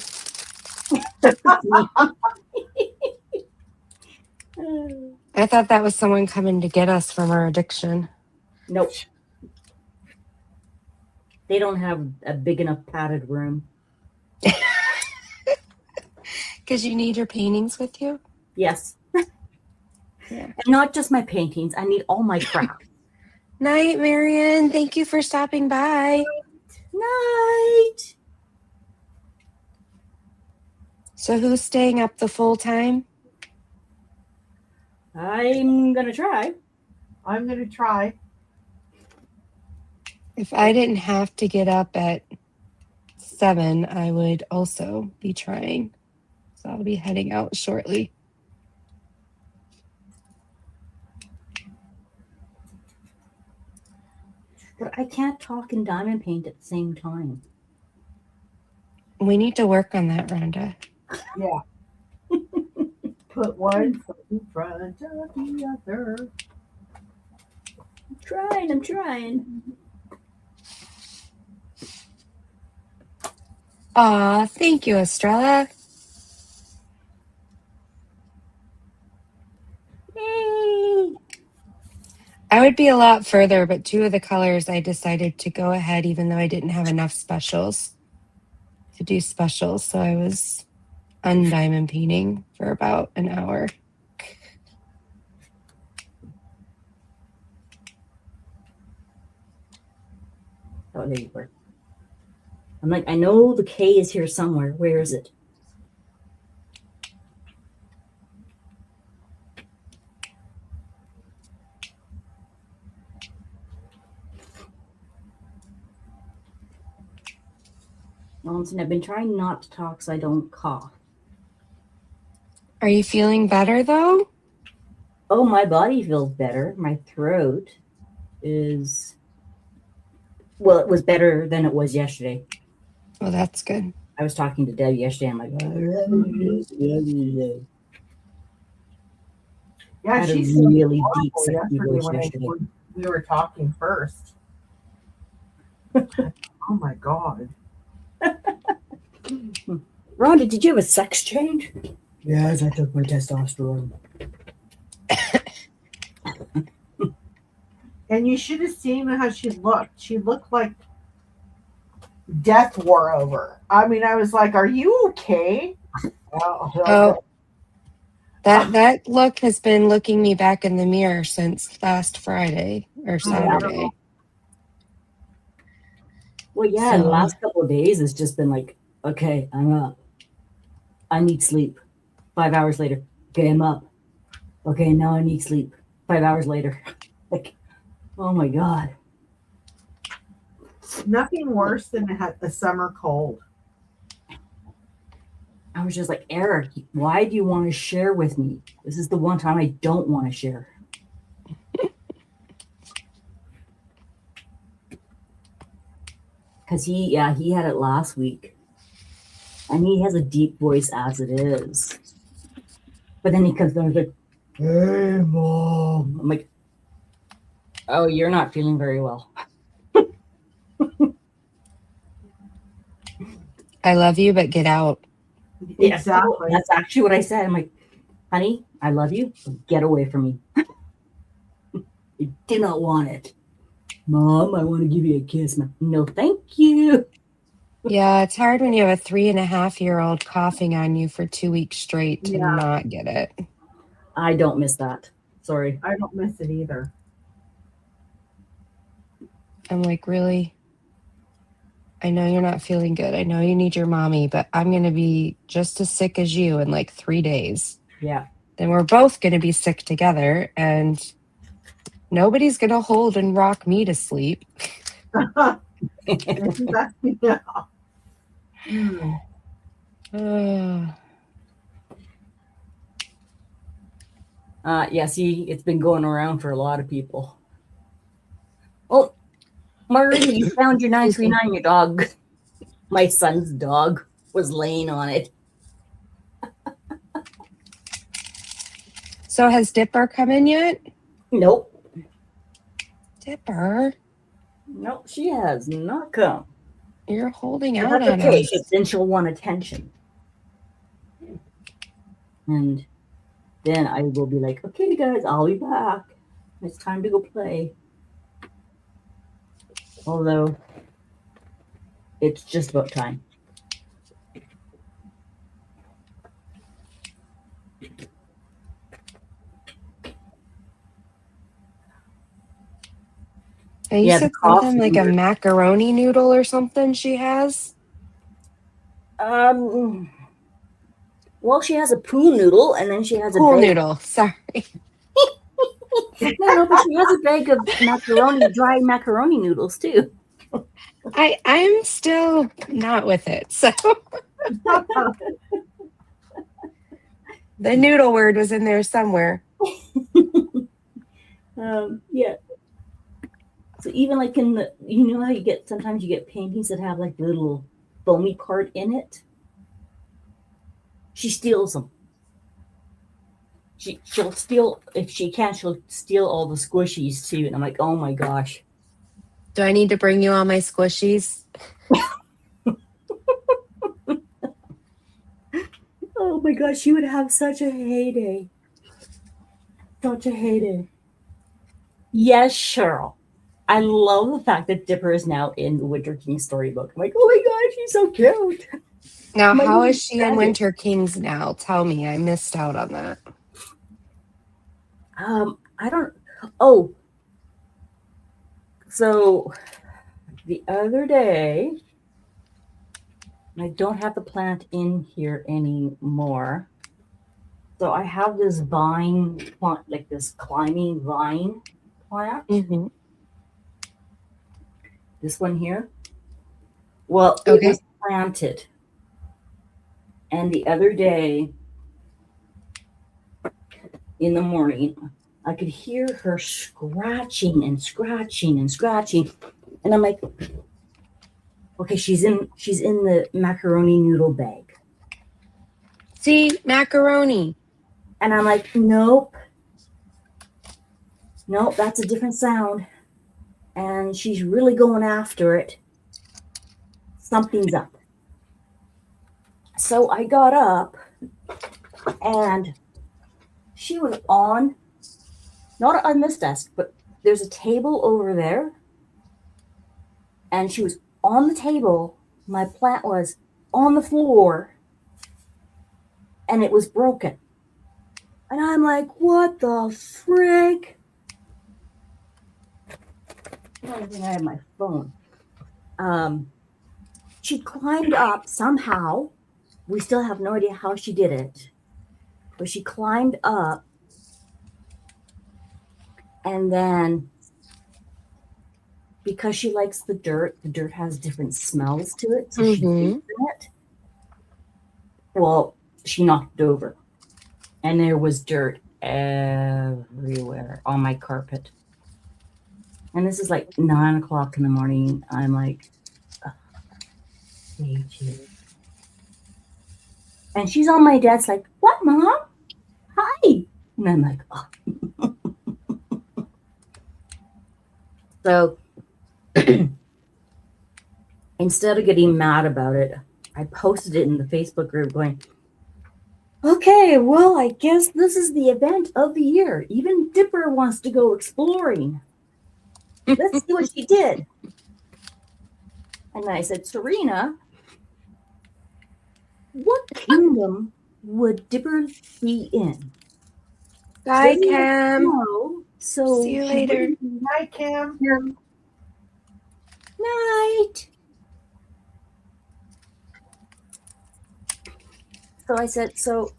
I thought that was someone coming to get us from our addiction. Nope. They don't have a big enough padded room. Because you need your paintings with you? Yes. Yeah. And not just my paintings. I need all my crap. Night, Marion. Thank you for stopping by. Night. So who's staying up the full time? I'm going to try. I'm going to try. If I didn't have to get up at 7, I would also be trying. So I'll be heading out shortly. But I can't talk and diamond paint at the same time. We need to work on that, Rhonda. Yeah. Put one foot in front of the other. I'm trying. Aw, thank you, Estrella. Yay. I would be a lot further, but 2 of the colors I decided to go ahead even though I didn't have enough specials to do specials. So I was undiamond painting for about an hour. Oh, there you were. I'm like, I know the K is here somewhere. Where is it? Listen, I've been trying not to talk so I don't cough. Are you feeling better though? Oh, my body feels better. My throat is, well, it was better than it was yesterday. Well, that's good. I was talking to Deb yesterday. I'm like, I had a she's really horrible deep, sexy voice when yesterday. we were talking first. Oh my God. Rhonda, did you have a sex change? Yes, I took my testosterone. And you should have seen how she looked. She looked like death wore over. I mean, I was like, "Are you okay?" Oh, that look has been looking me back in the mirror since last Friday or Saturday. Well, yeah, the last couple of days it's just been like, okay, I'm up. I need sleep. 5 hours later, okay, I'm up. Okay, now I need sleep. 5 hours later. Like, oh my God. Nothing worse than a summer cold. I was just like, Eric, why do you want to share with me? This is the one time I don't want to share. Because he had it last week. And he has a deep voice as it is. But then he comes down and he's like, hey, Mom. I'm like, oh, you're not feeling very well. I love you, but get out. Exactly. That's actually what I said. I'm like, honey, I love you. But get away from me. I do not want it. Mom, I want to give you a kiss. No, thank you. Yeah, it's hard when you have a 3.5-year-old coughing on you for 2 weeks straight to not get it. I don't miss that. Sorry. I don't miss it either. I'm like, really? I know you're not feeling good. I know you need your mommy, but I'm going to be just as sick as you in like 3 days. Yeah. Then we're both going to be sick together, and nobody's going to hold and rock me to sleep. Yeah. Yeah, see, it's been going around for a lot of people. Oh, Margarita, you found your 939, your dog. My son's dog was laying on it. So has Dipper come in yet? Nope. Dipper? Nope, she has not come. You're holding But out that's on okay, us. because then she'll want attention. And then I will be like, okay, guys, I'll be back. It's time to go play. Although, it's just about time. And you Yeah, said the cough something like a number. macaroni noodle or something she has? Well, she has a pool noodle, and then she has Pool a bag. noodle, sorry. No, but she has a bag of macaroni, dry macaroni noodles too. I'm still not with it. So the noodle word was in there somewhere. Yeah. So even like in the, you know how you get, sometimes you get paintings that have like the little foamy part in it? She steals them. She'll steal, if she can, she'll steal all the squishies too. And I'm like, oh my gosh. Do I need to bring you all my squishies? Oh my gosh, she would have such a heyday. Such a heyday. Yes, Cheryl. I love the fact that Dipper is now in the Winter King storybook. I'm like, oh my gosh, she's so cute. Now, My how name is is she in Dragon. Winter Kings now? Tell me. I missed out on that. I don't. Oh, so the other day, I don't have the plant in here anymore. So I have this vine plant, like this climbing vine plant. Mm-hmm. This one here. Well, it Okay. was planted. And the other day, in the morning, I could hear her scratching and scratching and scratching. And I'm like, okay, she's in the macaroni noodle bag. See, macaroni. And I'm like, nope. Nope, that's a different sound. And she's really going after it. Something's up. So I got up and she was on, not on this desk, but there's a table over there. And she was on the table. My plant was on the floor and it was broken. And I'm like, what the frick? I don't think I have my phone. She climbed up somehow. We still have no idea how she did it. But she climbed up and then because she likes the dirt has different smells to it. So she Mhm. digs in it. Well, she knocked it over. And there was dirt everywhere on my carpet. And this is like 9 o'clock in the morning. I'm like, oh, hate you. And she's on my desk like, what, Mom? Hi. And I'm like, oh. So instead of getting mad about it, I posted it in the Facebook group going, okay, well, I guess this is the event of the year. Even Dipper wants to go exploring. Let's see what she did. And I said, Serena, what kingdom would Dipper be in? Bye, Doesn't Cam. know, so See you she later. wouldn't- Hi, Cam. Night. So I said, so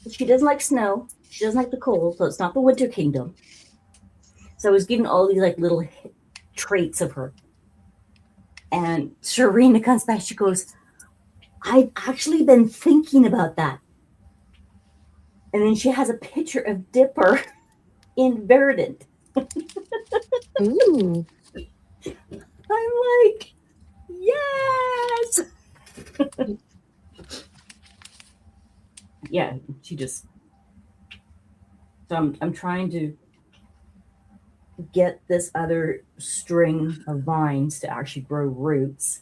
she doesn't like snow. She doesn't like the cold, so it's not the winter kingdom. So I was giving all these like little traits of her. And Serena comes back, she goes, I've actually been thinking about that. And then she has a picture of Dipper in Verdant. Ooh. I'm like, yes. Yeah, she just. So I'm trying to get this other string of vines to actually grow roots.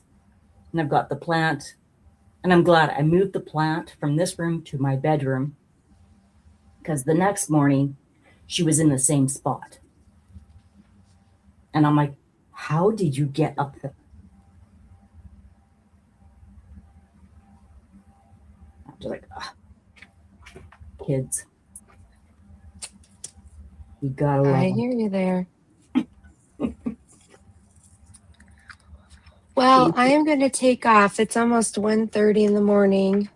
And I've got the plant, and I'm glad I moved the plant from this room to my bedroom because the next morning she was in the same spot. And I'm like, how did you get up there? I'm just like, ugh. Kids. You gotta love I them. hear you there. Well, I am going to take off. It's almost 1:30 in the morning,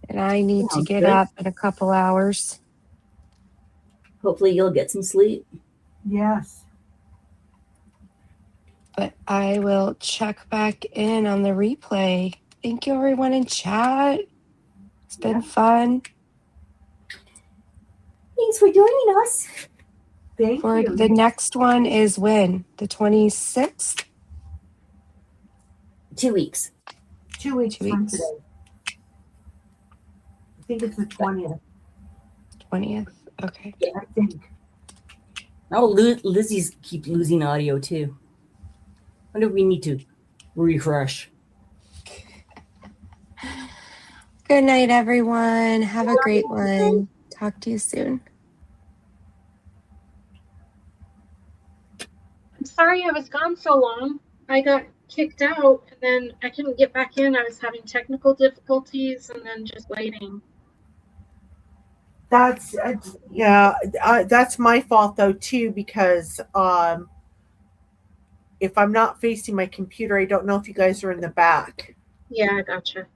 and I need to Sounds get good. up in a couple hours. Hopefully you'll get some sleep. Yes. But I will check back in on the replay. Thank you, everyone in chat. It's been fun. Thanks for joining us. Thank For you. the next one is when? The 26th? 2 weeks. 2 weeks 2 from weeks. today. I think it's the 20th. 20th. Okay. I think. Oh, Lizzie's keep losing audio too. Wonder if we need to refresh. Good night, everyone. Have a great one. Talk to you soon. I'm sorry I was gone so long. I got kicked out and then I couldn't get back in. I was having technical difficulties and then just waiting. That's that's my fault though too because if I'm not facing my computer, I don't know if you guys are in the back. Yeah, I gotcha.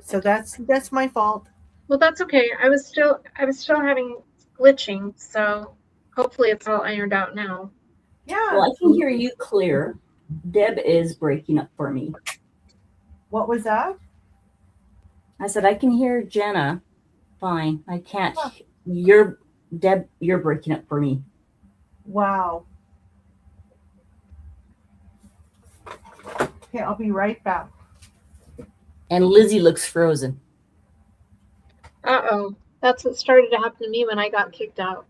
So that's my fault. Well, that's okay. I was still having glitching, so hopefully it's all ironed out now. Yeah. Well, I can hear you clear. Deb is breaking up for me. What was that? I said I can hear Jenna fine. I can't. You're Deb. You're breaking up for me. Wow. Okay, I'll be right back. And Lizzie looks frozen. Uh-oh. That's what started to happen to me when I got kicked out.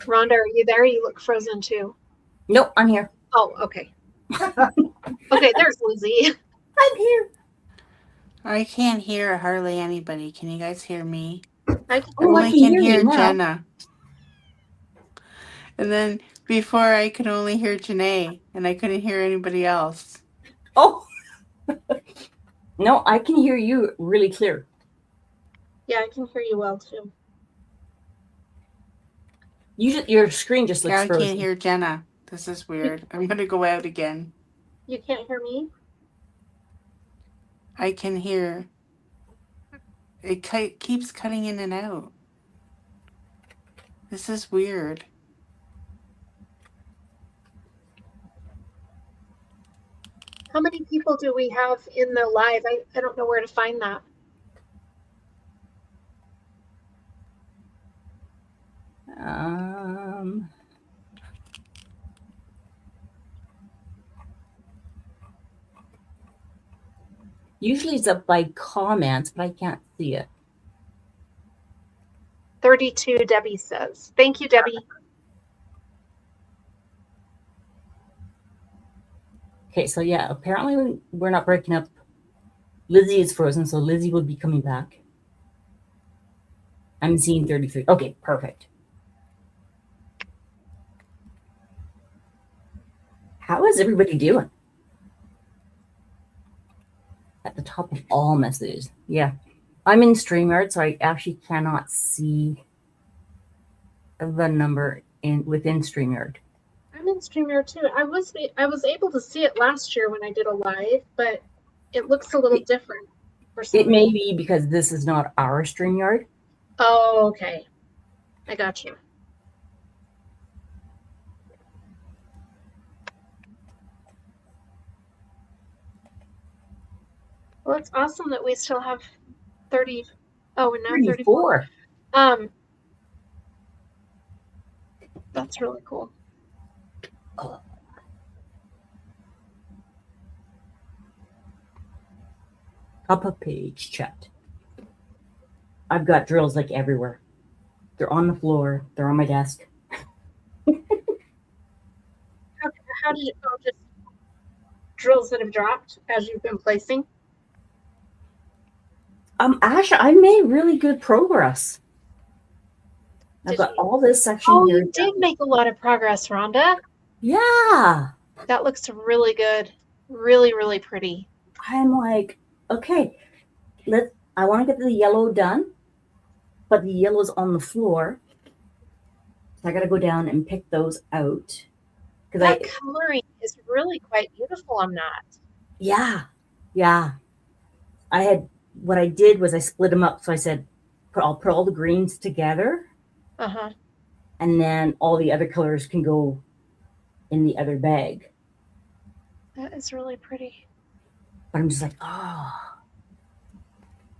Rhonda, are you there? You look frozen too. Nope, I'm here. Oh, okay. Okay, there's Lizzie. I'm here. I can't hear hardly anybody. Can you guys hear me? I can I Oh, I only can can hear you hear now. Jenna. And then before I could only hear Janae, and I couldn't hear anybody else. Oh, no, I can hear you really clear. Yeah, I can hear you well too. Your screen just looks Now I frozen. can't hear Jenna. This is weird. I'm going to go out again. You can't hear me? I can hear. It keeps cutting in and out. This is weird. How many people do we have in the live? I don't know where to find that. Usually it's up by comments, but I can't see it. 32, Debbie says. Thank you, Debbie. Okay, so yeah, apparently we're not breaking up. Lizzie is frozen, so Lizzie will be coming back. I'm seeing 33. Okay, perfect. How is everybody doing? At the top of all messages. Yeah. I'm in StreamYard, so I actually cannot see the number within StreamYard. I'm in StreamYard too. I was able to see it last year when I did a live, but it looks a little different for some It may reason. be because this is not our StreamYard. Oh, okay. I got you. Well, it's awesome that we still have 30. Oh, and now 34. That's really cool. Top of page chat. I've got drills like everywhere. They're on the floor. They're on my desk. How did it go? Just drills that have dropped as you've been placing? Ash, I made really good progress. I've got all this section here. You did make a lot of progress, Rhonda. Yeah. That looks really good. Really, really pretty. I'm like, okay, I want to get the yellow done, but the yellow's on the floor. So I got to go down and pick those out. That coloring is really quite beautiful on that. Yeah. Yeah. What I did was I split them up. So I said, I'll put all the greens together. Uh-huh. And then all the other colors can go in the other bag. That is really pretty. But I'm just like, oh.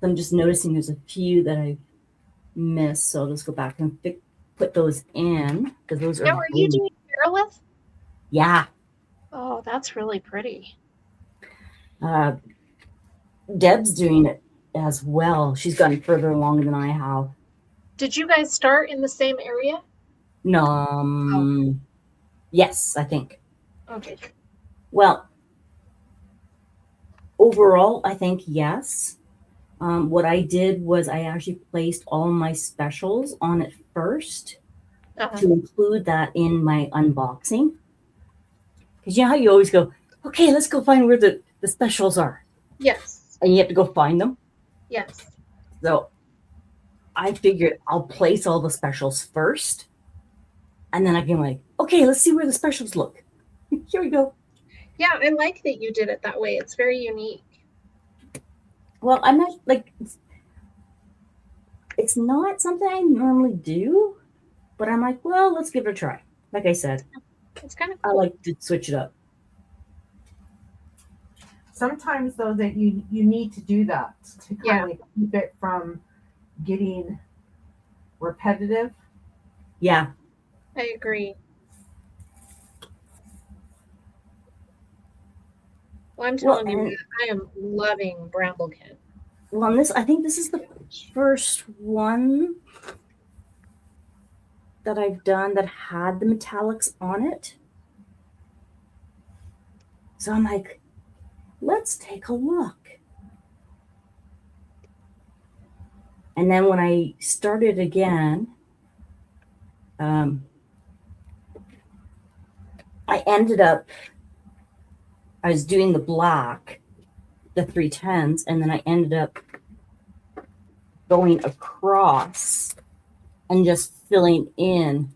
I'm just noticing there's a few that I missed. So I'll just go back and put those in. Because those now, are you doing Aerolith? Yeah. Oh, that's really pretty. Deb's doing it as well. She's gotten further along than I have. Did you guys start in the same area? No. Yes, I think. Okay. Well, overall, I think yes. What I did was I actually placed all my specials on it first to include that in my unboxing. Because you know how you always go, okay, let's go find where the specials are. Yes. And you have to go find them. Yes. So I figured I'll place all the specials first. And then I can like, okay, let's see where the specials look. Here we go. Yeah, I like that you did it that way. It's very unique. Well, I'm not like, it's not something I normally do, but I'm like, well, let's give it a try. Like I said, it's kind of cool. I like to switch it up. Sometimes though that you need to do that to kind of keep it from getting repetitive. Yeah. I agree. Well, I'm telling you, I am loving Bramblekin. Well, I think this is the first one that I've done that had the metallics on it. So I'm like, let's take a look. And then when I started again, I ended up, I was doing the black, the 310s, and then I ended up going across and just filling in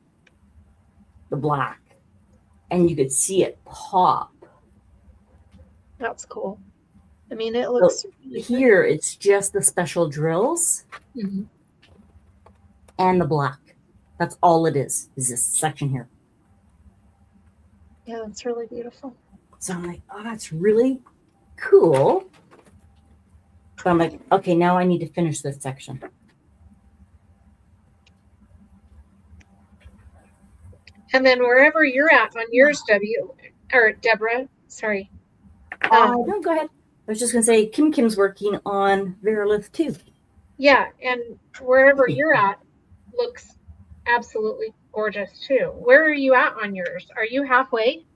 the black. And you could see it pop. That's cool. I mean, it So looks really here, it's just the special drills good. Mhm. and the black. That's all it is this section here. Yeah, that's really beautiful. So I'm like, oh, that's really cool. But I'm like, okay, now I need to finish this section. And then wherever you're at on yours, Deborah, sorry. No, go ahead. I was just gonna say Kim's working on Verilift too. Yeah, and wherever you're at looks absolutely gorgeous too. Where are you at on yours? Are you halfway?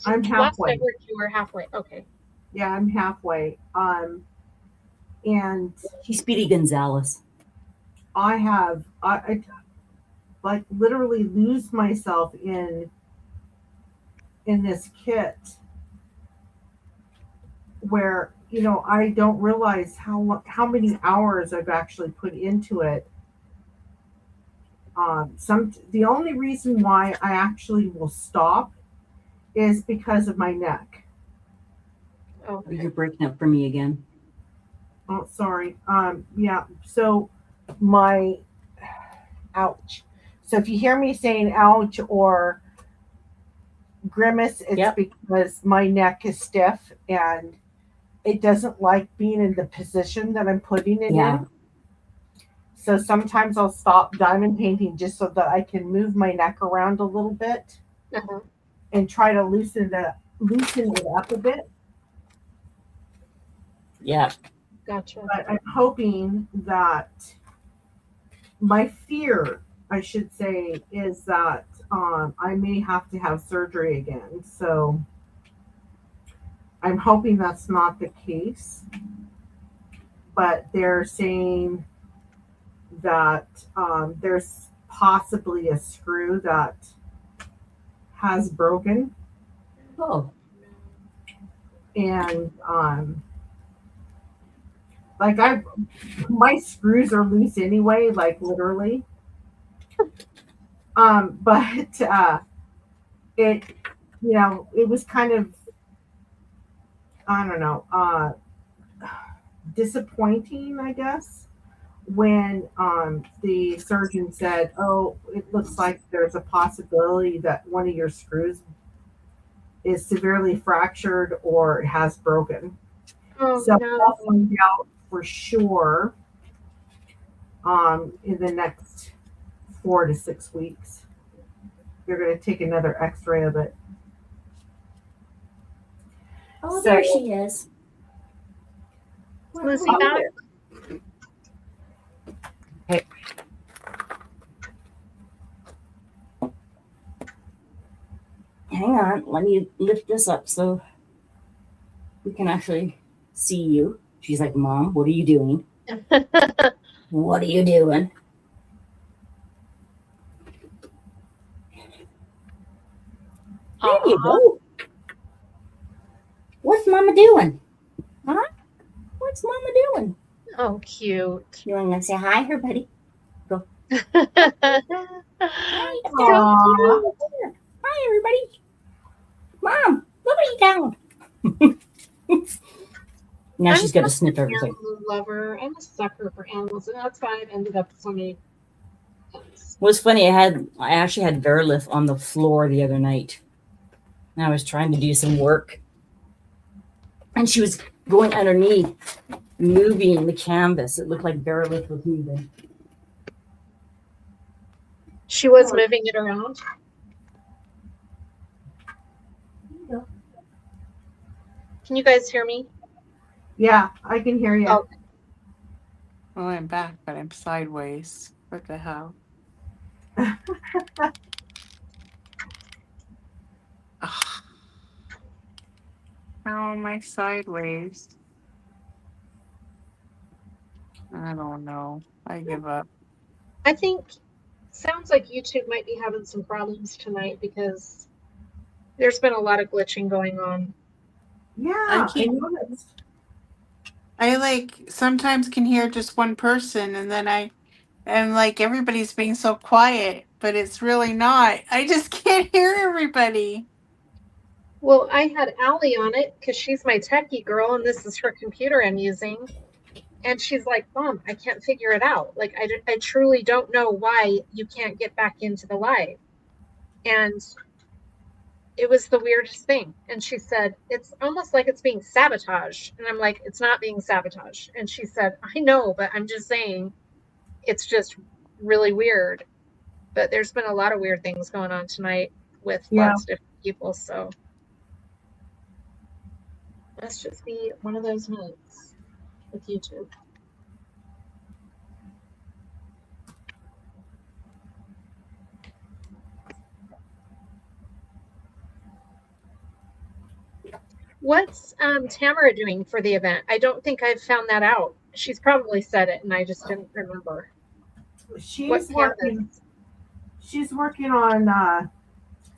I'm Last I halfway. heard you were halfway. Okay. Yeah, I'm halfway. And She's Speedy Gonzalez. I like literally lose myself in this kit where, you know, I don't realize how many hours I've actually put into it. The only reason why I actually will stop is because of my neck. Oh, You're breaking up for me again. Oh, sorry. Yeah. So ouch. So if you hear me saying ouch or grimace, it's Yep. because my neck is stiff and it doesn't like being in the position that I'm putting it Yeah. in. So sometimes I'll stop diamond painting just so that I can move my neck around a little bit uh-huh. and try to loosen it up a bit. Yeah. Gotcha. But I'm hoping that my fear, I should say, is that I may have to have surgery again. So I'm hoping that's not the case. But they're saying that there's possibly a screw that has broken. Oh. And like my screws are loose anyway, like literally. But it, you know, it was kind of, I don't know, disappointing, I guess, when the surgeon said, "Oh, it looks like there's a possibility that one of your screws is severely fractured or has broken." Oh, So no. I'll find out for sure in the next 4 to 6 weeks. They're going to take another X-ray of it. Oh, So- there she is. Was he back? Hey. Hang on, let me lift this up so we can actually see you. She's like, Mom, what are you doing? What are you doing? There you go. What's Mama doing? Huh? What's Mama doing? Oh, cute. You want to say hi, her buddy? So Hi, Aw. cute. hi, everybody. Mom, look down. Now she's got to sniff everything. Animal lover. I'm a sucker for animals, and that's why I've ended up with so many pets. It was funny. I actually had Verilift on the floor the other night. And I was trying to do some work, and she was going underneath, moving the canvas. It looked like Verilift was moving. She was moving it around. Can you guys hear me? Yeah, I can hear you. Oh. Well, I'm back, but I'm sideways. What the hell? Ugh. How am I sideways? I don't know. I give up. I think sounds like YouTube might be having some problems tonight because there's been a lot of glitching going on. Yeah, I I can't. noticed. I like sometimes can hear just one person, and then and like everybody's being so quiet, but it's really not. I just can't hear everybody. Well, I had Allie on it because she's my techie girl and this is her computer I'm using. And she's like, Mom, I can't figure it out. Like, I truly don't know why you can't get back into the live. And it was the weirdest thing. And she said, it's almost like it's being sabotaged. And I'm like, it's not being sabotaged. And she said, I know, but I'm just saying it's just really weird. But there's been a lot of weird things going on tonight with Yeah. lots of different people. So must just be one of those nights with YouTube. What's Tamara doing for the event? I don't think I've found that out. She's probably said it and I just didn't remember. She's working. She's working on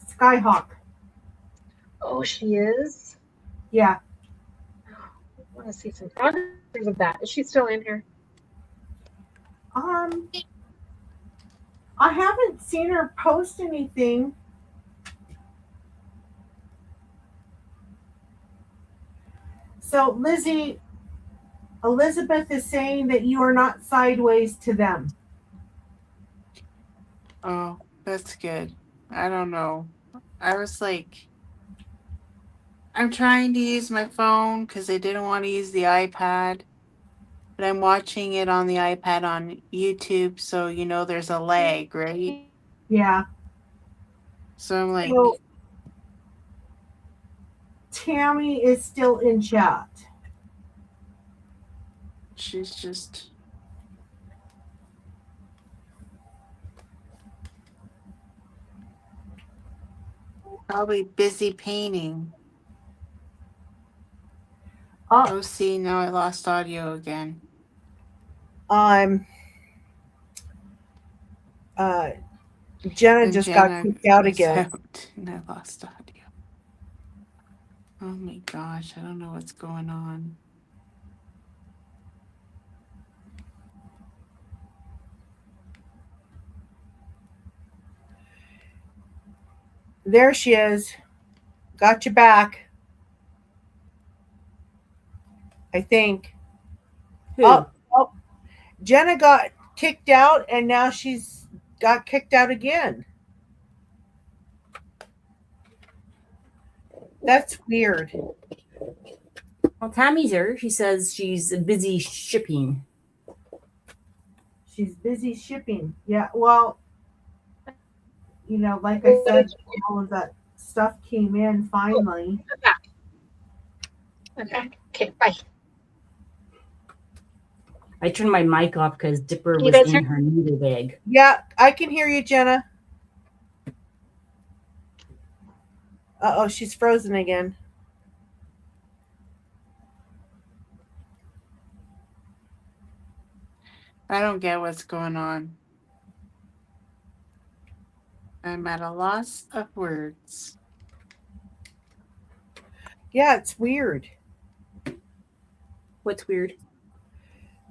Skyhawk. Oh, she is? Yeah. I want to see some progress of that. Is she still in here? I haven't seen her post anything. So Lizzie, Elizabeth is saying that you are not sideways to them. Oh, that's good. I don't know. I was like, I'm trying to use my phone because I didn't want to use the iPad, but I'm watching it on the iPad on YouTube, so you know there's a lag, right? Yeah. So I'm like, So Tammy is still in chat. she's just. Probably busy painting. Oh, see, now I lost audio again. Jenna And just Jenna got kicked out was again. out, and I lost audio. Oh my gosh, I don't know what's going on. There she is. Got you back. I think. Who? Oh, Jenna got kicked out and now she's got kicked out again. That's weird. Well, Tammy's here. She says she's busy shipping. She's busy shipping. Yeah, well, you know, like I said, all of that stuff came in finally. Okay, bye. I turned my mic off because Dipper You was guys in hear- her needle bag. Yeah, I can hear you, Jenna. Uh-oh, she's frozen again. I don't get what's going on. I'm at a loss of words. Yeah, it's weird What's weird?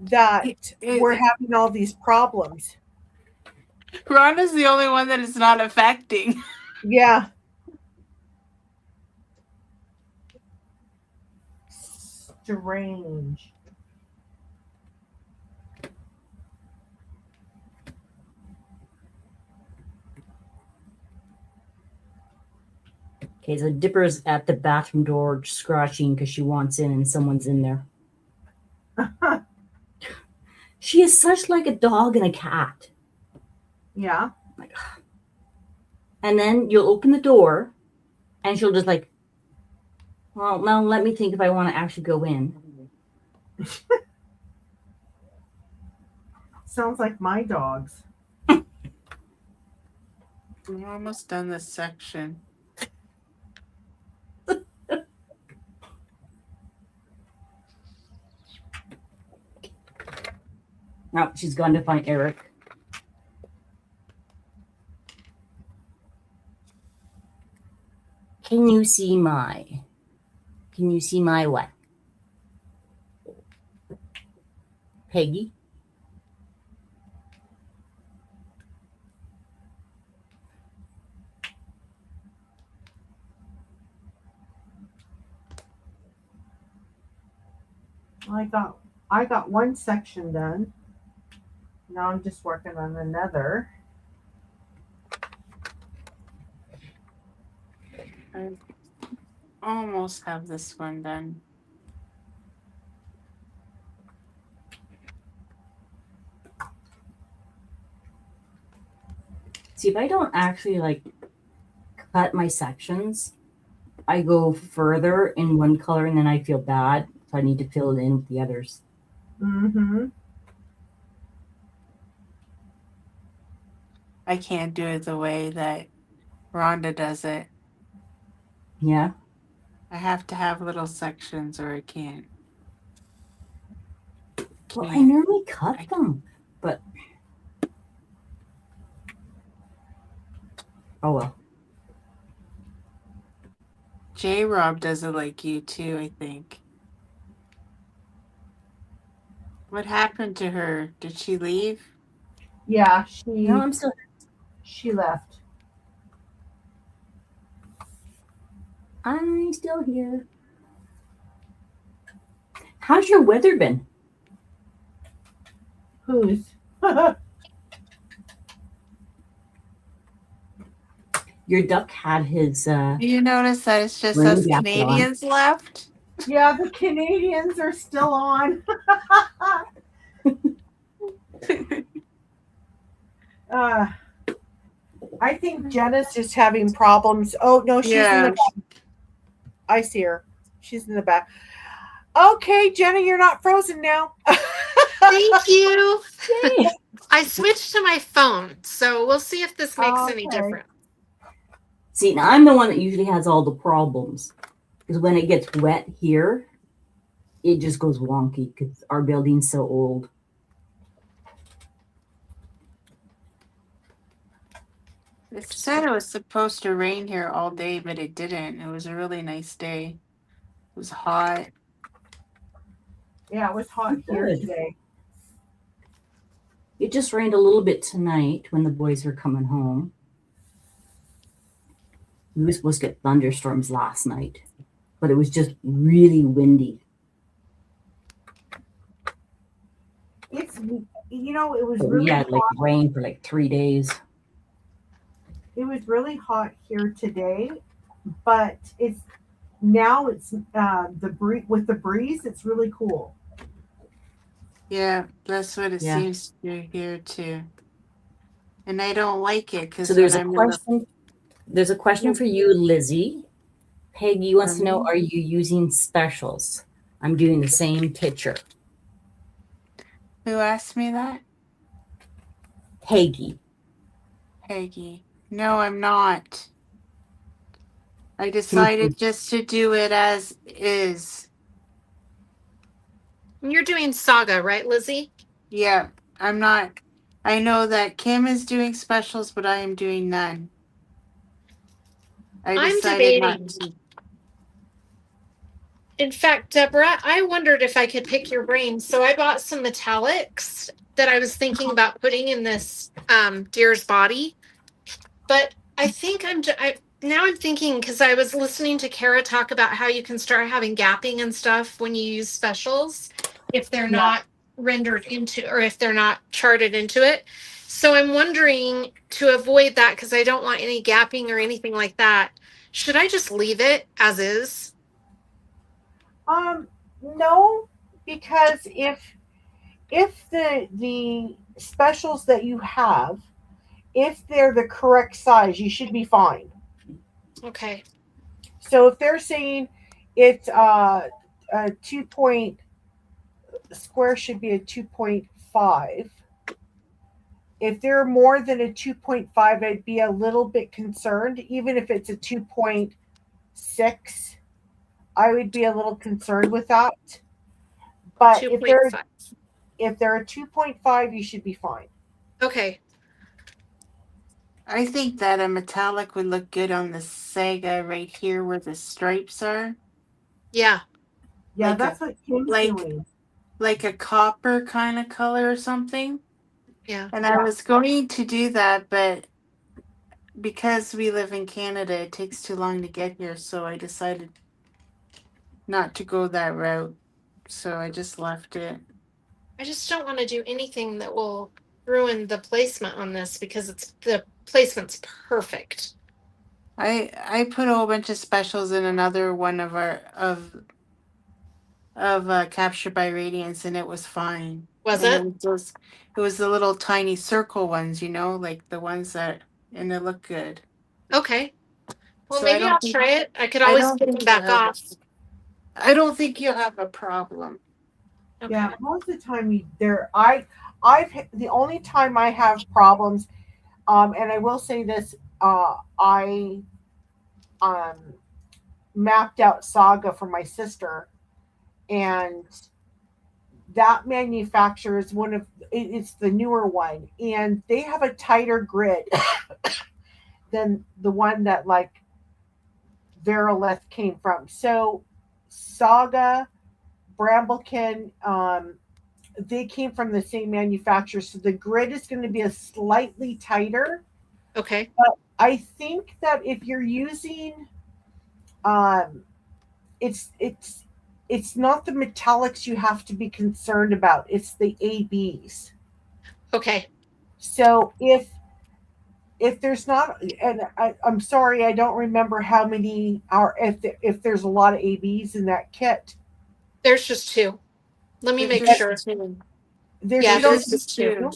that we're having all these problems. Rhonda's the only one that it's not affecting. Yeah. Strange. Okay, so Dipper's at the bathroom door scratching because she wants in and someone's in there. She is such like a dog and a cat. Yeah. Like, and then you'll open the door and she'll just like, well, now let me think if I want to actually go in. Sounds like my dogs. We're almost done this section. Now she's gone to find Eric. Can you see my what? Peggy? I got one section done. Now I'm just working on another. I almost have this one done. See, if I don't actually like cut my sections, I go further in one color and then I feel bad. So I need to fill it in with the others. Mm-hmm. I can't do it the way that Rhonda does it. Yeah. I have to have little sections or I can't. Well, I normally cut them, but oh well. J Rob does it like you too, I think. What happened to her? Did she leave? Yeah, No, I'm still. she left. I'm still here. How's your weather been? Whose? Your duck had his. You notice that it's just Rain us jacket on. Canadians left? Yeah, the Canadians are still on. I think Jenna's just having problems. Oh no, she's in the back. I see her. She's in the back. Okay, Jenna, you're not frozen now. Thank you. I switched to my phone, so we'll see if this makes any Okay. difference. See, now I'm the one that usually has all the problems because when it gets wet here, it just goes wonky because our building's so old. It said it was supposed to rain here all day, but it didn't. It was a really nice day. It was hot. Yeah, it was hot here Good. today. It just rained a little bit tonight when the boys were coming home. We were supposed to get thunderstorms last night, but it was just really windy. It's it was So really we had like hot. rain for like 3 days. It was really hot here today, but now it's with the breeze, it's really cool. Yeah, that's what it Yeah. seems to do here too. And I don't like it because So there's a question. There's a question for you, Lizzie. Peggy wants to know: are you using specials? I'm doing the same picture. Who asked me that? Peggy. Peggy. No, I'm not. I decided just to do it as is. You're doing Saga, right, Lizzie? Yeah, I'm not. I know that Kim is doing specials, but I am doing none. I decided not to. In fact, Deborah, I wondered if I could pick your brain. So I bought some metallics that I was thinking about putting in this deer's body. But I think I'm thinking, because I was listening to Kara talk about how you can start having gapping and stuff when you use specials if they're not rendered into, or if they're not charted into it. So I'm wondering, to avoid that, because I don't want any gapping or anything like that, should I just leave it as is? No, because if the specials that you have, if they're the correct size, you should be fine. Okay. So if they're saying it's a 2 point square should be a 2.5. If they're more than a 2.5, I'd be a little bit concerned. Even if it's a 2.6, I would be a little concerned with that. But if they're 2.5. If they're a 2.5, you should be fine. Okay. I think that a metallic would look good on the Saga right here where the stripes are. Yeah. Yeah, Like that's what Kim's like doing. like a copper kind of color or something. Yeah. And I was going to do that, but because we live in Canada, it takes too long to get here, so I decided not to go that route. So I just left it. I just don't want to do anything that will ruin the placement on this because the placement's perfect. I put a whole bunch of specials in another one of our of Captured by Radiance, and it was fine. Was And it? it was the little tiny circle ones, like the ones that, and it looked good. Okay. Well, So I maybe I'll don't think try it. I could I always don't put them think back off. I don't think you'll have a problem. Okay. Yeah, most of the time the only time I have problems, and I will say this, I mapped out Saga for my sister, and that manufacturer is it's the newer one, and they have a tighter grid than the one that like Verilith came from. So Saga, Bramblekin, they came from the same manufacturer, so the grid is going to be a slightly tighter. Okay. But I think that if you're using, um, it's not the metallics you have to be concerned about. It's the ABs. Okay. So if there's not, and I'm sorry, I don't remember how many are if there's a lot of ABs in that kit. There's just two. Let me make There's sure. just two. There's Yeah, You there's don't just two.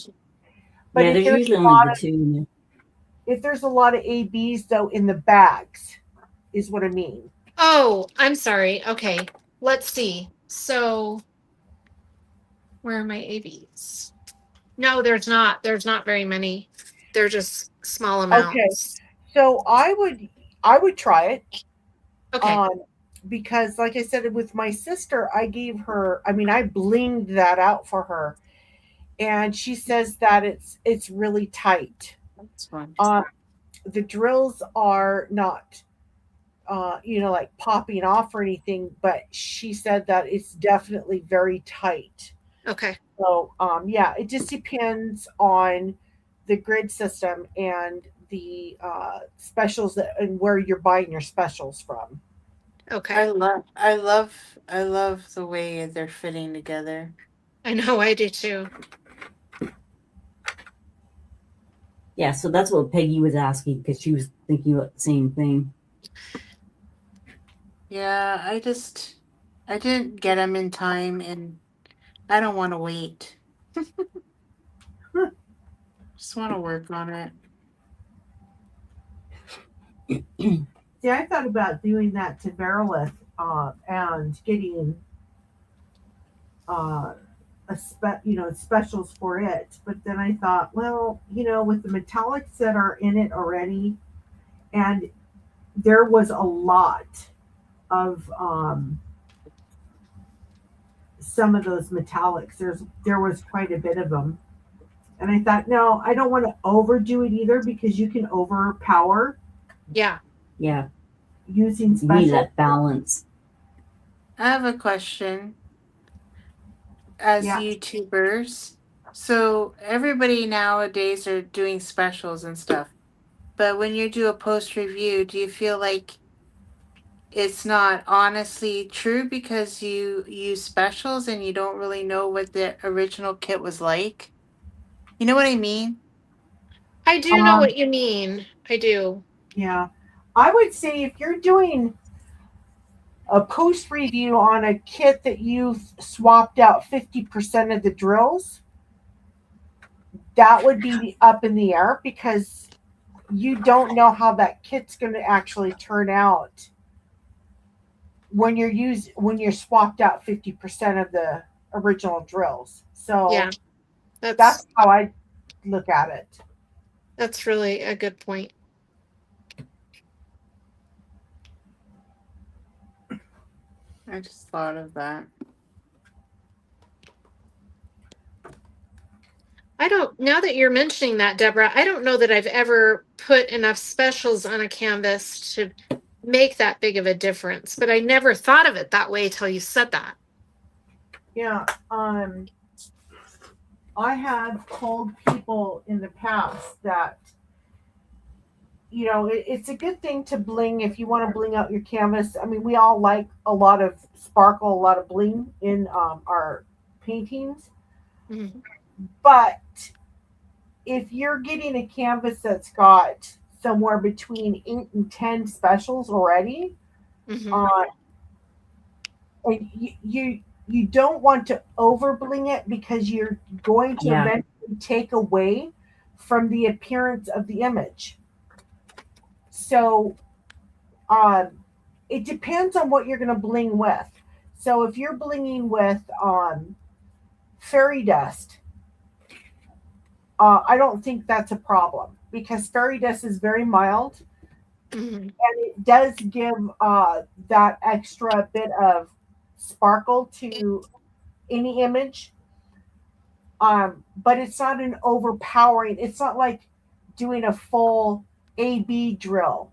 But Yeah, if there's there's usually a only lot the of two in there. if there's a lot of ABs though in the bags, is what I mean. Oh, I'm sorry. Okay. Let's see. So where are my ABs? No, there's not. There's not very many. They're just small amounts. So I would try it. Okay. Because like I said with my sister, I gave her, I mean, I blinged that out for her, and she says that it's really tight. That's fine. The drills are not like popping off or anything, but she said that it's definitely very tight. Okay. So yeah, it just depends on the grid system and the specials and where you're buying your specials from. Okay. I love the way they're fitting together. I know I do too. Yeah, so that's what Peggy was asking because she was thinking about the same thing. Yeah, I didn't get them in time, and I don't want to wait. Just want to work on it. See, I thought about doing that to Verilith and getting specials for it. But then I thought, well, with the metallics that are in it already, and there was a lot of some of those metallics. There was quite a bit of them, and I thought, no, I don't want to overdo it either because you can overpower Yeah. Yeah, using you need specials. that balance. I have a question. As Yeah. YouTubers, so everybody nowadays are doing specials and stuff. But when you do a post review, do you feel like it's not honestly true because you use specials and you don't really know what the original kit was like? You know what I mean? I do know what you mean. I do. Yeah. I would say if you're doing a post review on a kit that you've swapped out 50% of the drills, that would be up in the air because you don't know how that kit's going to actually turn out when you're swapped out 50% of the original drills. So Yeah. that's how I look at it. That's really a good point. I just thought of that. I don't, now that you're mentioning that, Deborah, I don't know that I've ever put enough specials on a canvas to make that big of a difference, but I never thought of it that way till you said that. Yeah. I have told people in the past that, you know, it's a good thing to bling if you want to bling out your canvas. I mean, we all like a lot of sparkle, a lot of bling in our paintings. Mhm. But if you're getting a canvas that's got somewhere between 8 and 10 specials already, Mhm. and you don't want to over bling it because you're going to Yeah. eventually take away from the appearance of the image. So it depends on what you're going to bling with. So if you're blinging with fairy dust, I don't think that's a problem because fairy dust is very mild Mhm. and it does give that extra bit of sparkle to any image. But it's not an overpowering. It's not like doing a full A/B drill.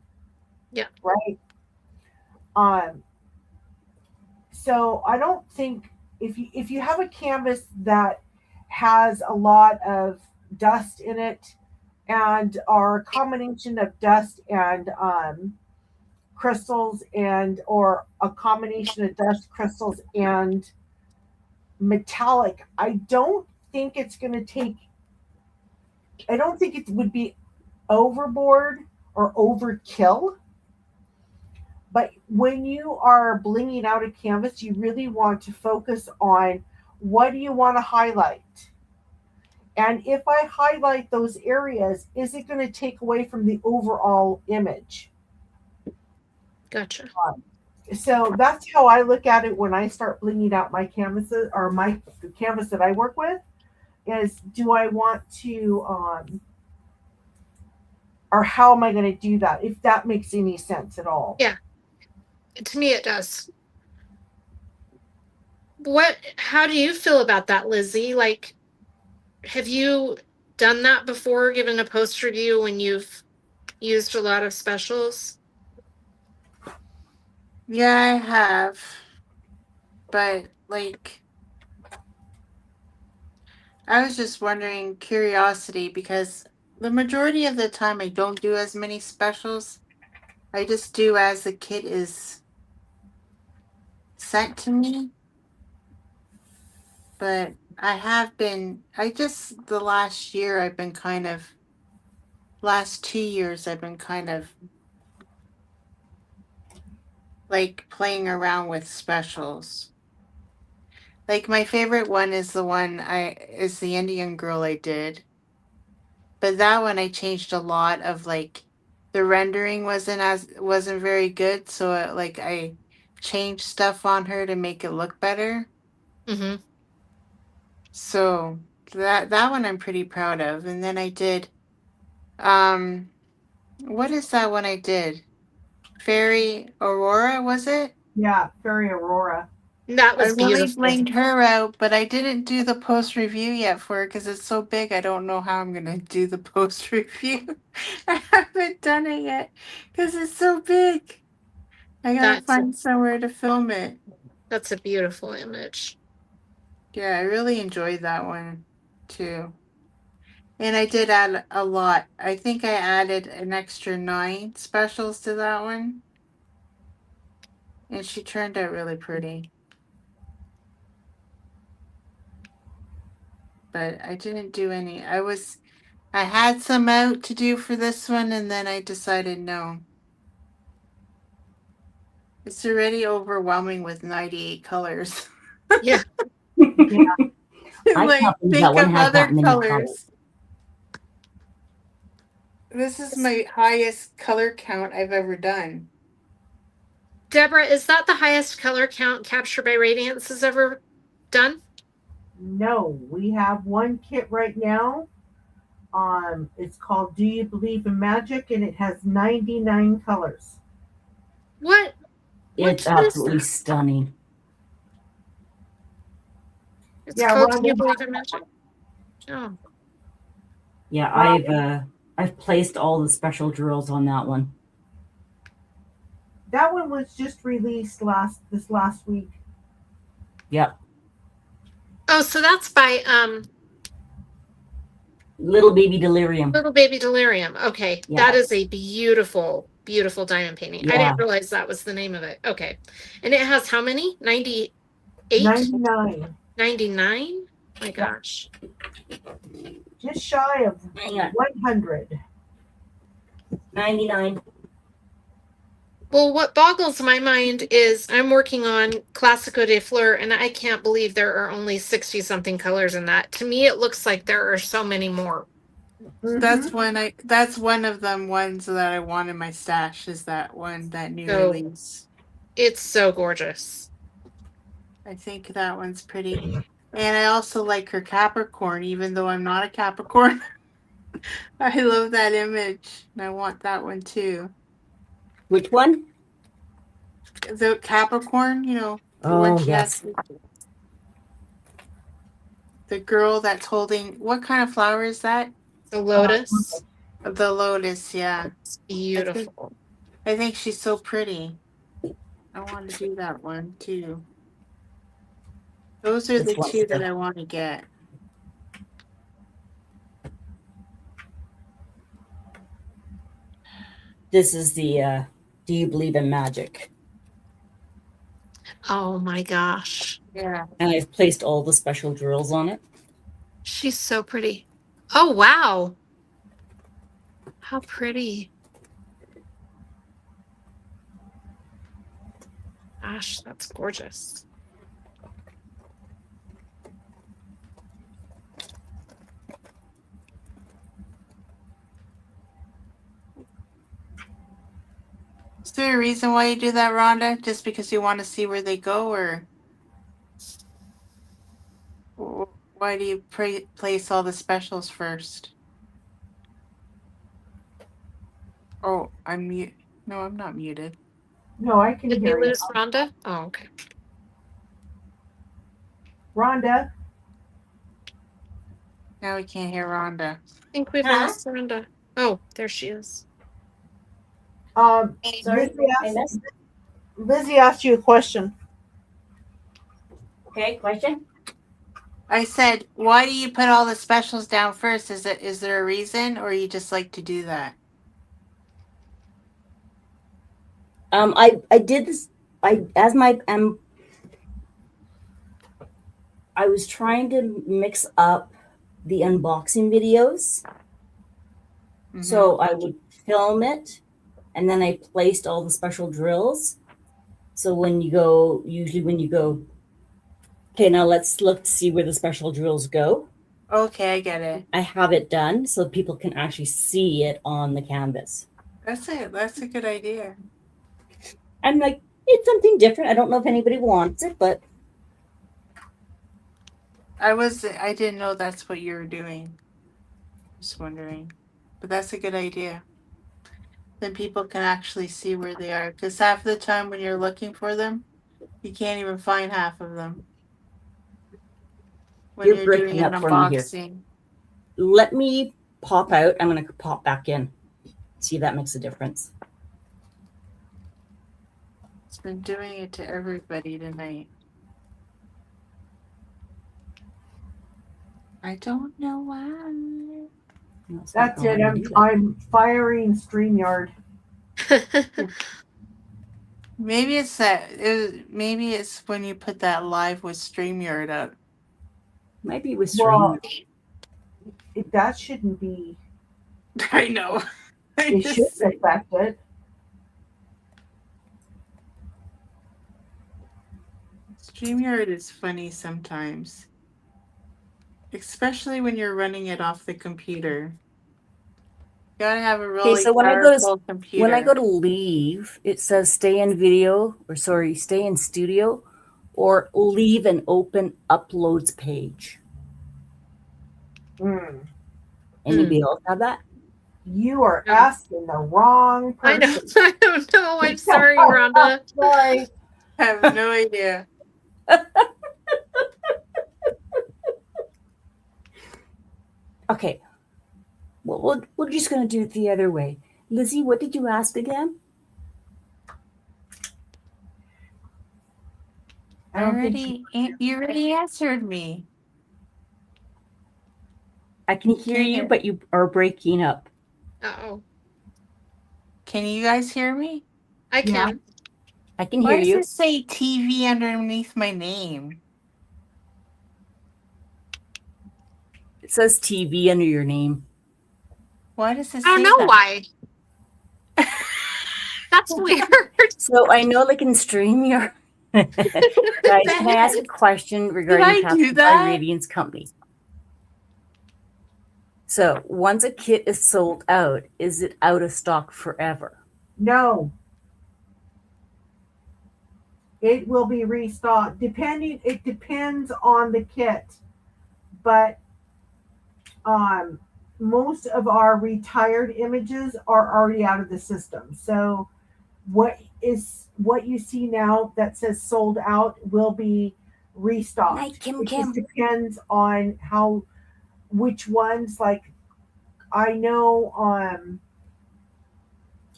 Yeah. Right. So I don't think if you have a canvas that has a lot of dust in it and are a combination of dust and crystals and or a combination of dust crystals and metallic, I don't think it's going to take I don't think it would be overboard or overkill. But when you are blinging out a canvas, you really want to focus on what do you want to highlight? And if I highlight those areas, is it going to take away from the overall image? Gotcha. So that's how I look at it when I start blinging out my canvases or the canvas that I work with is do I want to or how am I going to do that? If that makes any sense at all. Yeah. To me, it does. How do you feel about that, Lizzie? Like, have you done that before, given a post review when you've used a lot of specials? Yeah, I have. But like I was just wondering, curiosity, because the majority of the time I don't do as many specials. I just do as the kit is sent to me. But the last year, last 2 years, I've been kind of like playing around with specials. Like my favorite one is the Indian girl I did. But that one I changed a lot of like the rendering wasn't very good, so I changed stuff on her to make it look better. Mm-hmm. So that one I'm pretty proud of. And then I did um what is that one I did? Fairy Aurora, was it? Yeah, Fairy Aurora. That I was really beautiful. blanked her out, but I didn't do the post review yet for it because it's so big. I don't know how I'm gonna do the post review. I haven't done it yet because it's so big. I gotta That's find somewhere to film it. a beautiful image. Yeah, I really enjoyed that one too. And I did add a lot. I think I added an extra 9 specials to that one. And she turned out really pretty. But I didn't do any. I had some out to do for this one, and then I decided no. It's already overwhelming with 98 colors. Yeah. I Like, can't believe think that one of has other that many colors. colors. This is my highest color count I've ever done. Deborah, is that the highest color count Capture by Radiance has ever done? No, we have one kit right now. It's called Do You Believe in Magic? And it has 99 colors. What It's kit is absolutely that? stunning. It's Yeah, called Do Rhonda, You Believe in Magic? Oh. Yeah, I've placed all the special drills on that one. That one was just released this last week. Yep. Oh, so that's by Little Baby Delirium. Little Baby Delirium. Okay. Yeah. That is a beautiful, beautiful diamond painting. I Yeah. didn't realize that was the name of it. Okay. And it has how many? 98? 99. 99? My gosh. Just shy of Hang on. 100. 99. Well, what boggles my mind is I'm working on Classico de Fleur, and I can't believe there are only 60 something colors in that. To me, it looks like there are so many more. That's one of them ones that I want in my stash, is that one, that new So- release. It's so gorgeous. I think that one's pretty. And I also like her Capricorn, even though I'm not a Capricorn. I love that image, and I want that one too. Which one? The Capricorn, you know, the Oh, one she yes. has. The girl that's holding, what kind of flower is that? The lotus. The lotus, yeah. It's beautiful. I think she's so pretty. I want to do that one too. Those are This the one's two that the- I want to get. This is the Do You Believe in Magic? Oh my gosh. Yeah. And I've placed all the special drills on it. She's so pretty. Oh, wow. How pretty. Gosh, that's gorgeous. Is there a reason why you do that, Rhonda? Just because you want to see where they go, or why do you place all the specials first? Oh, I'm mute. No, I'm not muted. No, I can Did we hear you. lose Rhonda? Oh, okay. Rhonda, Now we can't hear Rhonda. I think we've Huh? lost Rhonda. Oh, there she is. Sorry, Lizzie asked you a question. Okay, question? I said, why do you put all the specials down first? Is there a reason, or you just like to do that? I did this. I was trying to mix up the unboxing videos. Mhm. So I would film it, and then I placed all the special drills. So when you go, okay, now let's look to see where the special drills go. Okay, I get it. I have it done so people can actually see it on the canvas. That's it. That's a good idea. I'm like, it's something different. I don't know if anybody wants it, but I didn't know that's what you were doing. Just wondering. But that's a good idea. Then people can actually see where they are. Because half the time when you're looking for them, you can't even find half of them. When You're you're breaking doing an up for me here. unboxing. let me pop out. I'm going to pop back in. See if that makes a difference. It's been doing it to everybody tonight. I don't know why. No, it's not That's it. going to do that. I'm firing StreamYard. Maybe it's maybe it's when you put that live with StreamYard up. Might be with Well, stream. that shouldn't be. I know. It should affect it. StreamYard is funny sometimes. Especially when you're running it off the computer. You gotta have a really so when I go powerful to computer. when I go to leave, it says stay in video stay in studio, or leave an open uploads page. Mm. Anybody else have that? You are asking the wrong I person. know. I don't know. I'm sorry, Rhonda. Sorry. I have no idea. Okay. Well, we're just going to do it the other way. Lizzie, what did you ask again? I don't think You already answered me. I can hear you, but you are breaking up. Oh, Can you guys hear me? I Yeah. can. I can Why hear does you. it say TV underneath my name? It says TV under your name. Why does it I don't say know that? why. That's weird. So I know, like in StreamYard. Guys, can I ask a question regarding I do Captured by that? Radiance Company? So once a kit is sold out, is it out of stock forever? no. It will be restocked. It depends on the kit, but most of our retired images are already out of the system. So what you see now that says sold out will be restocked. Night, Kim It Kim. just depends on which ones, like I know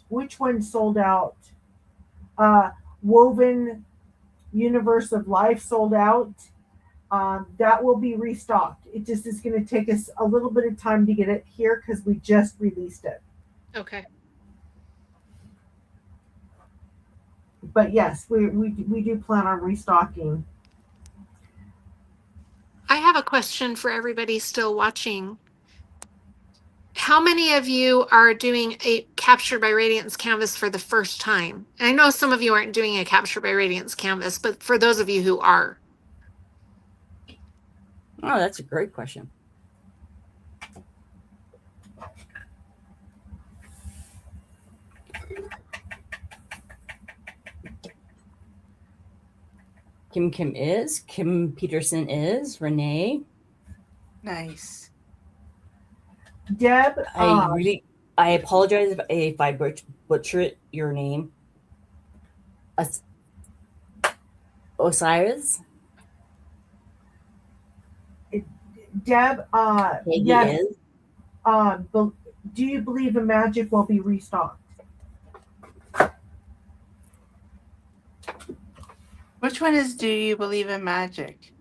which ones sold out. Woven Universe of Life sold out. That will be restocked. It just is going to take us a little bit of time to get it here because we just released it. Okay. But yes, we do plan on restocking. I have a question for everybody still watching. How many of you are doing a Captured by Radiance canvas for the first time? And I know some of you aren't doing a Captured by Radiance canvas, but for those of you who are, Oh, that's a great question. Kim Kim is. Kim Peterson is. Renee. Nice. Deb, I apologize if I butcher your name. Osiris. Deb, Peggy yes. is. Do you believe in magic will be restocked? Which one is Do You Believe in Magic?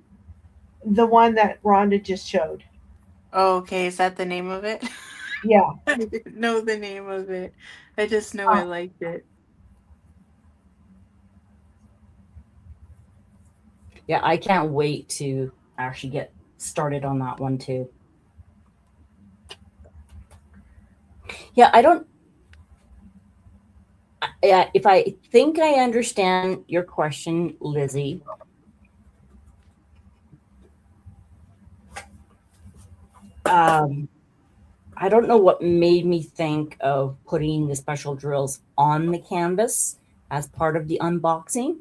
The one that Rhonda just showed. Oh, okay. Is that the name of it? Yeah. I didn't know the name of it. I just know I liked it. Yeah, I can't wait to actually get started on that one too. Yeah, if I think I understand your question, Lizzie, I don't know what made me think of putting the special drills on the canvas as part of the unboxing.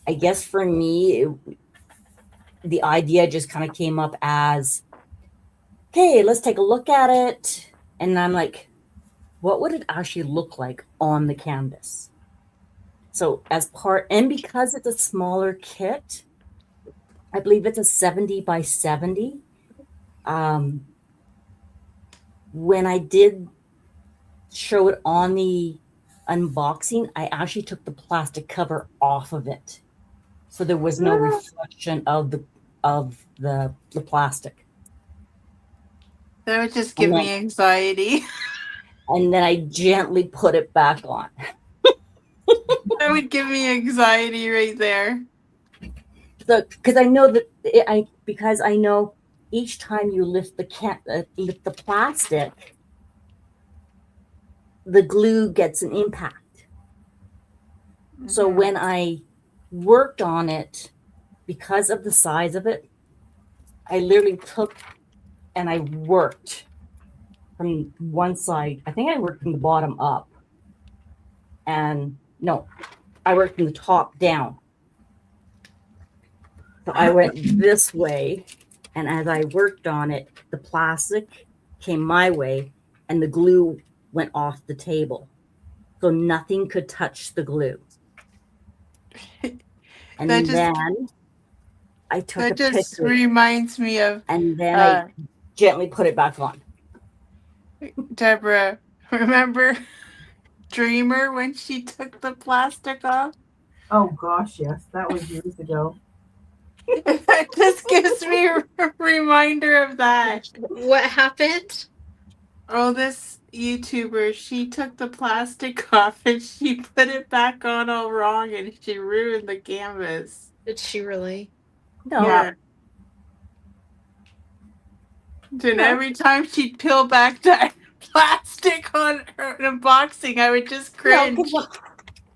I guess for me, the idea just kind of came up as, okay, let's take a look at it. And I'm like, what would it actually look like on the canvas? So and because it's a smaller kit, I believe it's a 70 by 70. When I did show it on the unboxing, I actually took the plastic cover off of it. So there was no reflection of the plastic. That would just give me anxiety. And then I gently put it back on. That would give me anxiety right there. So, because I know because I know each time you lift lift the plastic, the glue gets an impact. Mm-hmm. So when I worked on it, because of the size of it, I literally took and I worked from one side. I think I worked from the bottom up. And no, I worked from the top down. So I went this way, and as I worked on it, the plastic came my way, and the glue went off the table. So nothing could touch the glue. And then I took That a just picture reminds me of and then I gently put it back on. Deborah. Remember Dreamer when she took the plastic off? Oh gosh, yes, that was years ago. That just gives me a reminder of that. What happened? Oh, this YouTuber, she took the plastic off and she put it back on all wrong and she ruined the canvas. Did she really? No, Yeah. Then No. every time she'd peel back that plastic on her unboxing, I would just cringe.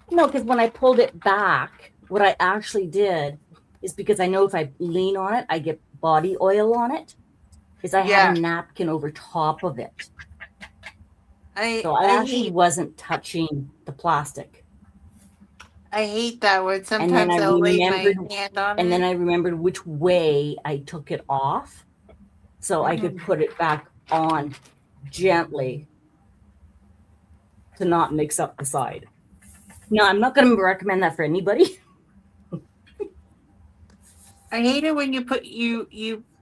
because when I pulled it back, what I actually did is because I know if I lean on it, I get body oil on it. Is I had a napkin over top of it, so I actually wasn't touching the plastic. I hate that one. And then Sometimes I I'll lay my remembered, hand on and it. then I remembered which way I took it off, so I could put it back on gently to not mix up the side. No, I'm not going to recommend that for anybody. I hate it when you put you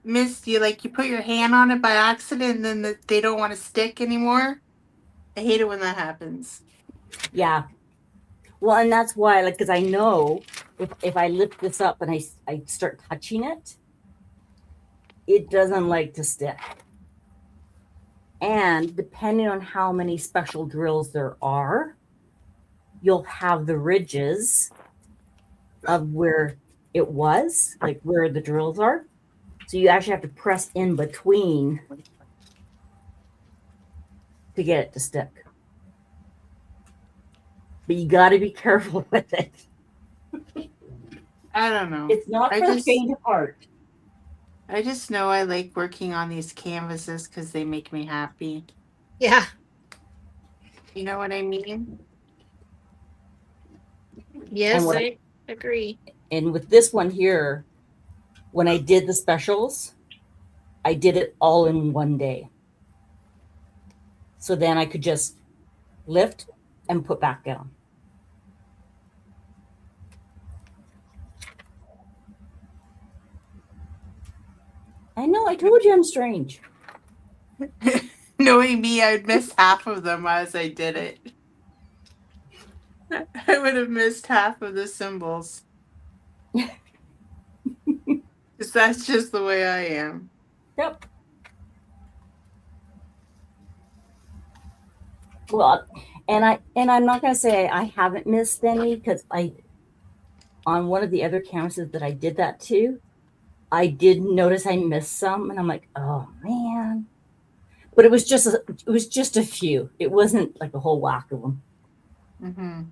put your hand on it by accident and then they don't want to stick anymore. I hate it when that happens. Yeah. Well, and that's why, like, because I know if I lift this up and I start touching it, it doesn't like to stick. And depending on how many special drills there are, you'll have the ridges of where it was, like where the drills are. So you actually have to press in between to get it to stick. But you got to be careful with it. I don't know. It's not for the faint of heart. I just know I like working on these canvases because they make me happy. Yeah. You know what I mean? Yes, I agree. And with this one here, when I did the specials, I did it all in one day. So then I could just lift and put back down. I know, I told you I'm strange. Knowing me, I'd miss half of them as I did it. I would have missed half of the symbols. Because that's just the way I am. Yep. Well, and I'm not gonna say I haven't missed any, because on one of the other canvases that I did that to, I did notice I missed some, and I'm like, oh man. But it was just a few. It wasn't like a whole whack of them. Mm-hmm.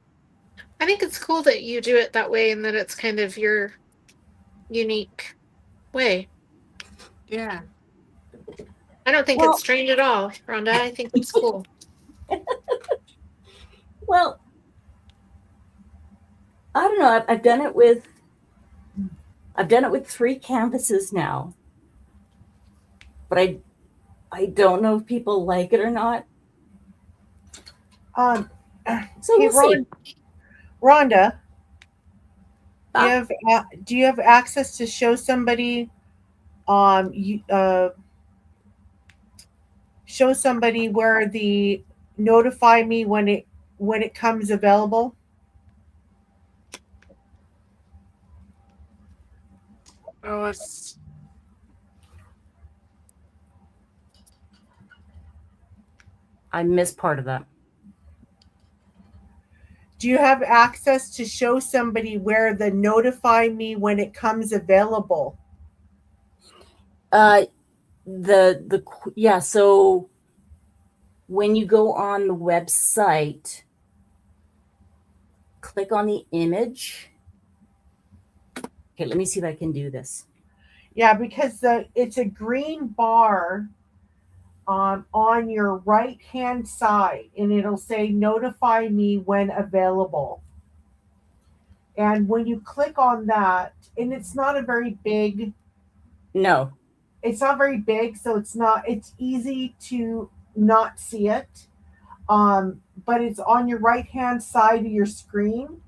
I think it's cool that you do it that way and that it's kind of your unique way. Yeah. I don't think it's strange at all, Rhonda. I think it's cool. Well, I don't know. I've done it with 3 canvases now, but I don't know if people like it or not. So Hey, we'll see. Rhonda, do you have access to show somebody show somebody where the notify me when it comes available? Oh, it's I missed part of that. Do you have access to show somebody where the notify me when it comes available? Yeah, so when you go on the website, click on the image. Okay, let me see if I can do this. Yeah, because it's a green bar on your right hand side, and it'll say notify me when available. And when you click on that, and it's not a very big, No. it's not very big, so it's easy to not see it. But it's on your right hand side of your screen.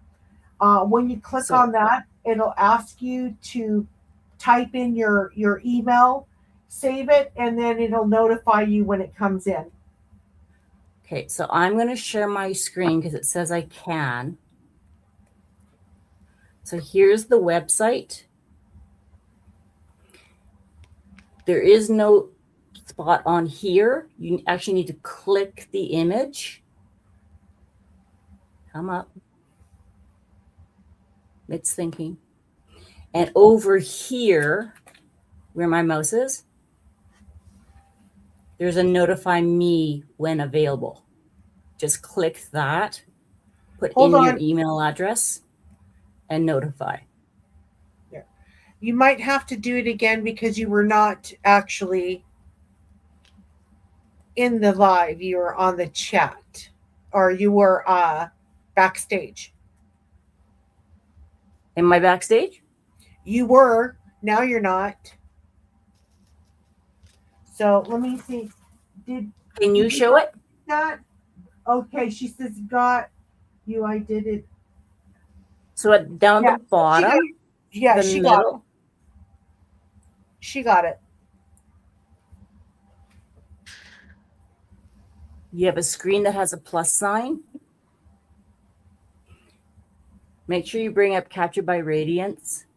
When you click on that, it'll ask you to type in your email, save it, and then it'll notify you when it comes in. Okay, so I'm going to share my screen because it says I can. So here's the website. There is no spot on here. You actually need to click the image. Come up. It's thinking. And over here, where my mouse is, there's a notify me when available. Just click that, put Hold in your on. email address, and notify. You might have to do it again because you were not actually in the live. You were on the chat, or you were backstage. Am I backstage? You were. Now you're not. So let me see. Can you show it? That? Okay, she says got you. I did it. So down Yeah, the bottom, Yeah, the she middle. got it. She got it. You have a screen that has a plus sign. Make sure you bring up Capture by Radiance.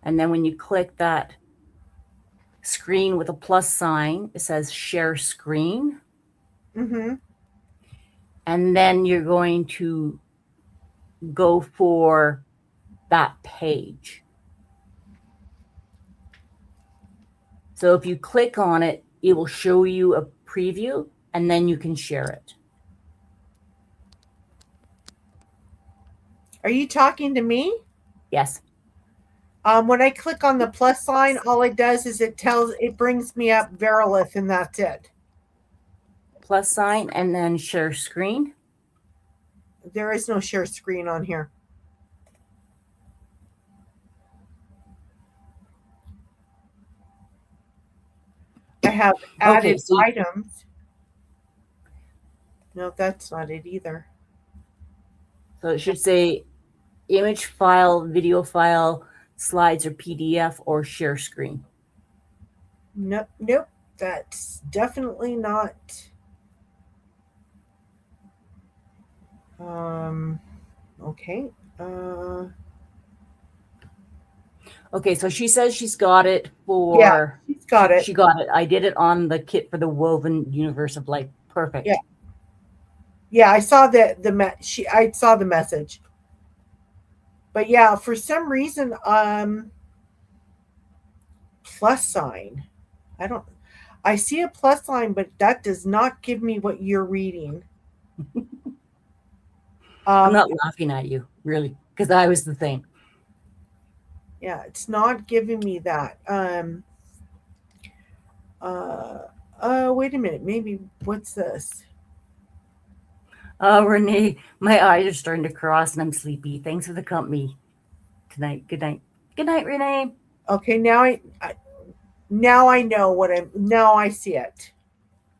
And then when you click that screen with a plus sign, it says Share Screen. Mm-hmm. And then you're going to go for that page. So if you click on it, it will show you a preview, and then you can share it. Are you talking to me? Yes. When I click on the plus sign, all it does is it brings me up Verilith, and that's it. Plus sign and then share screen. There is no share screen on here. I have added items. No, that's not it either. So it should say image file, video file, slides or PDF, or share screen. Nope. That's definitely not. Okay. Okay, so she says she's got it for. Yeah, she's got it. She got it. I did it on the kit for the Woven Universe of Life. Perfect. Yeah. Yeah, I saw I saw the message. But yeah, for some reason, plus sign. I see a plus sign, but that does not give me what you're reading. I'm not laughing at you, really, because I was the thing. Yeah, it's not giving me that. Wait a minute. Maybe what's this? Renee, my eyes are starting to cross and I'm sleepy. Thanks for the company tonight. Good night. Good night, Renee. Okay, now I know what now I see it.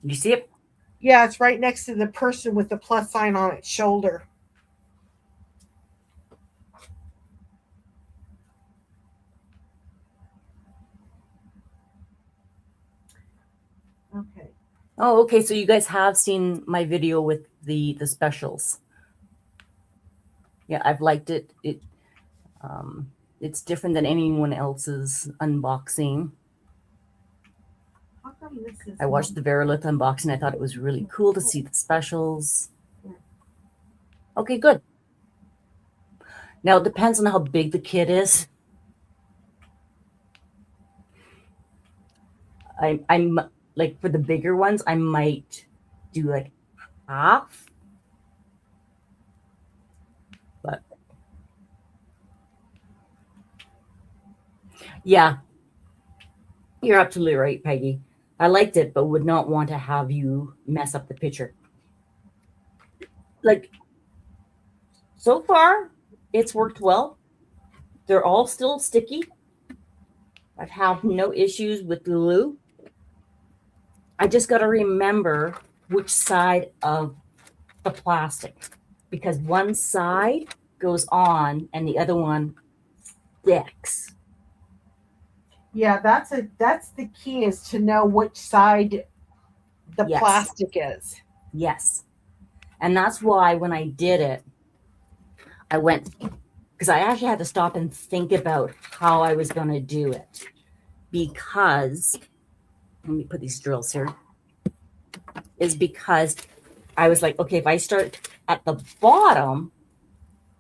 You see it? Yeah, it's right next to the person with the plus sign on its shoulder. Okay. Oh, okay. So you guys have seen my video with the specials. Yeah, I've liked it. It's different than anyone else's unboxing. How come this is I watched the Verilith unboxing. I thought it was really cool to see the specials. Okay, good. Now it depends on how big the kit is. I'm like, for the bigger ones, I might do like half. But yeah, you're absolutely right, Peggy. I liked it, but would not want to have you mess up the picture. Like, so far, it's worked well. They're all still sticky. I've had no issues with glue. I just got to remember which side of the plastic. because one side goes on and the other one sticks. Yeah, that's the key, is to know which side the Yes. plastic is. Yes. And that's why when I did it, I went, because I actually had to stop and think about how I was going to do it. Because, let me put these drills here, is because I was like, okay, if I start at the bottom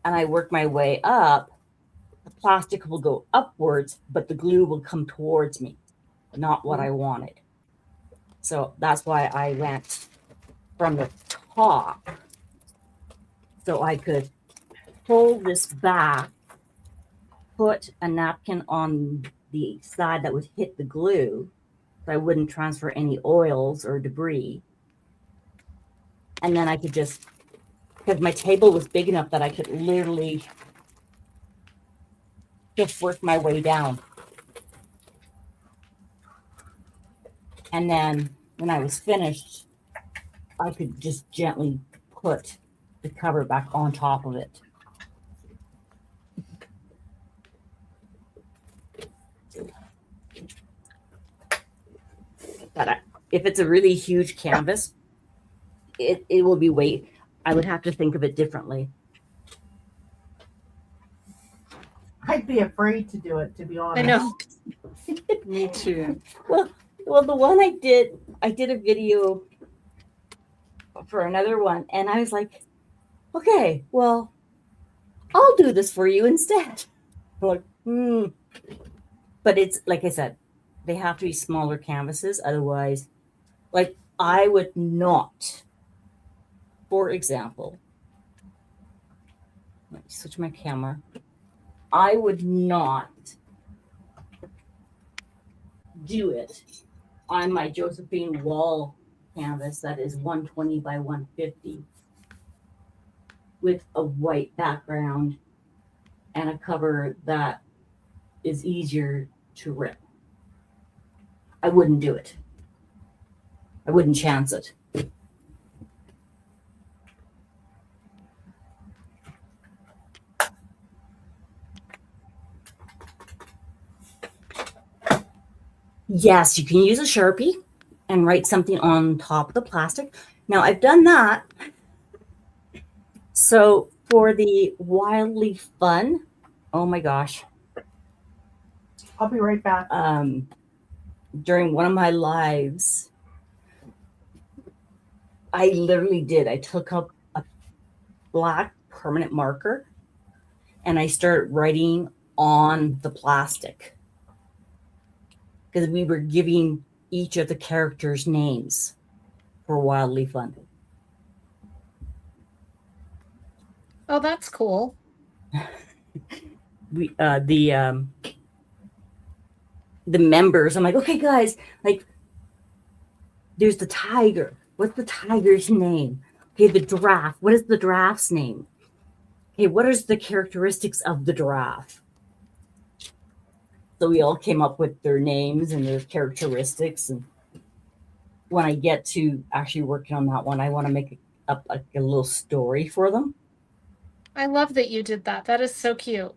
and I work my way up, the plastic will go upwards, but the glue will come towards me. Not what I wanted. So that's why I went from the top, so I could pull this back, put a napkin on the side that would hit the glue, so I wouldn't transfer any oils or debris. And then I could just, because my table was big enough that I could literally just work my way down. And then when I was finished, I could just gently put the cover back on top of it. But if it's a really huge canvas, it will be weight. I would have to think of it differently. I'd be afraid to do it, to be honest. I know. Me too. Well, the one I did a video for another one, and I was like, okay, well, I'll do this for you instead. I'm like, But it's like I said, they have to be smaller canvases. Otherwise, like I would not, for example, let me switch my camera. I would not do it on my Josephine wall canvas that is 120 by 150 with a white background and a cover that is easier to rip. I wouldn't do it. I wouldn't chance it. Yes, you can use a Sharpie and write something on top of the plastic. Now, I've done that. So for the Wildly Fun, oh my gosh. I'll be right back. During one of my lives, I literally did. I took up a black permanent marker and I started writing on the plastic, because we were giving each of the characters names for Wildly Fun. Oh, that's cool. We the members, I'm like, okay, guys, like, there's the tiger. What's the tiger's name? Okay, the giraffe. What is the giraffe's name? Okay, what is the characteristics of the giraffe? So we all came up with their names and their characteristics. And when I get to actually working on that one, I want to make up a little story for them. I love that you did that. That is so cute.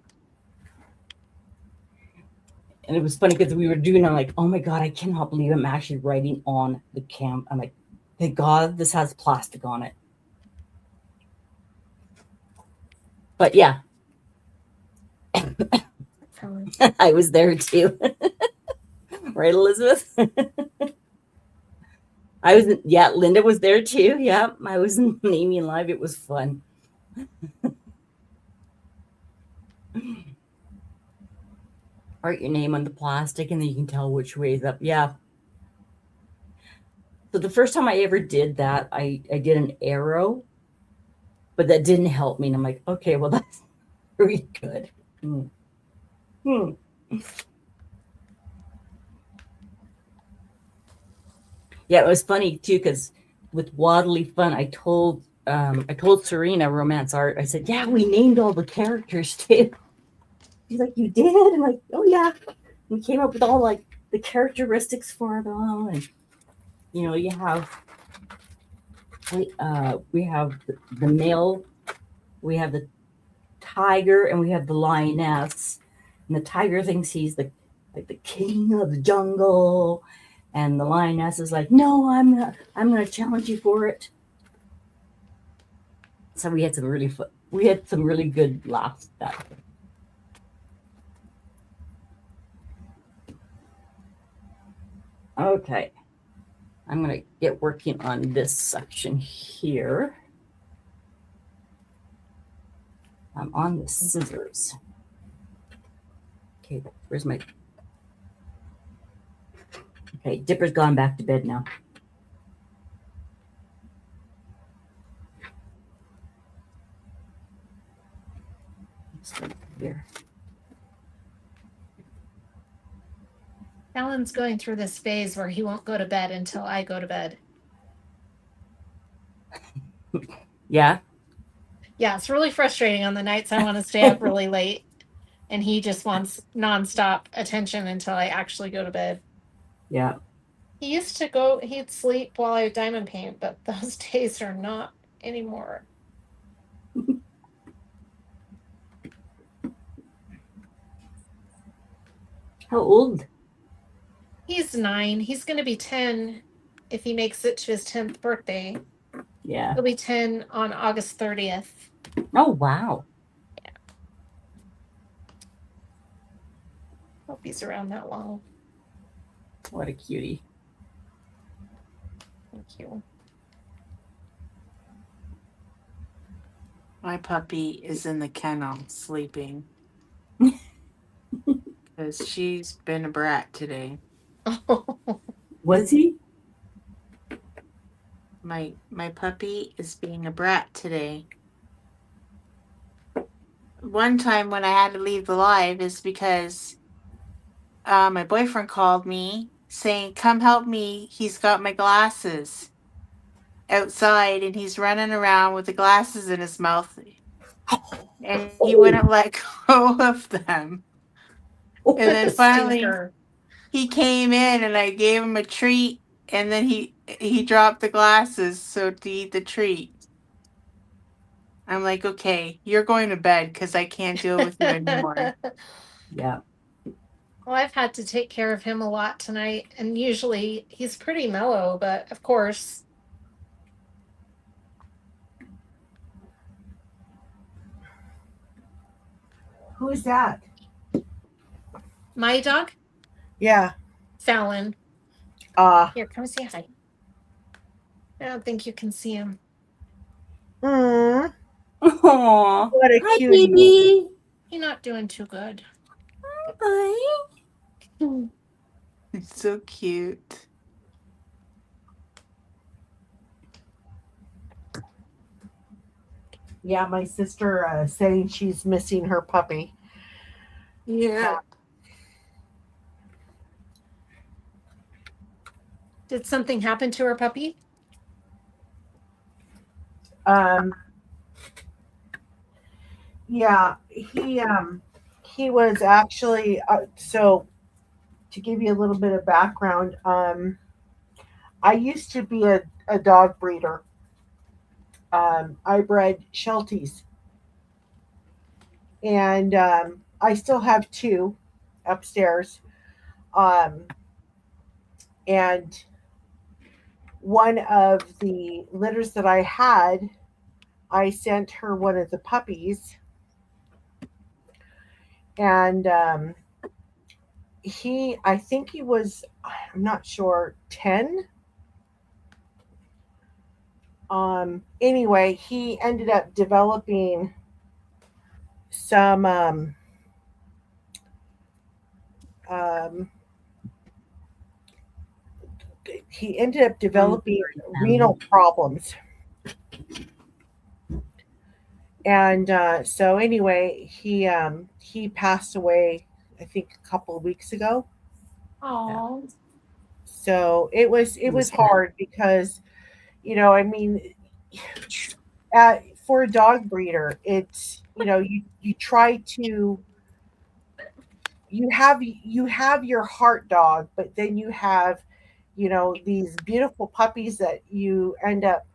And it was funny because we were doing, I'm like, oh my God, I cannot believe I'm actually writing on the cam. I'm like, thank God this has plastic on it. But yeah, I was there too. Right, Elizabeth? I was, yeah, Linda was there too. Yeah, I was in Amy Live. It was fun. Write your name on the plastic and then you can tell which way is up. Yeah. So the first time I ever did that, I did an arrow, but that didn't help me. And I'm like, okay, well, that's very good. Yeah, it was funny too, because with Wildly Fun, I told Serena Romance Art, I said, yeah, we named all the characters too. She's like, you did? I'm like, oh yeah. We came up with all like the characteristics for them, and you know, you have we have the male We have the tiger and we have the lioness. And the tiger thinks he's the king of the jungle, and the lioness is like, "No, I'm gonna challenge you for it." So we had some really good laughs at that. Okay, I'm gonna get working on this section here. I'm on the scissors. Okay, where's my... Okay, Dipper's gone back to bed now. Here. Alan's going through this phase where he won't go to bed until I go to bed. Yeah. Yeah, it's really frustrating on the nights I want to stay up really late, and he just wants nonstop attention until I actually go to bed. Yeah. He'd sleep while I diamond paint, but those days are not anymore. How old? He's 9. He's going to be 10 if he makes it to his 10th birthday. Yeah. He'll be 10 on August 30th. Oh, wow. Yeah. Hope he's around that long. What a cutie. Thank you. My puppy is in the kennel sleeping because she's been a brat today. Was he? My puppy is being a brat today. One time when I had to leave the live is because my boyfriend called me saying, "Come help me. He's got my glasses outside and he's running around with the glasses in his mouth." And he wouldn't let go of them. And then finally he came in and I gave him a treat, and then he dropped the glasses so to eat the treat. I'm like, "Okay, you're going to bed because I can't deal with you anymore." Yeah. Well, I've had to take care of him a lot tonight, and usually he's pretty mellow, but of course. Who is that? My dog? Yeah. Fallon. Here, come say hi. I don't think you can see him. Aww. Aww. What a Hi, cutie. baby. He's not doing too good. Hi. It's so cute. Yeah, my sister saying she's missing her puppy. Yeah. Did something happen to her puppy? Yeah, he was actually so to give you a little bit of background, I used to be a dog breeder. I bred Shelties, and I still have 2 upstairs. And one of the litters that I had, I sent her one of the puppies, and I think he was, I'm not sure, 10. Anyway, he ended up developing some he ended up developing renal problems. And so anyway, he passed away, I think, a couple of weeks ago. Oh. So it was hard because, I mean, for a dog breeder, it's, you try to, you have your heart dog, but then you have, these beautiful puppies that you end up,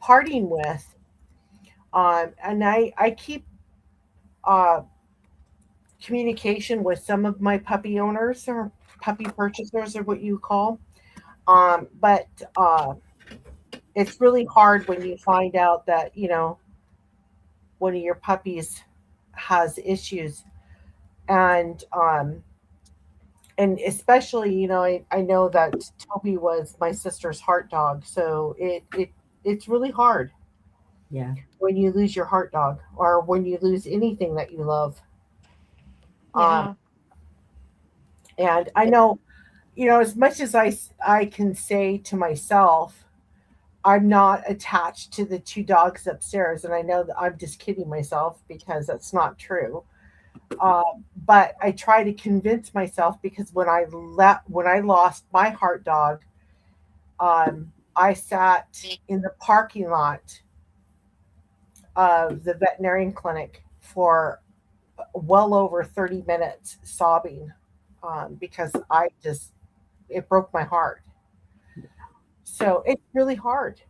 parting with. And I keep uh, communication with some of my puppy owners or puppy purchasers, or what you call. But it's really hard when you find out that one of your puppies has issues, and especially I know that Toby was my sister's heart dog, so it's really hard Yeah. when you lose your heart dog or when you lose anything that you love. Um, Yeah. and I know, as much as I can say to myself, I'm not attached to the two dogs upstairs, and I know that I'm just kidding myself because that's not true. Uh, but I try to convince myself, because when I lost my heart dog, I sat in the parking lot of the veterinarian clinic for well over 30 minutes sobbing, because it broke my heart. So it's really hard.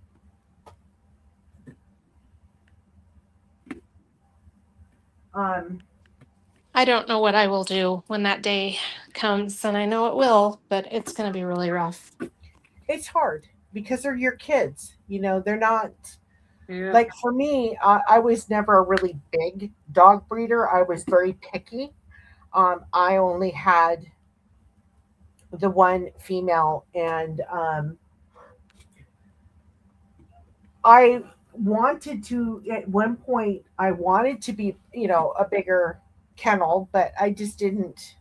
Um, I don't know what I will do when that day comes, and I know it will, but it's going to be really rough. it's hard because they're your kids. They're not Yeah. like, for me. I was never a really big dog breeder. I was very picky. I only had the one female, and I wanted to, at one point, I wanted to be, a bigger kennel, but I just didn't.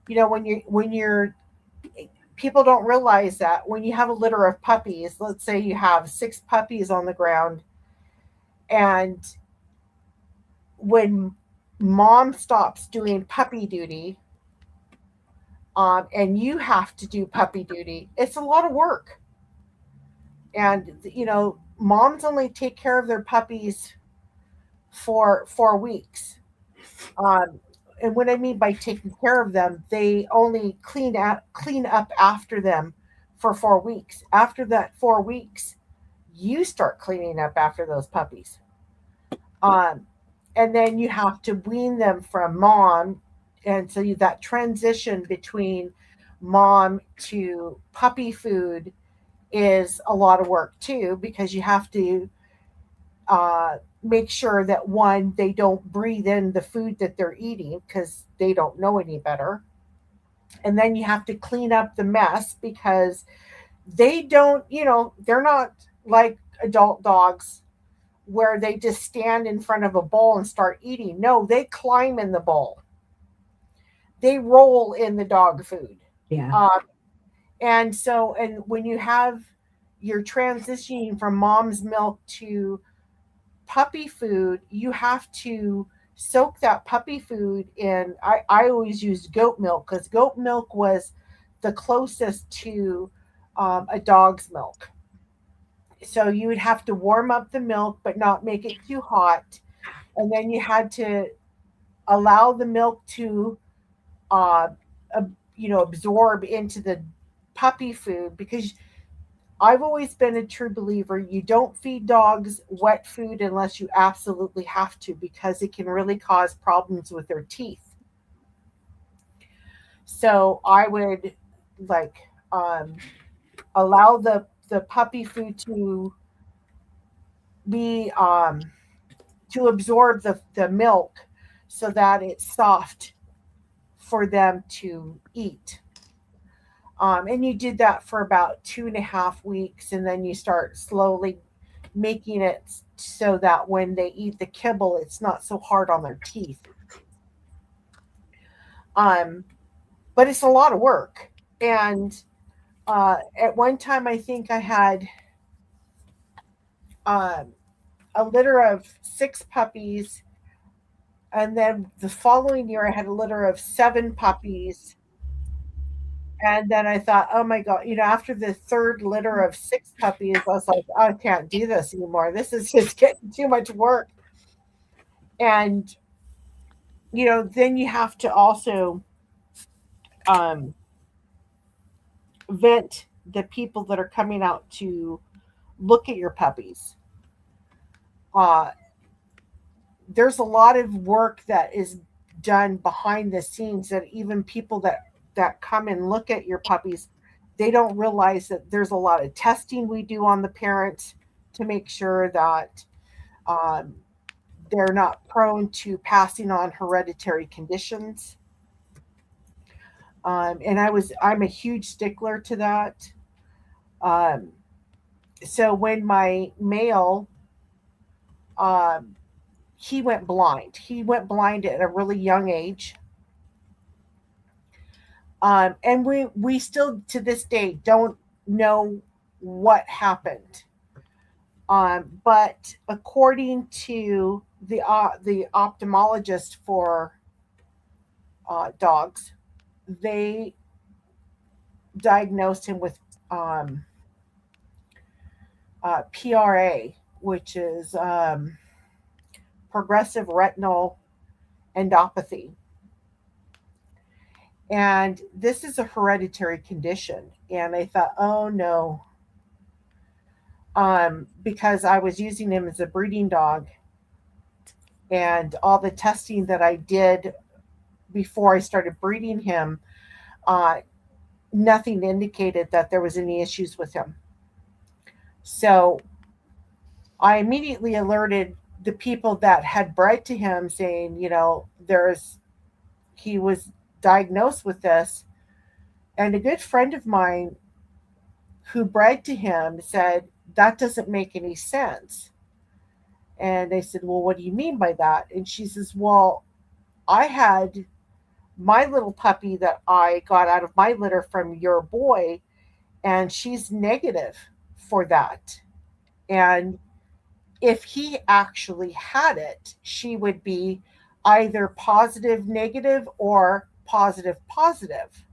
When you're people don't realize that when you have a litter of puppies, let's say you have six puppies on the ground, and when mom stops doing puppy duty, and you have to do puppy duty, it's a lot of work. And moms only take care of their puppies for 4 weeks. Um, and what I mean by taking care of them, they only clean up after them for 4 weeks. After that 4 weeks, you start cleaning up after those puppies. Um, and then you have to wean them from mom, and so that transition between mom to puppy food is a lot of work too, because you have to make sure that, one, they don't breathe in the food that they're eating because they don't know any better. And then you have to clean up the mess, because they don't, they're not like adult dogs where they just stand in front of a bowl and start eating. No, they climb in the bowl, they roll in the dog food. Yeah. And when you're transitioning from mom's milk to puppy food, you have to soak that puppy food in. I always used goat milk, because goat milk was the closest to a dog's milk. So you would have to warm up the milk, but not make it too hot. And then you had to allow the milk to, uh, absorb into the puppy food, because I've always been a true believer. You don't feed dogs wet food unless you absolutely have to, because it can really cause problems with their teeth. So I would, like, allow the puppy food to be, to absorb the milk, so that it's soft for them to eat. And you did that for about 2.5 weeks, and then you start slowly making it so that when they eat the kibble, it's not so hard on their teeth. Um, but it's a lot of work. And at one time, I think I had um, a litter of 6 puppies, and then the following year, I had a litter of 7 puppies. And then I thought, oh my God, after the third litter of 6 puppies, I was like, I can't do this anymore. This is just getting too much work. And, then you have to also um, vet the people that are coming out to look at your puppies. there's a lot of work that is done behind the scenes that even people that come and look at your puppies, they don't realize that there's a lot of testing we do on the parents to make sure that um, they're not prone to passing on hereditary conditions. And I'm a huge stickler to that. Um, so when my male, um, he went blind. He went blind at a really young age. And we still to this day don't know what happened. But according to the ophthalmologist for dogs, they diagnosed him with um, PRA, which is progressive retinal endopathy. And this is a hereditary condition. And I thought, oh no, because I was using him as a breeding dog, and all the testing that I did before I started breeding him, uh, nothing indicated that there was any issues with him. So I immediately alerted the people that had bred to him, saying, he was diagnosed with this. And a good friend of mine who bred to him said, that doesn't make any sense. And they said, well, what do you mean by that? And she says, well, I had my little puppy that I got out of my litter from your boy, and she's negative for that. And if he actually had it, she would be either positive negative or positive positive.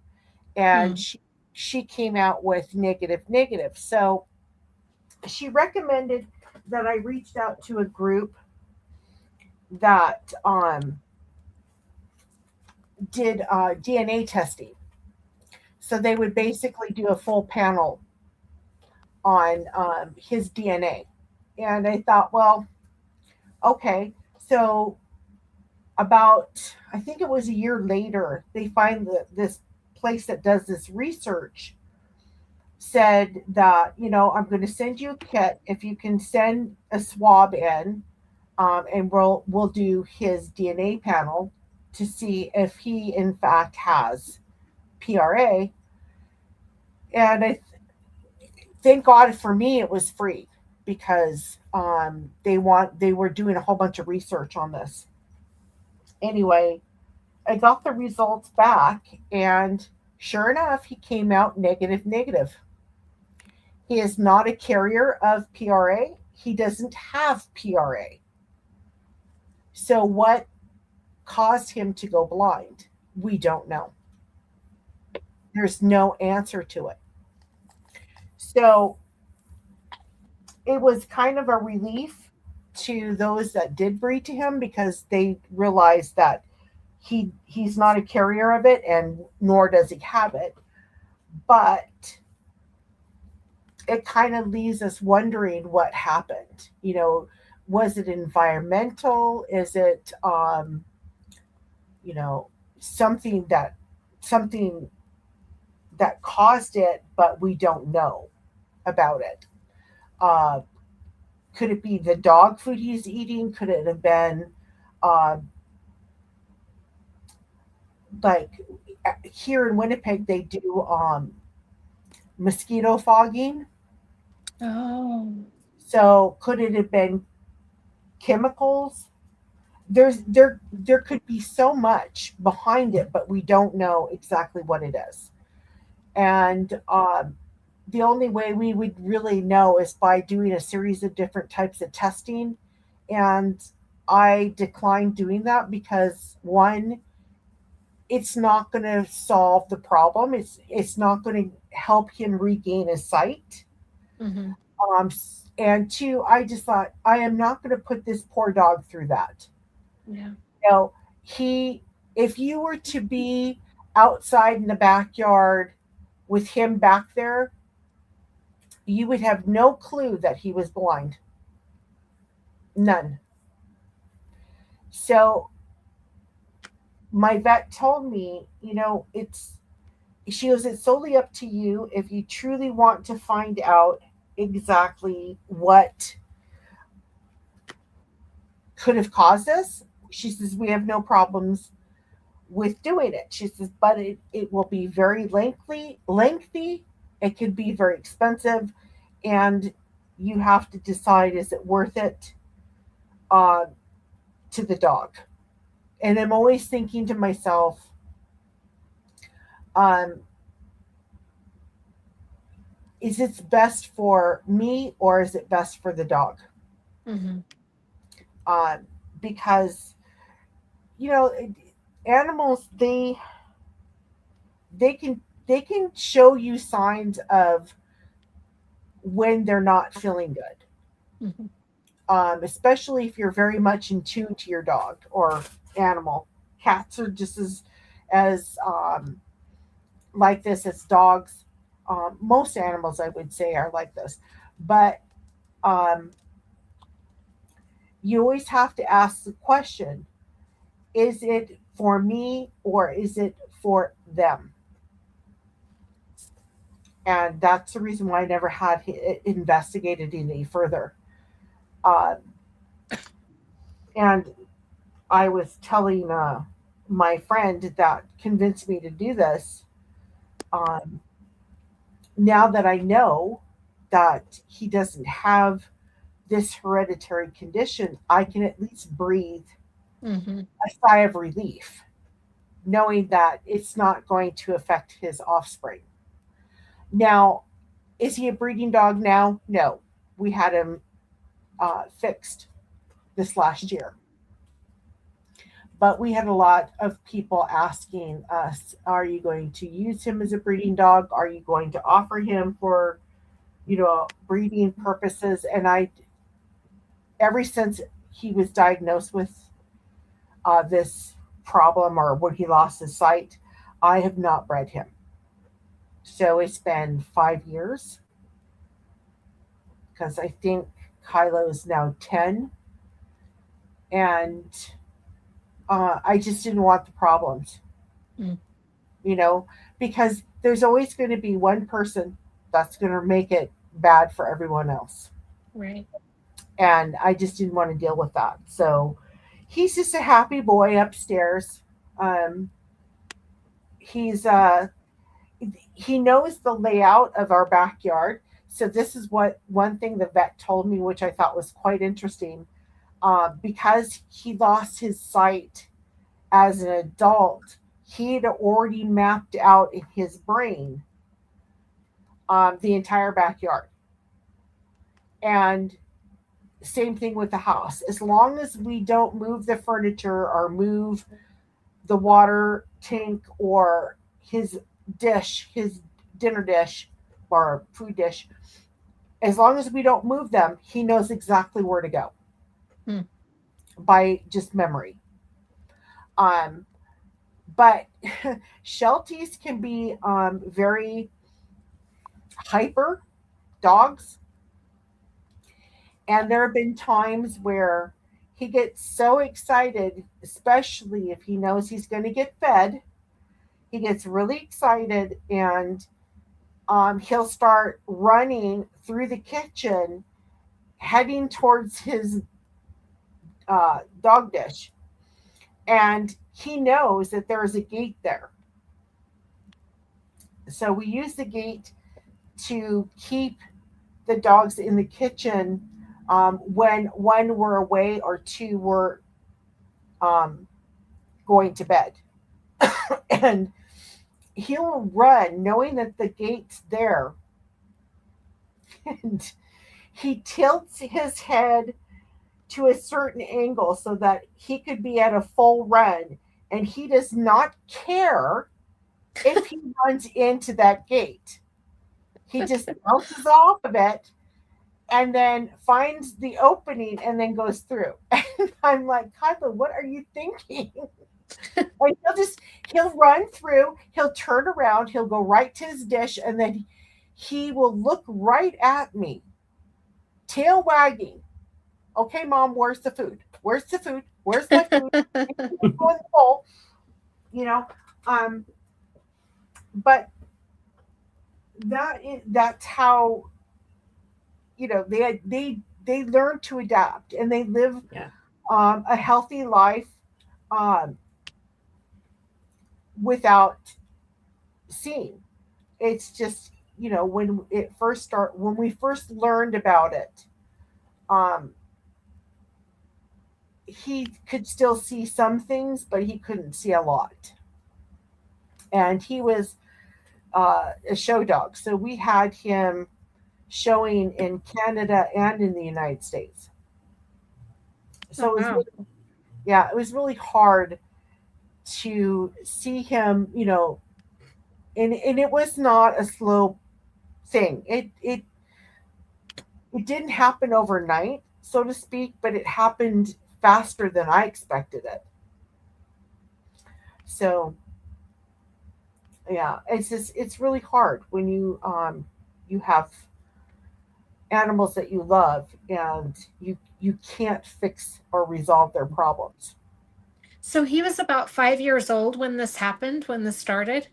And she came out with negative negative. So she recommended that I reached out to a group that did DNA testing. So they would basically do a full panel on his DNA. And I thought, well, okay. So I think it was a year later, they find that this place that does this research said that, I'm going to send you a kit if you can send a swab in, and we'll do his DNA panel to see if he in fact has PRA. And thank God for me it was free, because they were doing a whole bunch of research on this. Anyway, I got the results back, and sure enough, he came out negative negative. He is not a carrier of PRA. He doesn't have PRA. So what caused him to go blind? We don't know. There's no answer to it. So it was kind of a relief to those that did breed to him, because they realized that he's not a carrier of it, and nor does he have it. But it kind of leaves us wondering what happened. Was it environmental? Is it something that caused it, but we don't know about it? Could it be the dog food he's eating? Could it have been like here in Winnipeg they do mosquito fogging? Oh. So could it have been chemicals? There could be so much behind it, but we don't know exactly what it is. And the only way we would really know is by doing a series of different types of testing. And I declined doing that because, one, it's not going to solve the problem. It's not going to help him regain his sight. Mm-hmm. And two, I just thought, I am not going to put this poor dog through that. Yeah. If you were to be outside in the backyard with him back there, you would have no clue that he was blind. None. So my vet told me, she goes, it's solely up to you if you truly want to find out exactly what could have caused this. She says, we have no problems with doing it. She says, but it will be very lengthy. It could be very expensive. And you have to decide, is it worth it uh, to the dog? And I'm always thinking to myself, um, is it best for me or is it best for the dog? Mm-hmm. Because animals, they can show you signs of when they're not feeling good, Mm-hmm. especially if you're very much in tune to your dog or animal. Cats are just as like this as dogs. Most animals, I would say, are like this, but um, you always have to ask the question: is it for me or is it for them? And that's the reason why I never had it investigated any further. Uh, and I was telling my friend that convinced me to do this. Um, Now that I know that he doesn't have this hereditary condition, I can at least breathe Mm-hmm. a sigh of relief, knowing that it's not going to affect his offspring. Now, is he a breeding dog now? No. We had him fixed this last year. But we had a lot of people asking us, are you going to use him as a breeding dog? Are you going to offer him for, breeding purposes? And ever since he was diagnosed with this problem or when he lost his sight, I have not bred him. So it's been 5 years because I think Kylo is now 10. And I just didn't want the problems, Mm. Because there's always going to be one person that's going to make it bad for everyone else. Right. And I just didn't want to deal with that. So he's just a happy boy upstairs. Um, he's he knows the layout of our backyard. So this is what one thing the vet told me, which I thought was quite interesting. Because he lost his sight as an adult, he had already mapped out in his brain the entire backyard. And same thing with the house. As long as we don't move the furniture or move the water tank or his dinner dish or food dish, as long as we don't move them, he knows exactly where to go by just memory. But Shelties can be very hyper dogs. And there have been times where he gets so excited, especially if he knows he's going to get fed. He gets really excited and he'll start running through the kitchen, heading towards his dog dish. And he knows that there is a gate there. So we use the gate to keep the dogs in the kitchen when one were away or two were going to bed. And he'll run knowing that the gate's there. And he tilts his head to a certain angle so that he could be at a full run. And he does not care if he runs into that gate. He just bounces off of it and then finds the opening and then goes through. And I'm like, Kyla, what are you thinking? Like he'll run through, he'll turn around, he'll go right to his dish, and then he will look right at me, tail wagging, Okay, Mom, where's the food? Where's the food? Where's my food? It's in the bowl, you know. But that's how, they learn to adapt, and they live Yeah. a healthy life um, without seeing. It's just, when we first learned about it, um, he could still see some things, but he couldn't see a lot. And he was a show dog, so we had him showing in Canada and in the United States. So Oh, wow. it was really hard to see him, and it was not a slow thing. It didn't happen overnight, so to speak, but it happened faster than I expected it. So yeah, it's really hard when you have animals that you love, and you can't fix or resolve their problems. So he was about 5 years old when this happened, when this started?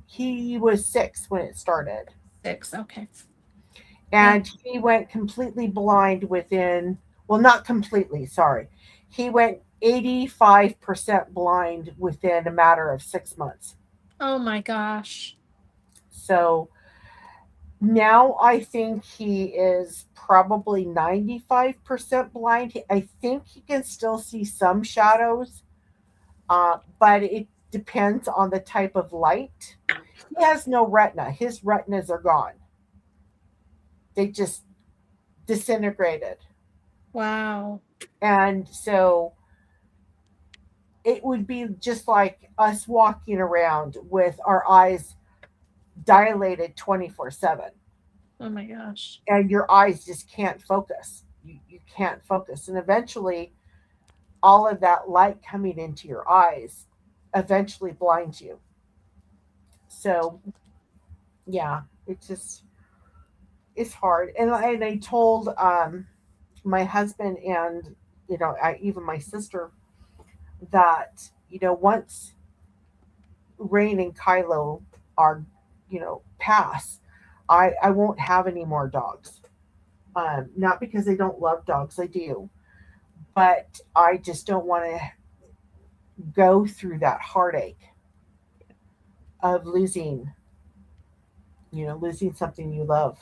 He was 6 when it started. 6, okay. And he went completely blind within, well, not completely, sorry. He went 85% blind within a matter of 6 months. Oh my gosh. So now I think he is probably 95% blind. I think he can still see some shadows, but it depends on the type of light. He has no retina. His retinas are gone. They just disintegrated. Wow. And so it would be just like us walking around with our eyes dilated 24/7, Oh my gosh. and your eyes just can't focus. You can't focus. And eventually, all of that light coming into your eyes eventually blinds you. So, yeah, it's hard. And I told my husband and, even my sister that, once Rain and Kylo are, pass, I won't have any more dogs. Not because I don't love dogs, I do, but I just don't want to go through that heartache of losing something you love.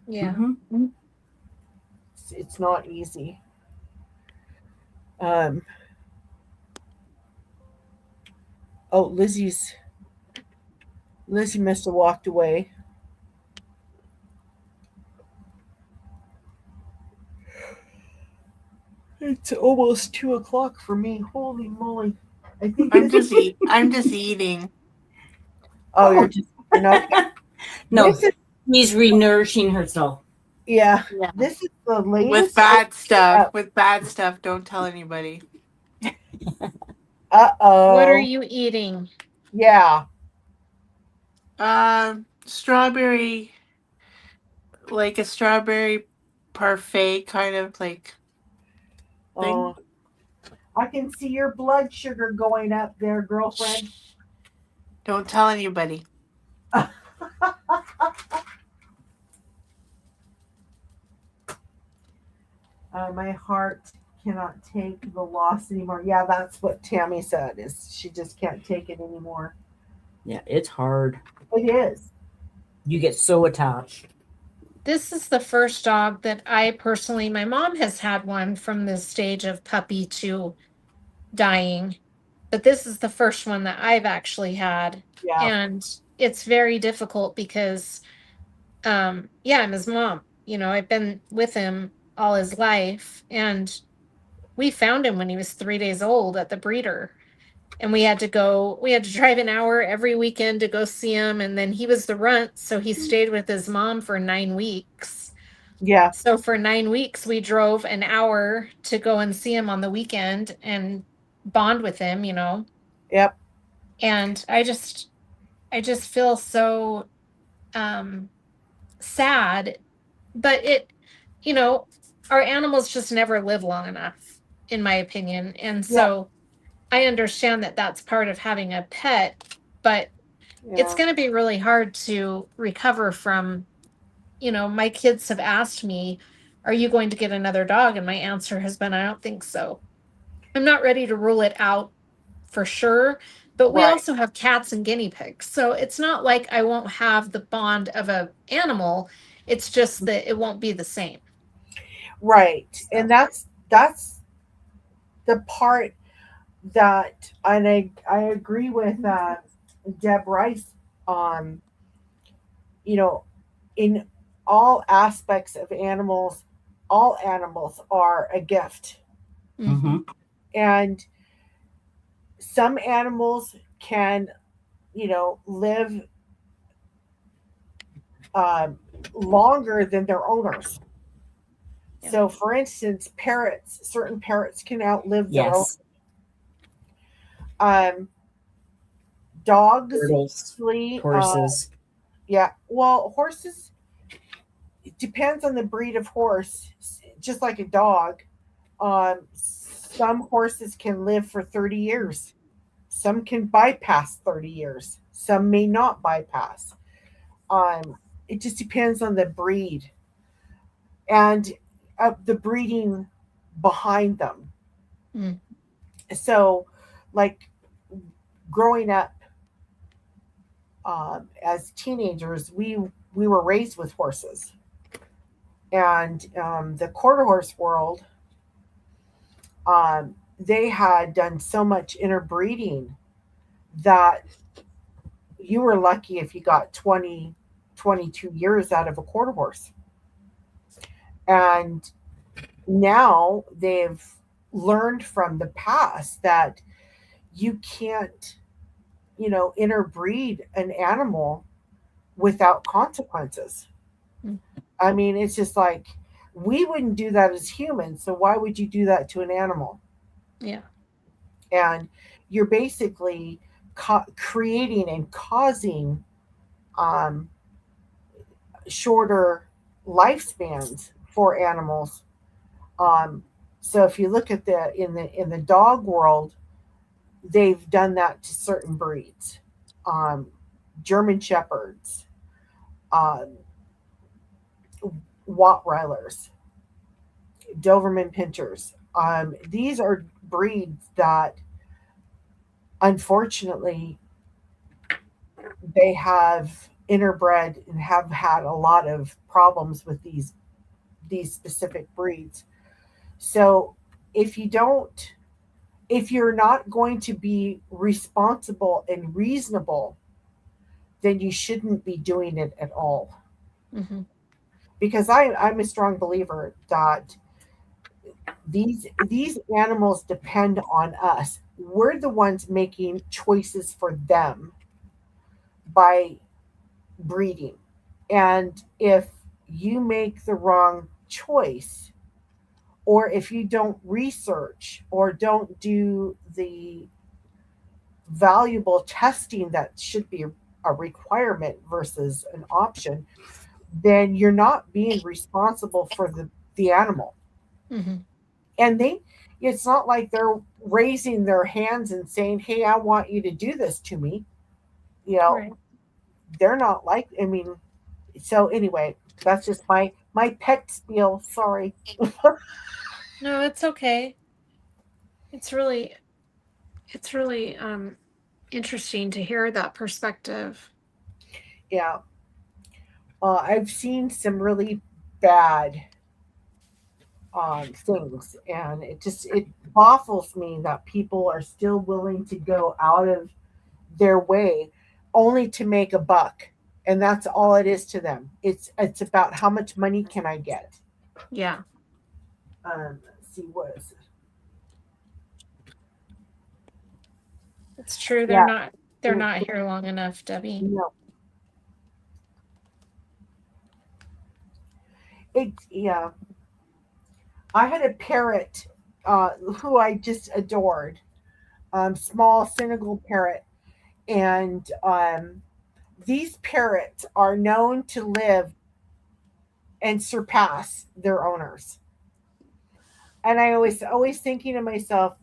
Yeah. Mhm. It's not easy. Um, oh, Lizzie must have walked away. It's almost 2 o'clock for me. Holy moly! I think I'm just eating. Oh, you're not. No, This is she's renourishing herself. yeah. Yeah. This is the With latest. bad stuff. With bad stuff. Don't tell anybody. Oh. What are you eating? Yeah. Strawberry, like a strawberry parfait kind of like thing. Oh, I can see your blood sugar going up there, girlfriend. Don't tell anybody. My heart cannot take the loss anymore. Yeah, that's what Tammy said. Is she just can't take it anymore? Yeah, it's hard. It is. You get so attached. This is the first dog that I personally, my mom has had one from the stage of puppy to dying, but this is the first one that I've actually had. Yeah. And it's very difficult because, yeah, I'm his mom. I've been with him all his life, and we found him when he was 3 days old at the breeder. And we had to drive an hour every weekend to go see him. And then he was the runt, so he stayed with his mom for 9 weeks. Yeah. So for 9 weeks, we drove an hour to go and see him on the weekend and bond with him, Yep. And I just feel so sad. But it, you know, our animals just never live long enough, in my opinion. And so I understand that that's part of having a pet, but it's going to be really hard to recover from, my kids have asked me, are you going to get another dog? And my answer has been, I don't think so. I'm not ready to rule it out for sure, but we Right. also have cats and guinea pigs. So it's not like I won't have the bond of a animal. It's just that it won't be the same. Right. And that's the part that, and I agree with Deb Rice on, in all aspects of animals, all animals are a gift. Mm-hmm. And some animals can, live longer than their owners. Yeah. So, for instance, certain parrots can outlive their own. Yes. Dogs, Turtles, usually, horses. yeah. Well, horses, it depends on the breed of horse. Just like a dog, some horses can live for 30 years. Some can bypass 30 years. Some may not bypass. It just depends on the breed and the breeding behind them. Mm. So, like growing up as teenagers, we were raised with horses, and the quarter horse world, they had done so much interbreeding that you were lucky if you got 20, 22 years out of a quarter horse. And now they've learned from the past that you can't, interbreed an animal without consequences. Mm. I mean, it's just like we wouldn't do that as humans. So why would you do that to an animal? Yeah. And you're basically creating and causing um, shorter lifespans for animals. So if you look at the dog world, they've done that to certain breeds, German shepherds, um, Rottweilers, Doberman pinchers. These are breeds that, unfortunately, they have interbred and have had a lot of problems with these specific breeds. So if you're not going to be responsible and reasonable, then you shouldn't be doing it at all. Mm-hmm. Because I'm a strong believer that these animals depend on us. We're the ones making choices for them by breeding. And if you make the wrong choice, or if you don't research or don't do the valuable testing that should be a requirement versus an option, then you're not being responsible for the animal. Mm-hmm. And it's not like they're raising their hands and saying, hey, I want you to do this to me. Right. They're not like, I mean, so anyway, that's just my pet spiel. Sorry. No, it's okay. It's really interesting to hear that perspective. Yeah. I've seen some really bad things, and it baffles me that people are still willing to go out of their way only to make a buck, and that's all it is to them. It's about how much money can I get. Yeah. Let's see, what is it? It's true. Yeah. They're not here long enough, Debbie. No. Yeah. I had a parrot who I just adored, small Senegal parrot, and these parrots are known to live and surpass their owners. And I was always thinking to myself,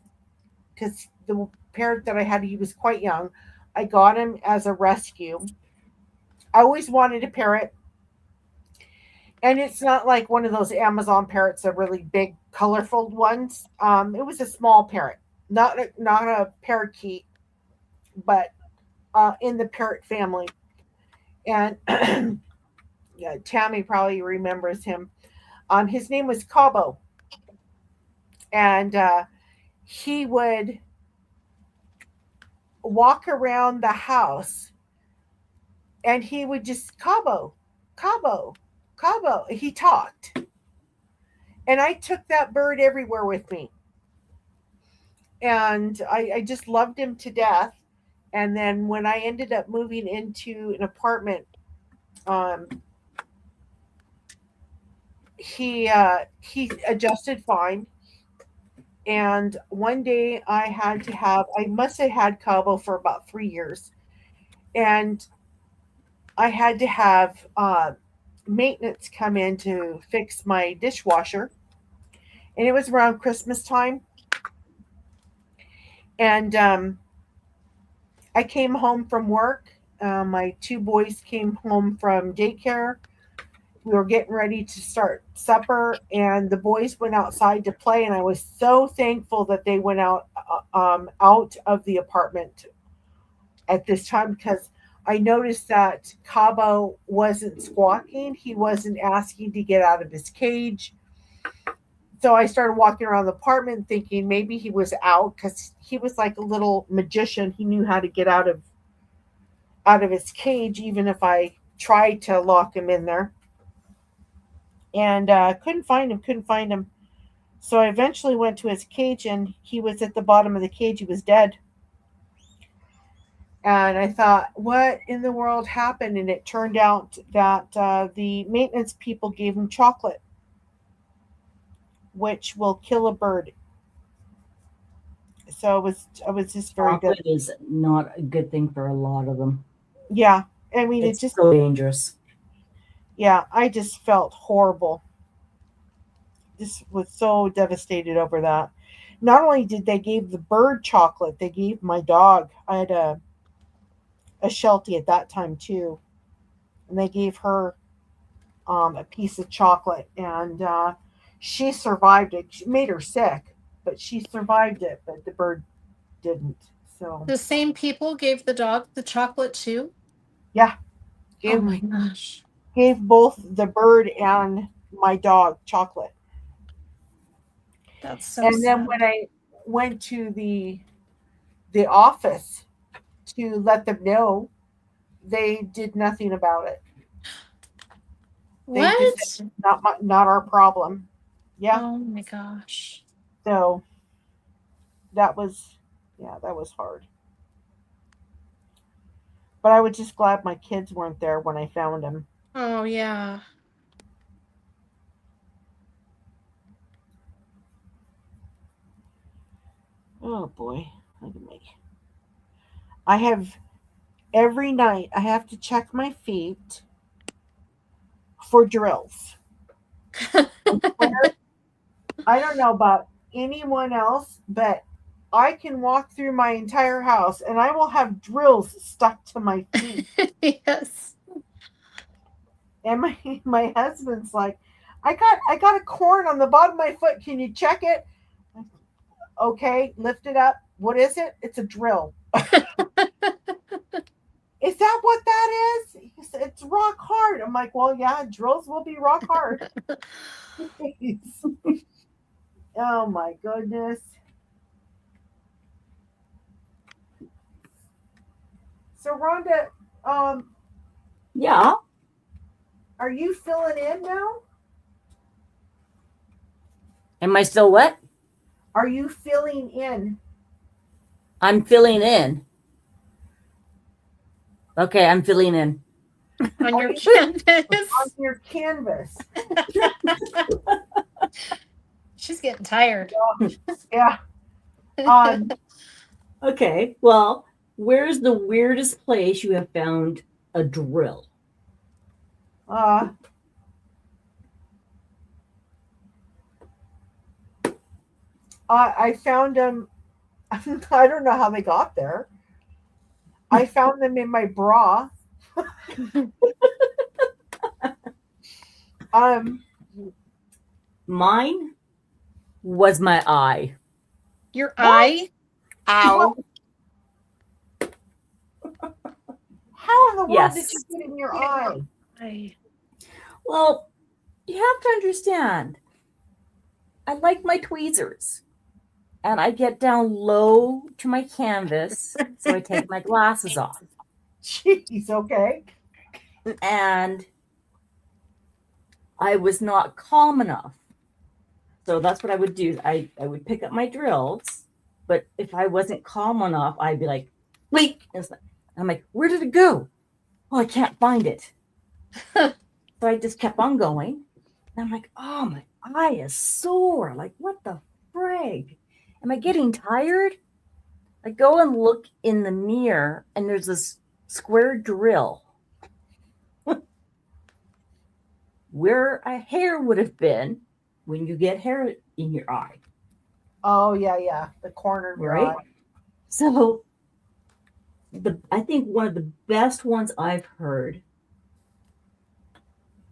because the parrot that I had, he was quite young. I got him as a rescue. I always wanted a parrot, and it's not like one of those Amazon parrots, the really big, colorful ones. It was a small parrot, not a parakeet, but in the parrot family. And yeah, Tammy probably remembers him. His name was Cabo, and he would walk around the house, and he would just Cabo, Cabo, Cabo. He talked, and I took that bird everywhere with me, and I just loved him to death. And then when I ended up moving into an apartment, um, he adjusted fine. And one day I must have had Cabo for about 3 years, and I had to have maintenance come in to fix my dishwasher, and it was around Christmas time. And I came home from work. My two boys came home from daycare. We were getting ready to start supper, and the boys went outside to play. And I was so thankful that they went out of the apartment at this time, because I noticed that Cabo wasn't squawking. He wasn't asking to get out of his cage. So I started walking around the apartment thinking maybe he was out, because he was like a little magician. He knew how to get out of his cage, even if I tried to lock him in there. And couldn't find him. So I eventually went to his cage, and he was at the bottom of the cage. He was dead. And I thought, what in the world happened? And it turned out that the maintenance people gave him chocolate, which will kill a bird. So I was just very good. Chocolate is not a good thing for a lot of them. Yeah. I mean, It's so dangerous. yeah, I just felt horrible. Just was so devastated over that. Not only did they give the bird chocolate, they gave my dog. I had a Sheltie at that time too, and they gave her a piece of chocolate, and she survived it. It made her sick, but she survived it. But the bird didn't. So The same people gave the dog the chocolate too? yeah, Oh gave my gosh. gave both the bird and my dog chocolate. That's so And then sad. when I went to the office to let them know, they did nothing about it. They What? just said, not our problem. Yeah. Oh my gosh. So that was that was hard. But I was just glad my kids weren't there when I found them. Oh yeah. Oh boy. Look at me. I have every night I have to check my feet for drills. I don't know about anyone else, but I can walk through my entire house and I will have drills stuck to my feet. Yes. And my husband's like, I got a corn on the bottom of my foot. Can you check it? Okay, lift it up. What is it? It's a drill. Is that what that is? He said, it's rock hard. I'm like, well, yeah, drills will be rock hard. Oh my goodness. So Rhonda, Yeah. are you filling in now? Am I still what? Are you filling in? I'm filling in. Okay, I'm filling in. On your canvas. On your canvas. She's getting tired. Yeah. Okay, well, where's the weirdest place you have found a drill? I found them. I don't know how they got there. I found them in my bra. Um, Mine was my eye. Your What? eye? Ow. how in the world did Yes. you get in your eye? I Well, you have to understand, I like my tweezers. And I get down low to my canvas, so I take my glasses off. Jeez, okay. And I was not calm enough. So that's what I would do. I would pick up my drills, but if I wasn't calm enough, I'd be like, wait. I'm like, where did it go? Oh, I can't find it. So I just kept on going. And I'm like, oh, my eye is sore. Like, what the frig? Am I getting tired? I go and look in the mirror, and there's this square drill where a hair would have been when you get hair in your eye, Oh yeah, the corner of your right? eye. So I think one of the best ones I've heard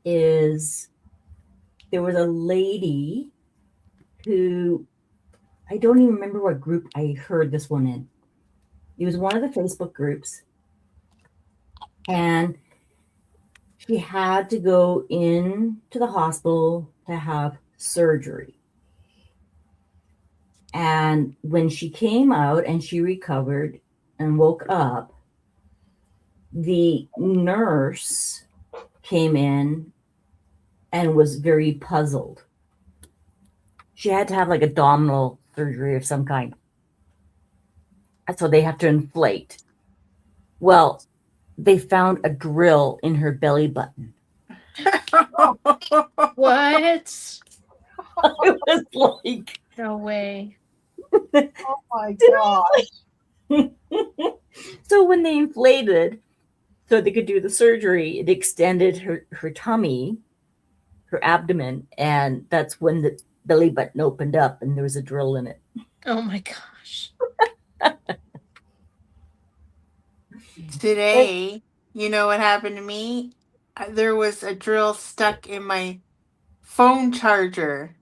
is there was a lady who, I don't even remember what group I heard this one in. It was one of the Facebook groups, and she had to go in to the hospital to have surgery. And when she came out and she recovered and woke up, the nurse came in and was very puzzled. She had to have like abdominal surgery of some kind. So they have to inflate. Well, they found a drill in her belly button. what? It was like, No way. Oh my gosh. so when they inflated, so they could do the surgery, it extended her tummy, her abdomen, and that's when the belly button opened up and there was a drill in it. Oh my gosh. Today, you know what happened to me? There was a drill stuck in my phone charger.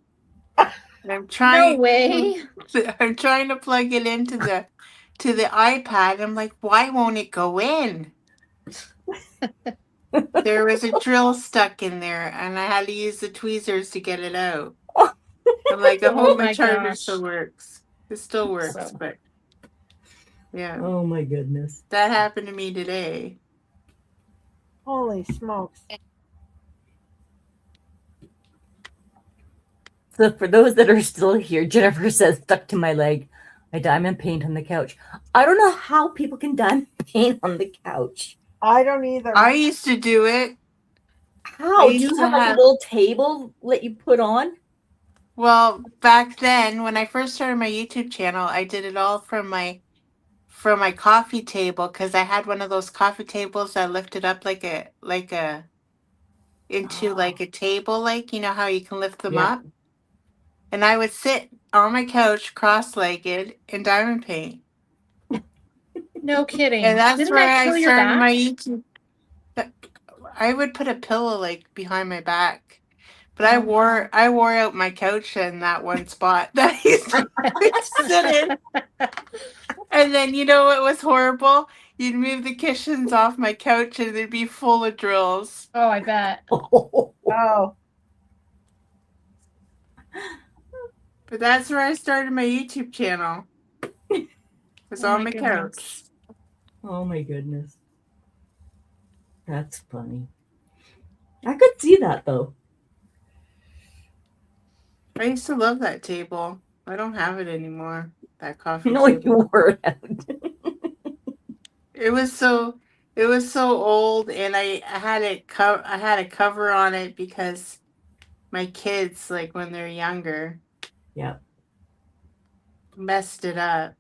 And I'm No trying way. I'm trying to plug it into the iPad. I'm like, why won't it go in? There was a drill stuck in there and I had to use the tweezers to get it out. I'm like, I Oh hope my my charger gosh. still works. It still works, So but yeah. Oh my goodness. That happened to me today. Holy smokes. So for those that are still here, Jennifer says, stuck to my leg. I diamond paint on the couch. I don't know how people can diamond paint on the couch. I don't either. I used to do it. How? Do used you to have like a have- little table that you put on? Well, back then when I first started my YouTube channel, I did it all from my coffee table because I had one of those coffee tables that lifted up like a into like a table, like you know how you can lift them Yeah. up. And I would sit on my couch cross-legged and diamond paint. no kidding. And that's Didn't where that I kill your started back? my YouTube. I would put a pillow like behind my back. But I wore out my couch in that one spot that I used to sit in. And then you know what was horrible? You'd move the cushions off my couch and they'd be full of drills. Oh, I bet. Oh, But that's where I started my YouTube channel. It was Oh on my my goodness. couch. Oh my goodness. That's funny. I could see that though. I used to love that table. I don't have it anymore. That coffee No, table. you were out. It was so old, and I had I had a cover on it because my kids, like when they're younger, Yeah. messed it up.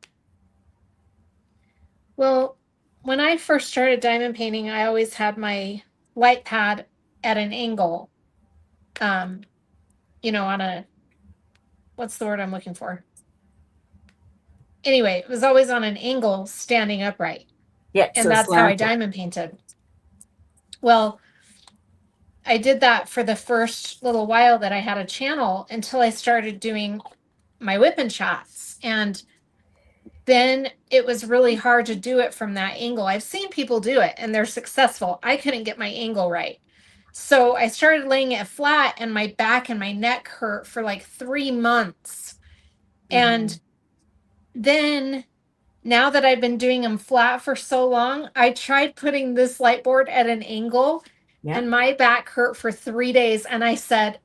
Well, when I first started diamond painting, I always had my light pad at an angle. On a, what's the word I'm looking for? anyway, it was always on an angle standing upright. Yeah, And so that's how I slanted. diamond painted. Well, I did that for the first little while that I had a channel until I started doing my whipping shots. And then it was really hard to do it from that angle. I've seen people do it and they're successful. I couldn't get my angle right. So I started laying it flat and my back and my neck hurt for like 3 months. And then now that I've been doing them flat for so long, I tried putting this light board at an angle Yeah. and my back hurt for 3 days. And I said,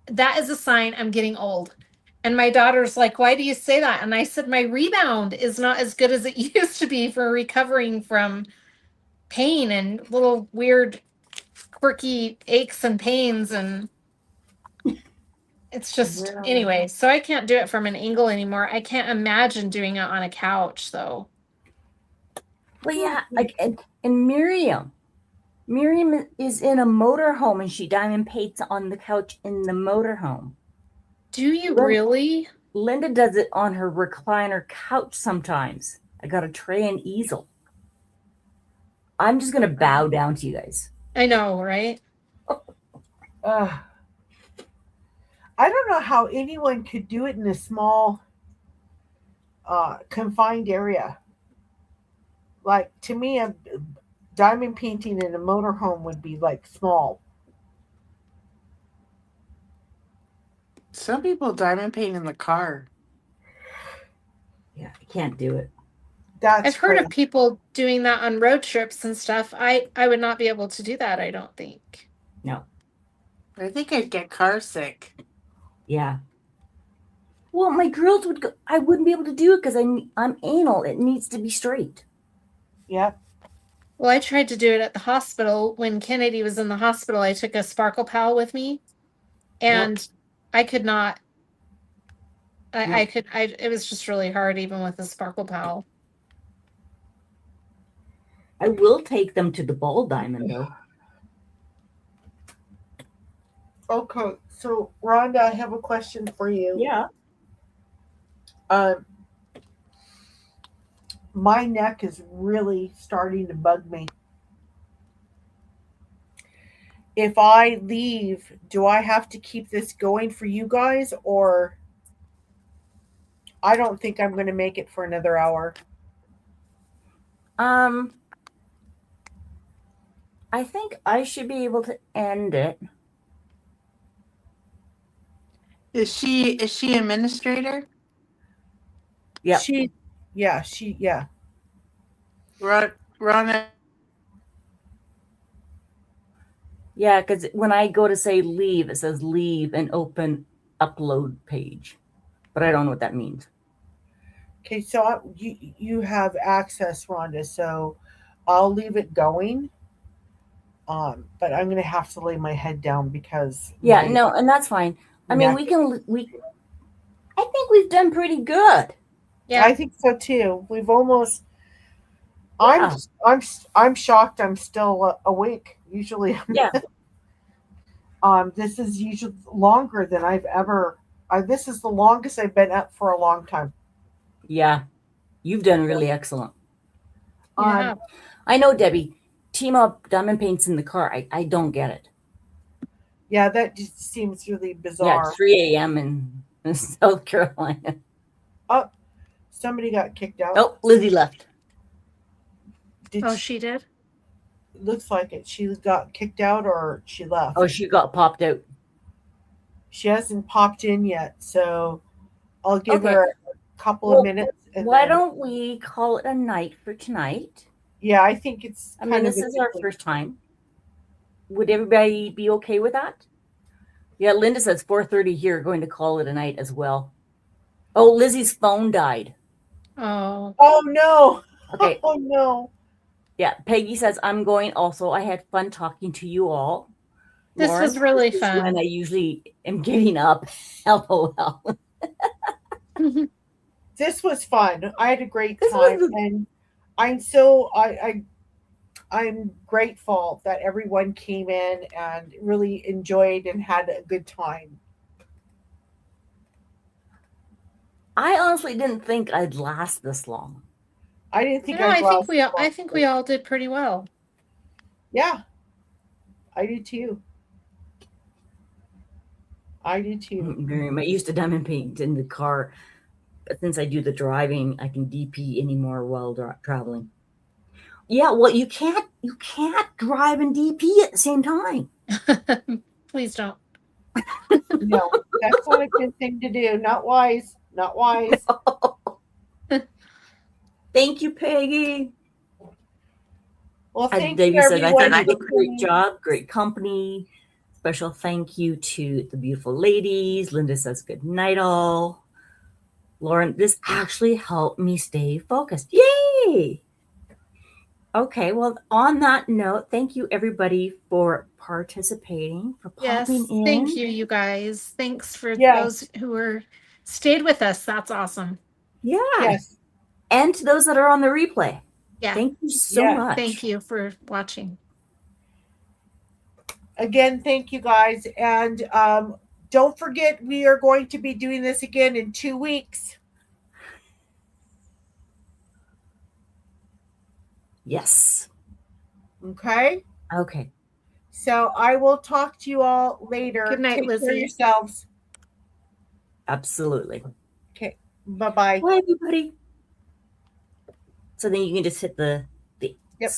that is a sign I'm getting old. And my daughter's like, why do you say that? And I said, my rebound is not as good as it used to be for recovering from pain and little weird, quirky aches and pains. And it's just, anyway, so I can't do it from an angle anymore. I can't imagine doing it on a couch, though. Well, yeah, like and Miriam is in a motorhome and she diamond paints on the couch in the motorhome. Do you really? Linda does it on her recliner couch sometimes. I got a tray and easel. I'm just gonna bow down to you guys. I know, right? I don't know how anyone could do it in a small, confined area. Like, to me, a diamond painting in a motorhome would be like small. Some people diamond paint in the car. Yeah, I can't do it. That's I've heard crazy. of people doing that on road trips and stuff. I would not be able to do that, I don't think. No. I think I'd get car sick. Yeah. Well, my girls would go. I wouldn't be able to do it because I'm anal. It needs to be straight. Yep. Well, I tried to do it at the hospital. When Kennedy was in the hospital, I took a Sparkle Pal with me and I could not. It was just really hard even with the Sparkle Pal. I will take them to the ball diamond though. Okay, so Rhonda, I have a question for you. Yeah. My neck is really starting to bug me. If I leave, do I have to keep this going for you guys, or I don't think I'm going to make it for another hour. I think I should be able to end it. Is she administrator? Yeah. Yeah. Run. Yeah, because when I go to say leave, it says leave and open upload page, but I don't know what that means. Okay, so you have access, Rhonda. So I'll leave it going. But I'm gonna have to lay my head down because no, and that's fine. I mean, I think we've done pretty good. Yeah, I think so too. We've almost. I'm shocked. I'm still awake. Usually, yeah. This is usually longer than I've ever. This is the longest I've been up for a long time. Yeah, you've done really excellent. yeah. I know, Debbie. Team up diamond paints in the car. I don't get it. Yeah, that just seems really Yeah, bizarre. it's 3 a.m. in South Carolina. Oh, somebody got kicked out. Oh, Lizzie left. She did? Looks like it. She got kicked out or she left. Oh, she got popped out. She hasn't popped in yet, so I'll give her a couple of minutes. Why don't we call it a night for tonight? Yeah, I think it's. I mean, this is our first time. Would everybody be okay with that? Yeah, Linda says 4:30 here. Going to call it a night as well. Oh, Lizzie's phone died. Oh. Oh no. Okay. Oh no. Yeah, Peggy says I'm going also. I had fun talking to you all. This Lauren, was really this is fun. when I usually am getting up. LOL. This was fun. I had a great time, and I'm grateful that everyone came in and really enjoyed and had a good time. I honestly didn't think I'd last this long. I didn't think No, I'd I think last we all, long. I think we all did pretty well. Yeah, I do too. I do too. I used to diamond paint in the car, but since I do the driving, I can DP anymore while traveling. Yeah, well, you can't drive and DP at the same time. Please don't. No, that's not a good thing to do. Not wise. Not wise. Thank you, Peggy. Well, thank Davey you, says, I everyone. thought you did for a great tuning- job, great company. Special thank you to the beautiful ladies. Linda says, good night, all. Lauren, this actually helped me stay focused. Yay! Okay, well, on that note, thank you, everybody, for participating, for Yes, popping in. thank you, you guys. Thanks for Yes. those who were stayed with us. That's awesome. Yeah. Yes. And to those that are on the replay. Yeah. Thank you so Yes. much. Thank you for watching. Again, thank you guys. And don't forget, we are going to be doing this again in 2 weeks. Yes. Okay. Okay. So I will talk to you all later. Good night, Take care of Lizzie. yourselves. Absolutely. Okay. Bye-bye. Bye, everybody. So then you can just hit the Yep.